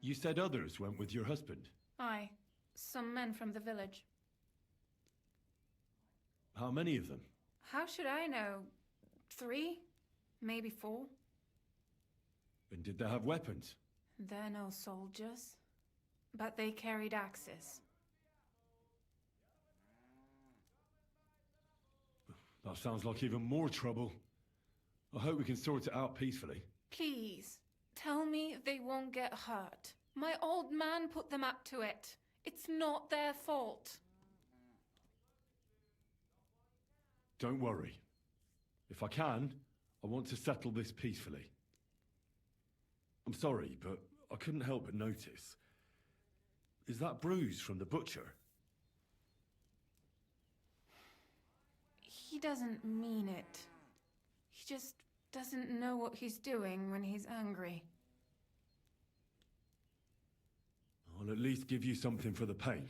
S3: You said others went with your husband.
S2: Aye, some men from the village.
S3: How many of them?
S2: How should I know? 3? Maybe 4?
S3: And did they have weapons?
S2: They're no soldiers, but they carried axes.
S3: That sounds like even more trouble. I hope we can sort it out peacefully.
S2: Please, tell me they won't get hurt. My old man put them up to it. It's not their fault.
S3: Don't worry. If I can, I want to settle this peacefully. I'm sorry, but I couldn't help but notice. Is that bruise from the butcher?
S2: He doesn't mean it. He just doesn't know what he's doing when he's angry.
S3: I'll at least give you something for the pain.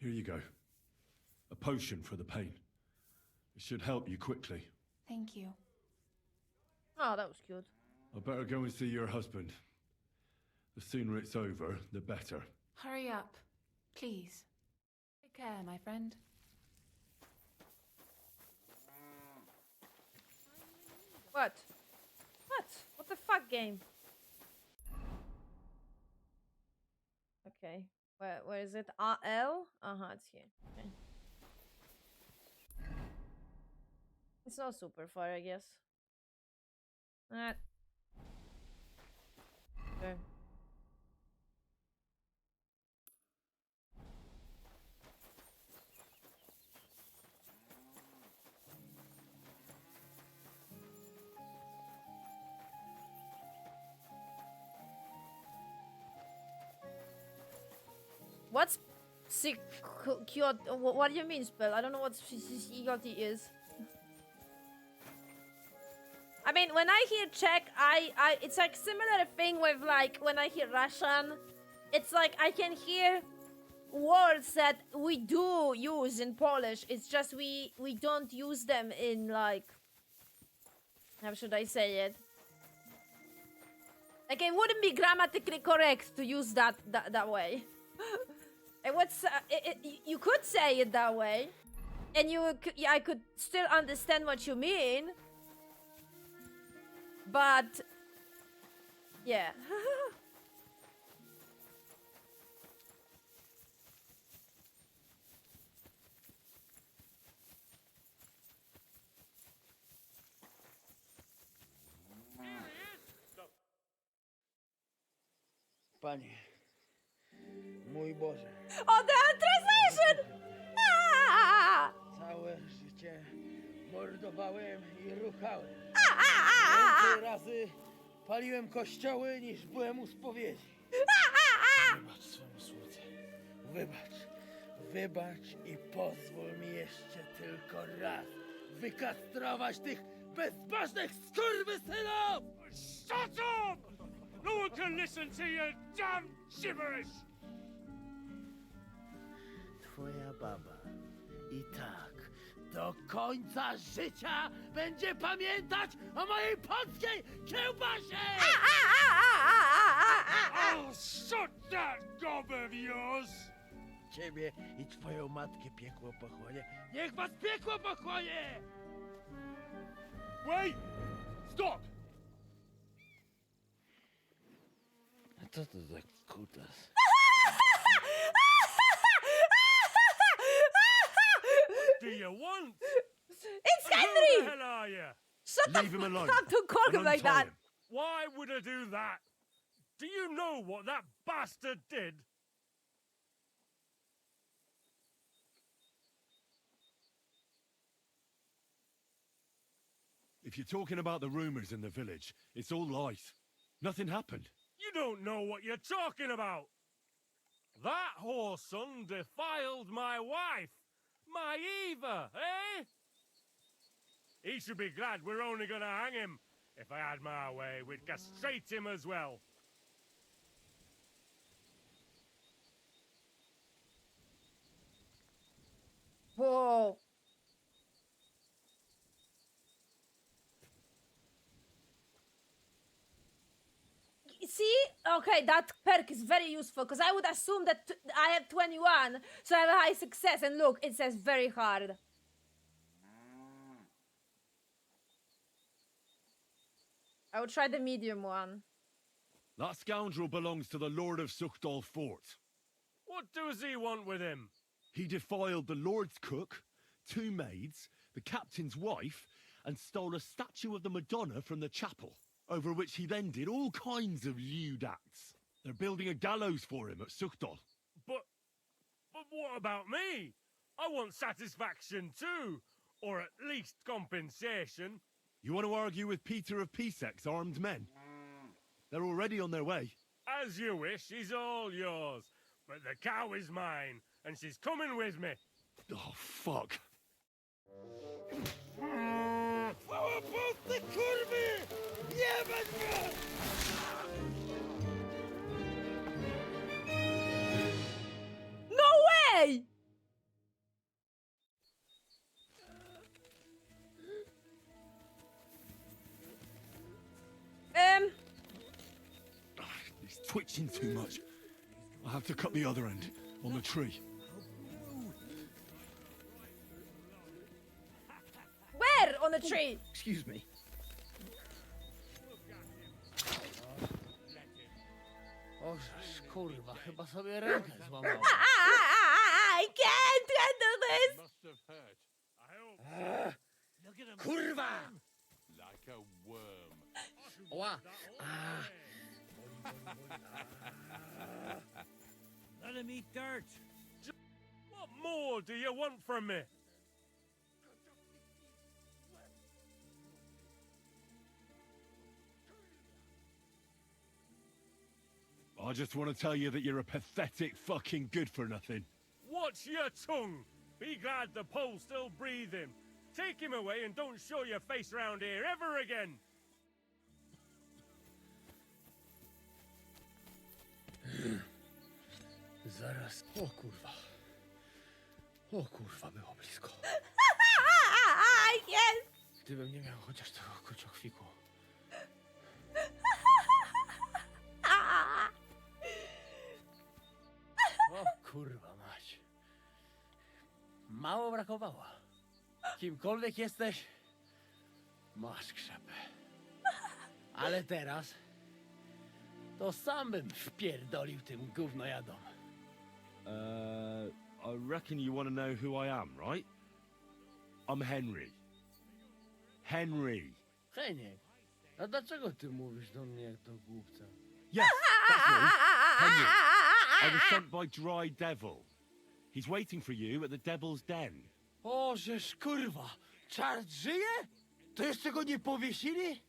S3: Here you go. A potion for the pain. It should help you quickly.
S2: Thank you.
S1: Oh, that was cute.
S3: I better go and see your husband. The sooner it's over, the better.
S2: Hurry up, please. Take care, my friend.
S1: What? What? What the fuck, game? Okay. Where is it? L? Uh-huh, it's here. Okay. It's not super far, I guess. Okay. What's what do you mean, spell? I don't know what security is. I mean, when I hear Czech, it's like similar thing with like when I hear Russian. It's like I can hear words that we do use in Polish. It's just we don't use them in like, how should I say it? Like it wouldn't be grammatically correct to use that way. You could say it that way, and I could still understand what you mean, but yeah.
S13: Panie, mój Boże.
S1: Oh, the translation! Ah!
S13: Całe życie mordowałem i ruchałem. Więcej razy paliłem kościoły niż byłem u spowiedzi. Wybacz swemu słudze. Wybacz i pozwól mi jeszcze tylko raz wykastrować tych bezbożnych skurwysynów!
S19: Shut up! No one can listen to your damn gibberish!
S13: Twoja baba i tak do końca życia będzie pamiętać o mojej polskiej kiełbasie!
S19: Oh, shut that gob of yours!
S13: Ciebie i twoją matkę piekło pochłonie. Niech was piekło pochłonie!
S19: Wait! Stop!
S13: A co to za kutas?
S19: Do you want?
S1: It's Henry!
S19: Who the hell are you?
S1: Shut
S3: Leave
S1: the
S3: him
S1: fuck
S3: alone.
S1: up! Don't call him
S3: And
S1: like
S3: untie
S1: that!
S3: him.
S6: Why would I do that? Do you know what that bastard did?
S3: If you're talking about the rumors in the village, it's all lies. Nothing happened.
S6: You don't know what you're talking about. That whoreson defiled my wife, my Eva, eh? He should be glad we're only gonna hang him. If I had my way, we'd castrate him as well.
S1: Whoa. See? Okay, that perk is very useful because I would assume that I have 21, so I have a high success. And look, it says very hard. I will try the medium one.
S3: That scoundrel belongs to the Lord of Suchdal Fort.
S6: What does he want with him?
S3: He defiled the Lord's cook, 2 maids, the captain's wife, and stole a statue of the Madonna from the chapel, over which he then did all kinds of lewd acts. They're building a gallows for him at Suchdal.
S6: But what about me? I want satisfaction too, or at least compensation.
S3: You want to argue with Peter of Peaceck's armed men? They're already on their way.
S6: As you wish, she's all yours. But the cow is mine, and she's coming with me.
S3: Oh, fuck.
S1: No way!
S3: He's twitching too much. I'll have to cut the other end, on the tree.
S1: Where on the tree?
S21: Excuse me.
S13: O, kurwa, chyba sobie rękę złamałem.
S1: I can't handle this!
S6: Must have hurt. I hope.
S13: Look at him. Kurwa!
S6: Like a worm.
S13: Oła!
S5: Let him eat dirt.
S6: What more do you want from me?
S3: I just want to tell you that you're a pathetic fucking good-for-nothing.
S6: Watch your tongue. Be glad the Pole's still breathing. Take him away and don't show your face around here ever again.
S13: Zaraz. O kurwa. O kurwa, było blisko.
S1: I can't.
S13: Gdybym nie miał chociaż tego kociokwiku. O kurwa mać. Mało brakowało. Kimkolwiek jesteś, masz krzepę. Ale teraz to sam bym wpierdolił tym gównojadom.
S3: I reckon you want to know who I am, right? I'm Henry. Henry.
S13: Heniek, a dlaczego ty mówisz do mnie jak do głupca?
S3: Yes, that's me. Henry. I was sent by Dry Devil. He's waiting for you at the Devil's Den.
S13: O, żeż kurwa, czart żyje? To jeszcze go nie powiesili?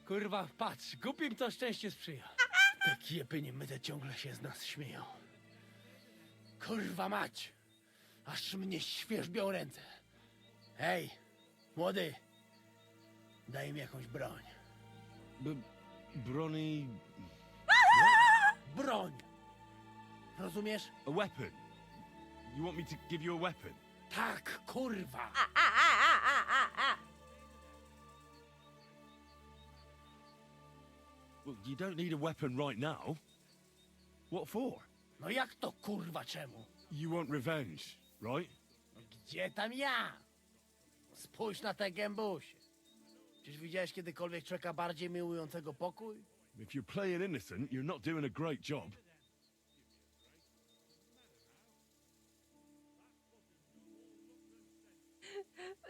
S13: Kurwa, patrz, głupim to szczęście sprzyja. Te kiepy niemyte ciągle się z nas śmieją. Kurwa mać, aż mnie świerzbią ręce. Hej, młody, daj mi jakąś broń.
S3: Brony...
S13: Broń! Rozumiesz?
S3: A weapon. You want me to give you a weapon?
S13: Tak, kurwa!
S3: Well, you don't need a weapon right now. What for?
S13: No jak to kurwa czemu?
S3: You want revenge, right?
S13: Gdzie tam ja? Spójrz na te gębusie. Czyż widziałeś kiedykolwiek człowieka bardziej miłującego pokój?
S3: If you're playing innocent, you're not doing a great job.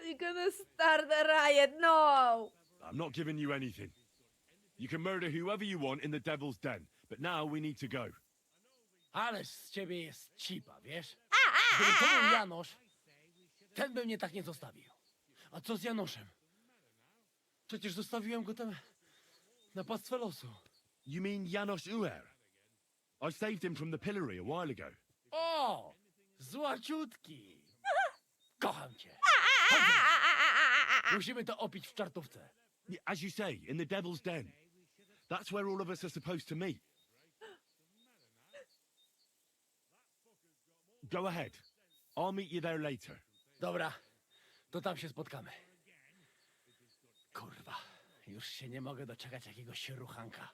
S1: You're gonna start a riot, no!
S3: I'm not giving you anything. You can murder whoever you want in the Devil's Den, but now we need to go.
S13: Ale z ciebie jest cipa, wiesz? Gdyby to był Janosz, ten by mnie tak nie zostawił. A co z Janoszem? Przecież zostawiłem go tam na pastwę losu.
S3: You mean Janos Uer? I saved him from the pillory a while ago.
S13: O! Złaciutki! Kocham cię. Musimy to opić w czartówce.
S3: As you say, in the Devil's Den. That's where all of us are supposed to meet. Go ahead. I'll meet you there later.
S13: Dobra, to tam się spotkamy. Kurwa, już się nie mogę doczekać jakiegoś ruchanka.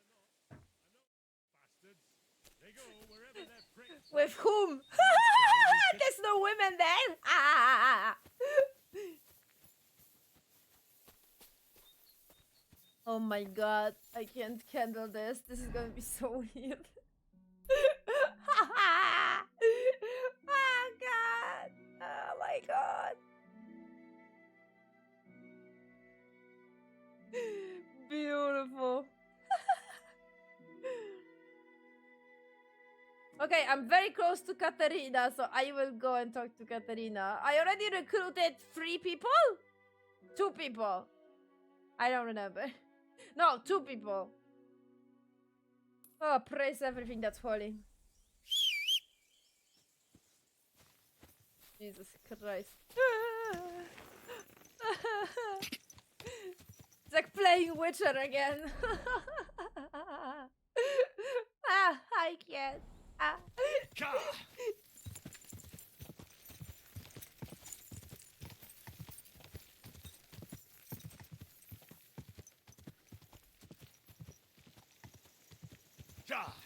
S1: With whom? There's no women then. Oh my god, I can't handle this. This is gonna be so weird. Oh god. Oh my god. Beautiful. Okay, I'm very close to Katerina, so I will go and talk to Katerina. I already recruited 3 people? 2 people. I don't remember. No, 2 people. Oh, praise everything that's holy. Jesus Christ. It's like playing Witcher again. I can't.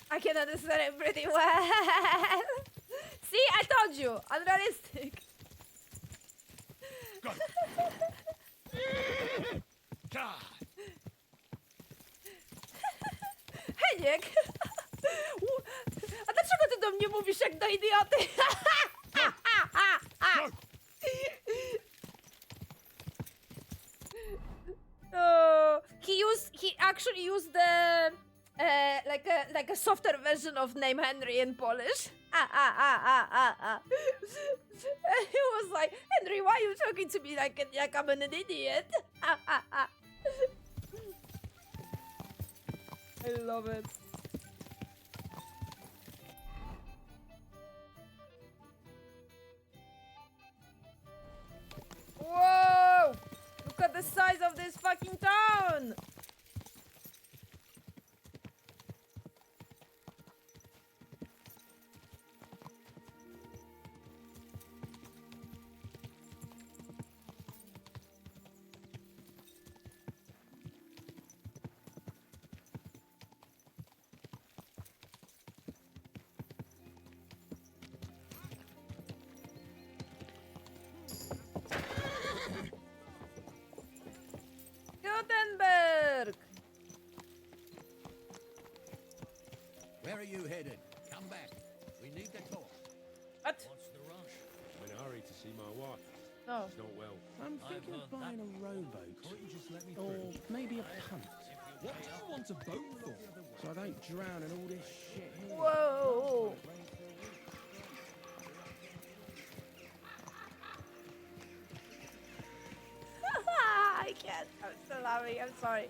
S1: I can understand it pretty well. See, I told you, unrealistic.
S3: Go.
S1: Heniek! A dlaczego ty do mnie mówisz jak do idioty? He actually used the like a softer version of name Henry in Polish. He was like, Henry, why are you talking to me like I'm an idiot? I love it. Whoa! Look at the size of this fucking town! Gutenberg!
S10: Where are you headed? Come back. We need to talk.
S1: What?
S10: What's the rush?
S15: I'm in a hurry to see my wife.
S1: No.
S15: She's not well.
S17: I'm thinking of buying a rowboat. Or maybe a punt.
S11: What do you want a boat for?
S17: So I don't drown in all this shit here.
S1: Whoa! I can't. I'm still laughing. I'm sorry.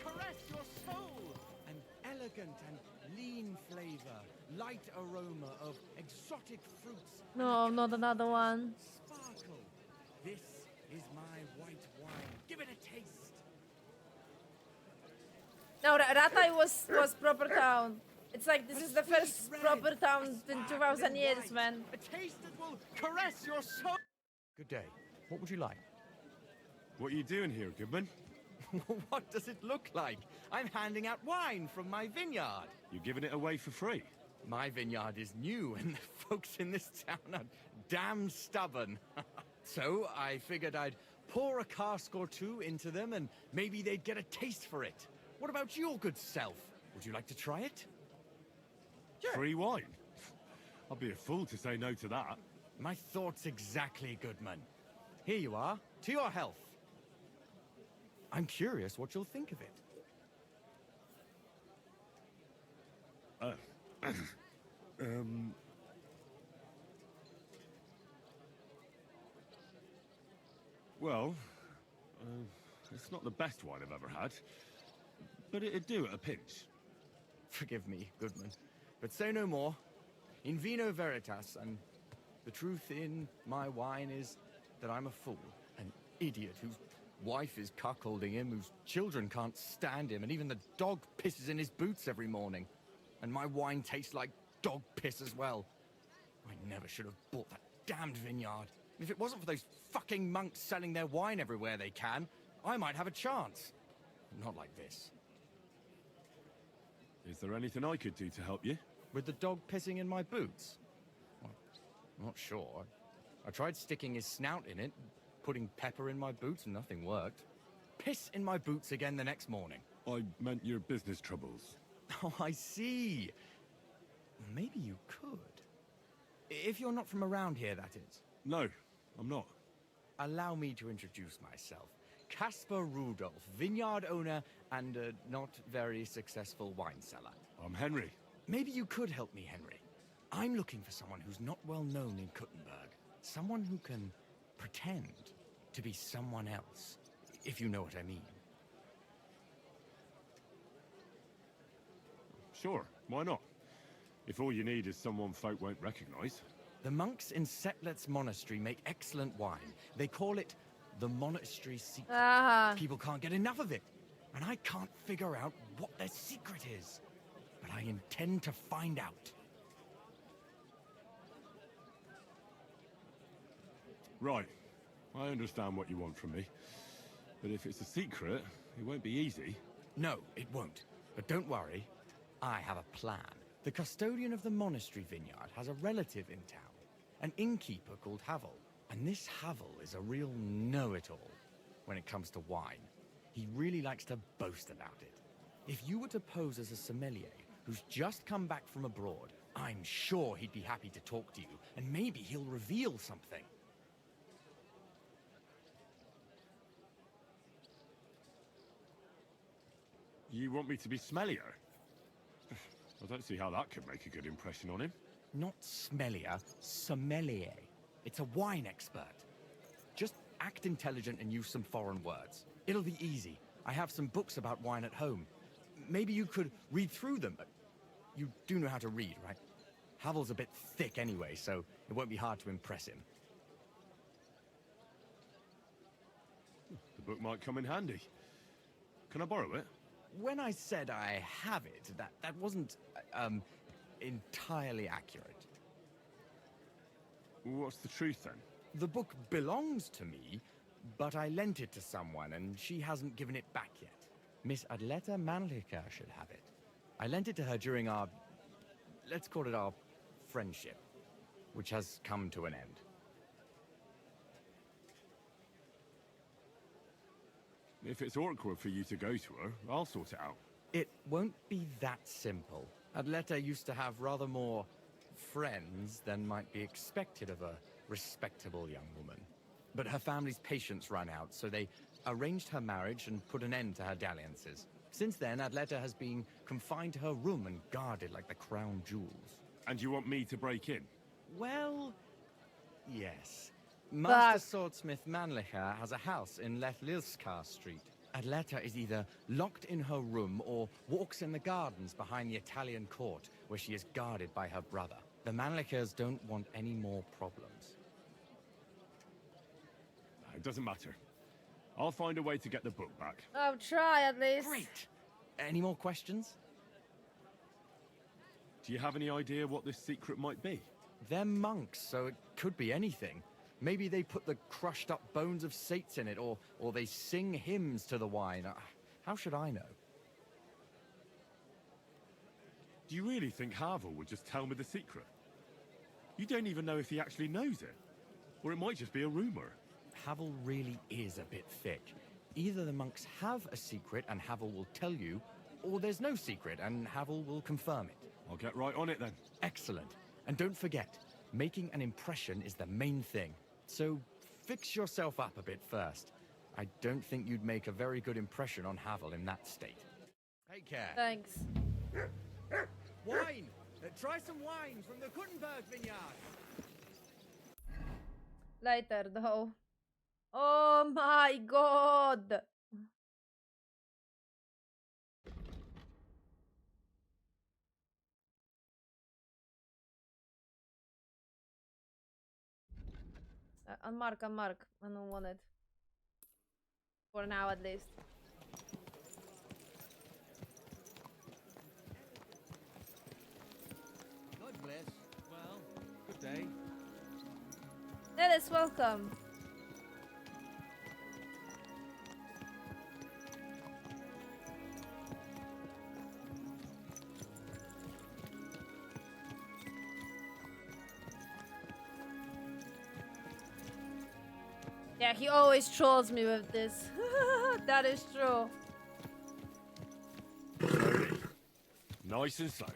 S17: Caress your soul! An elegant and lean flavor, light aroma of exotic fruits.
S1: No, not another one.
S17: Sparkle. This is my white wine. Give it a taste.
S1: No, Rataj was proper town. It's like this is the first proper town in 2000 years, man.
S17: A taste that will caress your soul. Good day. What would you like?
S3: What are you doing here, Goodman?
S17: What does it look like? I'm handing out wine from my vineyard.
S3: You're giving it away for free?
S17: My vineyard is new, and the folks in this town are damn stubborn. So I figured I'd pour a cask or 2 into them, and maybe they'd get a taste for it. What about your good self? Would you like to try it?
S3: Sure. Free wine? I'd be a fool to say no to that.
S17: My thoughts exactly, Goodman. Here you are. To your health.
S21: I'm curious what you'll think of it.
S3: Well, it's not the best wine I've ever had, but it'd do at a pinch.
S21: Forgive me, Goodman, but say no more. In vino veritas, and the truth in my wine is that I'm a fool, an idiot whose wife is cuckolding him, whose children can't stand him, and even the dog pisses in his boots every morning. And my wine tastes like dog piss as well. I never should have bought that damned vineyard. If it wasn't for those fucking monks selling their wine everywhere they can, I might have a chance. Not like this.
S3: Is there anything I could do to help you?
S21: With the dog pissing in my boots? Well, I'm not sure. I tried sticking his snout in it, putting pepper in my boots, and nothing worked. Piss in my boots again the next morning.
S3: I meant your business troubles.
S21: Oh, I see. Maybe you could. If you're not from around here, that is.
S3: No, I'm not.
S21: Allow me to introduce myself. Caspar Rudolph, vineyard owner and a not very successful wine seller.
S3: I'm Henry.
S21: Maybe you could help me, Henry. I'm looking for someone who's not well known in Kuttenberg. Someone who can pretend to be someone else, if you know what I mean.
S3: Sure, why not? If all you need is someone folk won't recognize.
S21: The monks in Setlet's monastery make excellent wine. They call it the monastery secret. People can't get enough of it. And I can't figure out what their secret is. But I intend to find out.
S3: Right. I understand what you want from me. But if it's a secret, it won't be easy.
S21: No, it won't. But don't worry. I have a plan. The custodian of the monastery vineyard has a relative in town, an innkeeper called Havel. And this Havel is a real know-it-all when it comes to wine. He really likes to boast about it. If you were to pose as a sommelier who's just come back from abroad, I'm sure he'd be happy to talk to you, and maybe he'll reveal something.
S3: You want me to be smellier? I don't see how that could make a good impression on him.
S21: Not smellier, sommelier. It's a wine expert. Just act intelligent and use some foreign words. It'll be easy. I have some books about wine at home. Maybe you could read through them. You do know how to read, right? Havel's a bit thick anyway, so it won't be hard to impress him.
S3: The book might come in handy. Can I borrow it?
S21: When I said I have it, that wasn't, entirely accurate.
S3: What's the truth, then?
S21: The book belongs to me, but I lent it to someone, and she hasn't given it back yet. Miss Adleta Mannlicher should have it. I lent it to her during our, let's call it our friendship, which has come to an end.
S3: If it's awkward for you to go to her, I'll sort it out.
S21: It won't be that simple. Adleta used to have rather more friends than might be expected of a respectable young woman. But her family's patience ran out, so they arranged her marriage and put an end to her dalliances. Since then, Adleta has been confined to her room and guarded like the crown jewels.
S3: And you want me to break in?
S21: Well, yes. Master Swordsmith Mannlicher has a house in Lethlilskar Street. Adleta is either locked in her room or walks in the gardens behind the Italian court, where she is guarded by her brother. The Mannlichers don't want any more problems.
S3: It doesn't matter. I'll find a way to get the book back.
S1: I'll try at least.
S21: Great! Any more questions?
S3: Do you have any idea what this secret might be?
S21: They're monks, so it could be anything. Maybe they put the crushed up bones of saints in it, or they sing hymns to the wine. How should I know?
S3: Do you really think Havel would just tell me the secret? You don't even know if he actually knows it. Or it might just be a rumor.
S21: Havel really is a bit thick. Either the monks have a secret and Havel will tell you, or there's no secret and Havel will confirm it.
S3: I'll get right on it then.
S21: Excellent. And don't forget, making an impression is the main thing. So fix yourself up a bit first. I don't think you'd make a very good impression on Havel in that state.
S10: Take care.
S1: Thanks.
S17: Wine! Try some wine from the Kuttenberg vineyard.
S1: Later, though. Oh my god! Unmark. I don't want it. For now, at least.
S17: God bless. Well, good day.
S1: Let us welcome. Yeah, he always trolls me with this. That is true.
S16: Slowly. Nice and slow.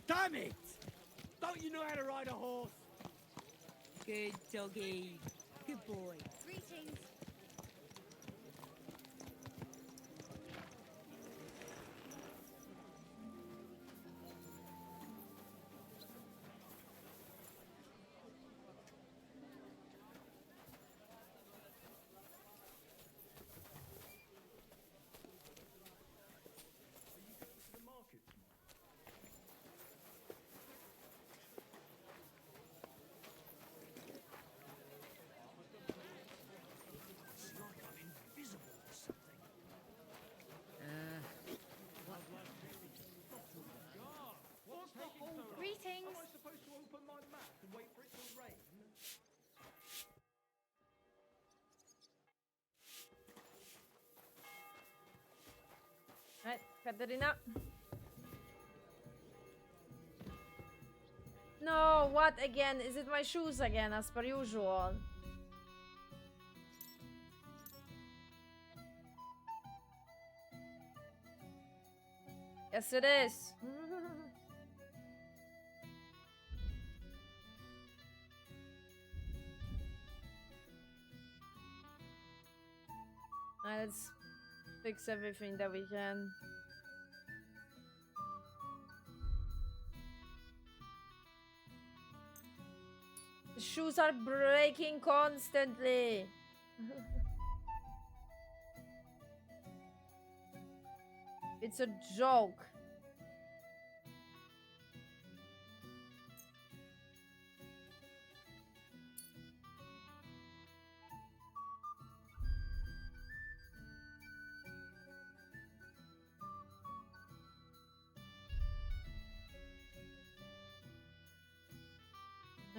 S17: Damn it! Don't you know how to ride a horse?
S7: Good doggy. Good boy.
S22: Greetings. Greetings.
S17: Am I supposed to open my mouth and wait for it to rain?
S1: Right, Katerina. No, what again? Is it my shoes again, as per usual? Yes, it is. Let's fix everything that we can. The shoes are breaking constantly. It's a joke.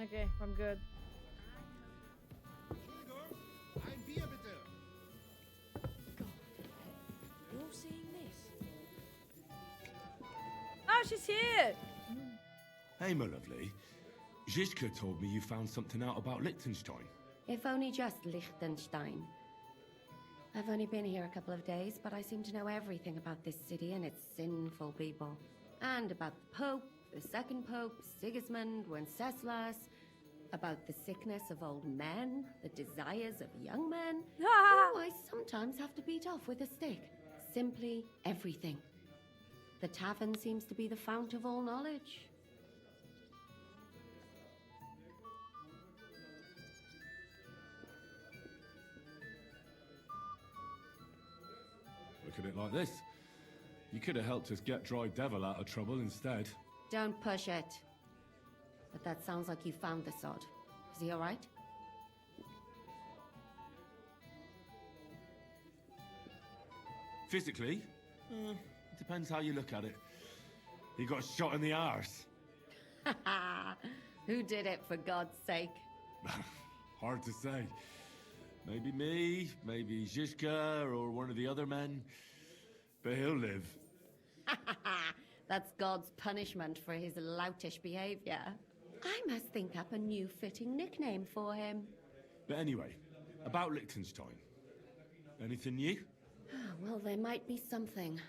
S1: Okay, I'm good.
S10: Ein Bier bitte.
S7: You're seeing this?
S1: Oh, she's here!
S3: Hey, my lovely. Zizka told me you found something out about Liechtenstein.
S8: If only just Liechtenstein. I've only been here a couple of days, but I seem to know everything about this city and its sinful people. And about the Pope, the second Pope, Sigismund, Wenceslas, about the sickness of old men, the desires of young men, who I sometimes have to beat off with a stick. Simply everything. The tavern seems to be the fount of all knowledge.
S3: Look at it like this. You could have helped us get Dry Devil out of trouble instead.
S8: Don't push it. But that sounds like you found the sod. Is he all right?
S3: Physically? Depends how you look at it. He got shot in the arse.
S8: Who did it, for God's sake?
S3: Hard to say. Maybe me, maybe Zizka, or one of the other men. but he'll live.
S8: That's God's punishment for his loutish behavior. I must think up a new fitting nickname for him.
S3: But anyway, about Liechtenstein. Anything new?
S8: Well, there might be something.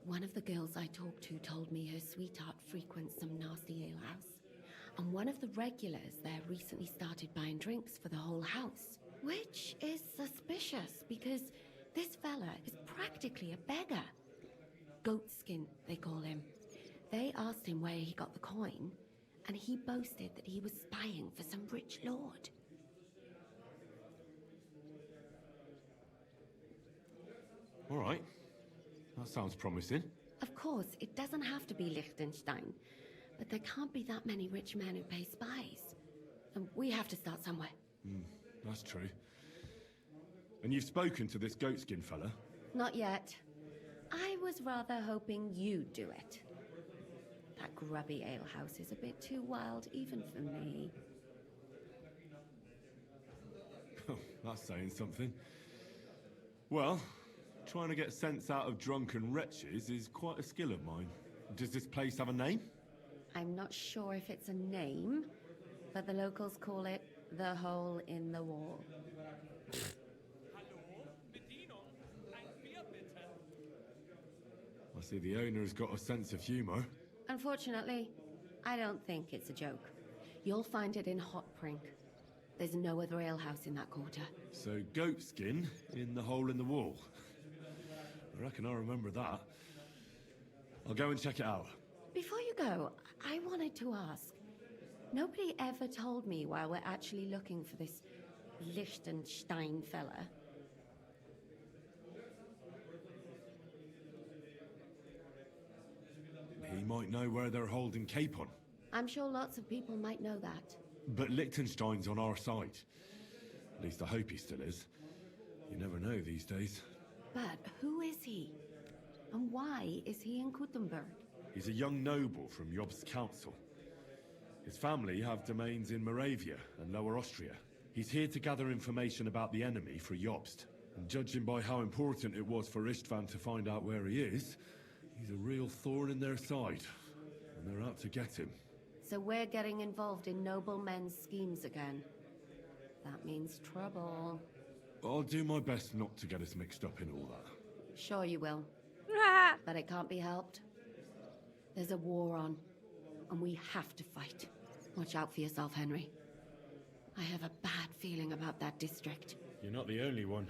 S8: One of the girls I talked to told me her sweetheart frequents some nasty alehouse. And one of the regulars there recently started buying drinks for the whole house. Which is suspicious, because this fella is practically a beggar. Goatskin, they call him. They asked him where he got the coin, and he boasted that he was spying for some rich lord.
S3: All right. That sounds promising.
S8: Of course, it doesn't have to be Liechtenstein, but there can't be that many rich men who pay spies. And we have to start somewhere.
S3: That's true. And you've spoken to this goatskin fella?
S8: Not yet. I was rather hoping you'd do it. That grubby alehouse is a bit too wild even for me.
S3: Oh, that's saying something. Well, trying to get sense out of drunken wretches is quite a skill of mine. Does this place have a name?
S8: I'm not sure if it's a name, but the locals call it the Hole in the Wall.
S3: I see the owner's got a sense of humour.
S8: Unfortunately, I don't think it's a joke. You'll find it in Hot Prink. There's no other alehouse in that quarter.
S3: So goatskin in the hole in the wall. I reckon I'll remember that. I'll go and check it out.
S8: Before you go, I wanted to ask. Nobody ever told me why we're actually looking for this Liechtenstein fella.
S3: He might know where they're holding Capon.
S8: I'm sure lots of people might know that.
S3: But Liechtenstein's on our side. At least I hope he still is. You never know these days.
S8: But who is he? And why is he in Kuttenberg?
S3: He's a young noble from Jobst's council. His family have domains in Moravia and Lower Austria. He's here to gather information about the enemy for Jobst. And judging by how important it was for Istvan to find out where he is, he's a real thorn in their side. And they're out to get him.
S8: So we're getting involved in noblemen's schemes again. That means trouble.
S3: I'll do my best not to get us mixed up in all that.
S8: Sure you will. But it can't be helped. There's a war on, and we have to fight. Watch out for yourself, Henry. I have a bad feeling about that district.
S3: You're not the only one.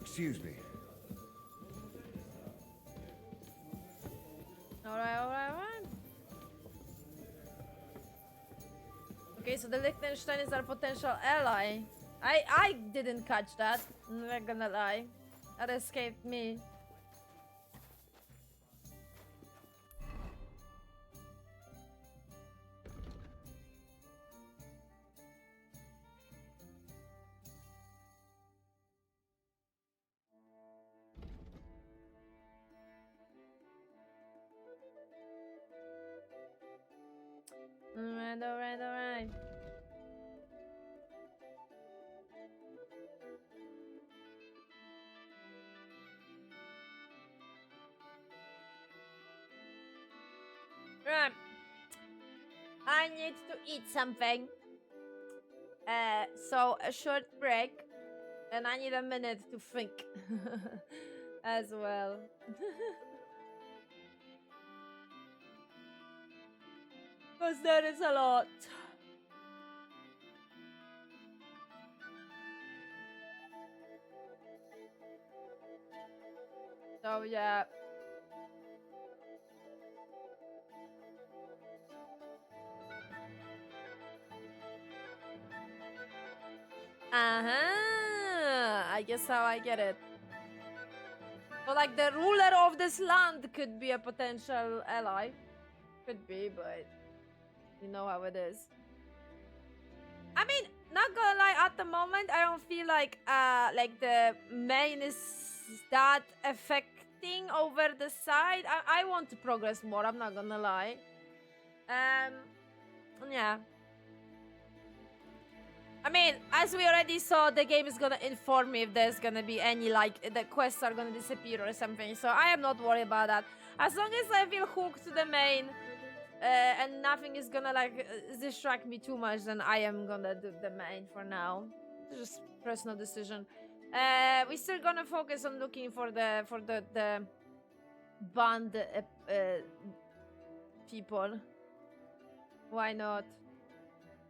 S4: Excuse me.
S1: Alright. Okay, so the Liechtenstein is our potential ally. I didn't catch that. I'm not gonna lie. That escaped me. Alright. Right. I need to eat something. So a short break. And I need a minute to think. As well. Because there is a lot. So yeah. I guess how I get it. So like the ruler of this land could be a potential ally. Could be, but you know how it is. I mean, not gonna lie, at the moment I don't feel like the main is that affecting over the side. I want to progress more, I'm not gonna lie. Yeah. I mean, as we already saw, the game is gonna inform me if there's gonna be any, like, the quests are gonna disappear or something, so I am not worried about that. As long as I feel hooked to the main, and nothing is gonna, like, distract me too much, then I am gonna do the main for now. Just personal decision. We're still gonna focus on looking for the band people. Why not?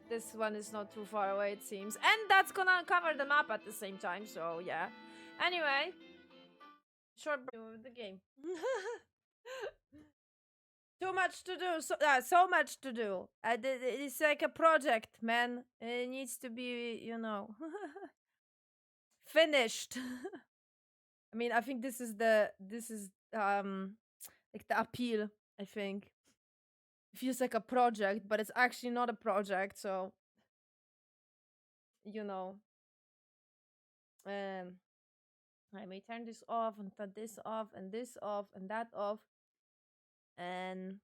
S1: This one is not too far away, it seems. And that's gonna cover the map at the same time, so yeah. Anyway. Short break of the game. Too much to do. So much to do. It's like a project, man. It needs to be, you know, finished. I mean, I think this is like the appeal, I think. It feels like a project, but it's actually not a project, so you know. I may turn this off and turn this off and this off and that off. And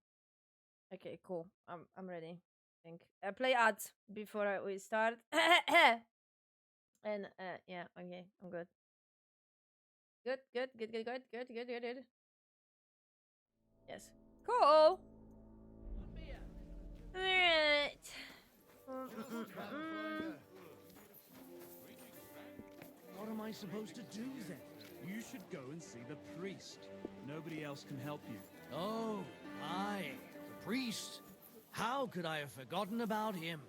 S1: okay, cool. I'm ready. I think. Play ads before we start. And yeah, okay, I'm good. Good. Yes. Cool. Alright.
S11: What am I supposed to do then? You should go and see the priest. Nobody else can help you.
S20: Oh, aye, the priest. How could I have forgotten about him?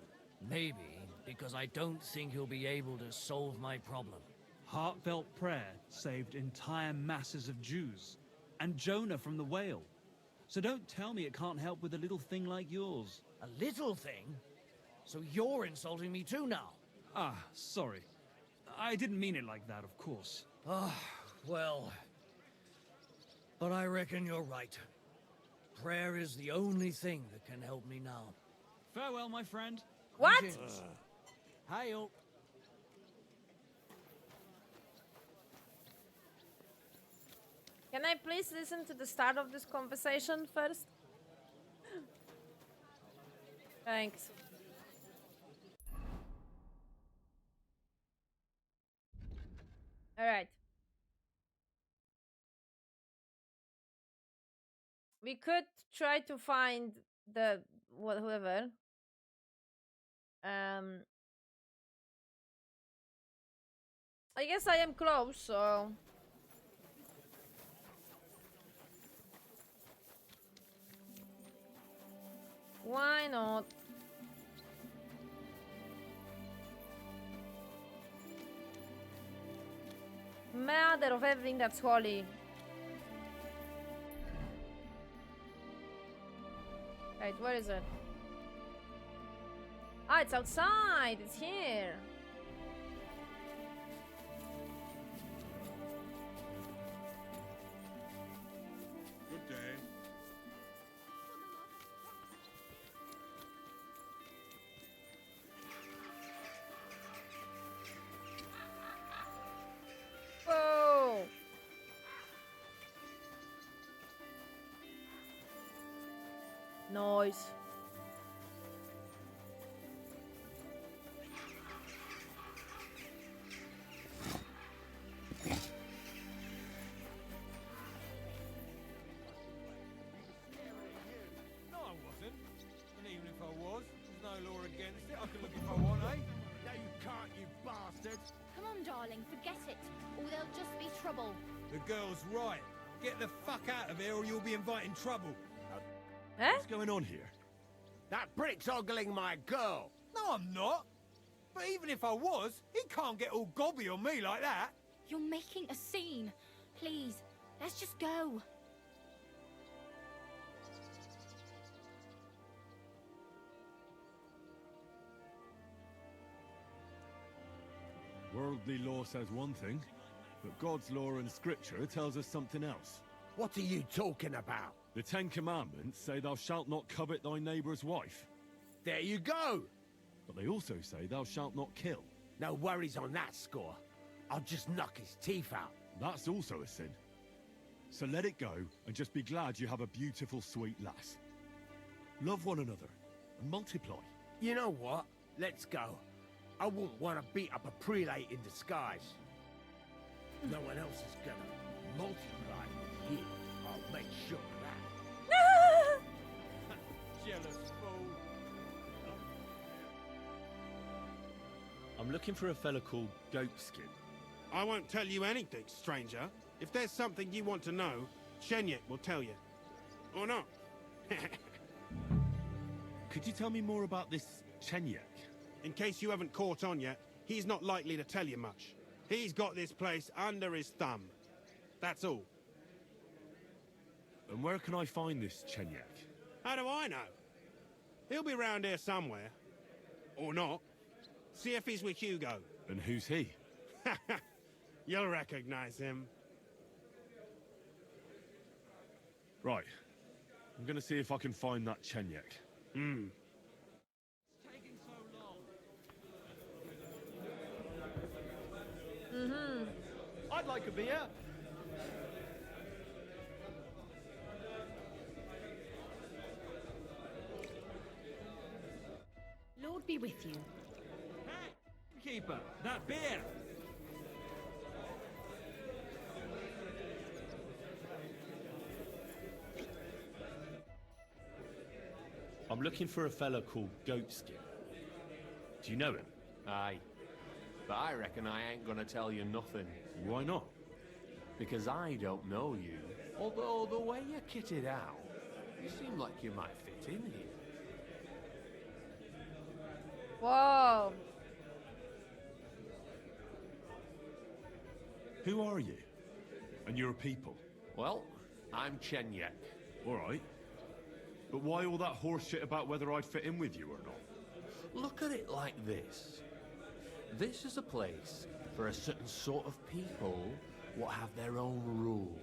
S20: Maybe because I don't think he'll be able to solve my problem.
S11: Heartfelt prayer saved entire masses of Jews. And Jonah from the whale. So don't tell me it can't help with a little thing like yours.
S20: A little thing? So you're insulting me too now?
S11: Ah, sorry. I didn't mean it like that, of course.
S20: Ah, well... But I reckon you're right. Prayer is the only thing that can help me now.
S11: Farewell, my friend.
S1: What?
S20: Hi-yo.
S1: Can I please listen to the start of this conversation first? Thanks. Alright. We could try to find the whoever. I guess I am close, so why not? Mother of everything that's holy. Right, where is it? Ah, it's outside. It's here.
S3: Good day.
S1: Whoa! Noise.
S6: No, I wasn't. And even if I was, there's no law against it. I can look if I want, eh?
S4: No, you can't, you bastard!
S9: Come on, darling, forget it, or there'll just be trouble.
S6: The girl's right. Get the fuck out of here or you'll be inviting trouble.
S3: What's going on here?
S4: That brick's ogling my girl!
S6: No, I'm not. But even if I was, he can't get all gobby on me like that.
S9: You're making a scene. Please, let's just go.
S3: Worldly law says one thing, but God's law and scripture tells us something else.
S4: What are you talking about?
S3: The Ten Commandments say thou shalt not covet thy neighbour's wife.
S4: There you go!
S3: But they also say thou shalt not kill.
S4: No worries on that score. I'll just knock his teeth out.
S3: That's also a sin. So let it go, and just be glad you have a beautiful, sweet lass. Love one another, and multiply.
S4: You know what? Let's go. I wouldn't want to beat up a prelate in disguise. No one else is gonna multiply here. I'll make sure of that. Jealous fool.
S16: I'm looking for a fella called Goatskin.
S12: I won't tell you anything, stranger. If there's something you want to know, Shenyek will tell you. Or not.
S3: Could you tell me more about this Chenyek?
S12: In case you haven't caught on yet, he's not likely to tell you much. He's got this place under his thumb. That's all.
S3: And where can I find this Chenyek?
S12: How do I know? He'll be round here somewhere. Or not. See if he's with Hugo.
S3: And who's he?
S12: You'll recognize him.
S3: Right. I'm gonna see if I can find that Chenyek.
S12: Hmm.
S1: Mm-hmm.
S11: I'd like a beer.
S9: Lord be with you.
S11: Keeper, that beer.
S16: I'm looking for a fella called Goatskin. Do you know him?
S18: Aye. But I reckon I ain't gonna tell you nothing.
S3: Why not?
S18: Because I don't know you. Although the way you're kitted out, you seem like you might fit in here.
S1: Whoa.
S3: Who are you? And your people?
S18: Well, I'm Chenyek.
S3: All right. But why all that horse shit about whether I'd fit in with you or not?
S18: Look at it like this. This is a place for a certain sort of people what have their own rules.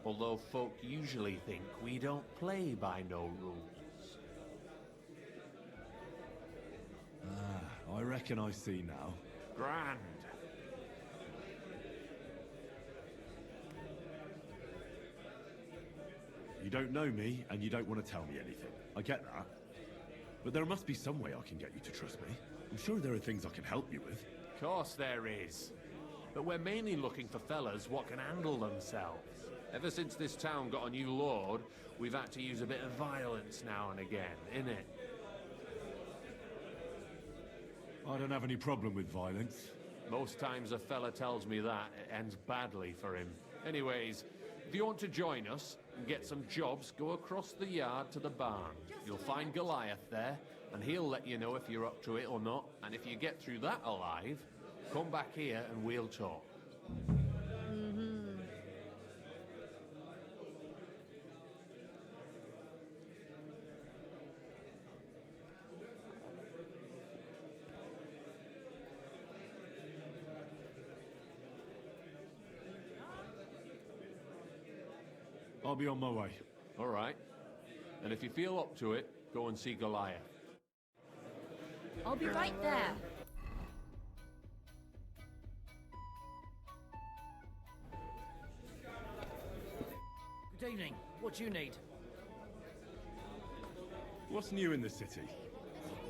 S18: Although folk usually think we don't play by no rules.
S3: I reckon I see now.
S18: Grand.
S3: You don't know me, and you don't want to tell me anything. I get that. But there must be some way I can get you to trust me. I'm sure there are things I can help you with.
S18: Of course there is. But we're mainly looking for fellas what can handle themselves. Ever since this town got a new lord, we've had to use a bit of violence now and again, innit?
S3: I don't have any problem with violence.
S18: Most times a fella tells me that, it ends badly for him. Anyways, if you want to join us and get some jobs, go across the yard to the barn. You'll find Goliath there, and he'll let you know if you're up to it or not. And if you get through that alive, come back here and we'll talk.
S1: Mm-hmm.
S3: I'll be on my way.
S18: All right. And if you feel up to it, go and see Goliath.
S9: I'll be right there.
S20: Good evening. What do you need?
S3: What's new in the city?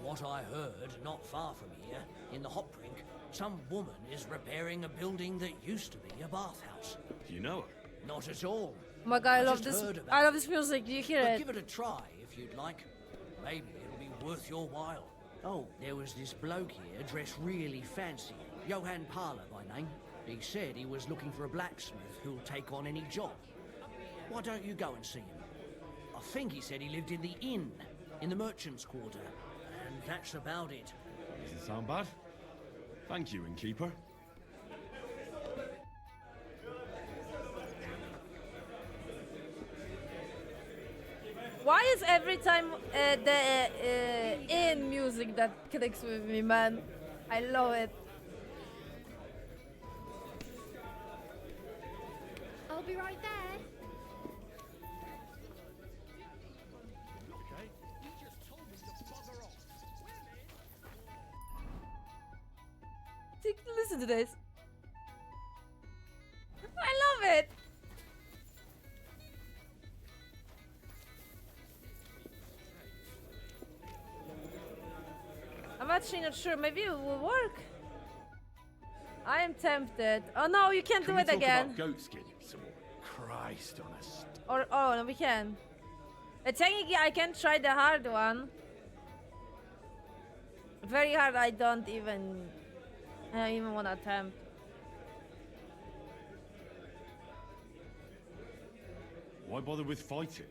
S20: What I heard, not far from here, in the hop brink, some woman is repairing a building that used to be a bathhouse.
S3: Do you know her?
S20: Not at all.
S1: Oh my god, I love
S20: just
S1: this.
S20: heard about
S1: I love this music. Do you hear
S20: But
S1: it?
S20: give it a try if you'd like. Maybe it'll be worth your while. Oh, there was this bloke here dressed really fancy. Johann Parler by name. He said he was looking for a blacksmith who'll take on any job. Why don't you go and see him? I think he said he lived in the inn, in the merchant's quarter. And that's about it.
S3: Doesn't sound bad. Thank you, innkeeper.
S1: Why is every time the in music that clicks with me, man? I love it.
S9: I'll be right there.
S1: Listen to this. I love it. I'm actually not sure. Maybe it will work. I am tempted. Oh no, you can't do it again.
S16: About goat skin some more? Christ on us.
S1: Or oh no, we can. Technically, I can try the hard one. Very hard. I don't even want to attempt.
S3: Why bother with fighting?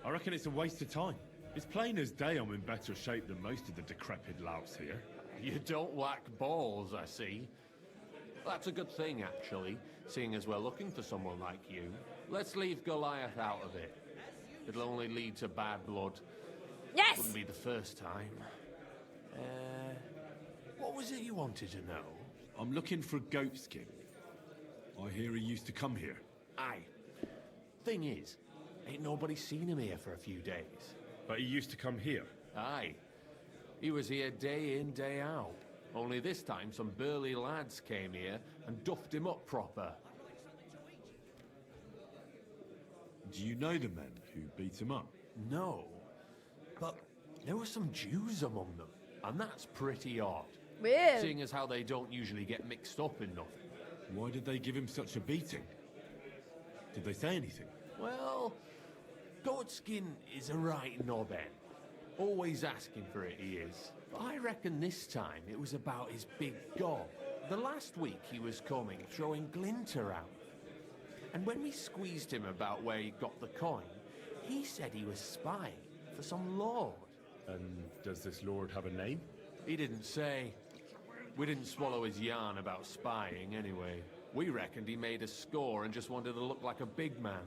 S3: I reckon it's a waste of time. It's plain as day I'm in better shape than most of the decrepit louts here.
S18: You don't lack balls, I see. That's a good thing, actually, seeing as we're looking for someone like you. Let's leave Goliath out of it. It'll only lead to bad blood.
S1: Yes!
S18: Wouldn't be the first time. What was it you wanted to know?
S3: I'm looking for goat skin. I hear he used to come here.
S18: Aye. Thing is, ain't nobody seen him here for a few days.
S3: But he used to come here?
S18: Aye. He was here day in, day out. Only this time some burly lads came here and duffed him up proper.
S3: Do you know the men who beat him up?
S18: No. But there were some Jews among them, and that's pretty odd.
S1: Weird.
S18: Seeing as how they don't usually get mixed up in nothing.
S3: Why did they give him such a beating? Did they say anything?
S18: Well, Goatskin is a right knobhead. Always asking for it, he is. But I reckon this time it was about his big gob. The last week he was coming, throwing glint around. And when we squeezed him about where he got the coin, he said he was spying for some lord.
S3: And does this lord have a name?
S18: He didn't say. We didn't swallow his yarn about spying anyway. We reckoned he made a score and just wanted to look like a big man.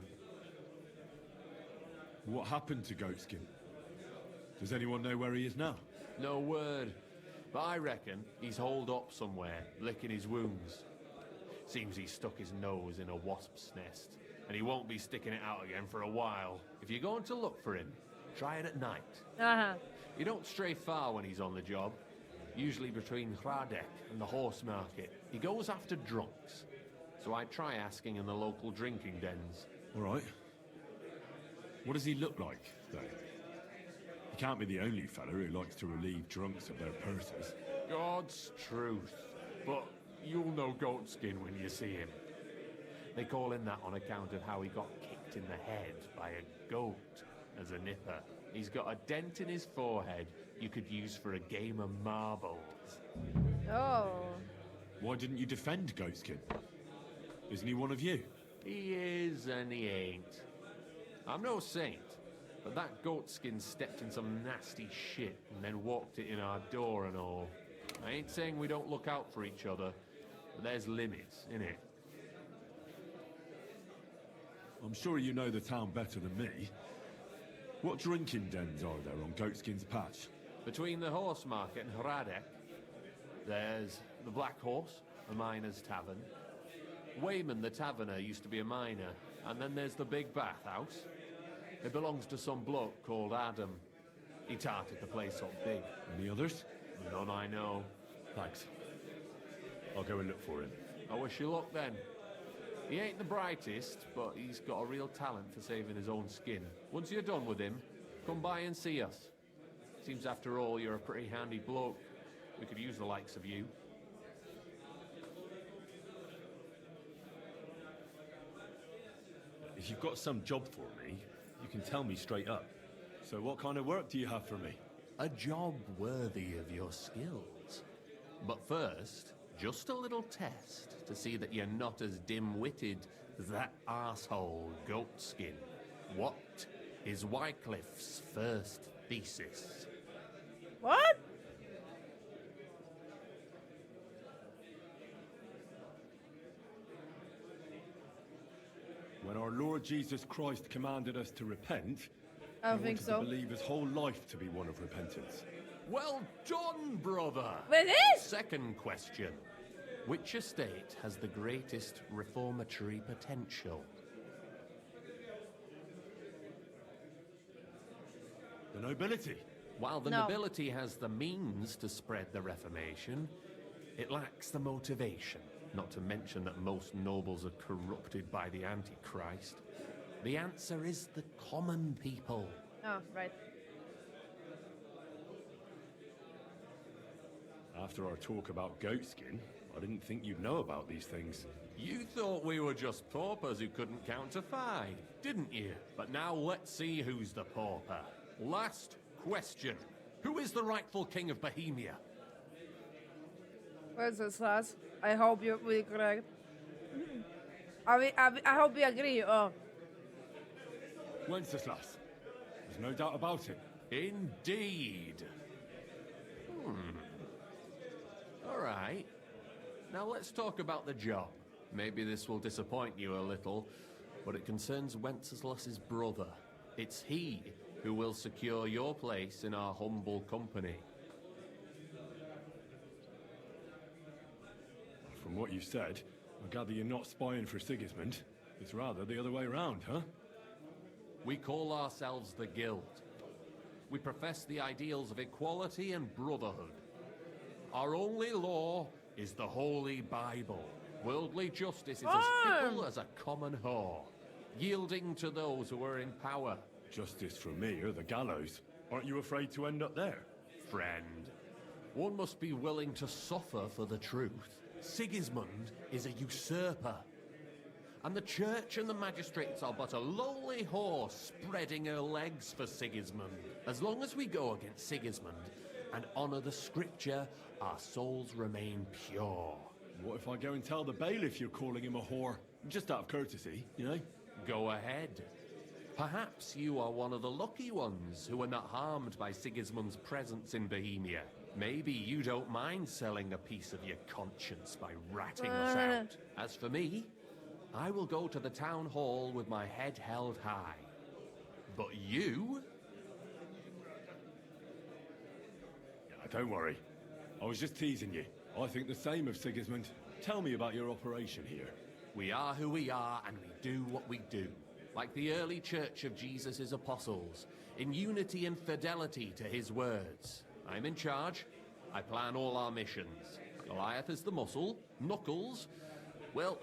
S3: What happened to Goatskin? Does anyone know where he is now?
S18: No word. But I reckon he's holed up somewhere, licking his wounds. Seems he stuck his nose in a wasp's nest, and he won't be sticking it out again for a while. If you're going to look for him, try it at night. You don't stray far when he's on the job. Usually between Hradek and the horse market. He goes after drunks. So I try asking in the local drinking dens.
S3: All right. What does he look like, though? He can't be the only fella who likes to relieve drunks of their purses.
S18: God's truth. But you'll know Goatskin when you see him. They call him that on account of how he got kicked in the head by a goat as a nipper. He's got a dent in his forehead you could use for a game of marbles.
S1: Oh.
S3: Why didn't you defend Goatskin? Isn't he one of you?
S18: He is and he ain't. I'm no saint, but that Goatskin stepped in some nasty shit and then walked it in our door and all. I ain't saying we don't look out for each other, but there's limits, innit?
S3: I'm sure you know the town better than me. What drinking dens are there on Goatskin's patch?
S18: Between the horse market and Hradek, there's the Black Horse, a miner's tavern. Wayman the taverner used to be a miner, and then there's the Big Bathhouse. It belongs to some bloke called Adam. He tarted the place up big.
S3: Any others?
S18: None I know.
S3: Thanks. I'll go and look for him.
S18: I wish you luck then. He ain't the brightest, but he's got a real talent for saving his own skin. Once you're done with him, come by and see us. Seems after all you're a pretty handy bloke. We could use the likes of you.
S3: If you've got some job for me, you can tell me straight up. So what kind of work do you have for me?
S18: A job worthy of your skills. But first, just a little test to see that you're not as dim-witted as that arsehole Goatskin. What is Wycliffe's first thesis?
S1: What?
S3: When our Lord Jesus Christ commanded us to repent,
S1: I don't
S3: he
S1: think
S3: wanted
S1: so.
S3: to believe his whole life to be one of repentance.
S18: Well done, brother!
S1: But it is!
S18: Second question. Which estate has the greatest reformatory potential?
S3: The nobility.
S18: While the
S1: No.
S18: nobility has the means to spread the Reformation, it lacks the motivation. Not to mention that most nobles are corrupted by the Antichrist. The answer is the common people.
S1: Oh, right.
S3: After our talk about goatskin, I didn't think you'd know about these things.
S18: You thought we were just paupers who couldn't count to 5, didn't you? But now let's see who's the pauper. Last question. Who is the rightful king of Bohemia?
S1: Wenceslas, I hope you'll be correct. I hope we agree. Oh.
S3: Wenceslas. There's no doubt about it.
S18: Indeed. All right. Now let's talk about the job. Maybe this will disappoint you a little, but it concerns Wenceslas's brother. It's he who will secure your place in our humble company.
S3: From what you said, I gather you're not spying for Sigismund. It's rather the other way around, huh?
S18: We call ourselves the Guild. We profess the ideals of equality and brotherhood. Our only law is the Holy Bible. Worldly justice is as fickle as a common whore, yielding to those who are in power.
S3: Justice for me or the gallows. Aren't you afraid to end up there?
S18: Friend, one must be willing to suffer for the truth. Sigismund is a usurper, and the church and the magistrates are but a lowly whore spreading her legs for Sigismund. As long as we go against Sigismund and honor the scripture, our souls remain pure.
S3: What if I go and tell the bailiff you're calling him a whore? Just out of courtesy, you know?
S18: Go ahead. Perhaps you are one of the lucky ones who are not harmed by Sigismund's presence in Bohemia. Maybe you don't mind selling a piece of your conscience by ratting us out. As for me, I will go to the town hall with my head held high. But you?
S3: Don't worry. I was just teasing you. I think the same of Sigismund. Tell me about your operation here.
S18: We are who we are, and we do what we do. Like the early church of Jesus' apostles, in unity and fidelity to his words. I'm in charge. I plan all our missions. Goliath is the muscle. Knuckles, well,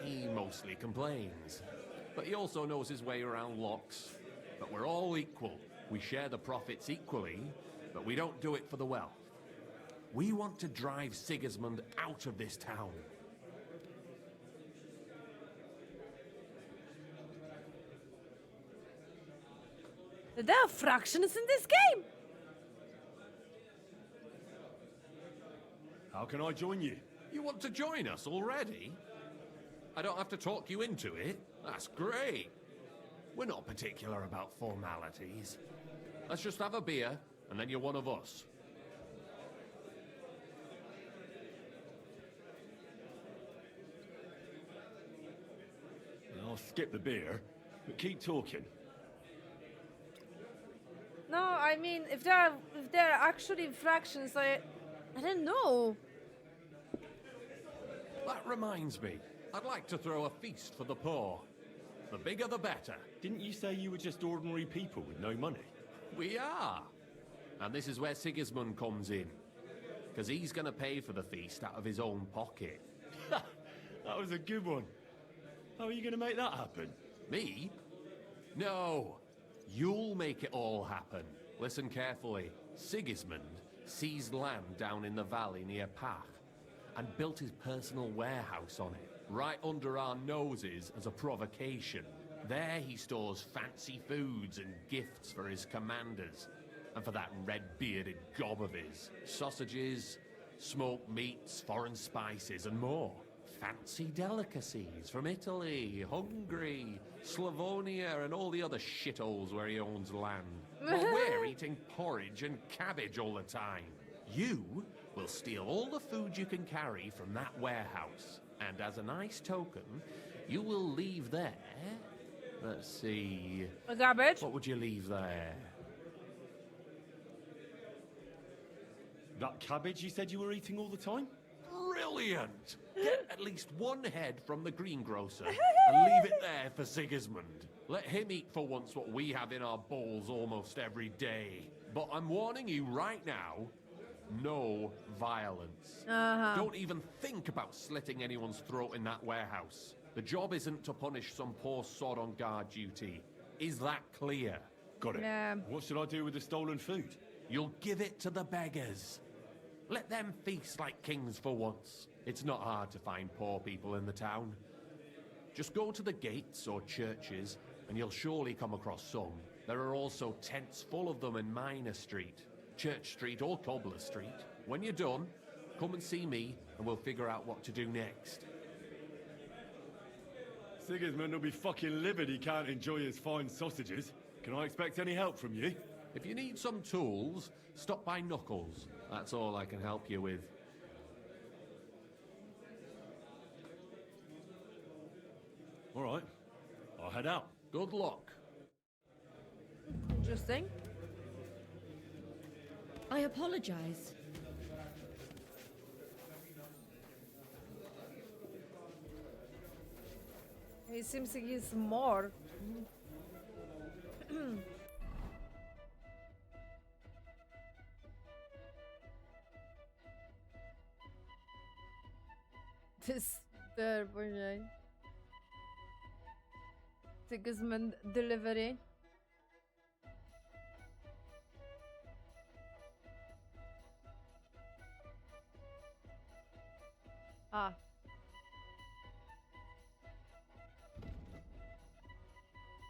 S18: he mostly complains. But he also knows his way around locks. But we're all equal. We share the profits equally, but we don't do it for the wealth. We want to drive Sigismund out of this town.
S1: There are fractions in this game.
S3: How can I join you?
S18: You want to join us already? I don't have to talk you into it. That's great. We're not particular about formalities. Let's just have a beer, and then you're one of us.
S3: I'll skip the beer, but keep talking.
S1: No, I mean, if there are actually fractions, I don't know.
S18: That reminds me, I'd like to throw a feast for the poor. The bigger the better.
S3: Didn't you say you were just ordinary people with no money?
S18: We are. And this is where Sigismund comes in. Because he's going to pay for the feast out of his own pocket.
S3: That was a good one. How are you going to make that happen?
S18: Me? No. You'll make it all happen. Listen carefully. Sigismund seized land down in the valley near Pach and built his personal warehouse on it, right under our noses as a provocation. There he stores fancy foods and gifts for his commanders, and for that red-bearded gob of his. Sausages, smoked meats, foreign spices, and more. Fancy delicacies from Italy, Hungary, Slavonia, and all the other shitholes where he owns land. But we're eating porridge and cabbage all the time. You will steal all the food you can carry from that warehouse. And as a nice token, you will leave there... Let's see...
S1: A cabbage?
S18: What would you leave there?
S3: That cabbage you said you were eating all the time?
S18: Brilliant! Get at least one head from the greengrocer and leave it there for Sigismund. Let him eat for once what we have in our bowls almost every day. But I'm warning you right now, no violence. Don't even think about slitting anyone's throat in that warehouse. The job isn't to punish some poor sod on guard duty. Is that clear?
S3: Got it.
S1: Yeah.
S3: What should I do with the stolen food?
S18: You'll give it to the beggars. Let them feast like kings for once. It's not hard to find poor people in the town. Just go to the gates or churches, and you'll surely come across some. There are also tents full of them in Minor Street, Church Street or Cobbler Street. When you're done, come and see me, and we'll figure out what to do next.
S3: Sigismund will be fucking livid he can't enjoy his fine sausages. Can I expect any help from you?
S18: If you need some tools, stop by Knuckles. That's all I can help you with.
S3: All right. I'll head out.
S18: Good luck.
S1: Interesting.
S7: I apologize.
S1: He seems to use more. Disturbing. Sigismund delivery. Ah.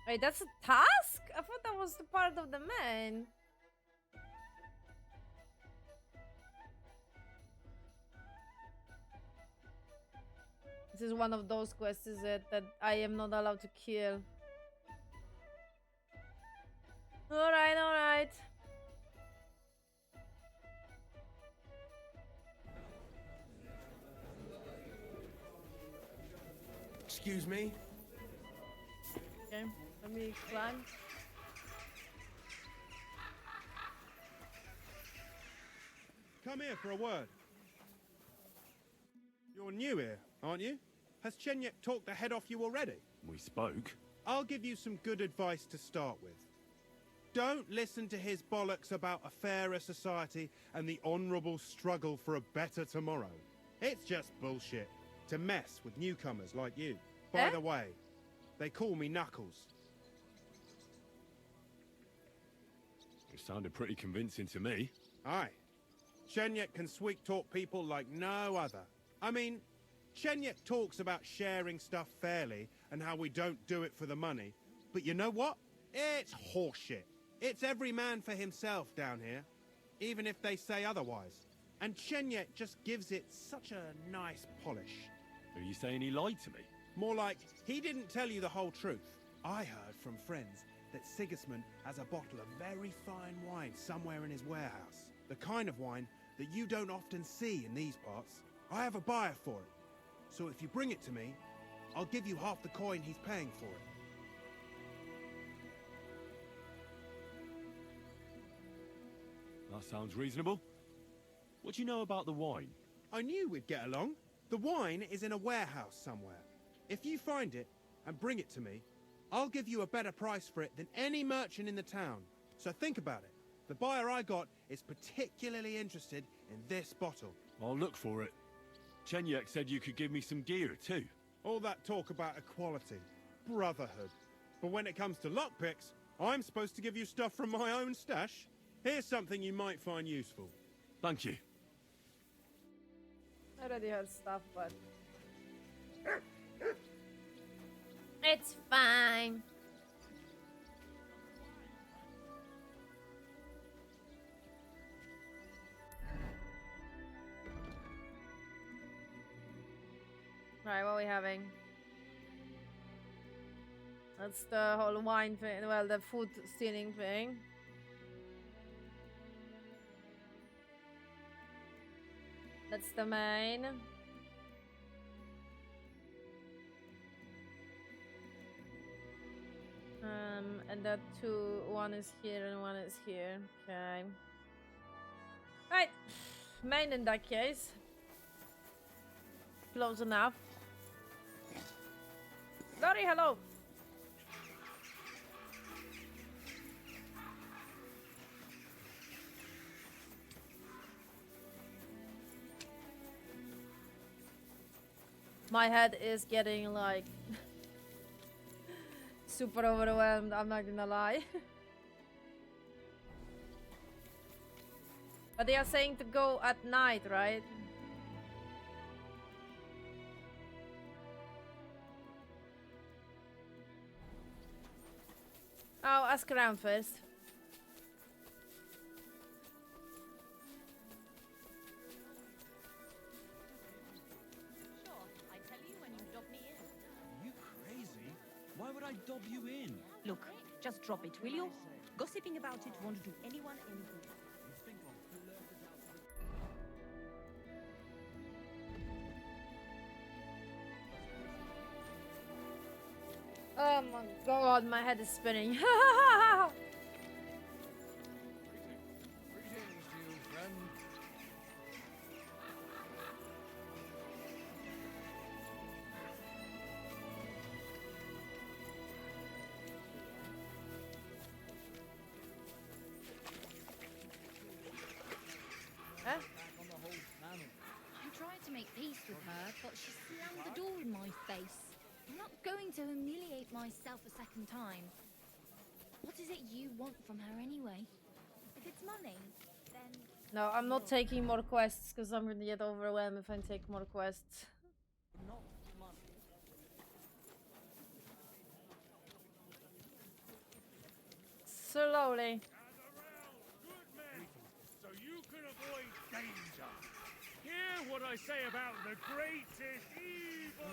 S1: Wait, that's a task? I thought that was the part of the main. This is one of those quests, is it? That I am not allowed to kill. Alright, alright.
S4: Excuse me?
S1: Okay, let me climb.
S12: Come here for a word. You're new here, aren't you? Has Chenyek talked the head off you already?
S3: We spoke.
S12: I'll give you some good advice to start with. Don't listen to his bollocks about a fairer society and the honourable struggle for a better tomorrow. It's just bullshit to mess with newcomers like you. By the way, they call me Knuckles.
S3: You sounded pretty convincing to me.
S12: Aye. Chenyek can sweet-talk people like no other. I mean, Chenyek talks about sharing stuff fairly and how we don't do it for the money. But you know what? It's horseshit. It's every man for himself down here, even if they say otherwise. And Chenyek just gives it such a nice polish.
S3: Are you saying he lied to me?
S12: More like, he didn't tell you the whole truth. I heard from friends that Sigismund has a bottle of very fine wine somewhere in his warehouse. The kind of wine that you don't often see in these parts. I have a buyer for it. So if you bring it to me, I'll give you half the coin he's paying for it.
S3: That sounds reasonable. What do you know about the wine?
S12: I knew we'd get along. The wine is in a warehouse somewhere. If you find it and bring it to me, I'll give you a better price for it than any merchant in the town. So think about it. The buyer I got is particularly interested in this bottle.
S3: I'll look for it. Chenyek said you could give me some gear too.
S12: All that talk about equality, brotherhood. But when it comes to lockpicks, I'm supposed to give you stuff from my own stash. Here's something you might find useful.
S3: Thank you.
S1: I already heard stuff, but it's fine. Right, what are we having? That's the whole wine thing, well, the food stealing thing. That's the main. And that one is here and one is here. Okay. Right. Main in that case. Close enough. Lori, hello. My head is getting like super overwhelmed, I'm not gonna lie. But they are saying to go at night, right? I'll ask around first.
S2: Sure, I tell you when you dob me in.
S11: Are you crazy? Why would I dob you in?
S2: Look, just drop it, will you? Gossiping about it won't do anyone any good.
S11: You think I'll blurt it out to the...
S1: Oh my god, my head is spinning.
S10: Greetings to you, friend.
S1: Huh?
S9: I tried to make peace with her, but she slammed the door in my face. I'm not going to humiliate myself a second time. What is it you want from her anyway? If it's money, then...
S1: No, I'm not taking more quests because I'm gonna get overwhelmed if I take more quests.
S17: Not money.
S1: Slowly.
S6: Good men, so you can avoid danger. Hear what I say about the greatest evil.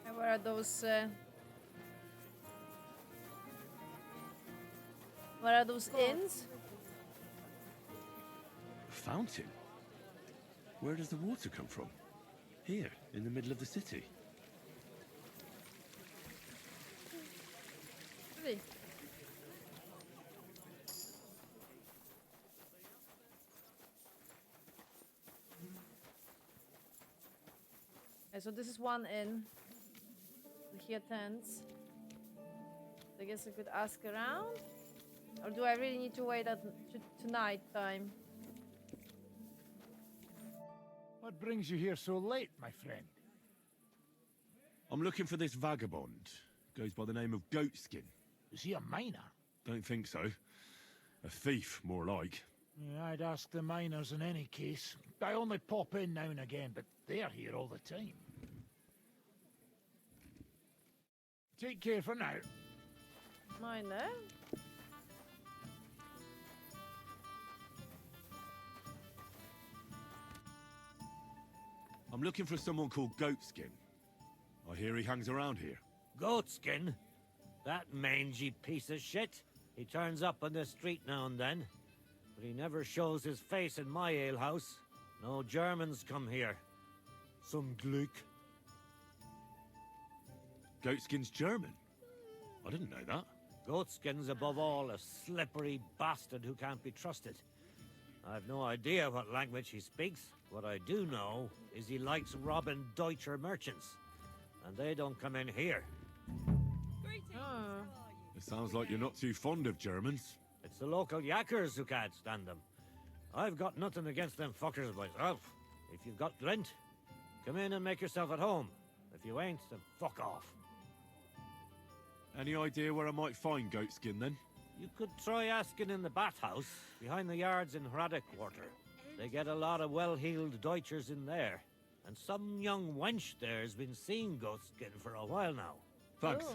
S1: And where are those? Where are those inns?
S16: A fountain? Where does the water come from? Here, in the middle of the city.
S1: Really? Okay, so this is one inn. Here tents. I guess I could ask around, or do I really need to wait to night time?
S19: What brings you here so late, my friend?
S3: I'm looking for this vagabond. Goes by the name of Goatskin.
S19: Is he a miner?
S3: Don't think so. A thief, more like.
S19: Yeah, I'd ask the miners in any case. I only pop in now and again, but they're here all the time. Take care for now.
S1: Miner?
S3: I'm looking for someone called Goatskin. I hear he hangs around here.
S14: Goatskin? That mangy piece of shit. He turns up on the street now and then. But he never shows his face in my alehouse. No Germans come here. Some Gluck.
S3: Goatskin's German? I didn't know that.
S14: Goatskin's above all a slippery bastard who can't be trusted. I've no idea what language he speaks. What I do know is he likes robbing Deutscher merchants. And they don't come in here.
S3: It sounds like you're not too fond of Germans.
S14: It's the local yakkers who can't stand them. I've got nothing against them fuckers myself. If you've got glint, come in and make yourself at home. If you ain't, then fuck off.
S3: Any idea where I might find Goatskin, then?
S14: You could try asking in the bathhouse, behind the yards in Hradec Quarter. They get a lot of well-heeled Deutschers in there. And some young wench there's been seeing Goatskin for a while now.
S3: Thanks.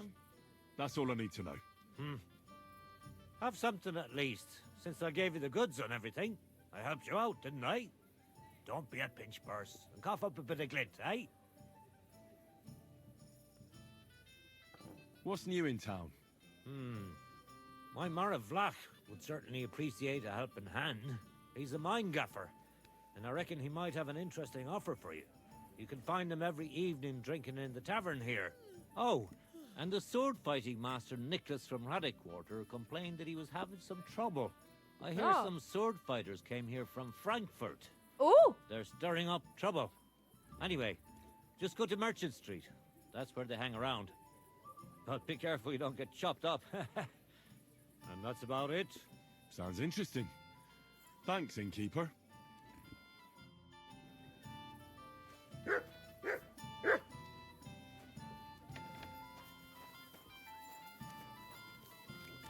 S3: That's all I need to know.
S14: Have something at least, since I gave you the goods on everything. I helped you out, didn't I? Don't be a pinch purse, and cough up a bit of glint, eh?
S3: What's new in town?
S14: My Mara Vlach would certainly appreciate a helping hand. He's a mine gaffer, and I reckon he might have an interesting offer for you. You can find him every evening drinking in the tavern here. Oh, And the sword-fighting master Nicholas from Quarter complained that he was having some trouble. I hear some sword fighters came here from Frankfurt.
S1: Oh!
S14: They're stirring up trouble. Anyway, just go to Merchant Street. That's where they hang around. But be careful you don't get chopped up. And that's about it.
S3: Sounds interesting. Thanks, innkeeper.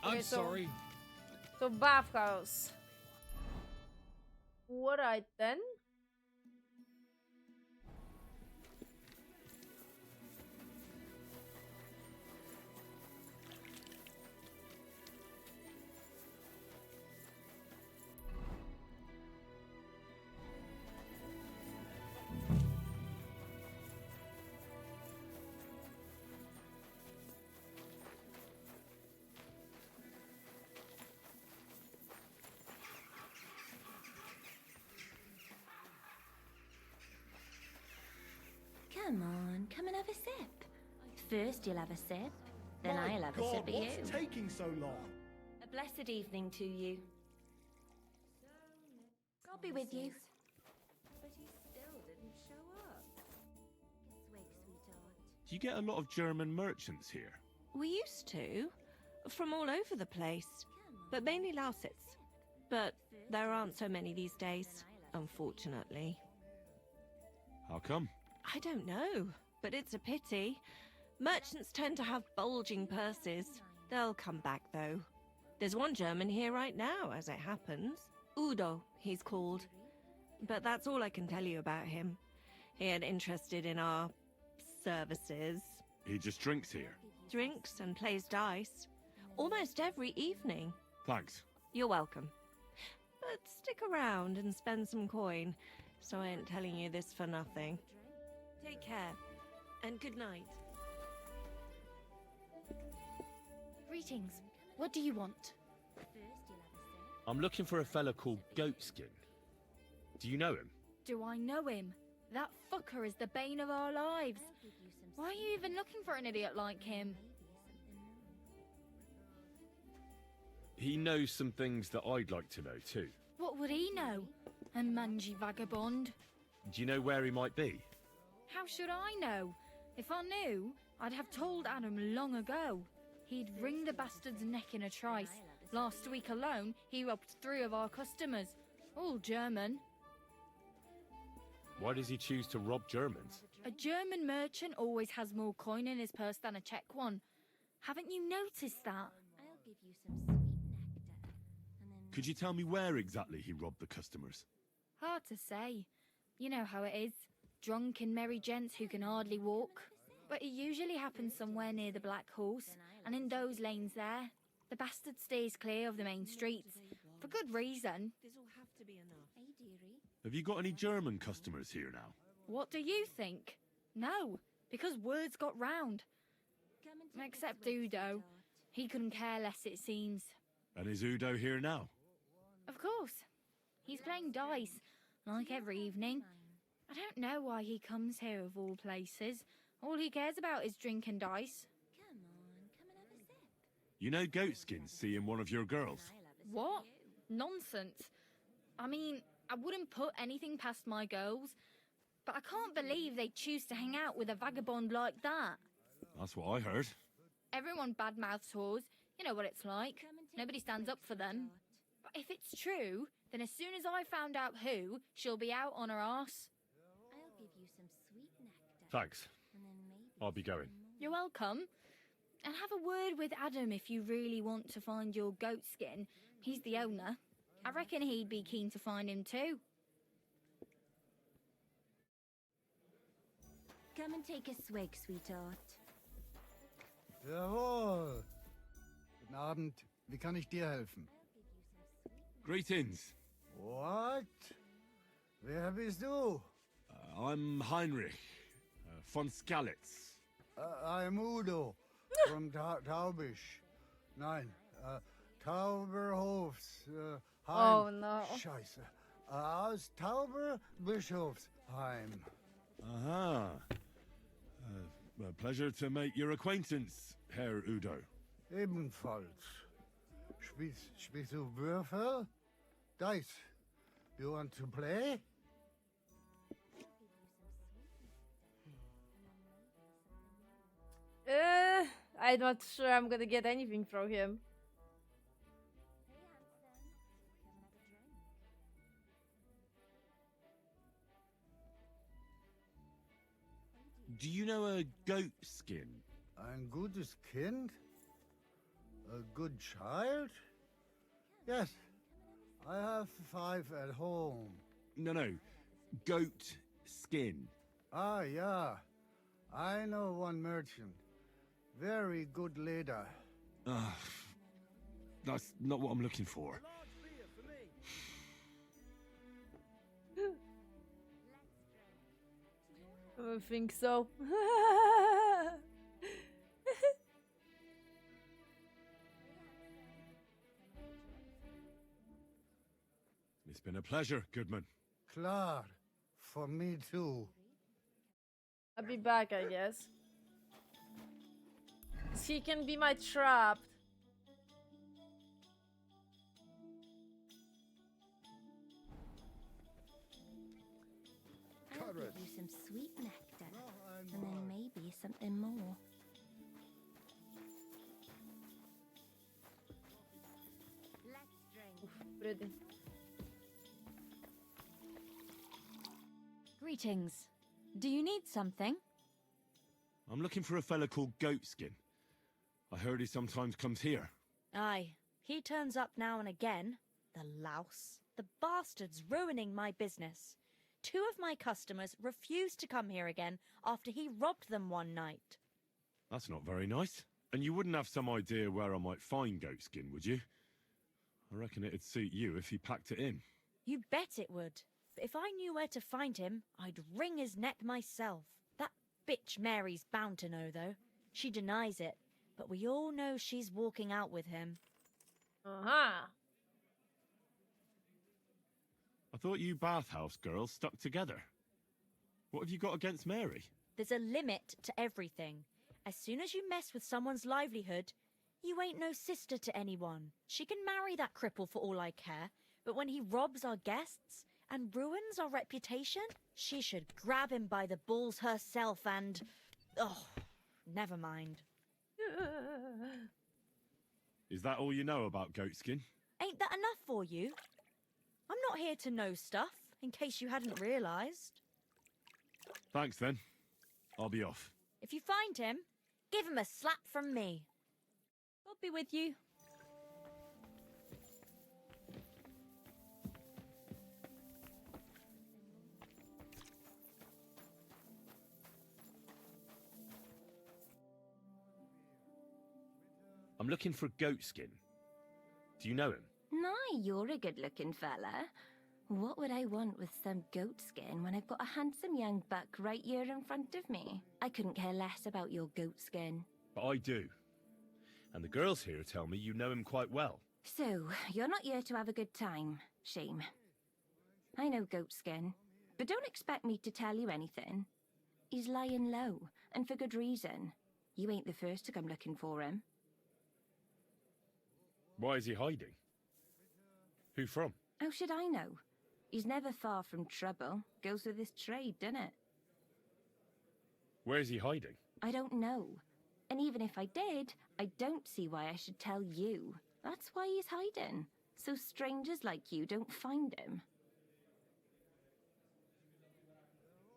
S1: Okay,
S11: I'm sorry.
S1: So bathhouse. Alright then.
S5: Come on, come and have a sip. First you'll have a sip, then
S13: My
S5: I'll have
S13: God,
S5: a sip of
S13: what's
S5: you.
S13: taking so long?
S5: A blessed evening to you. I'll be with you.
S8: But he still didn't show up.
S5: Swig, sweetheart.
S3: Do you get a lot of German merchants here?
S23: We used to, from all over the place, but mainly Lausitz. But there aren't so many these days, unfortunately.
S3: How come?
S23: I don't know, but it's a pity. Merchants tend to have bulging purses. They'll come back, though. There's one German here right now, as it happens. Udo, he's called. But that's all I can tell you about him. He ain't interested in our services.
S3: He just drinks here.
S23: Drinks and plays dice. Almost every evening.
S3: Thanks.
S23: You're welcome. But stick around and spend some coin, so I ain't telling you this for nothing. Take care, and good night.
S9: Greetings. What do you want?
S16: I'm looking for a fella called Goatskin. Do you know him?
S9: Do I know him? That fucker is the bane of our lives. Why are you even looking for an idiot like him?
S16: He knows some things that I'd like to know too.
S9: What would he know? A mangy vagabond.
S16: Do you know where he might be?
S9: How should I know? If I knew, I'd have told Adam long ago. He'd wring the bastard's neck in a trice. Last week alone, he robbed 3 of our customers. All German.
S16: Why does he choose to rob Germans?
S9: A German merchant always has more coin in his purse than a Czech one. Haven't you noticed that?
S5: I'll give you some sweet nectar.
S3: Could you tell me where exactly he robbed the customers?
S9: Hard to say. You know how it is. Drunken merry gents who can hardly walk. But it usually happens somewhere near the Black Horse, and in those lanes there. The bastard stays clear of the main streets. For good reason.
S23: This'll have to be enough.
S5: Hey, dearie.
S3: Have you got any German customers here now?
S9: What do you think? No, because words got round. Except Udo. He couldn't care less, it seems.
S3: And is Udo here now?
S9: Of course. He's playing dice, like every evening. I don't know why he comes here of all places. All he cares about is drink and dice.
S5: Come on, come and have a sip.
S3: You know Goatskin seeing one of your girls?
S9: What? Nonsense. I mean, I wouldn't put anything past my girls, but I can't believe they choose to hang out with a vagabond like that.
S3: That's what I heard.
S9: Everyone badmouths whores. You know what it's like. Nobody stands up for them. But if it's true, then as soon as I found out who, she'll be out on her arse.
S5: I'll give you some sweet nectar.
S3: Thanks.
S5: And then maybe
S3: I'll be going.
S9: You're welcome. And have a word with Adam if you really want to find your goat skin. He's the owner. I reckon he'd be keen to find him too.
S5: Come and take a swig, sweetheart.
S24: Jawohl. Guten Abend. Wie kann ich dir helfen?
S3: Greetings.
S24: What? Wer bist du?
S3: I'm Heinrich von Skalitz.
S24: I'm Udo from Taubisch. Nein, Tauberhofs.
S1: Oh no.
S24: Scheiße. Aus Tauberbischofsheim.
S3: Aha. A pleasure to make your acquaintance, Herr Udo.
S24: Ebenfalls. Spielst du Würfel? Dice. You want to play?
S1: I'm not sure I'm gonna get anything from him.
S16: Do you know a goat skin?
S24: Ein gutes Kind? A good child? Yes. I have 5 at home.
S16: No. Goat skin.
S24: Ah, yeah. I know one merchant. Very good leader.
S16: That's not what I'm looking for.
S1: I don't think so.
S3: It's been a pleasure, Goodman.
S24: Klar. For me too.
S1: I'll be back, I guess. She can be my trap.
S5: I'll give you some sweet nectar, and then maybe something more. Let's drink.
S1: Oof, pretty.
S13: Greetings. Do you need something?
S16: I'm looking for a fella called Goatskin. I heard he sometimes comes here.
S13: Aye, he turns up now and again. The louse. The bastard's ruining my business. 2 of my customers refused to come here again after he robbed them one night.
S16: That's not very nice. And you wouldn't have some idea where I might find Goatskin, would you? I reckon it'd suit you if he packed it in.
S13: You bet it would. But if I knew where to find him, I'd wring his neck myself. That bitch Mary's bound to know, though. She denies it, but we all know she's walking out with him.
S1: Uh-huh.
S16: I thought you bathhouse girls stuck together. What have you got against Mary?
S13: There's a limit to everything. As soon as you mess with someone's livelihood, you ain't no sister to anyone. She can marry that cripple for all I care, but when he robs our guests and ruins our reputation, she should grab him by the balls herself and... Oh, never mind.
S16: Is that all you know about Goatskin?
S13: Ain't that enough for you? I'm not here to know stuff, in case you hadn't realised.
S16: Thanks, then. I'll be off.
S13: If you find him, give him a slap from me. God be with you.
S16: I'm looking for Goatskin. Do you know him?
S5: Nah, you're a good-looking fella. What would I want with some goat skin when I've got a handsome young buck right here in front of me? I couldn't care less about your goat skin.
S16: But I do. And the girls here tell me you know him quite well.
S5: So, you're not here to have a good time. Shame. I know goat skin, but don't expect me to tell you anything. He's lying low, and for good reason. You ain't the first to come looking for him.
S16: Why is he hiding? Who from?
S5: How should I know? He's never far from trouble. Goes with his trade, doesn't it?
S16: Where's he hiding?
S5: I don't know. And even if I did, I don't see why I should tell you. That's why he's hiding. So strangers like you don't find him.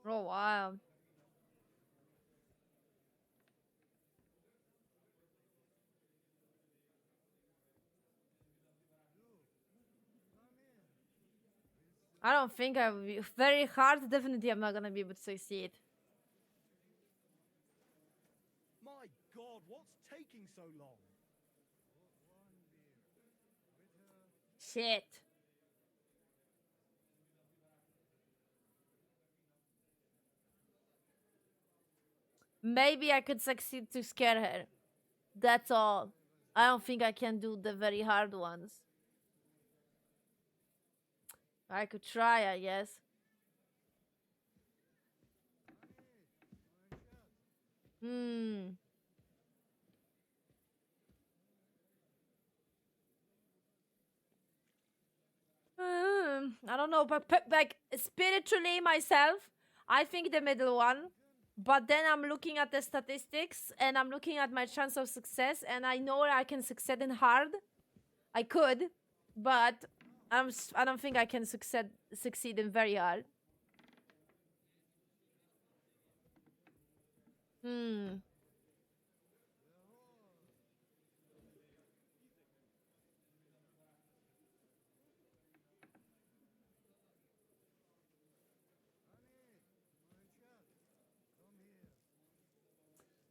S1: Oh, wow. I don't think I will be very hard. Definitely, I'm not gonna be able to succeed.
S12: My God, what's taking so long?
S1: Shit. Maybe I could succeed to scare her. That's all. I don't think I can do the very hard ones. I could try, I guess. Hmm. I don't know, but like spiritually myself, I think the middle one. But then I'm looking at the statistics and I'm looking at my chance of success, and I know I can succeed in hard. I could, but I don't think I can succeed in very hard. Hmm.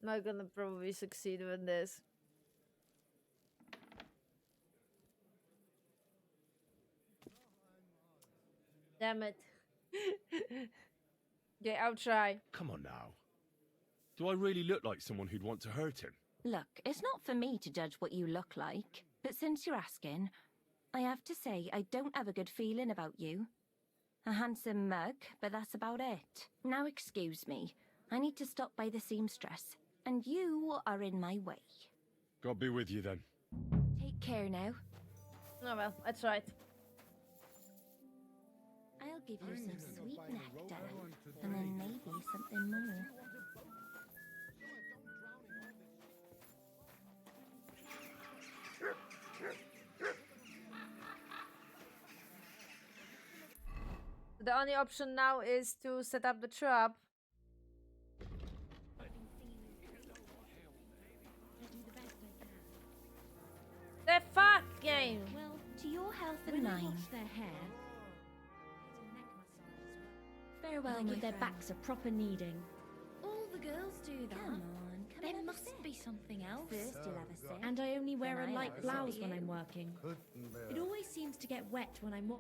S1: Not gonna probably succeed with this. Damn it. Okay, I'll try.
S3: Come on now. Do I really look like someone who'd want to hurt him?
S5: Look, it's not for me to judge what you look like, but since you're asking, I have to say I don't have a good feeling about you. A handsome mug, but that's about it. Now excuse me, I need to stop by the seamstress, and you are in my way.
S3: God be with you then.
S5: Take care now.
S1: Oh well, I tried.
S5: I'll give you some sweet nectar, and then maybe something more.
S1: The only option now is to set up the trap. The fuck game!
S13: Well, to your health and mine. Their hair.
S5: Farewell,
S13: They
S5: my
S13: give their
S5: friend.
S13: backs a proper kneading.
S9: All the girls do that.
S5: Come on, come
S9: There
S5: and have a
S9: must
S5: sip.
S9: be something else.
S5: First you'll have a sip.
S13: And I only wear
S5: Then
S13: a
S5: I'll
S13: light
S5: have a
S13: blouse
S5: sip.
S13: when I'm working.
S24: Gutenberg.
S13: It always seems to get wet when I'm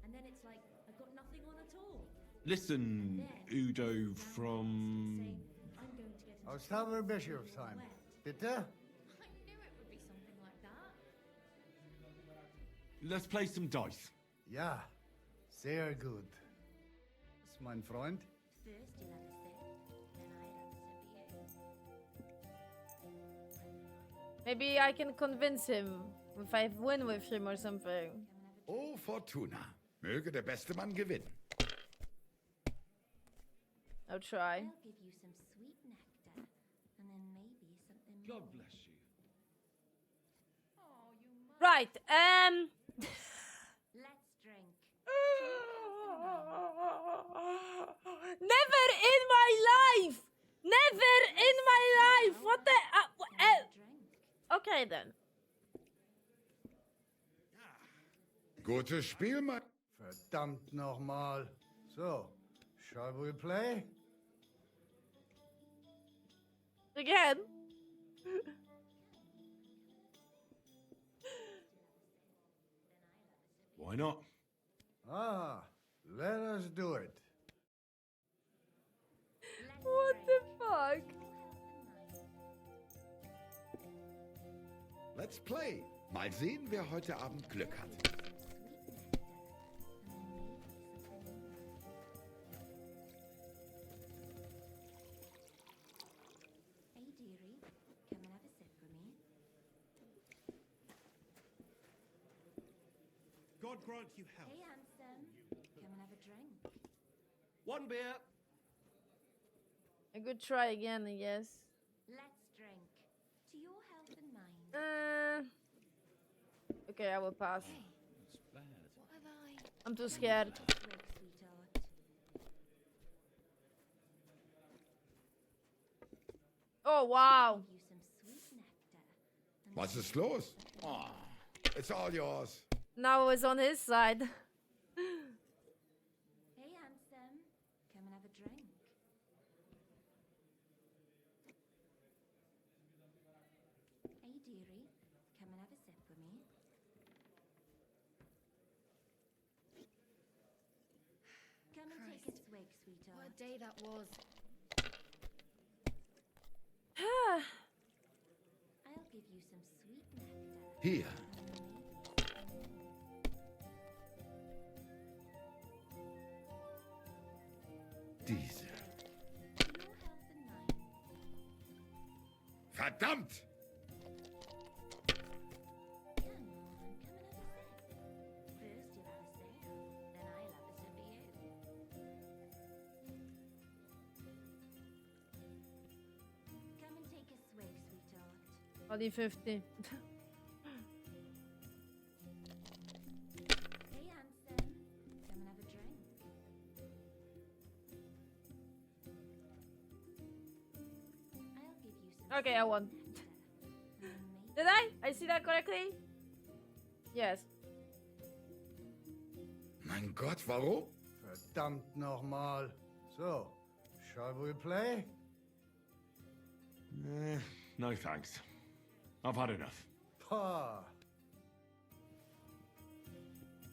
S13: and then it's like I've got nothing on at all.
S15: Listen, Udo from...
S13: I'm going to get
S24: Aus Bischofsheim. Bitte?
S9: I knew it would be something like that.
S3: Let's play some dice.
S24: Ja, sehr gut. Was, mein Freund?
S5: First you'll have a sip, then I'll have a sip of you.
S1: Maybe I can convince him if I win with him or something.
S20: Oh, Fortuna. Möge der beste Mann gewinnen.
S1: I'll try.
S5: I'll give you some sweet nectar, and then maybe something more.
S15: God bless you.
S1: Right,
S5: Let's drink.
S1: Never in my life! Never in my life! What the... okay then.
S20: Gutes Spiel, Mann.
S24: Verdammt nochmal. So, shall we play?
S1: Again?
S3: Why not?
S24: Ah, let us do it.
S1: What the fuck?
S20: Let's play. Mal sehen, wer heute Abend Glück hat.
S5: Hey, dearie, come and have a sip with me.
S12: God grant you health.
S5: Hey, handsome, come and have a drink.
S14: One beer.
S1: I could try again, I guess.
S5: Let's drink. To your health and mine.
S1: Okay, I will pass.
S15: That's bad.
S9: What have I?
S1: I'm too scared.
S5: Swig, sweetheart.
S1: Oh, wow.
S5: Give you some sweet nectar. and
S20: Was ist los? Oh, it's all yours.
S1: Now it's on his side.
S5: Hey, handsome, come and have a drink. Hey, dearie, come and have a sip with me. Come and take a swig, sweetheart.
S9: What a day that was.
S5: I'll give you some sweet nectar.
S20: Hier. Diese.
S5: To your health and mine.
S20: Verdammt!
S1: Body 50. Okay, I won. Did I see that correctly? Yes.
S20: Mein Gott, warum?
S24: Verdammt nochmal. So, shall we play?
S3: No thanks. I've had enough.
S24: Pah.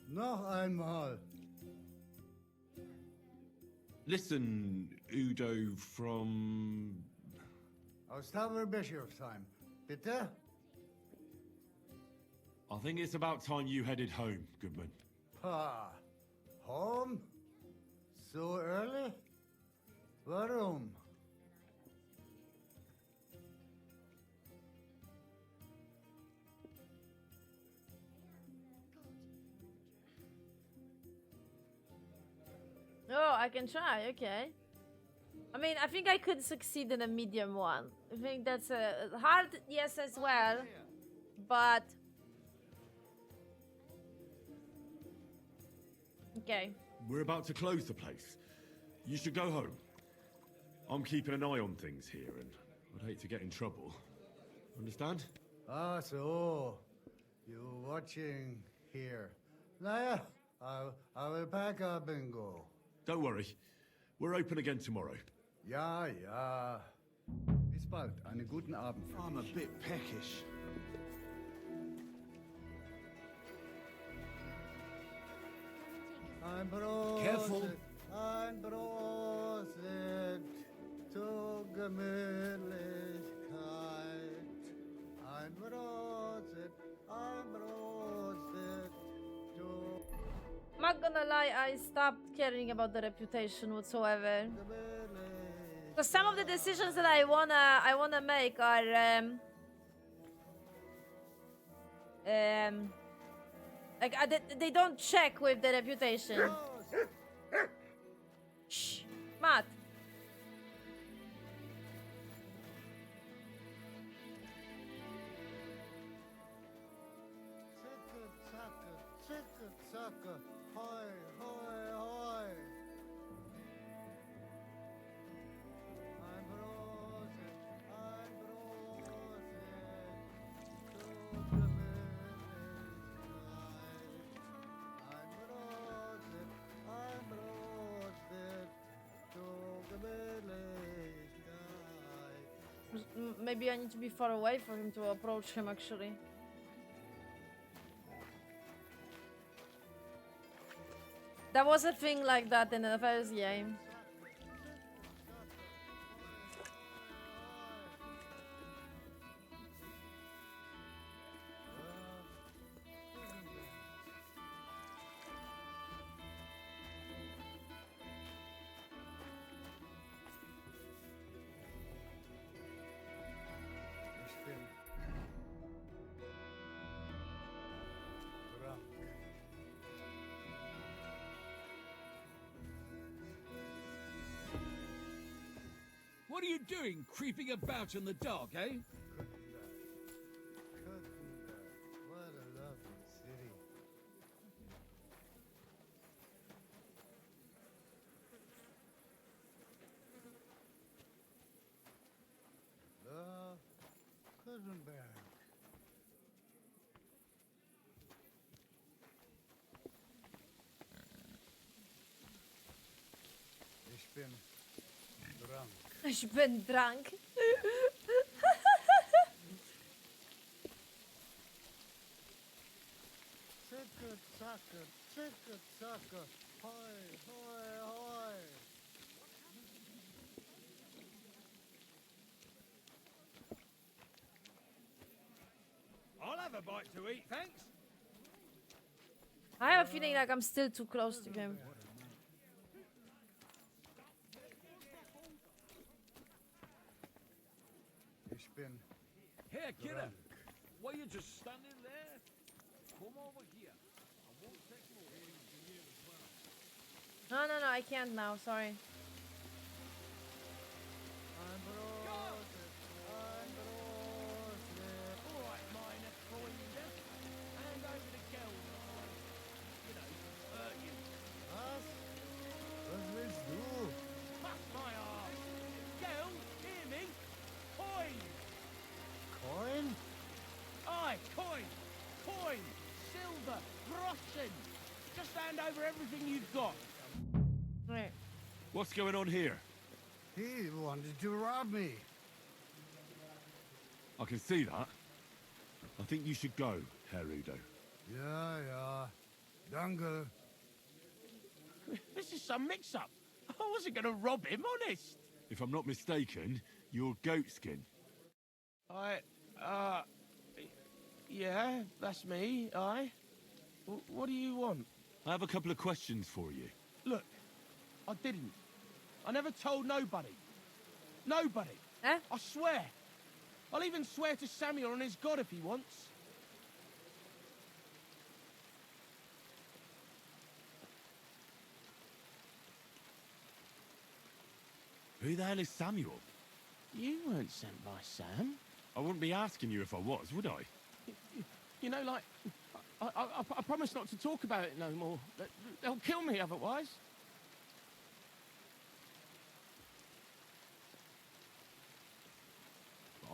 S24: Noch einmal.
S15: Listen, Udo from...
S24: Aus Bischofsheim. Bitte?
S3: I think it's about time you headed home, Goodman.
S24: Pah. Home? So early? Warum?
S1: Oh, I can try, okay. I mean, I think I could succeed in a medium one. I think that's a hard, yes, as well. But... okay.
S3: We're about to close the place. You should go home. I'm keeping an eye on things here, and I'd hate to get in trouble. Understand?
S24: Ah, so. You watching here. Naja, I will pack up and go.
S3: Don't worry. We're open again tomorrow.
S24: Ja, ja. Bis bald. Einen guten Abend.
S11: I'm a bit peckish.
S24: Ein Prosit.
S11: Careful.
S24: Ein Prosit zur Gemütlichkeit. Ein Prosit. Ein Prosit zu...
S1: I'm not gonna lie, I stopped caring about the reputation whatsoever. Because some of the decisions that I wanna make are like they don't check with the reputation. Shh, Matt.
S24: Zacke, hoi, hoi, hoi. Ein Prosit, ein Prosit zur Gemütlichkeit. Ein Prosit zur Gemütlichkeit.
S1: Maybe I need to be far away for him to approach him, actually. That was a thing like that in the first game.
S24: Ich bin krank.
S10: What are you doing, creeping about in the dark, eh?
S24: What a lovely city. Gutenberg. Ich bin krank.
S1: Ich bin drunk.
S24: Zicke, zacke, hoi, hoi, hoi.
S6: I'll have a bite to eat, thanks.
S1: I have a feeling like I'm still too close to him.
S24: Ich bin
S10: Here, kiddo. Why are you just standing there? Come over here. I won't take no orders from you as well.
S1: No, I can't now. Sorry.
S17: All right, minor Freunde. Hand over the girl while I, hurt you.
S24: Was? Was willst du?
S17: Fuck my arse. Girl, hear me? Coin!
S24: Coin?
S17: Aye, coin! Coin! Silver! Groschen! Just hand over everything you've got.
S1: Right.
S16: What's going on here?
S24: He wanted to rob me.
S16: I can see that. I think you should go, Herr Udo.
S24: Yeah. Danke.
S17: This is some mix-up. I wasn't going to rob him, honest.
S16: If I'm not mistaken, you're Goatskin.
S17: Yeah, that's me, aye. What do you want?
S16: I have a couple of questions for you.
S17: Look, I didn't. I never told nobody. Nobody.
S1: Eh?
S17: I swear. I'll even swear to Samuel and his God if he wants.
S16: Who the hell is Samuel?
S17: You weren't sent by Sam.
S16: I wouldn't be asking you if I was, would I?
S17: You know, like, I promise not to talk about it no more. They'll kill me otherwise.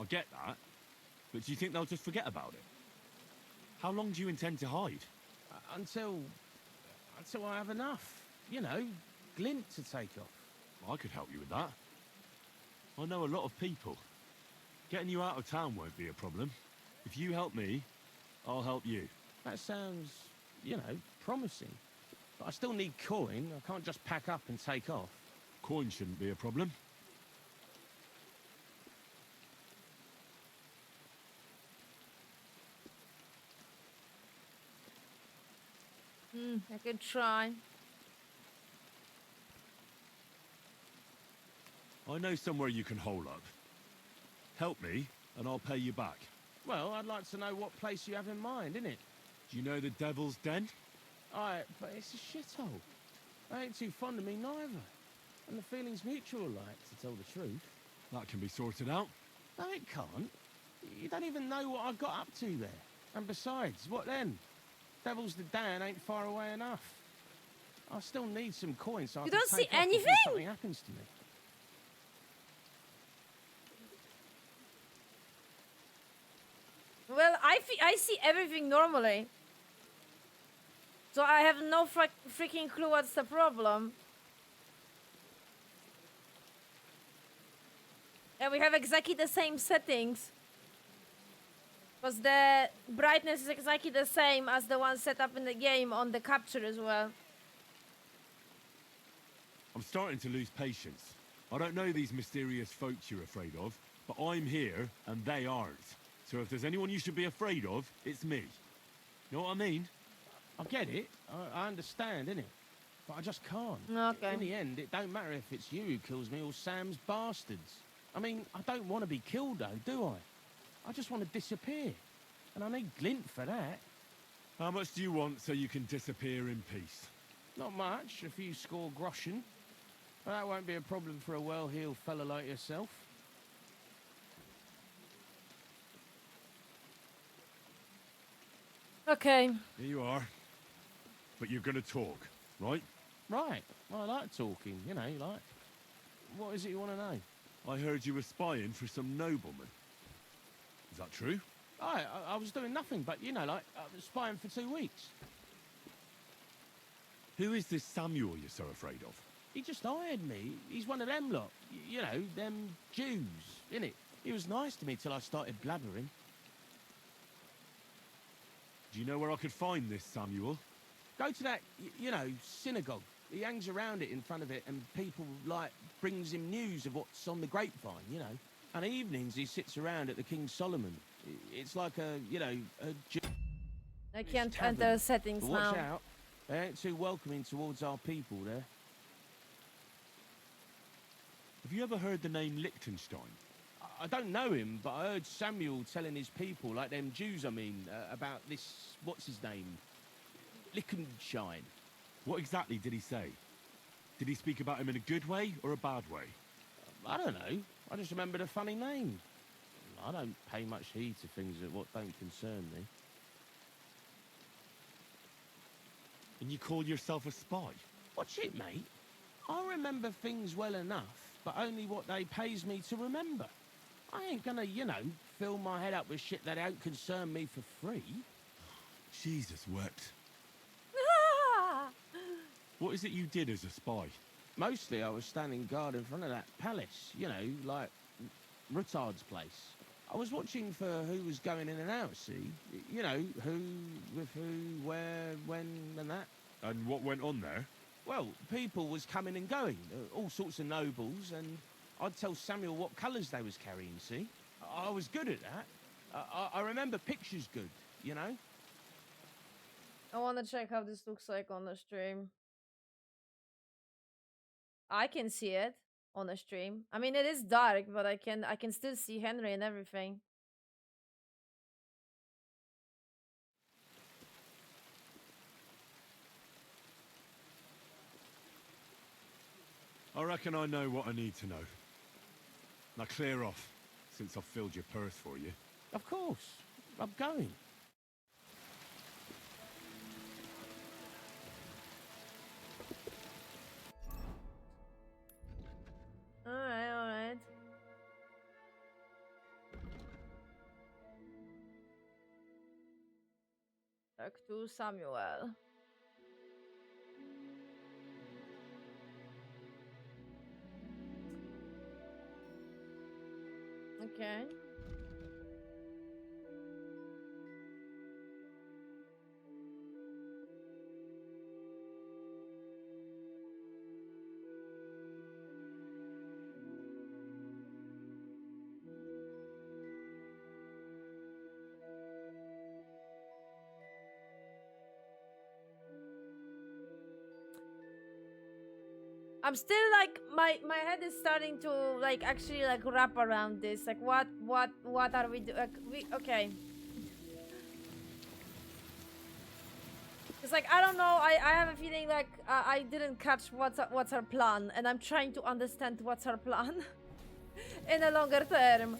S16: I get that. But do you think they'll just forget about it? How long do you intend to hide?
S17: Until I have enough. You know, glint to take off.
S16: I could help you with that. I know a lot of people. Getting you out of town won't be a problem. If you help me, I'll help you.
S17: That sounds, promising. But I still need coin. I can't just pack up and take off.
S16: Coin shouldn't be a problem.
S1: I could try.
S16: I know somewhere you can hole up. Help me, and I'll pay you back.
S17: Well, I'd like to know what place you have in mind, innit?
S16: Do you know the Devil's Den?
S17: Aye, but it's a shithole. They ain't too fond of me neither. And the feeling's mutual, like, to tell the truth.
S16: That can be sorted out.
S17: No, it can't. You don't even know what I got up to there. And besides, what then? Devil's the Den ain't far away enough. I still need some coins so I
S1: You
S17: can
S1: don't see
S17: take off before
S1: anything?
S17: something happens to me.
S1: Well, I see everything normally. So I have no freaking clue what's the problem. And we have exactly the same settings. Because the brightness is exactly the same as the one set up in the game on the capture as well.
S16: I'm starting to lose patience. I don't know these mysterious folks you're afraid of, but I'm here and they aren't. So if there's anyone you should be afraid of, it's me. Know what I mean?
S17: I get it. I understand, innit? But I just can't.
S1: Okay.
S17: In the end, it don't matter if it's you who kills me or Sam's bastards. I mean, I don't want to be killed, though, do I? I just want to disappear. And I need glint for that.
S16: How much do you want so you can disappear in peace?
S17: Not much, a few score groschen. But that won't be a problem for a well-heeled fella like yourself.
S1: Okay.
S16: Here you are. But you're gonna talk, right?
S17: Right. Well, I like talking, like... What is it you want to know?
S16: I heard you were spying for some nobleman. Is that true?
S17: I was doing nothing but, spying for 2 weeks.
S16: Who is this Samuel you're so afraid of?
S17: He just hired me. He's one of them lot. Them Jews, innit? He was nice to me till I started blabbering.
S16: Do you know where I could find this Samuel?
S17: Go to that, synagogue. He hangs around it in front of it and people, brings him news of what's on the grapevine, And evenings he sits around at the King Solomon. It's like a
S1: I can't enter settings
S17: but watch
S1: now.
S17: out. They ain't too welcoming towards our people there.
S16: Have you ever heard the name Liechtenstein?
S7: I don't know him, but I heard Samuel telling his people, like them Jews, I mean, about this, what's his name? Lichtenstein.
S3: What exactly did he say? Did he speak about him in a good way or a bad way?
S7: I don't know. I just remembered a funny name. I don't pay much heed to things that what don't concern me.
S3: And you call yourself a spy?
S7: Watch it, mate. I remember things well enough, but only what they pays me to remember. I ain't gonna, you know, fill my head up with shit that don't concern me for free.
S3: Jesus wept. What is it you did as a spy?
S7: Mostly I was standing guard in front of that palace, you know, like Rutard's place. I was watching for who was going in and out, see? You know, who, with who, where, when, and that.
S3: And what went on there?
S7: Well, people was coming and going, all sorts of nobles, and I'd tell Samuel what colours they was carrying, see? I was good at that. I remember pictures good, you know?
S1: I want to check how this looks like on the stream. I can see it on the stream. I mean, it is dark, but I can still see Henry and everything.
S3: I reckon I know what I need to know. Now clear off, since I've filled your purse for you.
S7: Of course. I'm going.
S1: Alright, alright. Talk to Samuel. Okay. I'm still like my head is starting to like actually like wrap around this. Like what are we doing? Like okay. It's like I don't know. I have a feeling like I didn't catch what's her plan, and I'm trying to understand what's her plan in a longer term.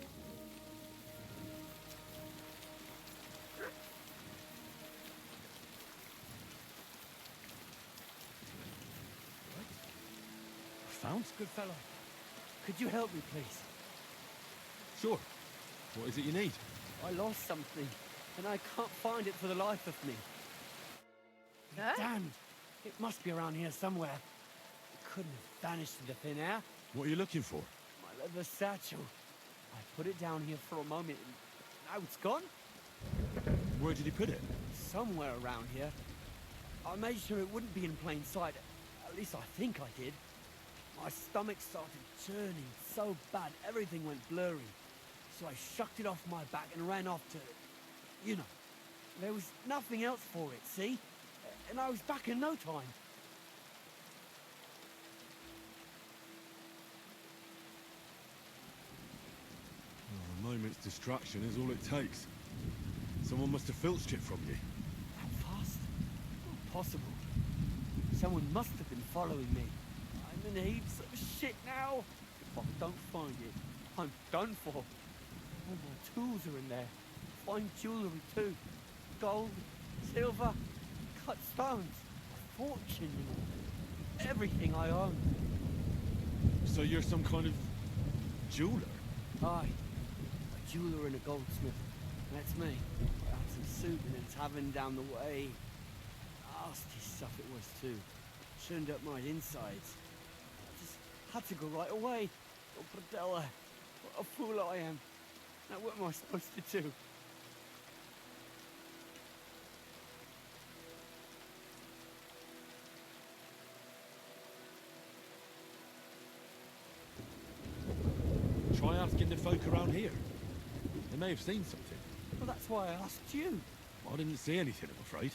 S7: Founds?
S17: Good fellow. Could you help me, please?
S3: Sure. What is it you need?
S17: I lost something, and I can't find it for the life of me.
S1: Huh?
S17: Damned. It must be around here somewhere. It couldn't have vanished into thin air.
S3: What are you looking for?
S17: My leather satchel. I put it down here for a moment, and now it's gone?
S3: Where did he put it?
S17: Somewhere around here. I made sure it wouldn't be in plain sight. At least I think I did. My stomach started churning so bad, everything went blurry. So I shucked it off my back and ran off to... You know. There was nothing else for it, see? And I was back in no time.
S3: Oh, a moment's distraction is all it takes. Someone must have filched it from you.
S17: That fast? Impossible. Someone must have been following me. I'm in heaps of shit now. If I don't find it, I'm done for. All my tools are in there. Fine jewellery too. Gold, silver, cut stones. A fortune. Everything I own.
S3: So you're some kind of jeweler?
S17: Aye. A jeweler and a goldsmith. That's me. I had some soup in a tavern down the way. Nasty stuff it was too. Churned up my insides. I just had to go right away. Oh, Bradella, what a fool I am. Now what am I supposed to do?
S3: Try asking the folk around here. They may have seen something.
S17: Well, that's why I asked you.
S3: I didn't see anything, I'm afraid.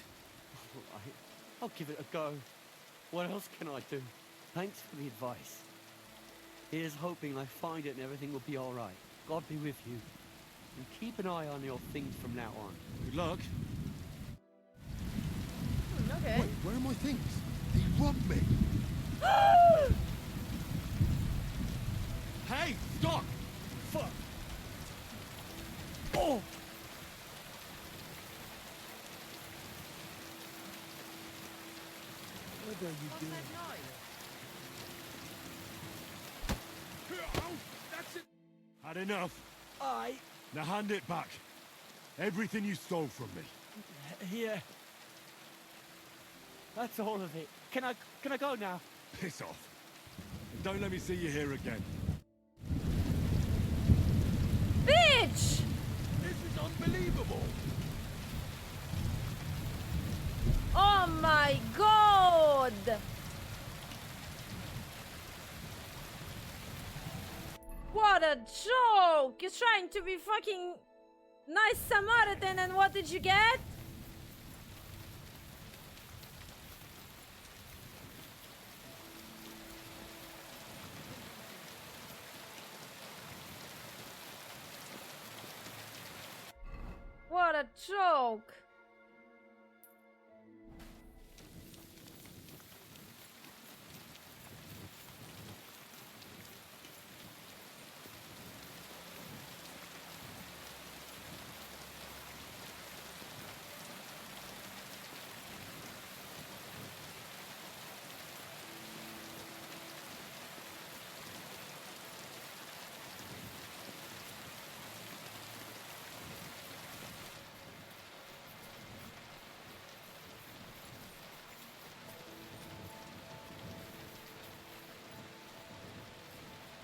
S17: All right, I'll give it a go. What else can I do? Thanks for the advice. Here's hoping I find it and everything will be all right. God be with you. And keep an eye on your things from now on.
S3: Good luck.
S1: Okay.
S12: Wait, where are my things? He robbed me.
S3: Hey, stop! Fuck!
S17: Oh!
S12: What are you doing?
S3: That's it! Had enough.
S17: Aye.
S3: Now hand it back. Everything you stole from me.
S17: Here. That's all of it. Can I go now?
S3: Piss off. And don't let me see you here again.
S1: Bitch!
S3: This is unbelievable!
S1: Oh my god! What a joke! You're trying to be fucking nice Samaritan and what did you get? What a joke!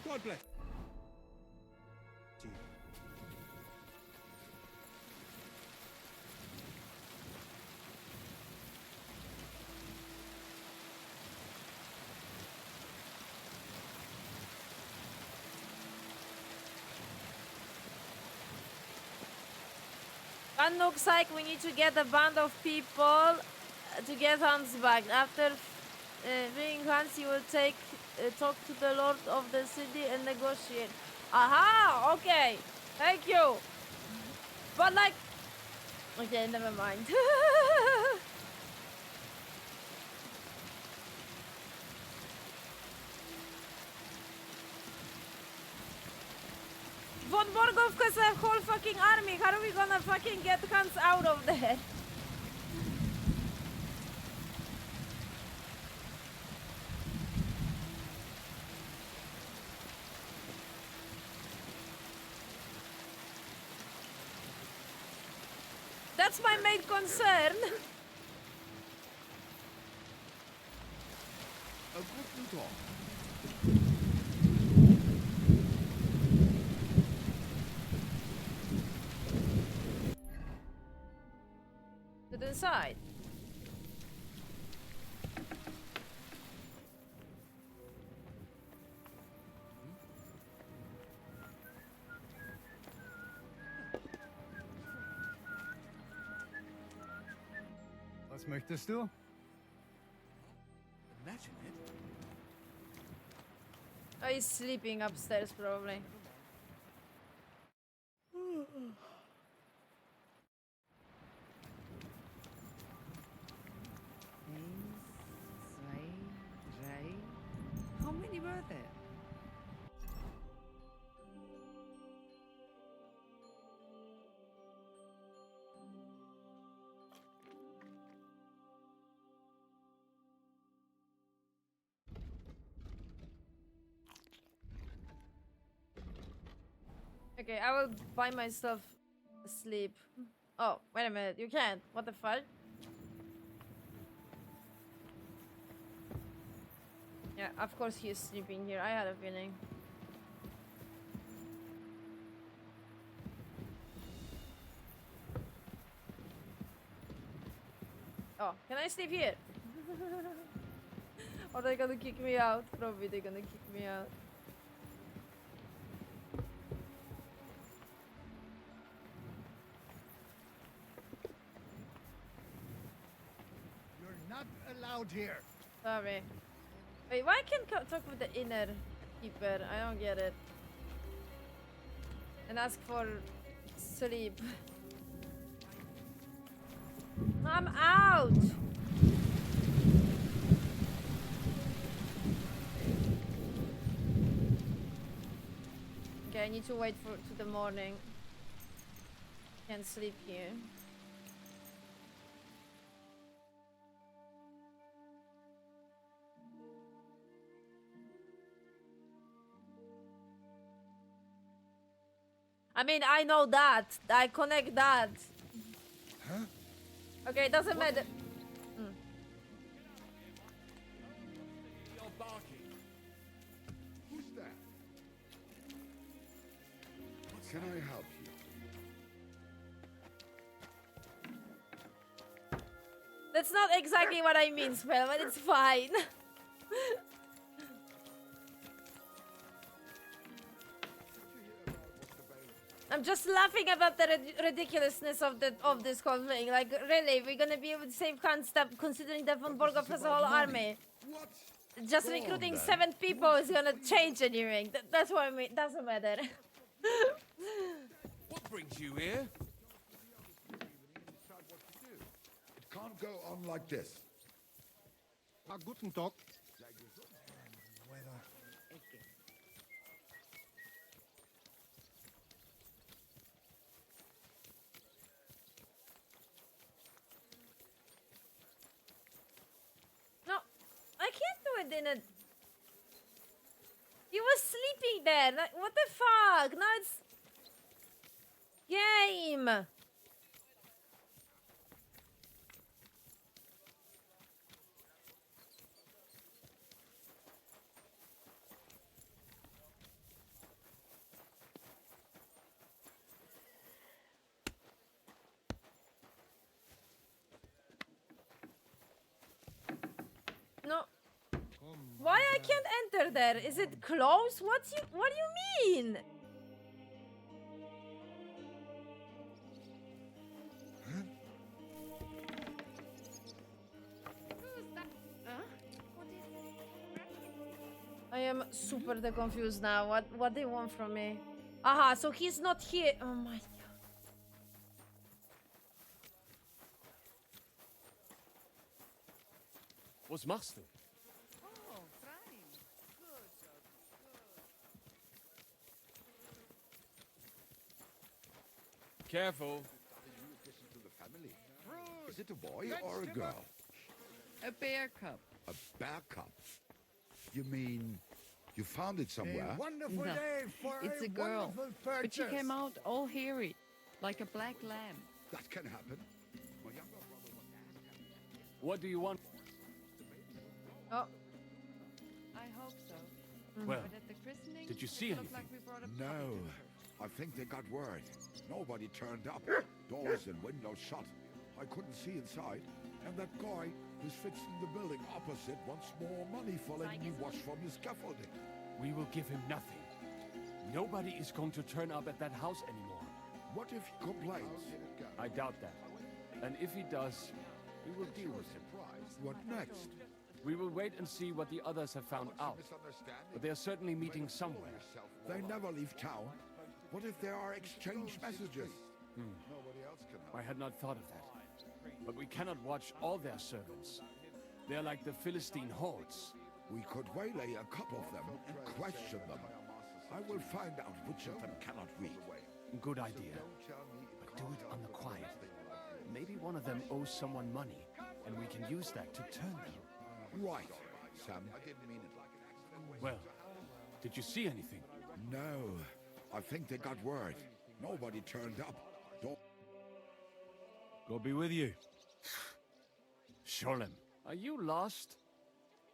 S12: God bless.
S1: It looks like we need to get a band of people to get Hans back. After freeing Hans, you will talk to the Lord of the city and negotiate. Aha! Okay. Thank you. But like... Okay, never mind. Von Borgovka's a whole fucking army. How are we gonna fucking get Hans out of there? That's my main concern.
S12: A good talk.
S1: To the side.
S24: Was möchtest du?
S12: Imagine it.
S1: Oh, he's sleeping upstairs probably.
S4: How many were there?
S1: Okay, I will buy myself sleep. Oh, wait a minute. You can't. What the fuck? Yeah, of course he is sleeping here. I had a feeling. Oh, can I sleep here? Or they're gonna kick me out? Probably they're gonna kick me out.
S24: You're not allowed here.
S1: Sorry. Wait, why can't I talk with the inner keeper? I don't get it. and ask for sleep. I'm out. Okay, I need to wait to the morning. Can't sleep here. I mean, I know that. I connect that.
S20: Huh?
S1: Okay, it doesn't matter.
S20: You're barking. Who's that? Can I help you?
S1: That's not exactly what I mean, Spell, but it's fine. I'm just laughing about the ridiculousness of this whole thing. Like, really, we're gonna be able to save Kronstadt considering that von Borgov has a whole army.
S20: What?
S1: Just
S20: Go
S1: recruiting
S20: on, then.
S1: 7 people is gonna change anything. That's what I mean. Doesn't matter.
S10: What brings you here?
S20: It can't go on like this.
S12: Guten Tag.
S1: No, I can't do it in a... You were sleeping there. Like, what the fuck? No, it's... Game. No. Why I can't enter there? Is it closed? What do you mean? I am super confused now. What they want from me? Aha, so he's not here. Oh my god.
S6: Was machst du? Careful.
S20: Is it a boy or a girl?
S4: A bear cub.
S20: A bear cub? You mean you found it somewhere?
S4: No, it's a girl. But she came out all hairy, like a black lamb.
S20: That can happen. My younger brother was...
S6: What do you want?
S1: Oh.
S4: I hope so.
S6: Well,
S4: But at the christening,
S6: did you see
S4: it looked
S6: anything?
S4: like we brought a
S20: No, I think they got word. Nobody turned up. Doors and windows shut. I couldn't see inside. And that guy who's fixing the building opposite wants more money for letting me watch from the scaffolding.
S6: We will give him nothing. Nobody is going to turn up at that house anymore.
S20: What if he complains?
S6: I doubt that. And if he does, we will deal with him.
S20: What next?
S6: We will wait and see what the others have found out. But they are certainly meeting somewhere.
S20: They never leave town. What if there are exchange messages?
S6: I had not thought of that. But we cannot watch all their servants. They are like the Philistine hordes.
S20: We could waylay a couple of them and question them. I will find out which of them cannot read.
S6: Good idea. But do it on the quiet. Maybe one of them owes someone money, and we can use that to turn them.
S20: Right, Sam. I didn't mean it like an
S6: Well, did you see anything?
S20: No. I think they got word. Nobody turned up.
S16: God be with you.
S6: Sholem, are you lost?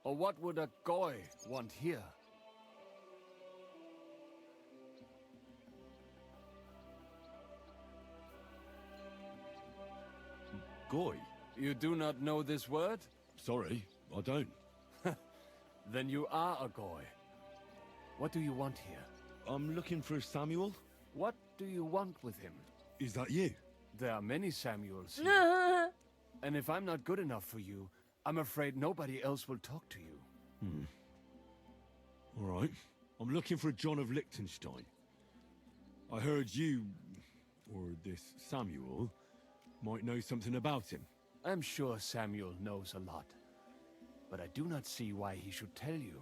S6: Or what would a goy want here?
S16: Goy?
S6: You do not know this word?
S16: Sorry, I don't.
S6: Then you are a goy. What do you want here?
S16: I'm looking for Samuel.
S6: What do you want with him?
S16: Is that you?
S6: There are many Samuels here. And if I'm not good enough for you, I'm afraid nobody else will talk to you.
S16: All right. I'm looking for John of Liechtenstein.
S3: I heard you, or this Samuel, might know something about him.
S2: I'm sure Samuel knows a lot, but I do not see why he should tell you.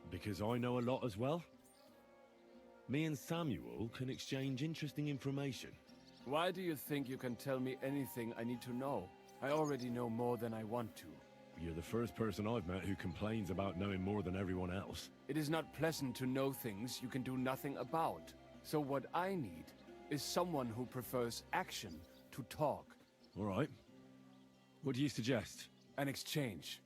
S3: Because I know a lot as well? Me and Samuel can exchange interesting information.
S2: Why do you think you can tell me anything I need to know? I already know more than I want to.
S3: You're the first person I've met who complains about knowing more than everyone else.
S2: It is not pleasant to know things you can do nothing about. So what I need is someone who prefers action to talk.
S3: All right. What do you suggest?
S2: An exchange.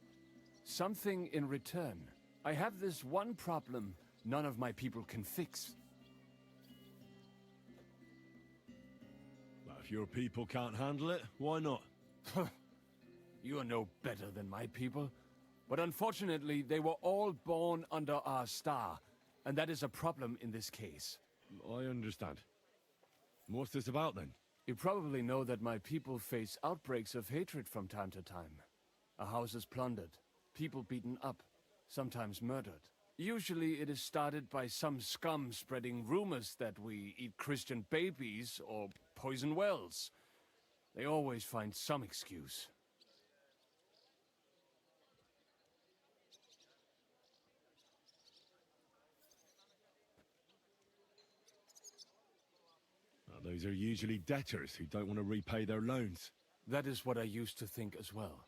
S2: Something in return. I have this one problem none of my people can fix.
S3: Well, if your people can't handle it, why not?
S2: You are no better than my people. But unfortunately, they were all born under our star, and that is a problem in this case.
S3: I understand. What's this about, then?
S2: You probably know that my people face outbreaks of hatred from time to time. A house is plundered, people beaten up, sometimes murdered. Usually it is started by some scum spreading rumors that we eat Christian babies or poison wells. They always find some excuse.
S3: Those are usually debtors who don't want to repay their loans.
S2: That is what I used to think as well.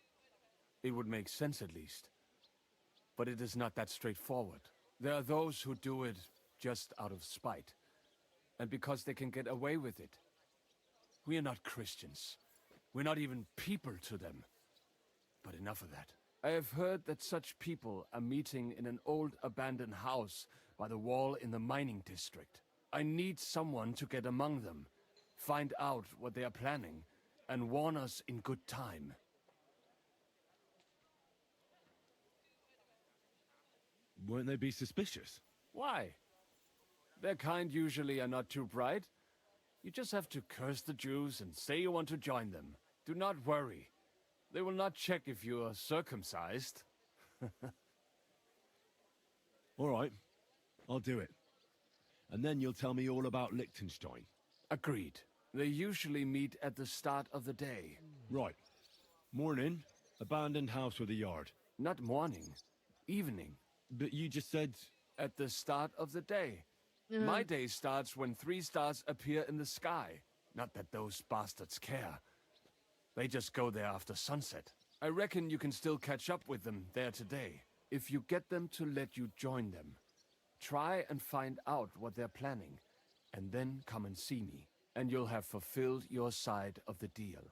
S2: It would make sense at least. But it is not that straightforward. There are those who do it just out of spite. And because they can get away with it. We are not Christians. We're not even people to them. But enough of that. I have heard that such people are meeting in an old abandoned house by the wall in the mining district. I need someone to get among them, find out what they are planning, and warn us in good time.
S3: Won't they be suspicious?
S2: Why? Their kind usually are not too bright. You just have to curse the Jews and say you want to join them. Do not worry. They will not check if you are circumcised.
S3: All right, I'll do it. And then you'll tell me all about Liechtenstein.
S2: Agreed. They usually meet at the start of the day.
S3: Right. Morning, abandoned house with a yard.
S2: Not morning. Evening.
S3: But you just said...
S2: At the start of the day. My day starts when 3 stars appear in the sky. Not that those bastards care. They just go there after sunset. I reckon you can still catch up with them there today. If you get them to let you join them. Try and find out what they're planning, and then come and see me, and you'll have fulfilled your side of the deal.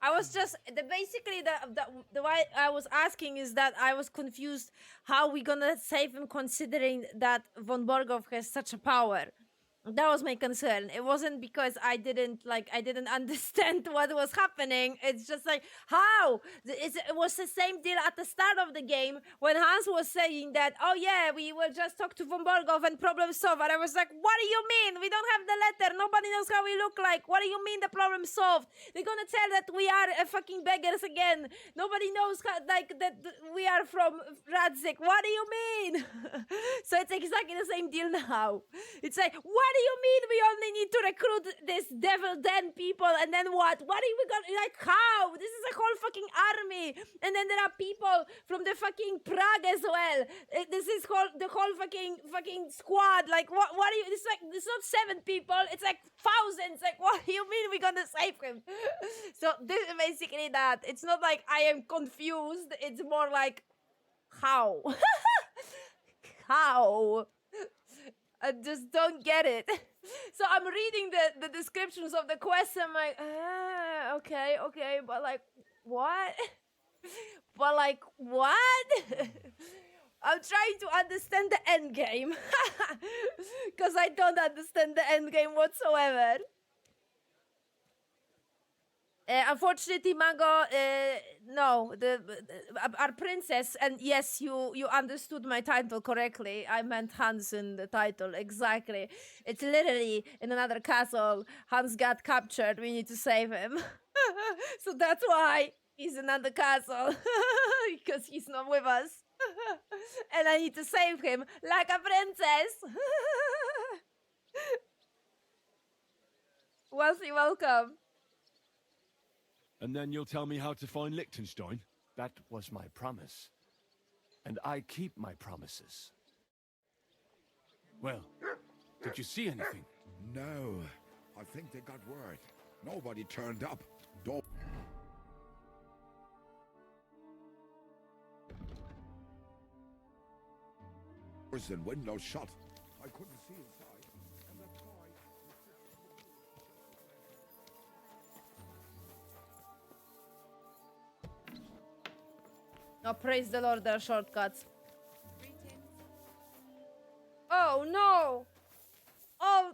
S1: I was just basically the why I was asking is that I was confused how we gonna save him considering that von Borgov has such a power. That was my concern. It wasn't because I didn't understand what was happening. It's just like, how? It was the same deal at the start of the game when Hans was saying that, oh yeah, we will just talk to von Borgov and problem solved. And I was like, what do you mean? We don't have the letter. Nobody knows how we look like. What do you mean the problem solved? They're gonna tell that we are fucking beggars again. Nobody knows how, that we are from Radzik. What do you mean? So it's exactly the same deal now. It's like, what do you mean we only need to recruit this devil den people and then what? What are we gonna, like, how? This is a whole fucking army. And then there are people from the fucking Prague as well. This is the whole fucking squad. Like, what are you, it's like, it's not 7 people, it's like thousands. Like, what do you mean we're gonna save him? So this is basically that. It's not like I am confused, it's more like, how? How? I just don't get it. So I'm reading the descriptions of the quests. I'm like, okay, but like, what? But like, what? I'm trying to understand the end game. Because I don't understand the end game whatsoever. Unfortunately, Mango, no, our princess, and yes, you understood my title correctly. I meant Hans in the title, exactly. It's literally in another castle. Hans got captured. We need to save him, so that's why he's in another castle because he's not with us, and I need to save him like a princess. Wealthy, welcome.
S3: And then you'll tell me how to find Liechtenstein?
S2: That was my promise. And I keep my promises. Well, did you see anything?
S20: No, I think they got word. Nobody turned up. Doors and windows shut. I couldn't see inside. And that guy...
S1: Oh, praise the Lord, there are shortcuts. Oh, no! Oh,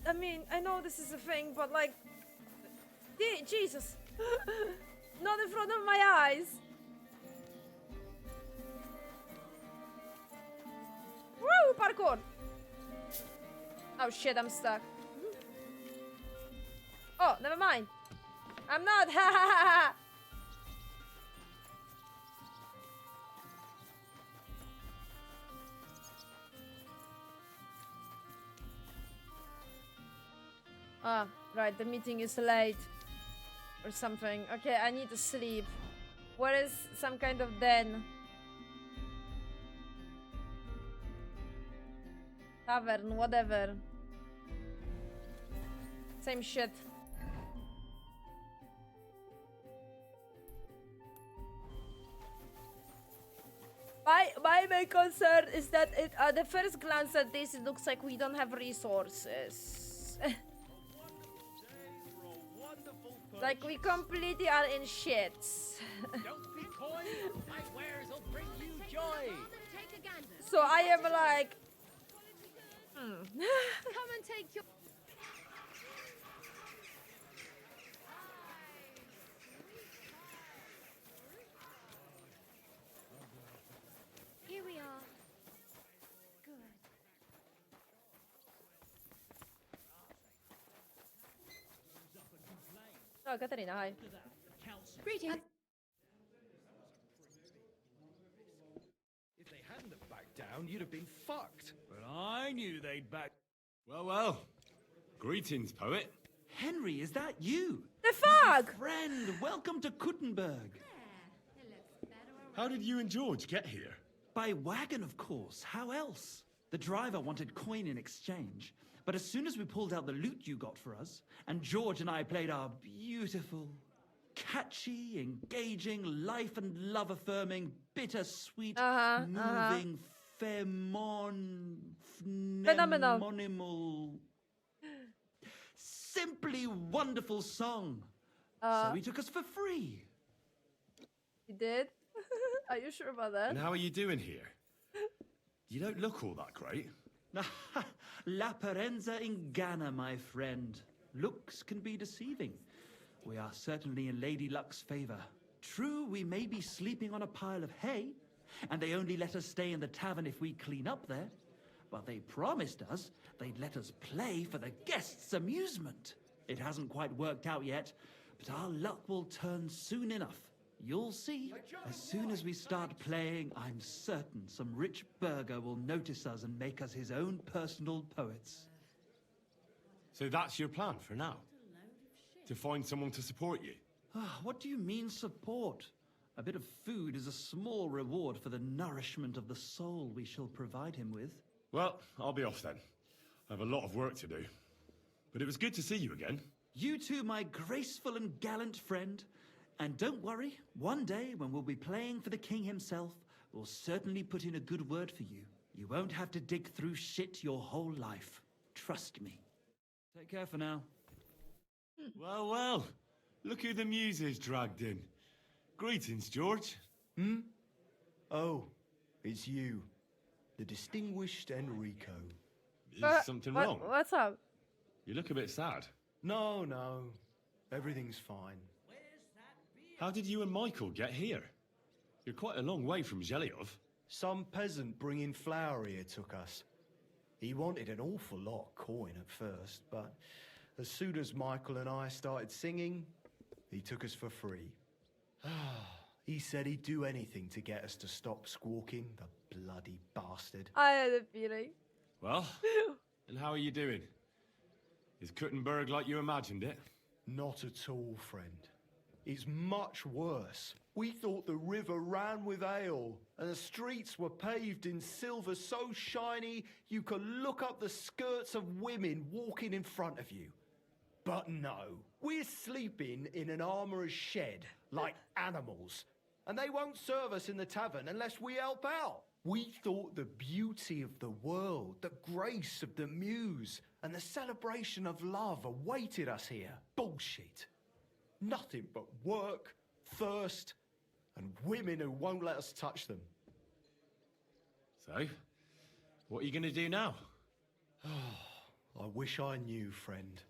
S1: I mean, I know this is a thing, but like... Jesus! Not in front of my eyes! Woo! Parkour! Oh shit, I'm stuck. Oh, never mind. I'm not! Ha ha ha ha! Ah, right, the meeting is late. Or something. Okay, I need to sleep. Where is some kind of den? Tavern, whatever. Same shit. My main concern is that at the first glance at this, it looks like we don't have resources. Like we completely are in shits.
S10: Don't be coy. My wares will bring you joy.
S1: So I am like,
S9: Come and take your... Here we are. Good.
S1: oh, Katarina, hi.
S9: Greetings.
S10: If they hadn't have backed down, you'd have been fucked.
S11: But I knew they'd back.
S15: Well, well. Greetings, poet.
S11: Henry, is that you?
S1: The fuck?
S11: Friend, welcome to Kuttenberg.
S3: How did you and George get here?
S11: By wagon, of course. How else? The driver wanted coin in exchange. But as soon as we pulled out the loot you got for us, and George and I played our beautiful, catchy, engaging, life and love affirming, bittersweet, moving, phenomenal, simply wonderful song. So he took us for free.
S1: You did? Are you sure about that?
S3: And how are you doing here? You don't look all that great.
S11: La parenza inganna, my friend. Looks can be deceiving. We are certainly in Lady Luck's favor. True, we may be sleeping on a pile of hay, and they only let us stay in the tavern if we clean up there. But they promised us they'd let us play for the guests' amusement. It hasn't quite worked out yet, but our luck will turn soon enough. You'll see. As soon as we start playing, I'm certain some rich burgher will notice us and make us his own personal poets.
S3: So that's your plan for now? To find someone to support you?
S11: What do you mean support? A bit of food is a small reward for the nourishment of the soul we shall provide him with.
S3: Well, I'll be off then. I have a lot of work to do. But it was good to see you again.
S11: You too, my graceful and gallant friend. And don't worry, one day when we'll be playing for the king himself, we'll certainly put in a good word for you. You won't have to dig through shit your whole life. Trust me. Take care for now.
S3: Well, well. Look who the muses dragged in. Greetings, George.
S18: Oh, it's you. The distinguished Enrico.
S3: Is something wrong?
S1: What's up?
S3: You look a bit sad.
S18: No. Everything's fine.
S15: How did you and Michael get here? You're quite a long way from Zhelyov.
S18: Some peasant bringing flour here took us. He wanted an awful lot of coin at first, but as soon as Michael and I started singing, he took us for free. He said he'd do anything to get us to stop squawking, the bloody bastard.
S1: I had a feeling.
S15: Well, and how are you doing? Is Kuttenberg like you imagined it?
S18: Not at all, friend. It's much worse. We thought the river ran with ale, and the streets were paved in silver so shiny you could look up the skirts of women walking in front of you. But no, we're sleeping in an armourer's shed like animals, and they won't serve us in the tavern unless we help out. We thought the beauty of the world, the grace of the muse, and the celebration of love awaited us here. Bullshit. Nothing but work, thirst, and women who won't let us touch them.
S15: So, what are you going to do now?
S18: I wish I knew, friend.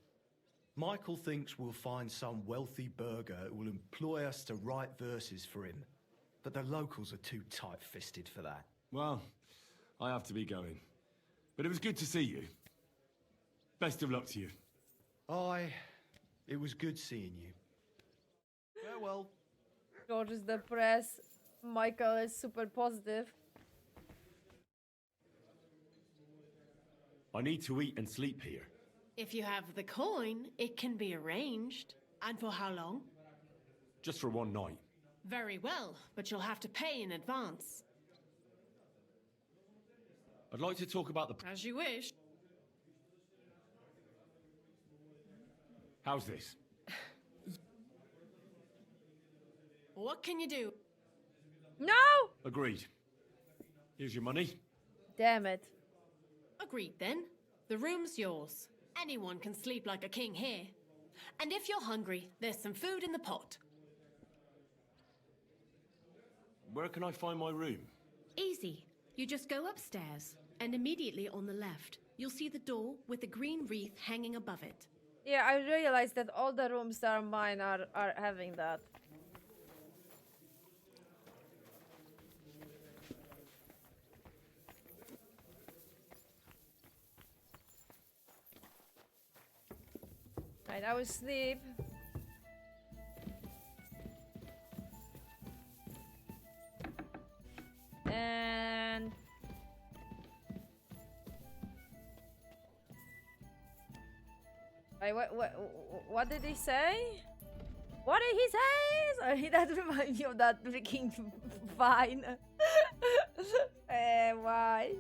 S18: Michael thinks we'll find some wealthy burgher who will employ us to write verses for him. But the locals are too tight-fisted for that.
S15: Well, I have to be going. But it was good to see you. Best of luck to you.
S18: It was good seeing you. Farewell.
S1: George is depressed. Michael is super positive.
S15: I need to eat and sleep here.
S8: If you have the coin, it can be arranged. And for how long?
S15: Just for one night.
S8: Very well, but you'll have to pay in advance.
S15: I'd like to talk about the...
S8: As you wish.
S15: How's this?
S8: What can you do?
S1: No!
S15: Agreed. Here's your money.
S1: Damn it.
S8: Agreed then. The room's yours. Anyone can sleep like a king here. And if you're hungry, there's some food in the pot.
S15: Where can I find my room?
S8: Easy. You just go upstairs, and immediately on the left, you'll see the door with a green wreath hanging above it.
S1: Yeah, I realized that all the rooms that are mine are having that. Right, I will sleep. And what did he say? What did he say? Sorry, that reminds me of that freaking vine. Why?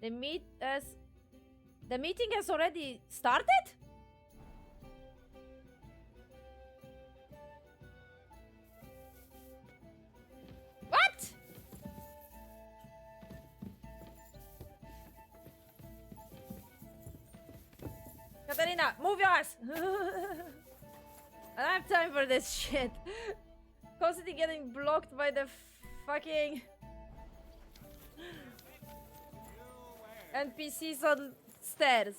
S1: The meeting has already started? What? Katarina, move your ass! I don't have time for this shit. Constantly getting blocked by the fucking NPCs on stairs.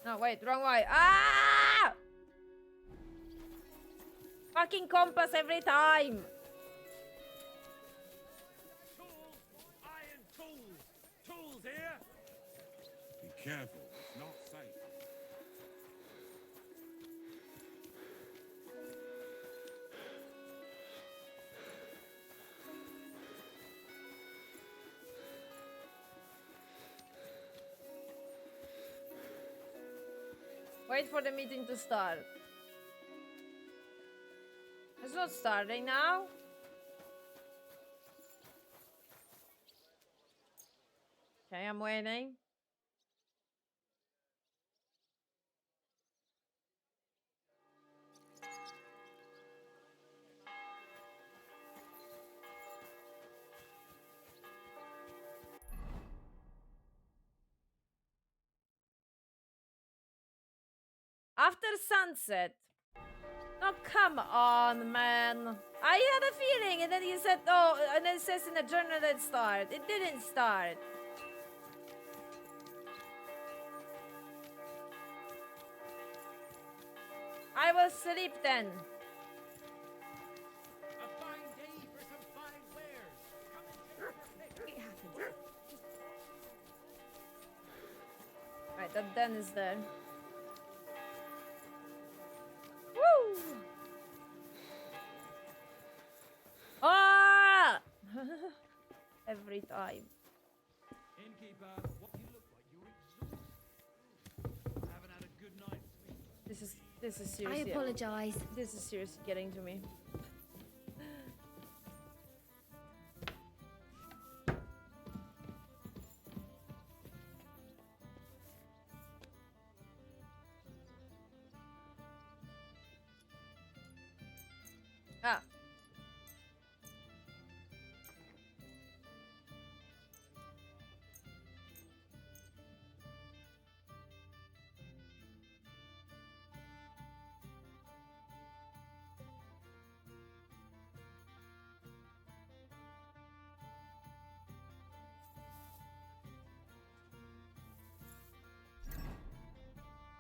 S1: No, wait, wrong way. Ah! Fucking compass every time.
S6: Tools! Iron tools! Tools here!
S20: Be careful, it's not safe.
S1: Wait for the meeting to start. It's not starting now. Okay, I'm waiting. After sunset. Oh, come on, man. I had a feeling, and then he said, oh, and then it says in the journal that it started. It didn't start. I will sleep then.
S10: A fine day for some fine wares. Come and take your pick. It happens.
S1: Right, that den is there. Woo! Ah! Every time.
S10: Innkeeper, what you look like you're exhausted. Haven't had a good night's sleep.
S1: This is seriously.
S9: I apologize.
S1: This is seriously getting to me. Ah.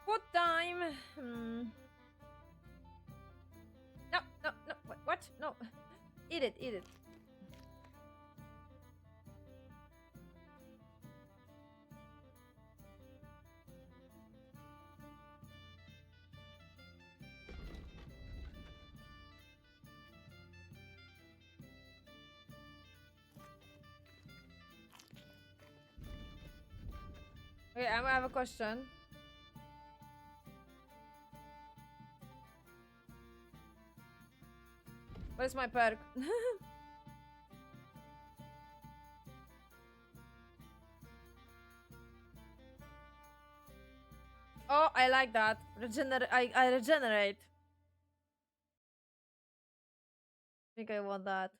S1: What time? No, no, no. What? No. Eat it, eat it. Okay, I have a question. Where's my perk? Oh, I like that. I regenerate. I think I want that.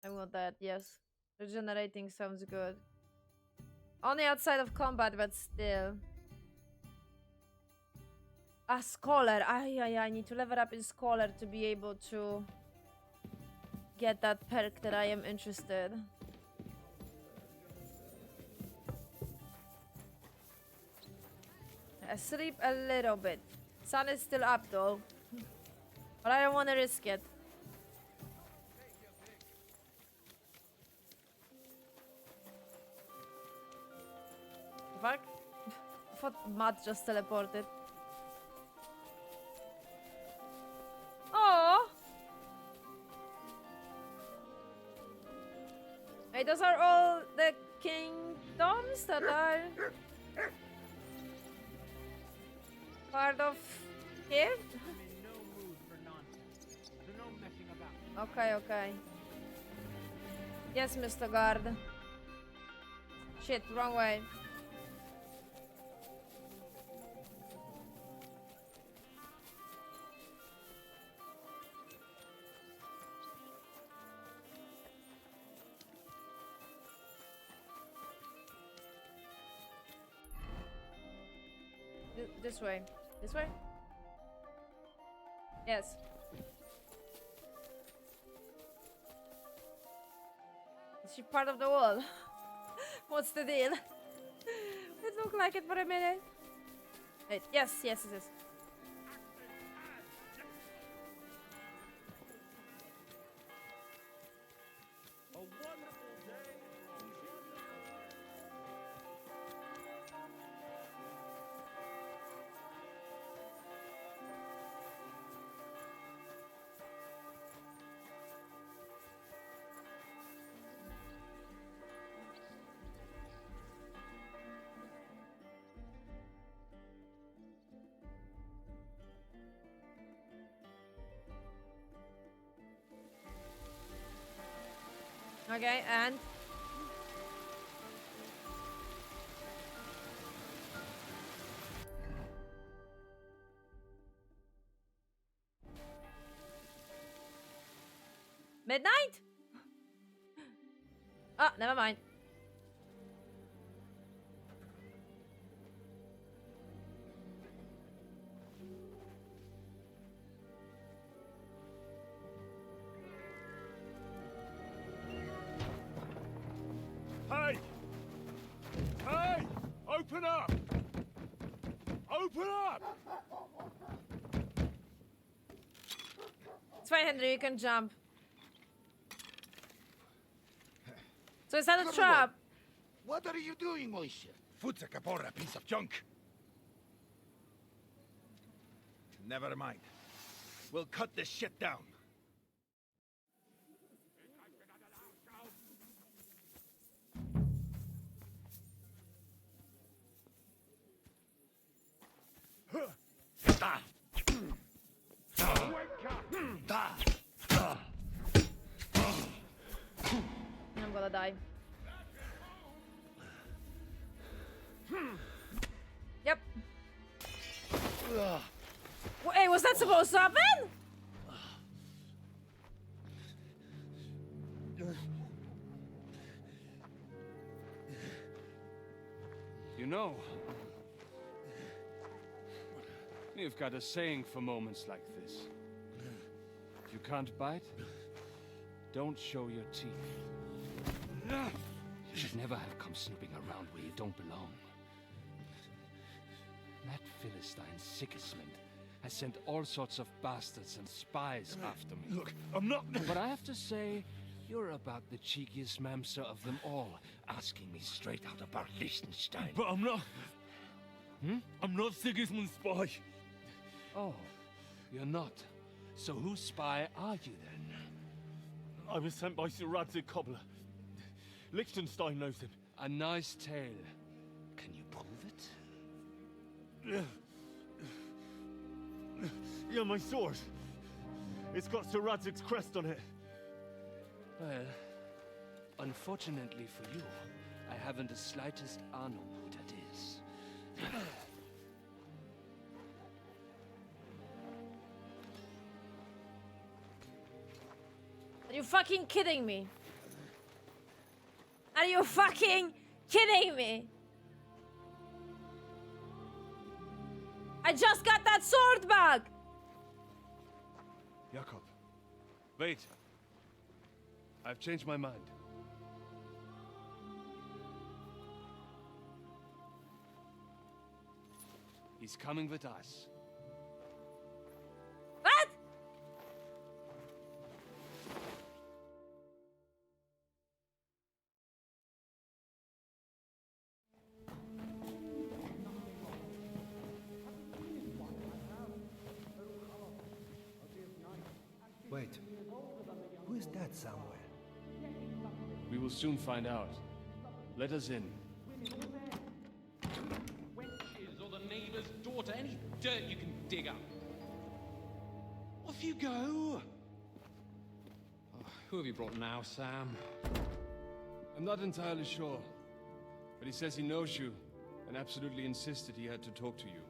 S1: I want that, yes. Regenerating sounds good. Only outside of combat, but still. A scholar. I need to level up in scholar to be able to get that perk that I am interested. I sleep a little bit. Sun is still up though. But I don't want to risk it. Fuck. I thought Matt just teleported. Oh. Hey, those are all the kingdoms that are part of here?
S10: I'm in no mood for nonsense. So no messing about.
S1: Okay, okay. Yes, Mr. Guard. Shit, wrong way. This way. This way? Yes. Is she part of the wall? What's the deal? It looked like it for a minute. Wait, yes, yes, yes.
S10: A wonderful day.
S1: Okay, and midnight? Oh, never mind.
S6: Hey! Hey! Open up! Open up!
S1: It's fine, Henry, you can jump. So is that a trap?
S20: What are you doing, Moishe? Futsa Capora, piece of junk. Never mind. We'll cut this shit down.
S1: I'm gonna die. Yep. Wait, was that supposed to happen?
S2: You know, we've got a saying for moments like this. If you can't bite, don't show your teeth. You should never have come snooping around where you don't belong. That Philistine Sigismund has sent all sorts of bastards and spies after me.
S6: Look, I'm not...
S2: But I have to say, you're about the cheekiest mamser of them all, asking me straight out about Liechtenstein.
S6: But I'm not... I'm not Sigismund's spy.
S2: Oh, you're not. So whose spy are you then?
S6: I was sent by Sir Radzig Cobbler. Liechtenstein knows him.
S2: A nice tale. Can you prove it?
S6: Yeah, my sword. It's got Sir Radzig's crest on it.
S2: Well, unfortunately for you, I haven't the slightest ahnung who that is.
S1: Are you fucking kidding me? Are you fucking kidding me? I just got that sword back!
S2: Jakob, wait. I've changed my mind. He's coming with us.
S1: What?
S19: Wait. Who is that somewhere?
S2: We will soon find out. Let us in.
S10: Wenches or the neighbor's daughter, any dirt you can dig up. Off you go. Oh, who have you brought now, Sam?
S2: I'm not entirely sure, but he says he knows you and absolutely insisted he had to talk to you.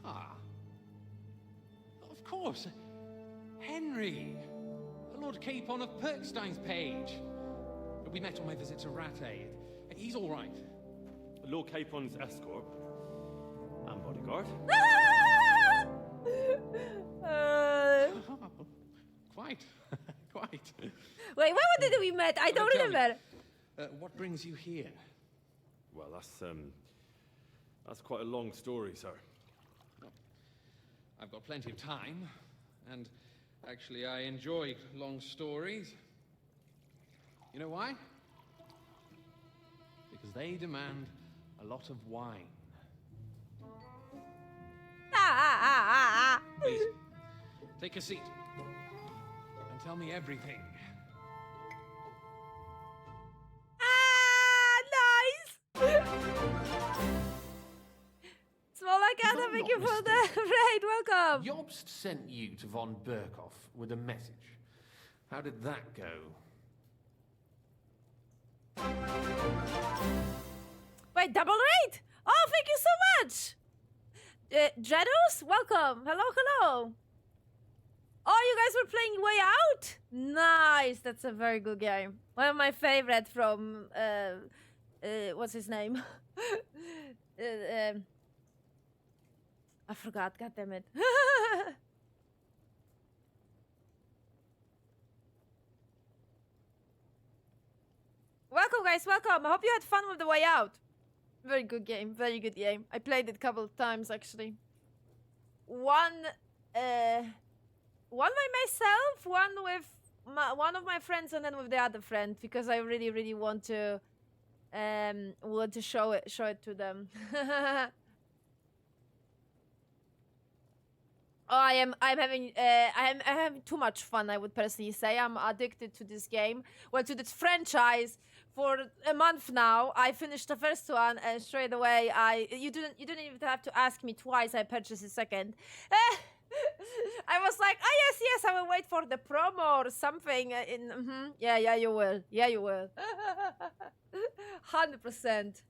S10: Ah. Of course. Henry. Lord Capon of Perkstein's page. We met on my visit to Rattay. He's all right.
S6: Lord Capon's escort. And bodyguard.
S10: Quite. Quite.
S1: Wait, when did we met? I don't remember.
S10: What brings you here?
S6: Well, that's quite a long story, sir.
S10: I've got plenty of time, and actually I enjoy long stories. You know why? Because they demand a lot of wine. Please, take a seat and tell me everything.
S1: Nice! Small like Anna, thank you for the raid, welcome!
S21: Jobst sent you to von Berkhoff with a message. How did that go?
S1: Wait, double raid? Oh, thank you so much! Dredos, welcome! Hello, hello! Oh, you guys were playing Way Out? Nice, that's a very good game. One of my favorite from, what's his name? I forgot, god damn it. guys, welcome. I hope you had fun with The Way Out. Very good game, very good game. I played it a couple of times, actually. One by myself, one with one of my friends, and then with the other friend, because I really, really want to show it to them. Oh, I'm having too much fun, I would personally say. I'm addicted to this game. Well, to this franchise for a month now. I finished the first one and straight away you didn't even have to ask me twice. I purchased the second. I was like, oh yes, I will wait for the promo or something. Yeah, you will. Yeah, you will. 100%.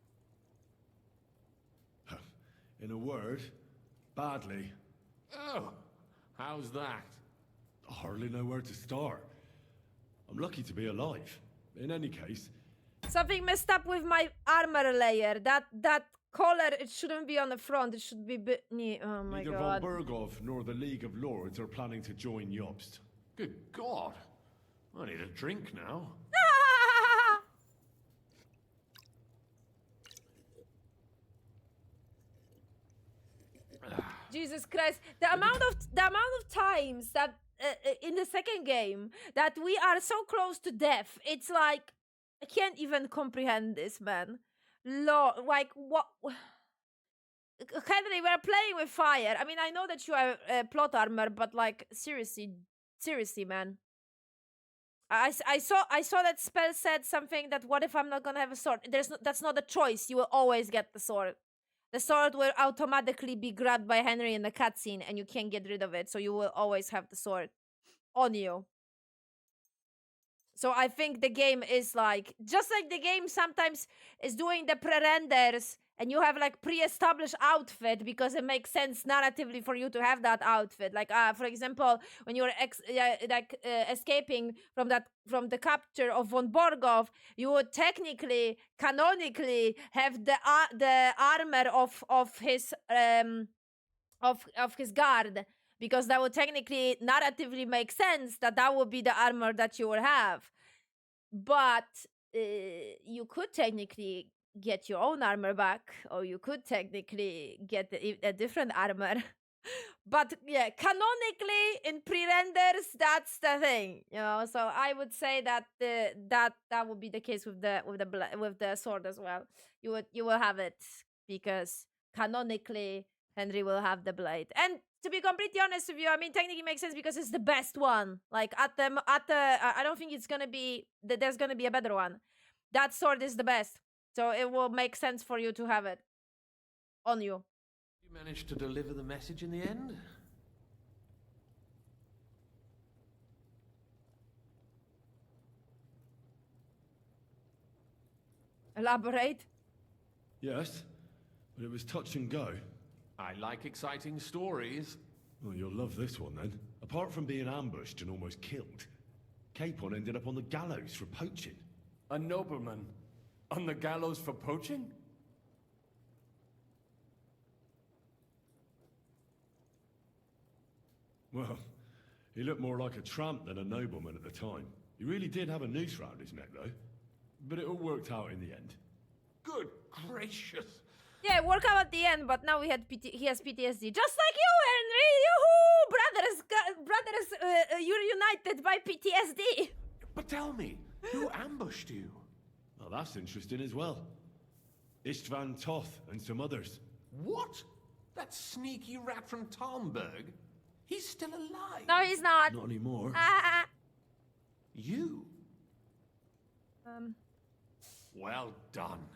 S15: In a word, badly.
S21: Oh, how's that?
S15: I hardly know where to start. I'm lucky to be alive. In any case...
S1: Something messed up with my armor layer. That collar, it shouldn't be on the front. It should be oh my
S15: Neither
S1: god.
S15: von Berghoff nor the League of Lords are planning to join Jobst.
S21: Good God. I need a drink now.
S1: Jesus Christ! The amount of times that in the second game that we are so close to death, it's like I can't even comprehend this, man. Like what? Henry, we're playing with fire. I mean, I know that you are plot armor, but like seriously, man. I saw that spell said something that what if I'm not gonna have a sword? That's not a choice. You will always get the sword. The sword will automatically be grabbed by Henry in the cutscene and you can't get rid of it. So you will always have the sword on you. So I think the game is like, just like the game sometimes is doing the pre-renders and you have like pre-established outfit because it makes sense narratively for you to have that outfit. Like, for example, when you're escaping from the capture of von Borgov, you would technically, canonically, have the armor of his guard, because that would technically narratively make sense that would be the armor that you would have. But you could technically get your own armor back, or you could technically get a different armor. But yeah, canonically in pre-renders, that's the thing, you know. So I would say that that would be the case with the sword as well. You will have it because canonically Henry will have the blade. And to be completely honest with you, I mean, technically it makes sense because it's the best one. Like I don't think it's gonna be that there's gonna be a better one. That sword is the best, so it will make sense for you to have it on you.
S21: You managed to deliver the message in the end?
S1: Elaborate.
S15: Yes, but it was touch and go.
S21: I like exciting stories.
S15: Well, you'll love this one then. Apart from being ambushed and almost killed, Capon ended up on the gallows for poaching.
S2: A nobleman on the gallows for poaching?
S15: Well, he looked more like a tramp than a nobleman at the time. He really did have a noose round his neck, though. But it all worked out in the end.
S21: Good gracious.
S1: Yeah, it worked out at the end, but now he has PTSD. Just like you, Henry! Yoo-hoo! Brothers, you're united by PTSD!
S21: But tell me, who ambushed you?
S15: Well, that's interesting as well. Istvan Toth and some others.
S21: What? That sneaky rat from Talmberg? He's still alive.
S1: No, he's not.
S15: Not anymore.
S21: You? Well done.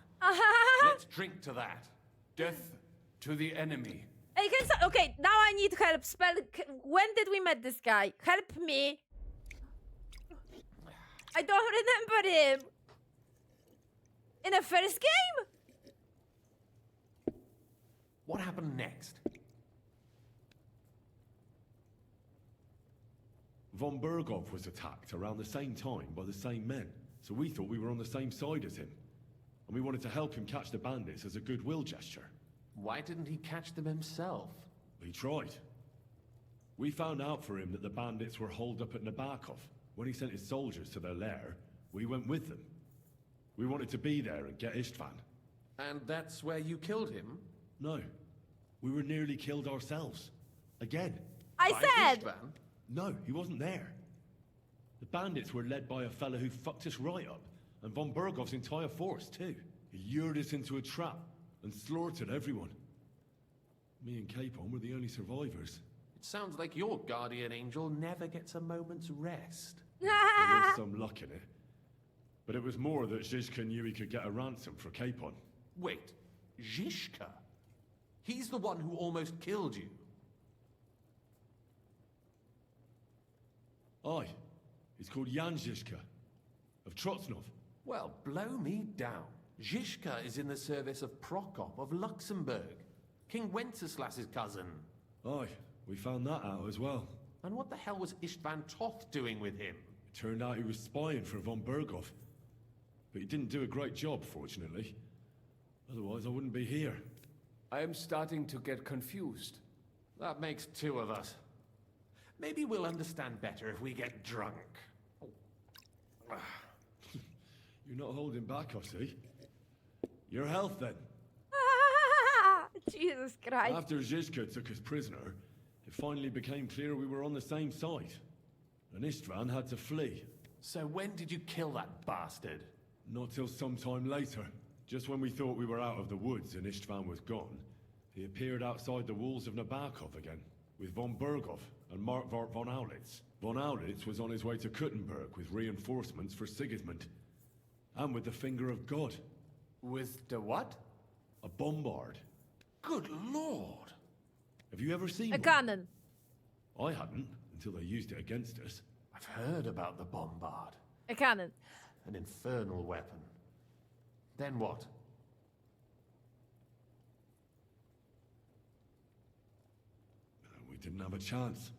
S21: Let's drink to that.
S2: Death to the enemy.
S1: Okay, now I need help. When did we met this guy? Help me. I don't remember him. In the first game?
S21: What happened next?
S15: Von Berghoff was attacked around the same time by the same men, so we thought we were on the same side as him. And we wanted to help him catch the bandits as a goodwill gesture.
S21: Why didn't he catch them himself?
S15: He tried. We found out for him that the bandits were holed up at Nabokov. When he sent his soldiers to their lair, we went with them. We wanted to be there and get Istvan.
S21: And that's where you killed him?
S15: No. We were nearly killed ourselves. Again.
S1: I said!
S21: Istvan?
S15: No, he wasn't there. The bandits were led by a fella who fucked us right up, and von Bergov's entire force, too. He lured us into a trap and slaughtered everyone. Me and Capon were the only survivors.
S21: It sounds like your guardian angel never gets a moment's rest.
S15: There was some luck in it. But it was more that Zizka knew he could get a ransom for Capon.
S21: Wait, Zizka? He's the one who almost killed you.
S15: Aye. He's called Jan Zizka, of Trotsnov.
S21: Well, blow me down. Zizka is in the service of Prokop of Luxembourg, King Wenceslas's cousin.
S15: Aye, we found that out as well.
S21: And what the hell was Istvan Toth doing with him?
S15: It turned out he was spying for von Bergov. But he didn't do a great job, fortunately. Otherwise, I wouldn't be here.
S2: I am starting to get confused.
S21: That makes two of us. Maybe we'll understand better if we get drunk.
S15: You're not holding back, I see. Your health, then.
S1: Jesus Christ.
S15: After Zizka took us prisoner, it finally became clear we were on the same side. And Istvan had to flee.
S21: So when did you kill that bastard?
S15: Not till some time later. Just when we thought we were out of the woods and Istvan was gone, he appeared outside the walls of Nabokov again, with von Bergov and Markvart von Aulitz. Von Aulitz was on his way to Kuttenberg with reinforcements for Sigismund. And with the finger of God.
S2: With the what?
S15: A bombard.
S21: Good lord!
S15: Have you ever seen
S1: a
S15: one?
S1: cannon?
S15: I hadn't, until they used it against us.
S21: I've heard about the bombard.
S1: A cannon.
S21: An infernal weapon. Then what?
S15: We didn't have a chance.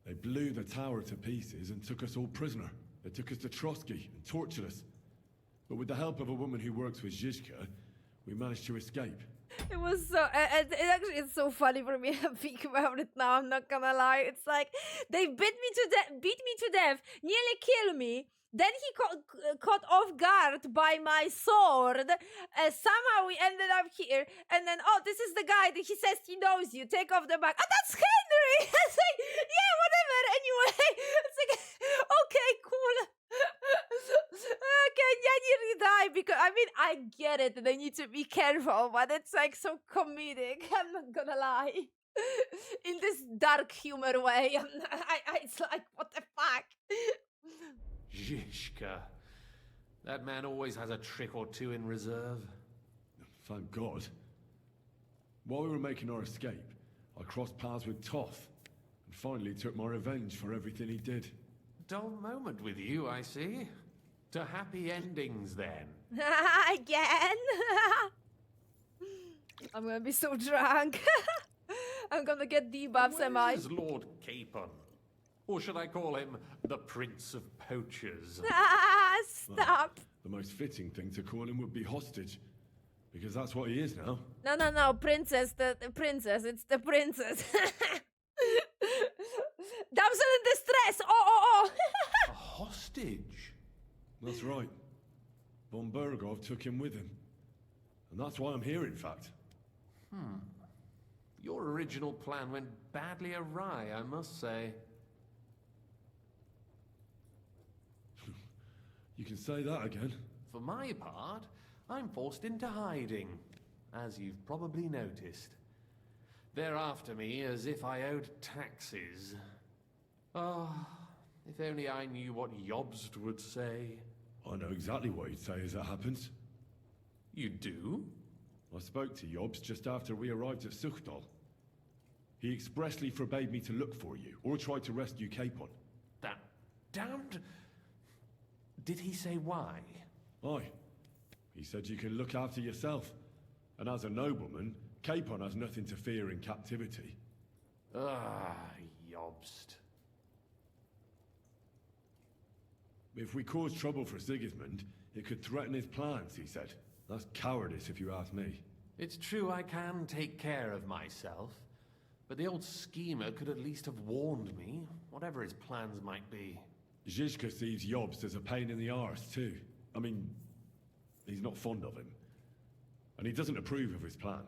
S15: They blew the tower to pieces and took us all prisoner. They took us to Trotsky and tortured us. But with the help of a woman who works with Zizka, we managed to escape.
S1: It was so, it's so funny for me to think about it now, I'm not gonna lie. It's like, they beat me to death, nearly kill me. Then he caught off guard by my sword. Somehow we ended up here. And then, oh, this is the guy that he says he knows you. Take off the bag. Oh, that's Henry! It's like, yeah, whatever. Anyway, it's like, okay, cool. Okay, yeah, you die because, I mean, I get it. They need to be careful, but it's like so comedic. I'm not gonna lie. In this dark humor way. It's like, what the fuck?
S21: Zizka. That man always has a trick or two in reserve.
S15: Thank God. While we were making our escape, I crossed paths with Toth, and finally took my revenge for everything he did.
S21: Dull moment with you, I see. To happy endings, then.
S1: Again? I'm gonna be so drunk. I'm gonna get debuffs, am I?
S21: Where's Lord Capon? Or should I call him the Prince of Poachers?
S1: Stop.
S15: The most fitting thing to call him would be hostage, because that's what he is now.
S1: No, princess, the princess, it's the princess. Damsel in distress, oh.
S21: A hostage?
S15: That's right. Von Bergov took him with him. And that's why I'm here, in fact.
S21: Your original plan went badly awry, I must say.
S15: You can say that again.
S21: For my part, I'm forced into hiding, as you've probably noticed. They're after me as if I owed taxes. Oh, if only I knew what Jobst would say.
S15: I know exactly what he'd say as it happens.
S21: You do?
S15: I spoke to Jobst just after we arrived at Suchdal. He expressly forbade me to look for you, or try to rescue Capon.
S21: That damned... Did he say why?
S15: Aye. He said you can look after yourself. And as a nobleman, Capon has nothing to fear in captivity.
S21: Jobst.
S15: If we cause trouble for Sigismund, it could threaten his plans, he said. That's cowardice, if you ask me.
S21: It's true I can take care of myself, but the old schemer could at least have warned me, whatever his plans might be.
S15: Zizka sees Jobst as a pain in the arse, too. I mean, He's not fond of him. And he doesn't approve of his plan.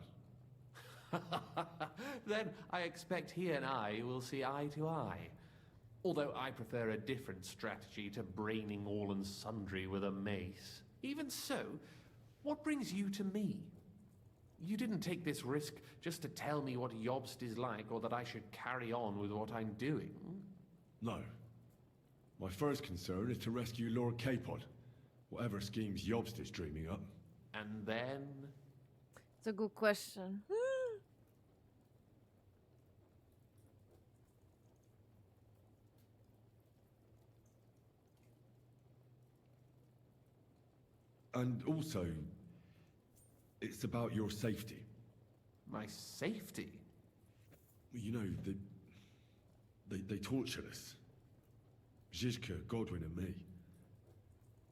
S21: Then I expect he and I will see eye to eye. Although I prefer a different strategy to braining all and sundry with a mace. Even so, what brings you to me? You didn't take this risk just to tell me what Yobst is like, or that I should carry on with what I'm doing.
S15: No. My first concern is to rescue Lord Capon, whatever schemes Yobst is dreaming up.
S21: And then?
S1: It's a good question.
S15: And also, it's about your safety.
S21: My safety?
S15: You know, they tortured us. Zizka, Godwin and me.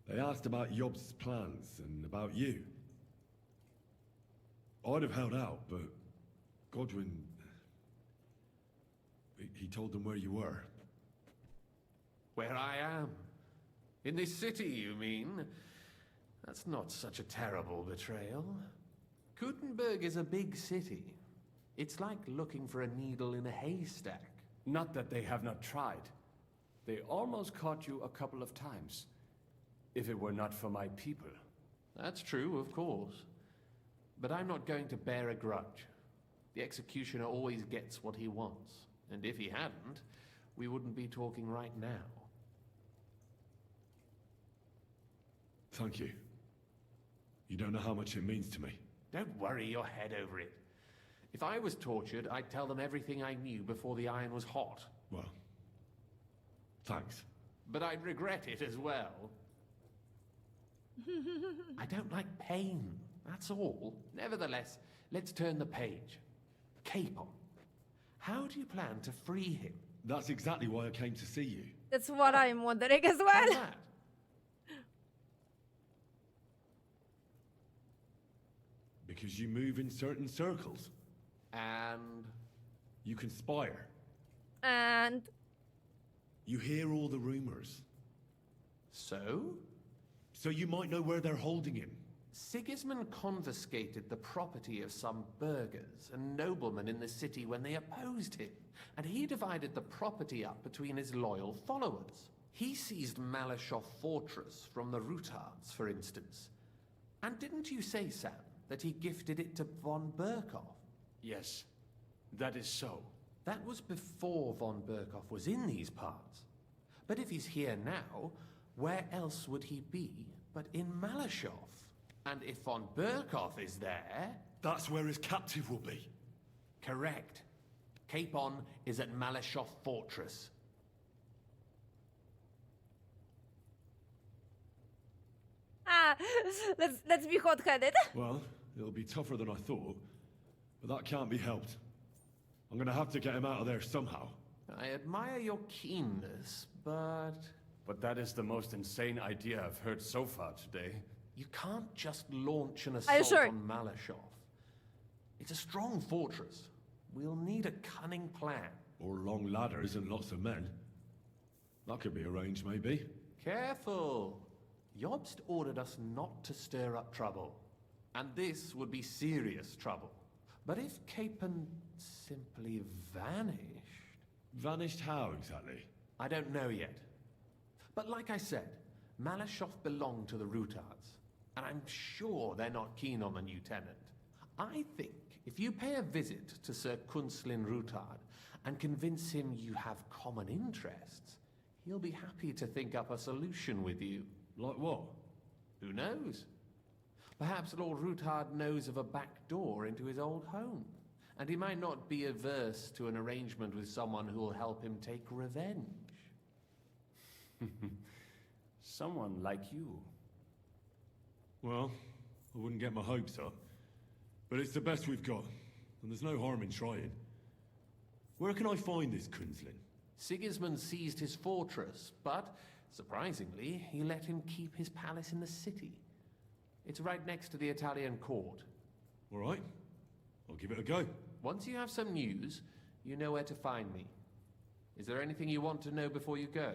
S15: They asked about Yobst's plans and about you. I'd have held out, but Godwin... He told them where you were.
S21: Where I am? In this city, you mean? That's not such a terrible betrayal. Gutenberg is a big city. It's like looking for a needle in a haystack.
S2: Not that they have not tried. They almost caught you a couple of times. If it were not for my people.
S21: That's true, of course. But I'm not going to bear a grudge. The executioner always gets what he wants. And if he hadn't, we wouldn't be talking right now.
S15: Thank you. You don't know how much it means to me.
S21: Don't worry your head over it. If I was tortured, I'd tell them everything I knew before the iron was hot.
S15: Well, thanks.
S21: But I'd regret it as well. I don't like pain, that's all. Nevertheless, let's turn the page. Capon. How do you plan to free him?
S15: That's exactly why I came to see you.
S1: That's what I'm wondering as well.
S21: How's that?
S15: Because you move in certain circles.
S21: And?
S15: You conspire.
S1: And?
S15: You hear all the rumors.
S21: So?
S15: So you might know where they're holding him.
S21: Sigismund confiscated the property of some burghers and noblemen in the city when they opposed him, and he divided the property up between his loyal followers. He seized Malashov Fortress from the Rutards, for instance. And didn't you say, Sam, that he gifted it to von Berkhoff?
S2: Yes, that is so.
S21: That was before von Berkhoff was in these parts. But if he's here now, where else would he be but in Malashov? And if von Berkhoff is there...
S15: That's where his captive will be.
S21: Correct. Capon is at Malashov Fortress.
S1: Let's be hot-headed.
S15: Well, it'll be tougher than I thought, but that can't be helped. I'm gonna have to get him out of there somehow.
S21: I admire your keenness, but...
S2: But that is the most insane idea I've heard so far today.
S21: You can't just launch an assault on Malashov. It's a strong fortress. We'll need a cunning plan.
S15: Or long ladders and lots of men. That could be arranged, maybe.
S21: Careful! Yobst ordered us not to stir up trouble. And this would be serious trouble. But if Capon simply vanished...
S15: Vanished how, exactly?
S21: I don't know yet. But like I said, Malashov belonged to the Rutards. And I'm sure they're not keen on the new tenant. I think if you pay a visit to Sir Kunslin Rutard and convince him you have common interests, he'll be happy to think up a solution with you.
S15: Like what?
S21: Who knows? Perhaps Lord Rutard knows of a back door into his old home, and he might not be averse to an arrangement with someone who'll help him take revenge.
S2: Someone like you.
S15: Well, I wouldn't get my hopes up. But it's the best we've got, and there's no harm in trying. Where can I find this Kunslin?
S21: Sigismund seized his fortress, but, surprisingly, he let him keep his palace in the city. It's right next to the Italian court.
S15: All right. I'll give it a go.
S21: Once you have some news, you know where to find me. Is there anything you want to know before you go?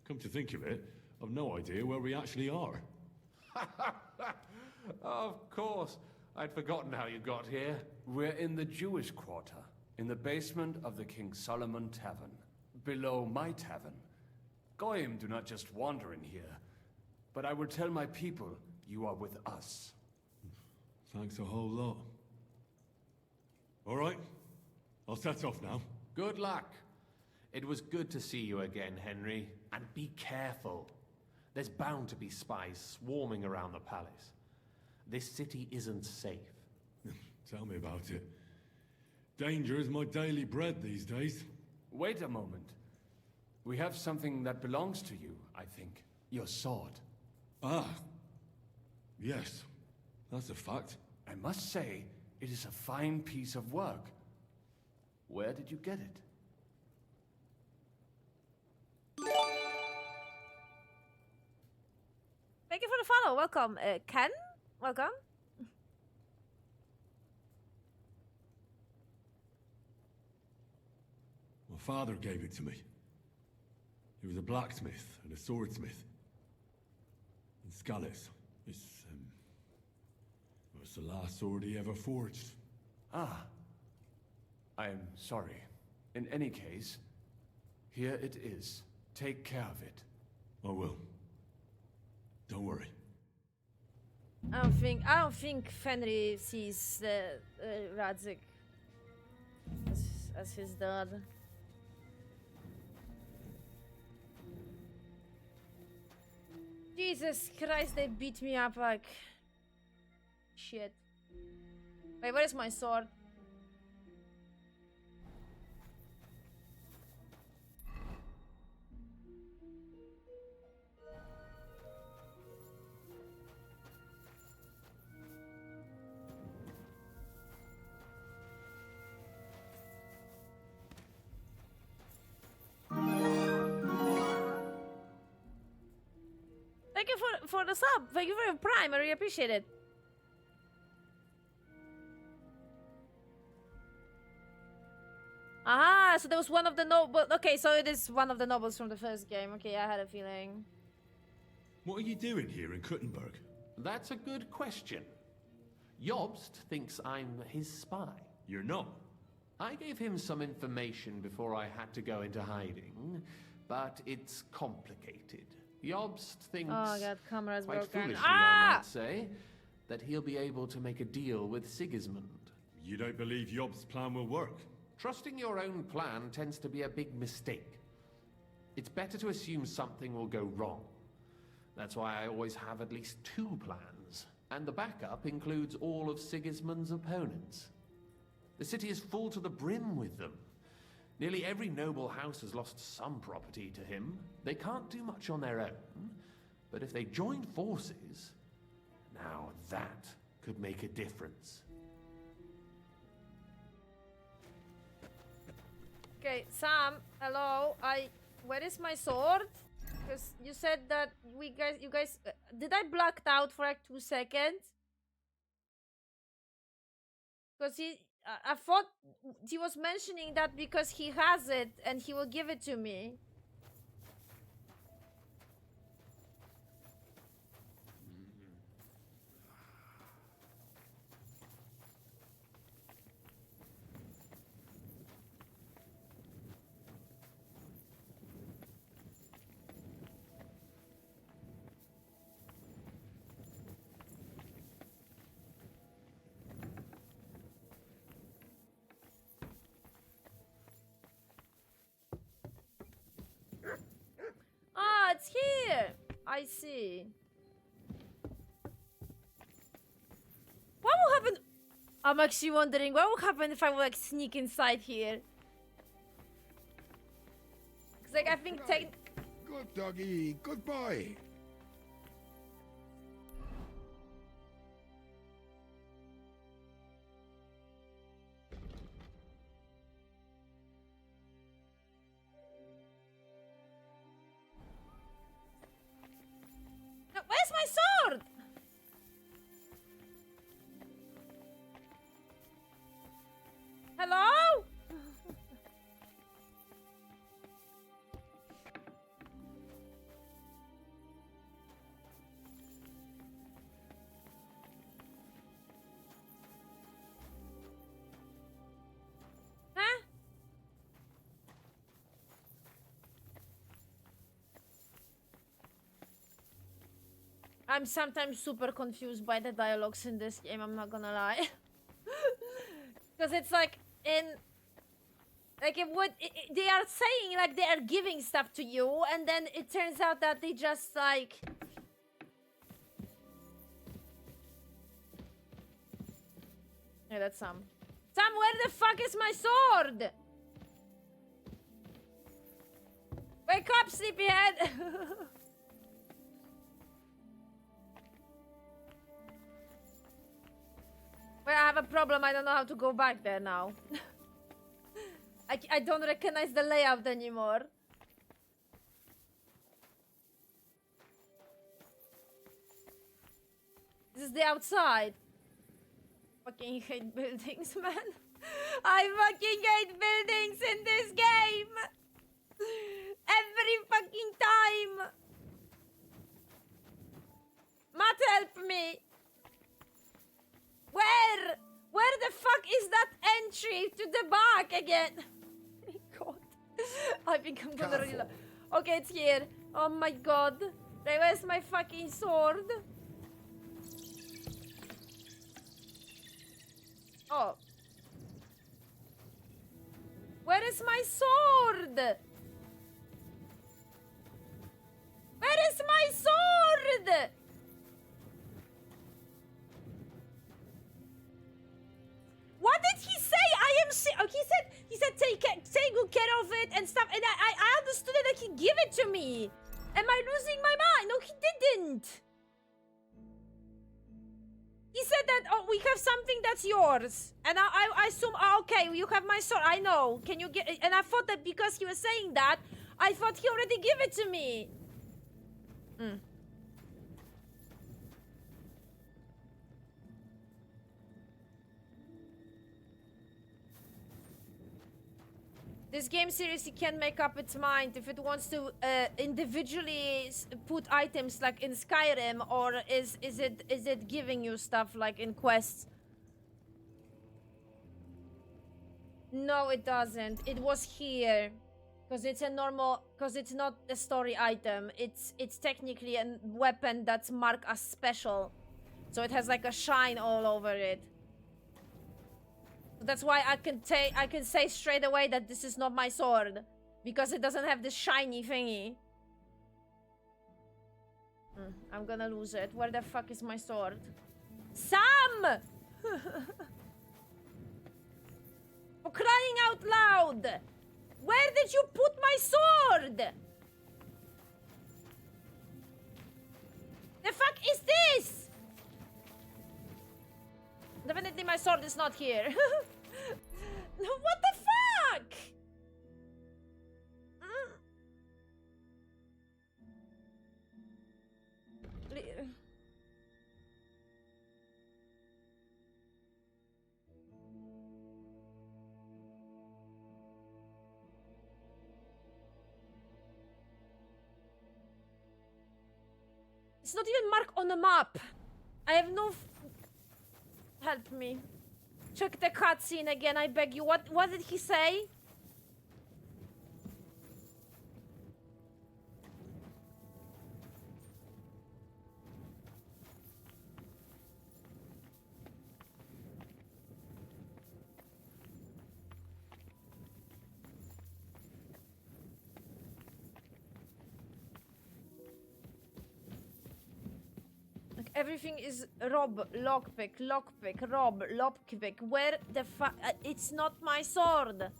S15: Come to think of it, I've no idea where we actually are.
S21: Of course. I'd forgotten how you got here.
S2: We're in the Jewish quarter, in the basement of the King Solomon Tavern, below my tavern. Goyim do not just wander in here, but I will tell my people you are with us.
S15: Thanks a whole lot. All right, I'll set off now.
S21: Good luck. It was good to see you again, Henry. And be careful. There's bound to be spies swarming around the palace. This city isn't safe.
S15: Tell me about it. Danger is my daily bread these days.
S2: Wait a moment. We have something that belongs to you, I think. Your sword.
S15: Ah. Yes. That's a fact.
S2: I must say, it is a fine piece of work. Where did you get it?
S1: Thank you for the follow. Welcome, Ken. Welcome.
S15: My father gave it to me. He was a blacksmith and a swordsmith. In Scallis. It's the last sword he ever forged.
S2: Ah. I'm sorry. In any case, here it is. Take care of it.
S15: I will. Don't worry.
S1: I don't think Fenrir sees Radzik as his dad. Jesus Christ, they beat me up like shit. Wait, where is my sword? Thank you for the sub. Thank you for your prime. I really appreciate it. Aha, so there was one of the noble. Okay, so it is one of the nobles from the first game. Okay, I had a feeling.
S15: What are you doing here in Kuttenberg?
S21: That's a good question. Jobst thinks I'm his spy.
S15: You're not.
S21: I gave him some information before I had to go into hiding, but it's complicated. Jobst thinks,
S1: Oh god, camera's
S21: quite
S1: broken.
S21: foolishly, I might say, that he'll be able to make a deal with Sigismund.
S15: You don't believe Job's plan will work?
S21: Trusting your own plan tends to be a big mistake. It's better to assume something will go wrong. That's why I always have at least 2 plans, and the backup includes all of Sigismund's opponents. The city is full to the brim with them. Nearly every noble house has lost some property to him. They can't do much on their own, but if they join forces, now that could make a difference.
S1: Okay, Sam, hello. Where is my sword? Because you said that you guys, did I blacked out for like 2 seconds? Because I thought he was mentioning that because he has it and he will give it to me. Ah, it's here. I see. What will happen? I'm actually wondering what will happen if I will like sneak inside here. Cause like I think
S20: Good doggy, good boy.
S1: Where's my sword? Hello? I'm sometimes super confused by the dialogues in this game, I'm not gonna lie. Because it's like, they are saying, like, they are giving stuff to you, and then it turns out that they just, like... Yeah, that's Sam. Sam, where the fuck is my sword? Wake up, sleepyhead! Well, I have a problem. I don't know how to go back there now. I don't recognize the layout anymore. This is the outside. Fucking hate buildings, man. I fucking hate buildings in this game. Every fucking time. Matt, help me. Where? Where the fuck is that entry to the back again? Oh my god. I think I'm gonna reload. Okay, it's here. Oh my god. Right, where's my fucking sword? Oh. Where is my sword? Where is my sword? What did he say? Oh, he said take good care of it and stuff, and I understood it like he gave it to me. Am I losing my mind? No, he didn't. He said that, oh, we have something that's yours. And I assume, oh, okay, you have my sword. I know. Can you get... And I thought that because he was saying that, I thought he already gave it to me. This game seriously can't make up its mind if it wants to individually put items like in Skyrim, or is it giving you stuff like in quests? No, it doesn't. It was here because it's a normal, because it's not a story item. It's technically a weapon that's marked as special, so it has like a shine all over it. That's why I can say straight away that this is not my sword, because it doesn't have this shiny thingy. I'm gonna lose it. Where the fuck is my sword? Sam! For crying out loud! Where did you put my sword? The fuck is this? Definitely my sword is not here. What the fuck? It's not even marked on the map. I have no... Help me. Check the cutscene again, I beg you. What did he say? Everything is Rob, lockpick, Rob, lockpick. Where the fuck? It's not my sword.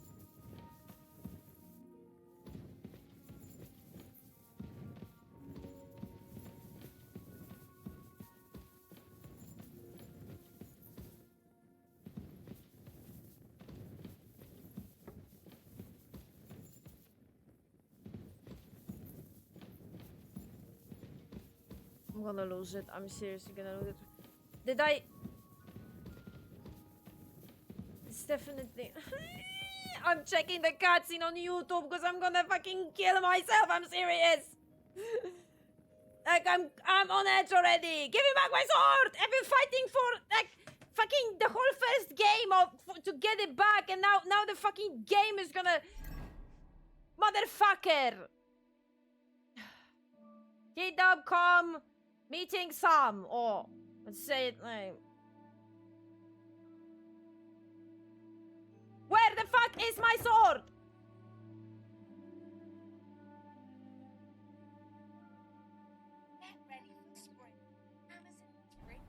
S1: I'm gonna lose it. I'm seriously gonna lose it. Did I... It's definitely... I'm checking the cutscene on YouTube because I'm gonna fucking kill myself. I'm serious. Like, I'm on edge already. Give me back my sword. I've been fighting for, like, fucking the whole first game to get it back, and now the fucking game is gonna... Motherfucker. K-Dub, come. Meeting Sam, or let's say it like. Where the fuck is my sword?
S13: Get ready for spring. Amazon spring.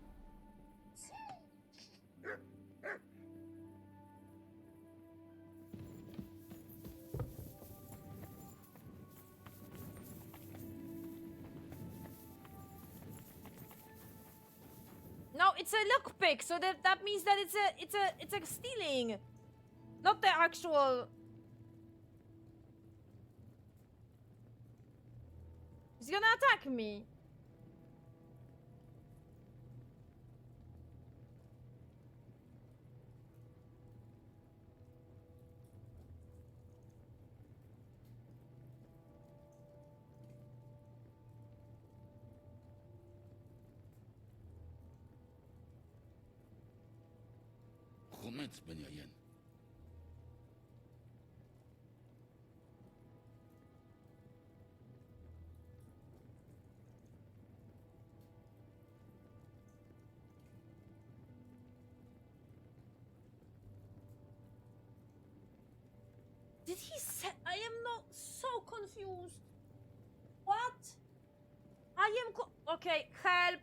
S1: No, it's a lockpick, so that means that it's a stealing, not the actual. He's gonna attack me.
S20: Moment, Benjamin.
S1: Did he say? I am not so confused. What? I am okay. Help.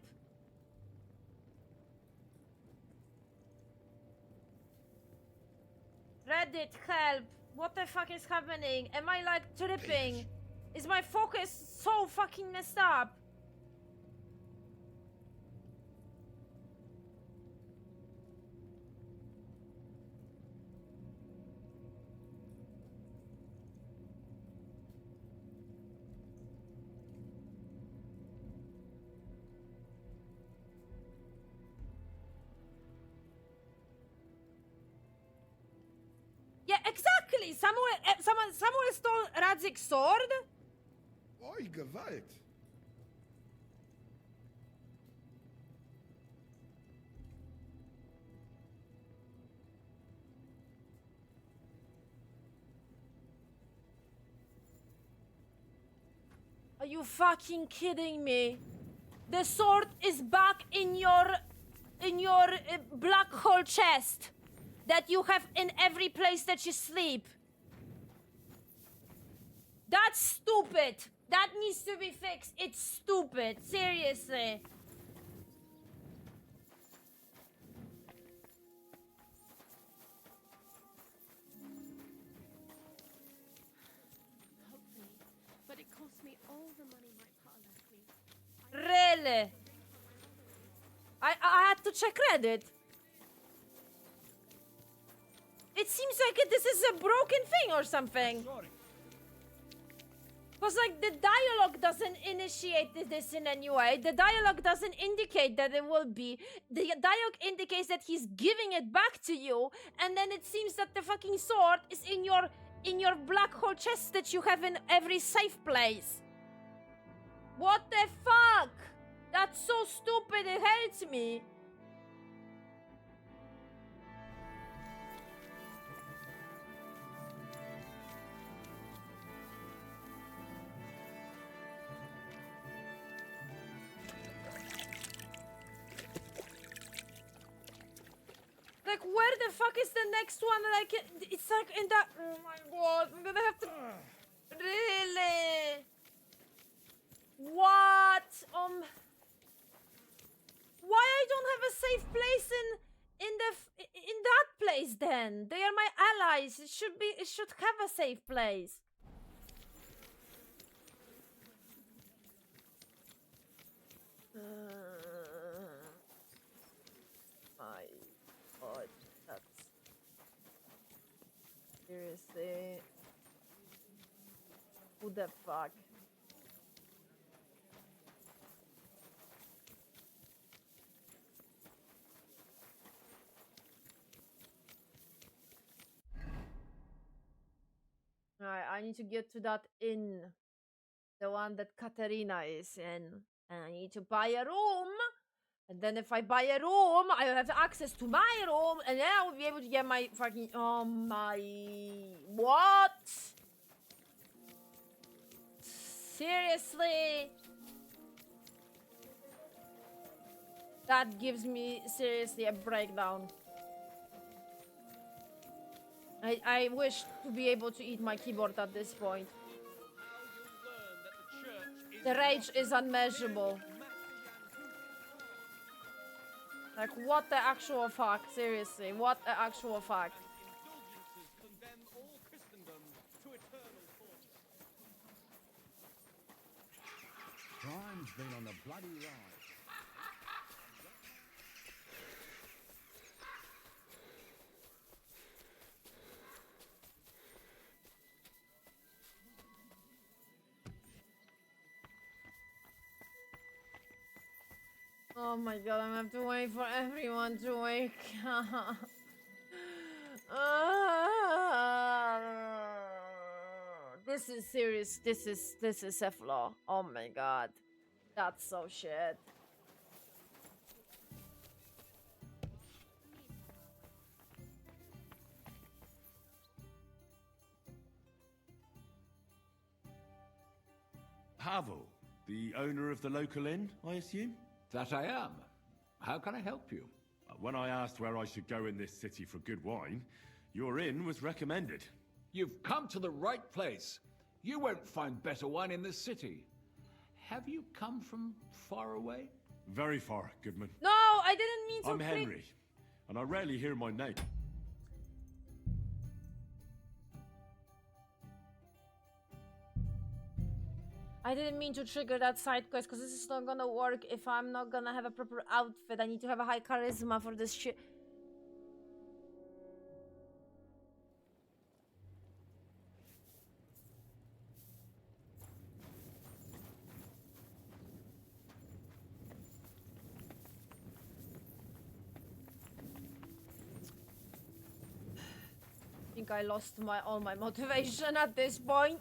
S1: Reddit, help. What the fuck is happening? Am I like tripping? Is my focus so fucking messed up? Yeah, exactly. Someone stole Radzik's sword.
S20: Oi, Gewalt.
S1: Are you fucking kidding me? The sword is back in your black hole chest that you have in every place that you sleep. That's stupid. That needs to be fixed. It's stupid. Seriously.
S8: Hopefully. But it cost me all the money my pa left me.
S1: Really? I had to check Reddit. It seems like this is a broken thing or something. Because, like, the dialogue doesn't initiate this in any way. The dialogue doesn't indicate that it will be. The dialogue indicates that he's giving it back to you, and then it seems that the fucking sword is in your black hole chest that you have in every safe place. What the fuck? That's so stupid, it hurts me. Like, where the fuck is the next one? Like, it's like in that. Oh my god, I'm gonna have to. Really? What? Why I don't have a safe place in that place then? They are my allies. It should have a safe place. My god, that's seriously. Who the fuck? Alright, I need to get to that inn. The one that Katerina is in. And I need to buy a room. And then if I buy a room, I will have access to my room. And then I will be able to get my fucking... Oh my... What? Seriously? That gives me seriously a breakdown. I wish to be able to eat my keyboard at this point. The rage is unmeasurable. Like, what the actual fuck? Seriously, what the actual fuck?
S20: Crime's been on the bloody rise.
S1: Oh my god, I'm gonna have to wait for everyone to wake up. This is serious. This is a flaw. Oh my god. That's so shit.
S16: Pavel, the owner of the local inn, I assume?
S5: That I am. How can I help you?
S15: When I asked where I should go in this city for good wine, your inn was recommended.
S5: You've come to the right place. You won't find better wine in this city. Have you come from far away?
S15: Very far, Goodman.
S1: No, I didn't mean to.
S15: I'm Henry, and I rarely hear my name.
S1: I didn't mean to trigger that side quest because this is not gonna work if I'm not gonna have a proper outfit. I need to have a high charisma for this shit. I think I lost all my motivation at this point.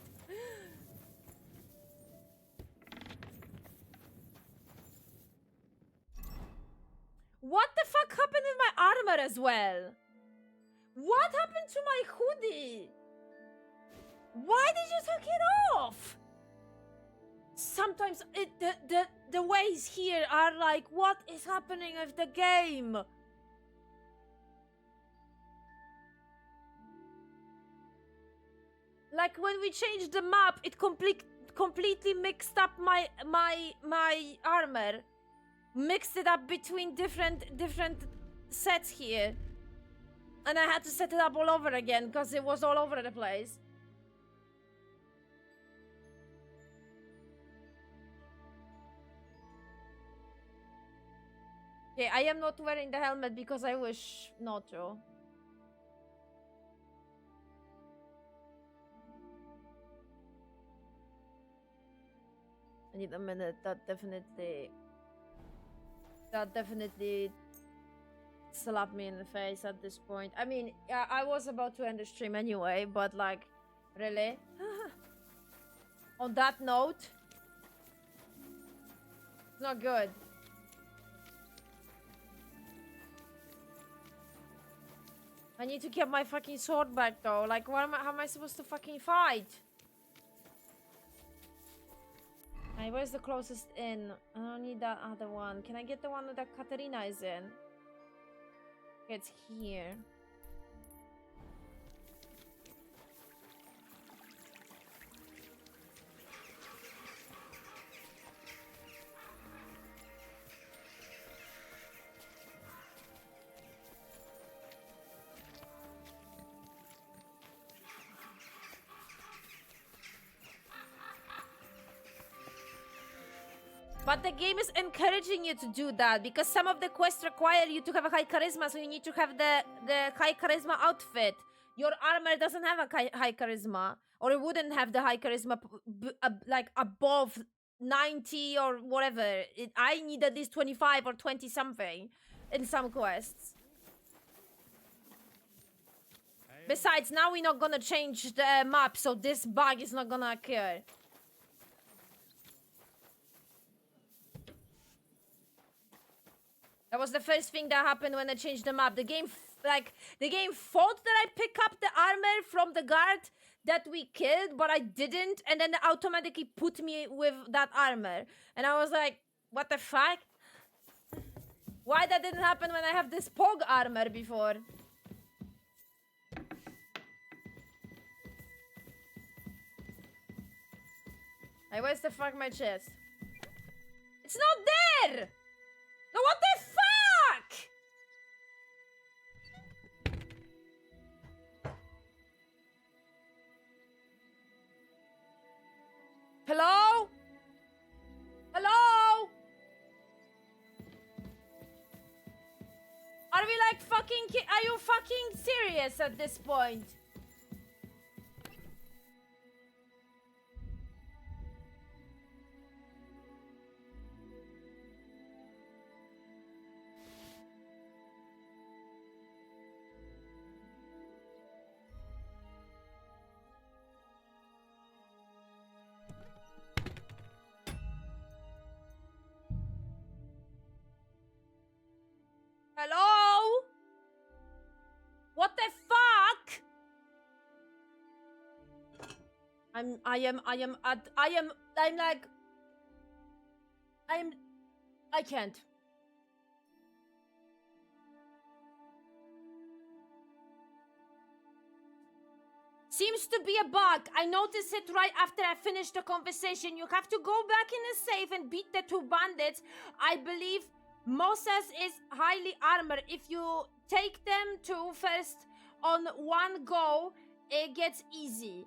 S1: What the fuck happened with my armor as well? What happened to my hoodie? Why did you take it off? Sometimes the ways here are like, what is happening with the game? Like when we changed the map, it completely mixed up my armor. Mixed it up between different sets here. And I had to set it up all over again because it was all over the place. Okay, I am not wearing the helmet because I wish not to. I need a minute. That definitely slapped me in the face at this point. I mean, yeah, I was about to end the stream anyway, but like, really? On that note, it's not good. I need to get my fucking sword back though. Like, how am I supposed to fucking fight? Hey, where's the closest inn? I don't need that other one. Can I get the one that Katerina is in? It's here. But the game is encouraging you to do that because some of the quests require you to have a high charisma, so you need to have the high charisma outfit. Your armor doesn't have a high charisma, or it wouldn't have the high charisma like above 90 or whatever. I need at least 25 or 20 something in some quests. Besides, now we're not gonna change the map, so this bug is not gonna occur. That was the first thing that happened when I changed the map. The game thought that I pick up the armor from the guard that we killed, but I didn't, and then it automatically put me with that armor. And I was like, what the fuck? Why that didn't happen when I have this pog armor before? Hey, where's the fuck my chest? It's not there! No, what the fuck? Hello? Hello? Are we like fucking are you fucking serious at this point? Hello? What the fuck? I can't. Seems to be a bug. I noticed it right after I finished the conversation. You have to go back in the safe and beat the two bandits. I believe Moses is highly armored. If you take them two first on one go, it gets easy.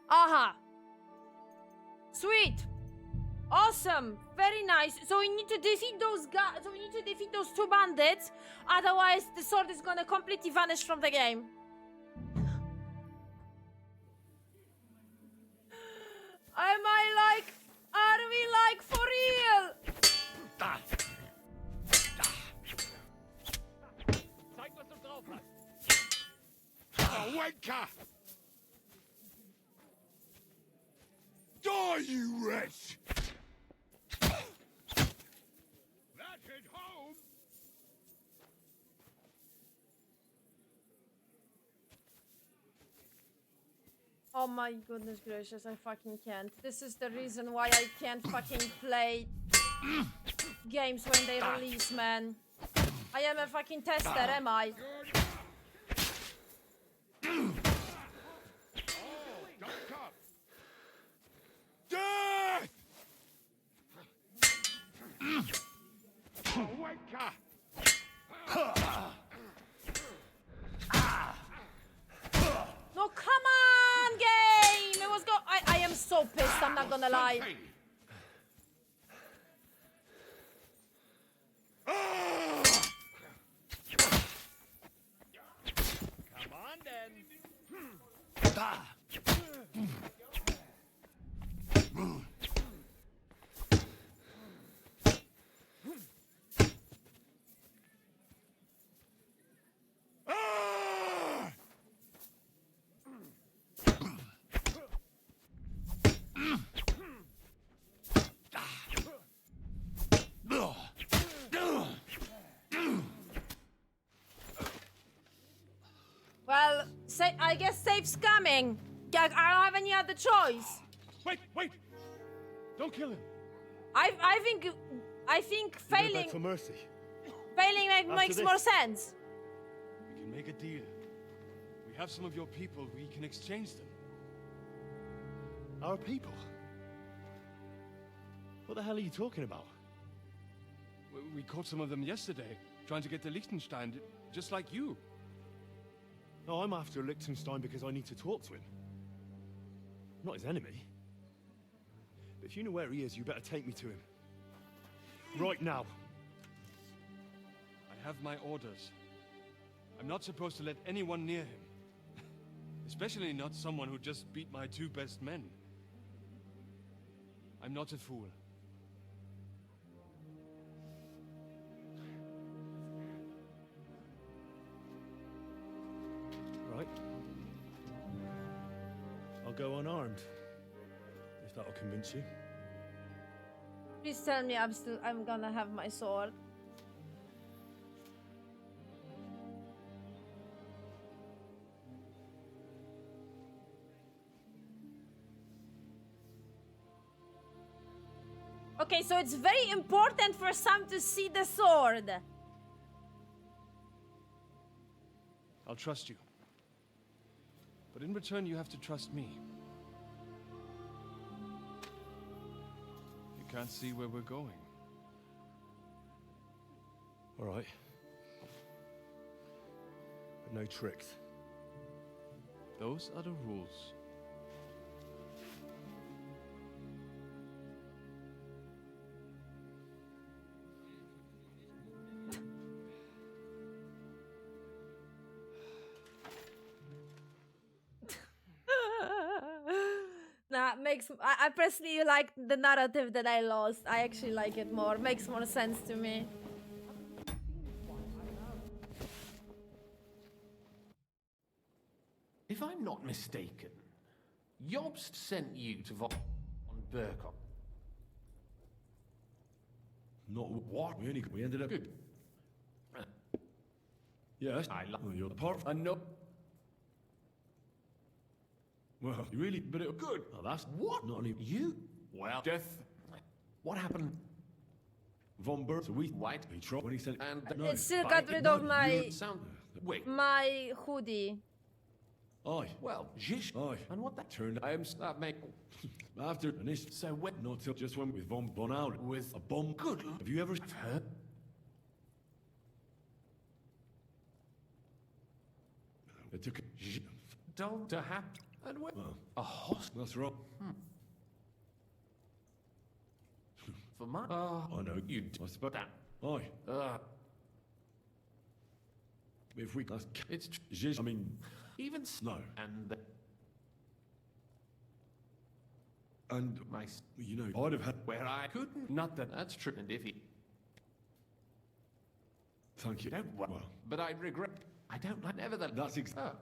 S1: Aha! Sweet! Awesome! Very nice. So we need to defeat those guys. So we need to defeat those two bandits. Otherwise, the sword is gonna completely vanish from the game. Are we like for real?
S20: Oh, Wenka! Die, you wretch! That hit home!
S1: Oh my goodness gracious, I fucking can't. This is the reason why I can't fucking play games when they release, man. I am a fucking tester, am I?
S20: Death! Oh, Wenka!
S1: No, come on, game! It was go. I am so pissed. I'm not gonna lie.
S6: Come on then.
S1: Well, I guess safe's coming. I don't have any other choice.
S3: Wait! Don't kill him.
S1: I think failing.
S3: Beg for mercy.
S1: Failing makes more
S3: this.
S1: sense.
S3: We can make a deal. We have some of your people. We can exchange them. Our people? What the hell are you talking about? We caught some of them yesterday, trying to get to Liechtenstein, just like you. No, I'm after Liechtenstein because I need to talk to him. I'm not his enemy. But if you know where he is, you better take me to him. Right now. I have my orders. I'm not supposed to let anyone near him. Especially not someone who just beat my two best men. I'm not a fool.
S15: that'll convince you.
S1: Please tell me I'm gonna have my sword. Okay, so it's very important for Sam to see the sword.
S2: I'll trust you. But in return, you have to trust me. You can't see where we're going.
S15: All right. But no tricks.
S2: Those are the rules.
S1: Nah, I personally like the narrative that I lost. I actually like it more. Makes more sense to me.
S21: If I'm not mistaken, Jobst sent you to on Burkop.
S15: Not what? We ended up...
S21: Good.
S15: Yes.
S21: I love
S15: you're the part...
S21: I know.
S15: Well, you really... But it... Good. Oh, that's...
S21: What?
S15: Not only...
S21: You? Well... Death. What happened?
S15: Von Berg... So we...
S21: White.
S15: He tried when he said...
S21: And...
S15: No.
S1: It still got rid of my...
S21: Sound... Wait.
S1: My hoodie.
S15: Aye.
S21: Well, Jish.
S15: Aye.
S21: And what that
S15: turned...
S21: I am... mate...
S15: After... And this...
S21: So when...
S15: Not till just when with Von out
S21: with...
S15: A bomb...
S21: Good.
S15: Have you ever...
S21: Heard?
S15: It took...
S21: Don't to happen. And when...
S15: Well,
S21: a hospital.
S15: that's right.
S21: For my...
S15: I know.
S21: You...
S15: I suppose...
S21: That...
S15: Aye. If we... That's...
S21: It's...
S15: I mean...
S21: Even...
S15: No.
S21: And...
S15: And...
S21: My...
S15: You know, I'd have had...
S21: Where I couldn't... Not that... That's true. And if he...
S15: Thank you.
S21: Don't... Well... But I regret... I don't like... Never that...
S15: That's exactly...
S21: Oh.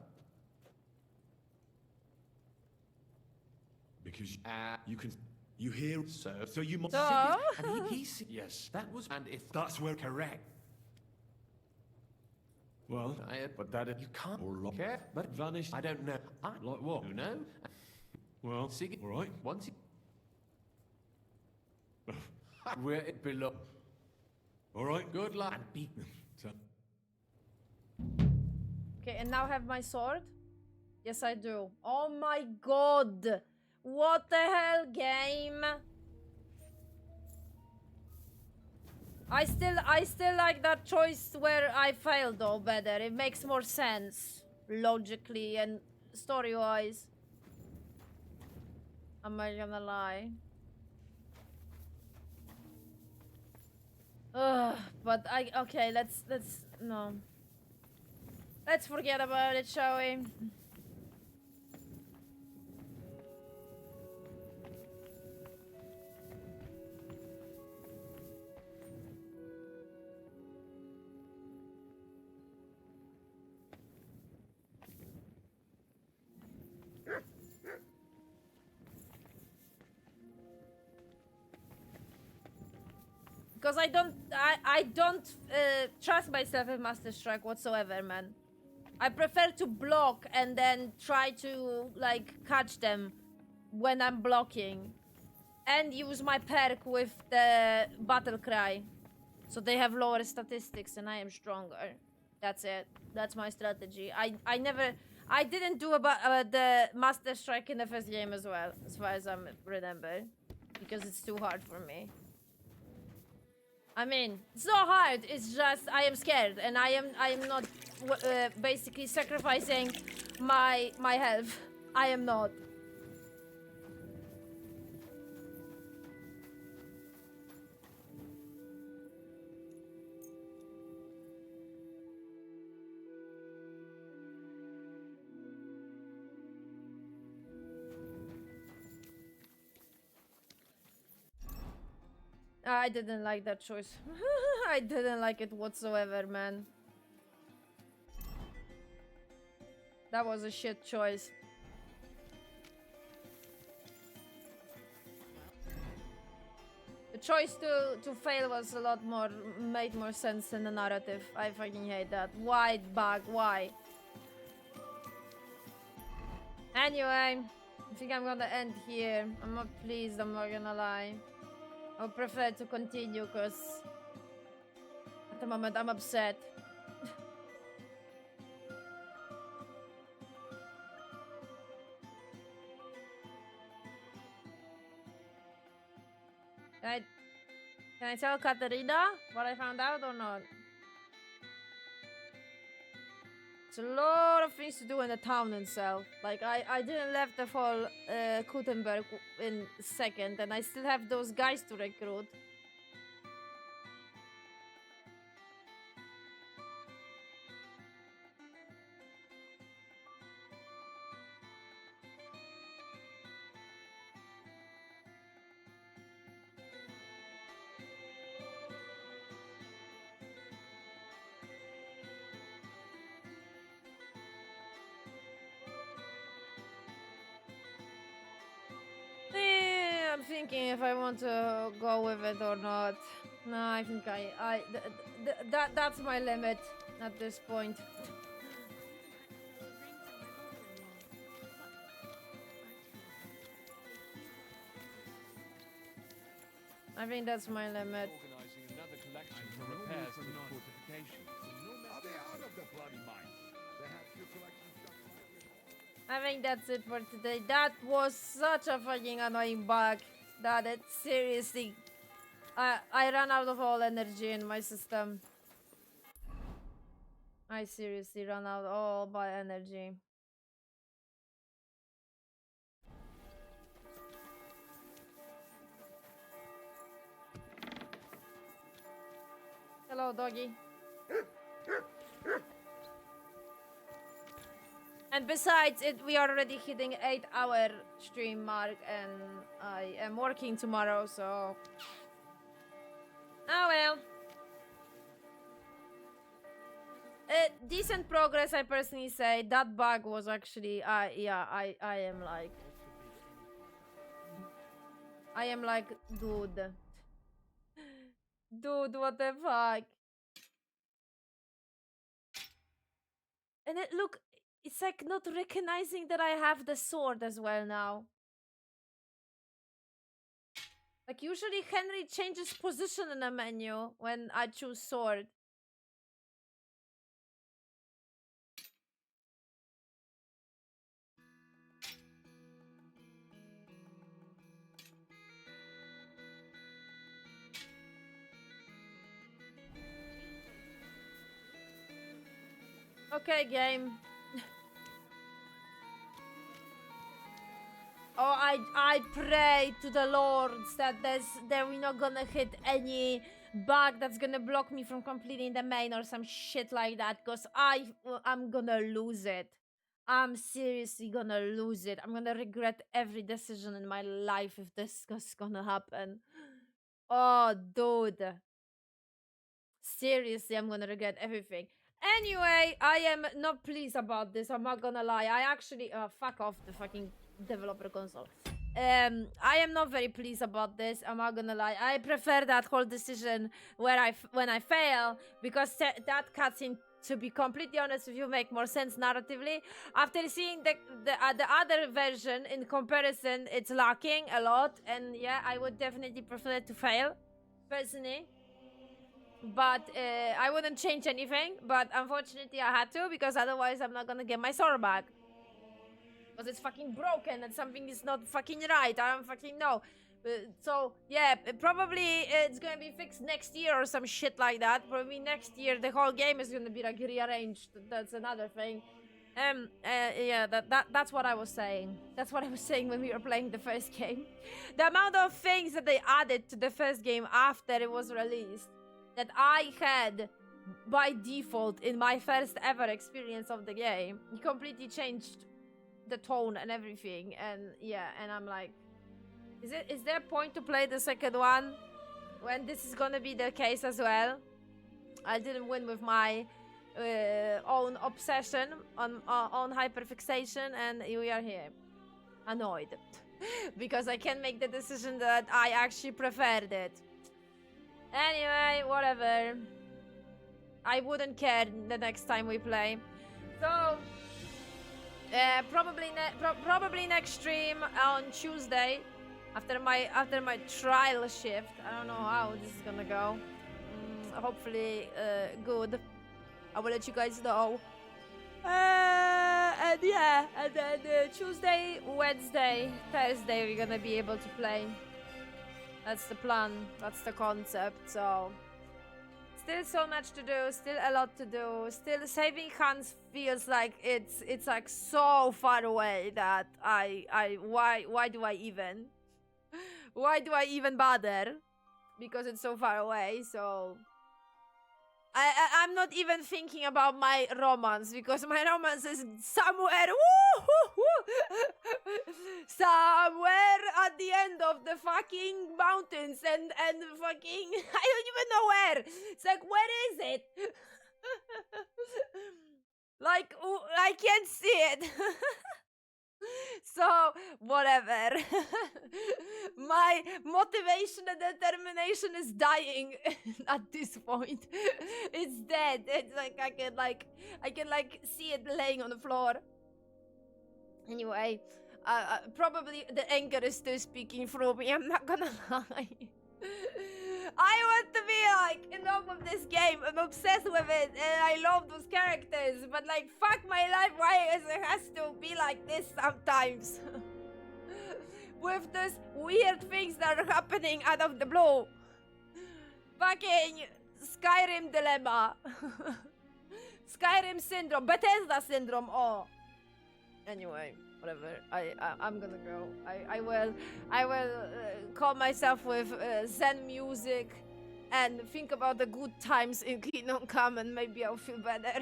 S15: Because you can... You hear... So you must...
S1: So?
S21: And he yes, that was... And if...
S15: That's where...
S21: Correct.
S15: Well...
S21: But that... You can't...
S15: Or like...
S21: Care, but...
S15: Vanished...
S21: I don't know.
S15: Like what?
S21: You know?
S15: Well...
S21: Sig
S15: All right.
S21: Once he... Where it belongs.
S15: All right.
S21: Good luck. And beat me.
S15: So...
S1: Okay, and now have my sword? Yes, I do. Oh my god! What the hell, game? I still like that choice where I failed though better. It makes more sense logically and story-wise. Am I gonna lie? Ugh, but okay, let's no. Let's forget about it, shall we? Because I don't trust myself in Master Strike whatsoever, man. I prefer to block and then try to like catch them when I'm blocking, and use my perk with the battle cry, so they have lower statistics and I am stronger. That's it. That's my strategy. I didn't do about the Master Strike in the first game as well, as far as I remember, because it's too hard for me. I mean, it's not hard, it's just I am scared and I am not basically sacrificing my health. I am not. I didn't like that choice. I didn't like it whatsoever, man. That was a shit choice. choice to fail was a lot more, made more sense in the narrative. I fucking hate that. Why bug? Why? Anyway, I think I'm gonna end here. I'm not pleased, I'm not gonna lie. I would prefer to continue because at the moment I'm upset. Can I tell Katerina what I found out or not? It's a lot of things to do in the town itself. Like, I didn't left the whole Kuttenberg in a second, and I still have those guys to recruit. I'm thinking if I want to go with it or not. No, I think that's my limit at this point. I think that's my limit.
S2: Organizing another collection for repairs to the fortifications.
S20: Are they out of the bloody mine? They have few collections just like
S1: I think that's it for today. That was such a fucking annoying bug that it seriously... I ran out of all energy in my system. I seriously ran out all my energy. Hello, doggy. And besides it, we are already hitting 8-hour stream mark, and I am working tomorrow, so... Oh well. Decent progress, I personally say. That bug was actually, yeah, I am like, dude. Dude, what the fuck? And look, it's like not recognizing that I have the sword as well now. Like, usually Henry changes position in the menu when I choose sword. Okay, game. Oh, I pray to the lords that we're not gonna hit any bug that's gonna block me from completing the main or some shit like that, because I'm gonna lose it. I'm seriously gonna lose it. I'm gonna regret every decision in my life if this is gonna happen. Oh, dude. Seriously, I'm gonna regret everything. Anyway, I am not pleased about this. I'm not gonna lie. I actually... fuck off the fucking developer console. I am not very pleased about this. I'm not gonna lie. I prefer that whole decision where when I fail, because that cutscene, to be completely honest with you, make more sense narratively. After seeing the other version in comparison, it's lacking a lot, and yeah, I would definitely prefer to fail, personally. But I wouldn't change anything, but unfortunately I had to, because otherwise I'm not gonna get my sword back. Because it's fucking broken and something is not fucking right. I don't fucking know. So, yeah, probably it's gonna be fixed next year or some shit like that. Probably next year the whole game is gonna be like rearranged. That's another thing. Yeah, that's what I was saying. That's what I was saying when we were playing the first game. The amount of things that they added to the first game after it was released, that I had by default in my first ever experience of the game, it completely changed the tone and everything. And yeah, and I'm like, is there a point to play the second one when this is gonna be the case as well? I didn't win with my own obsession on hyperfixation, and we are here annoyed because I can't make the decision that I actually preferred it. Anyway, whatever. I wouldn't care the next time we play. So, probably next stream on Tuesday after my trial shift. I don't know how this is gonna go. Hopefully, good. I will let you guys know. And yeah, and then Tuesday, Wednesday, Thursday, we're gonna be able to play. That's the plan. That's the concept. So, still so much to do. Still a lot to do. Still, saving hands feels like it's like so far away that why do I even? Why do I even bother? Because it's so far away. So. I'm not even thinking about my romance because my romance is somewhere, somewhere at the end of the fucking mountains and fucking I don't even know where. It's like, where is it? Like I can't see it. So, whatever. My motivation and determination is dying at this point. It's dead. It's like I can see it laying on the floor. Anyway, probably the anger is still speaking through me. I'm not gonna lie. I want to be like in love with this game. I'm obsessed with it and I love those characters. But like, fuck my life, why it has to be like this sometimes? With those weird things that are happening out of the blue. Fucking Skyrim dilemma. Skyrim syndrome. Bethesda syndrome. Oh. Anyway. Whatever. I'm gonna go. I will calm myself with Zen music and think about the good times in Kingdom Come and maybe I'll feel better.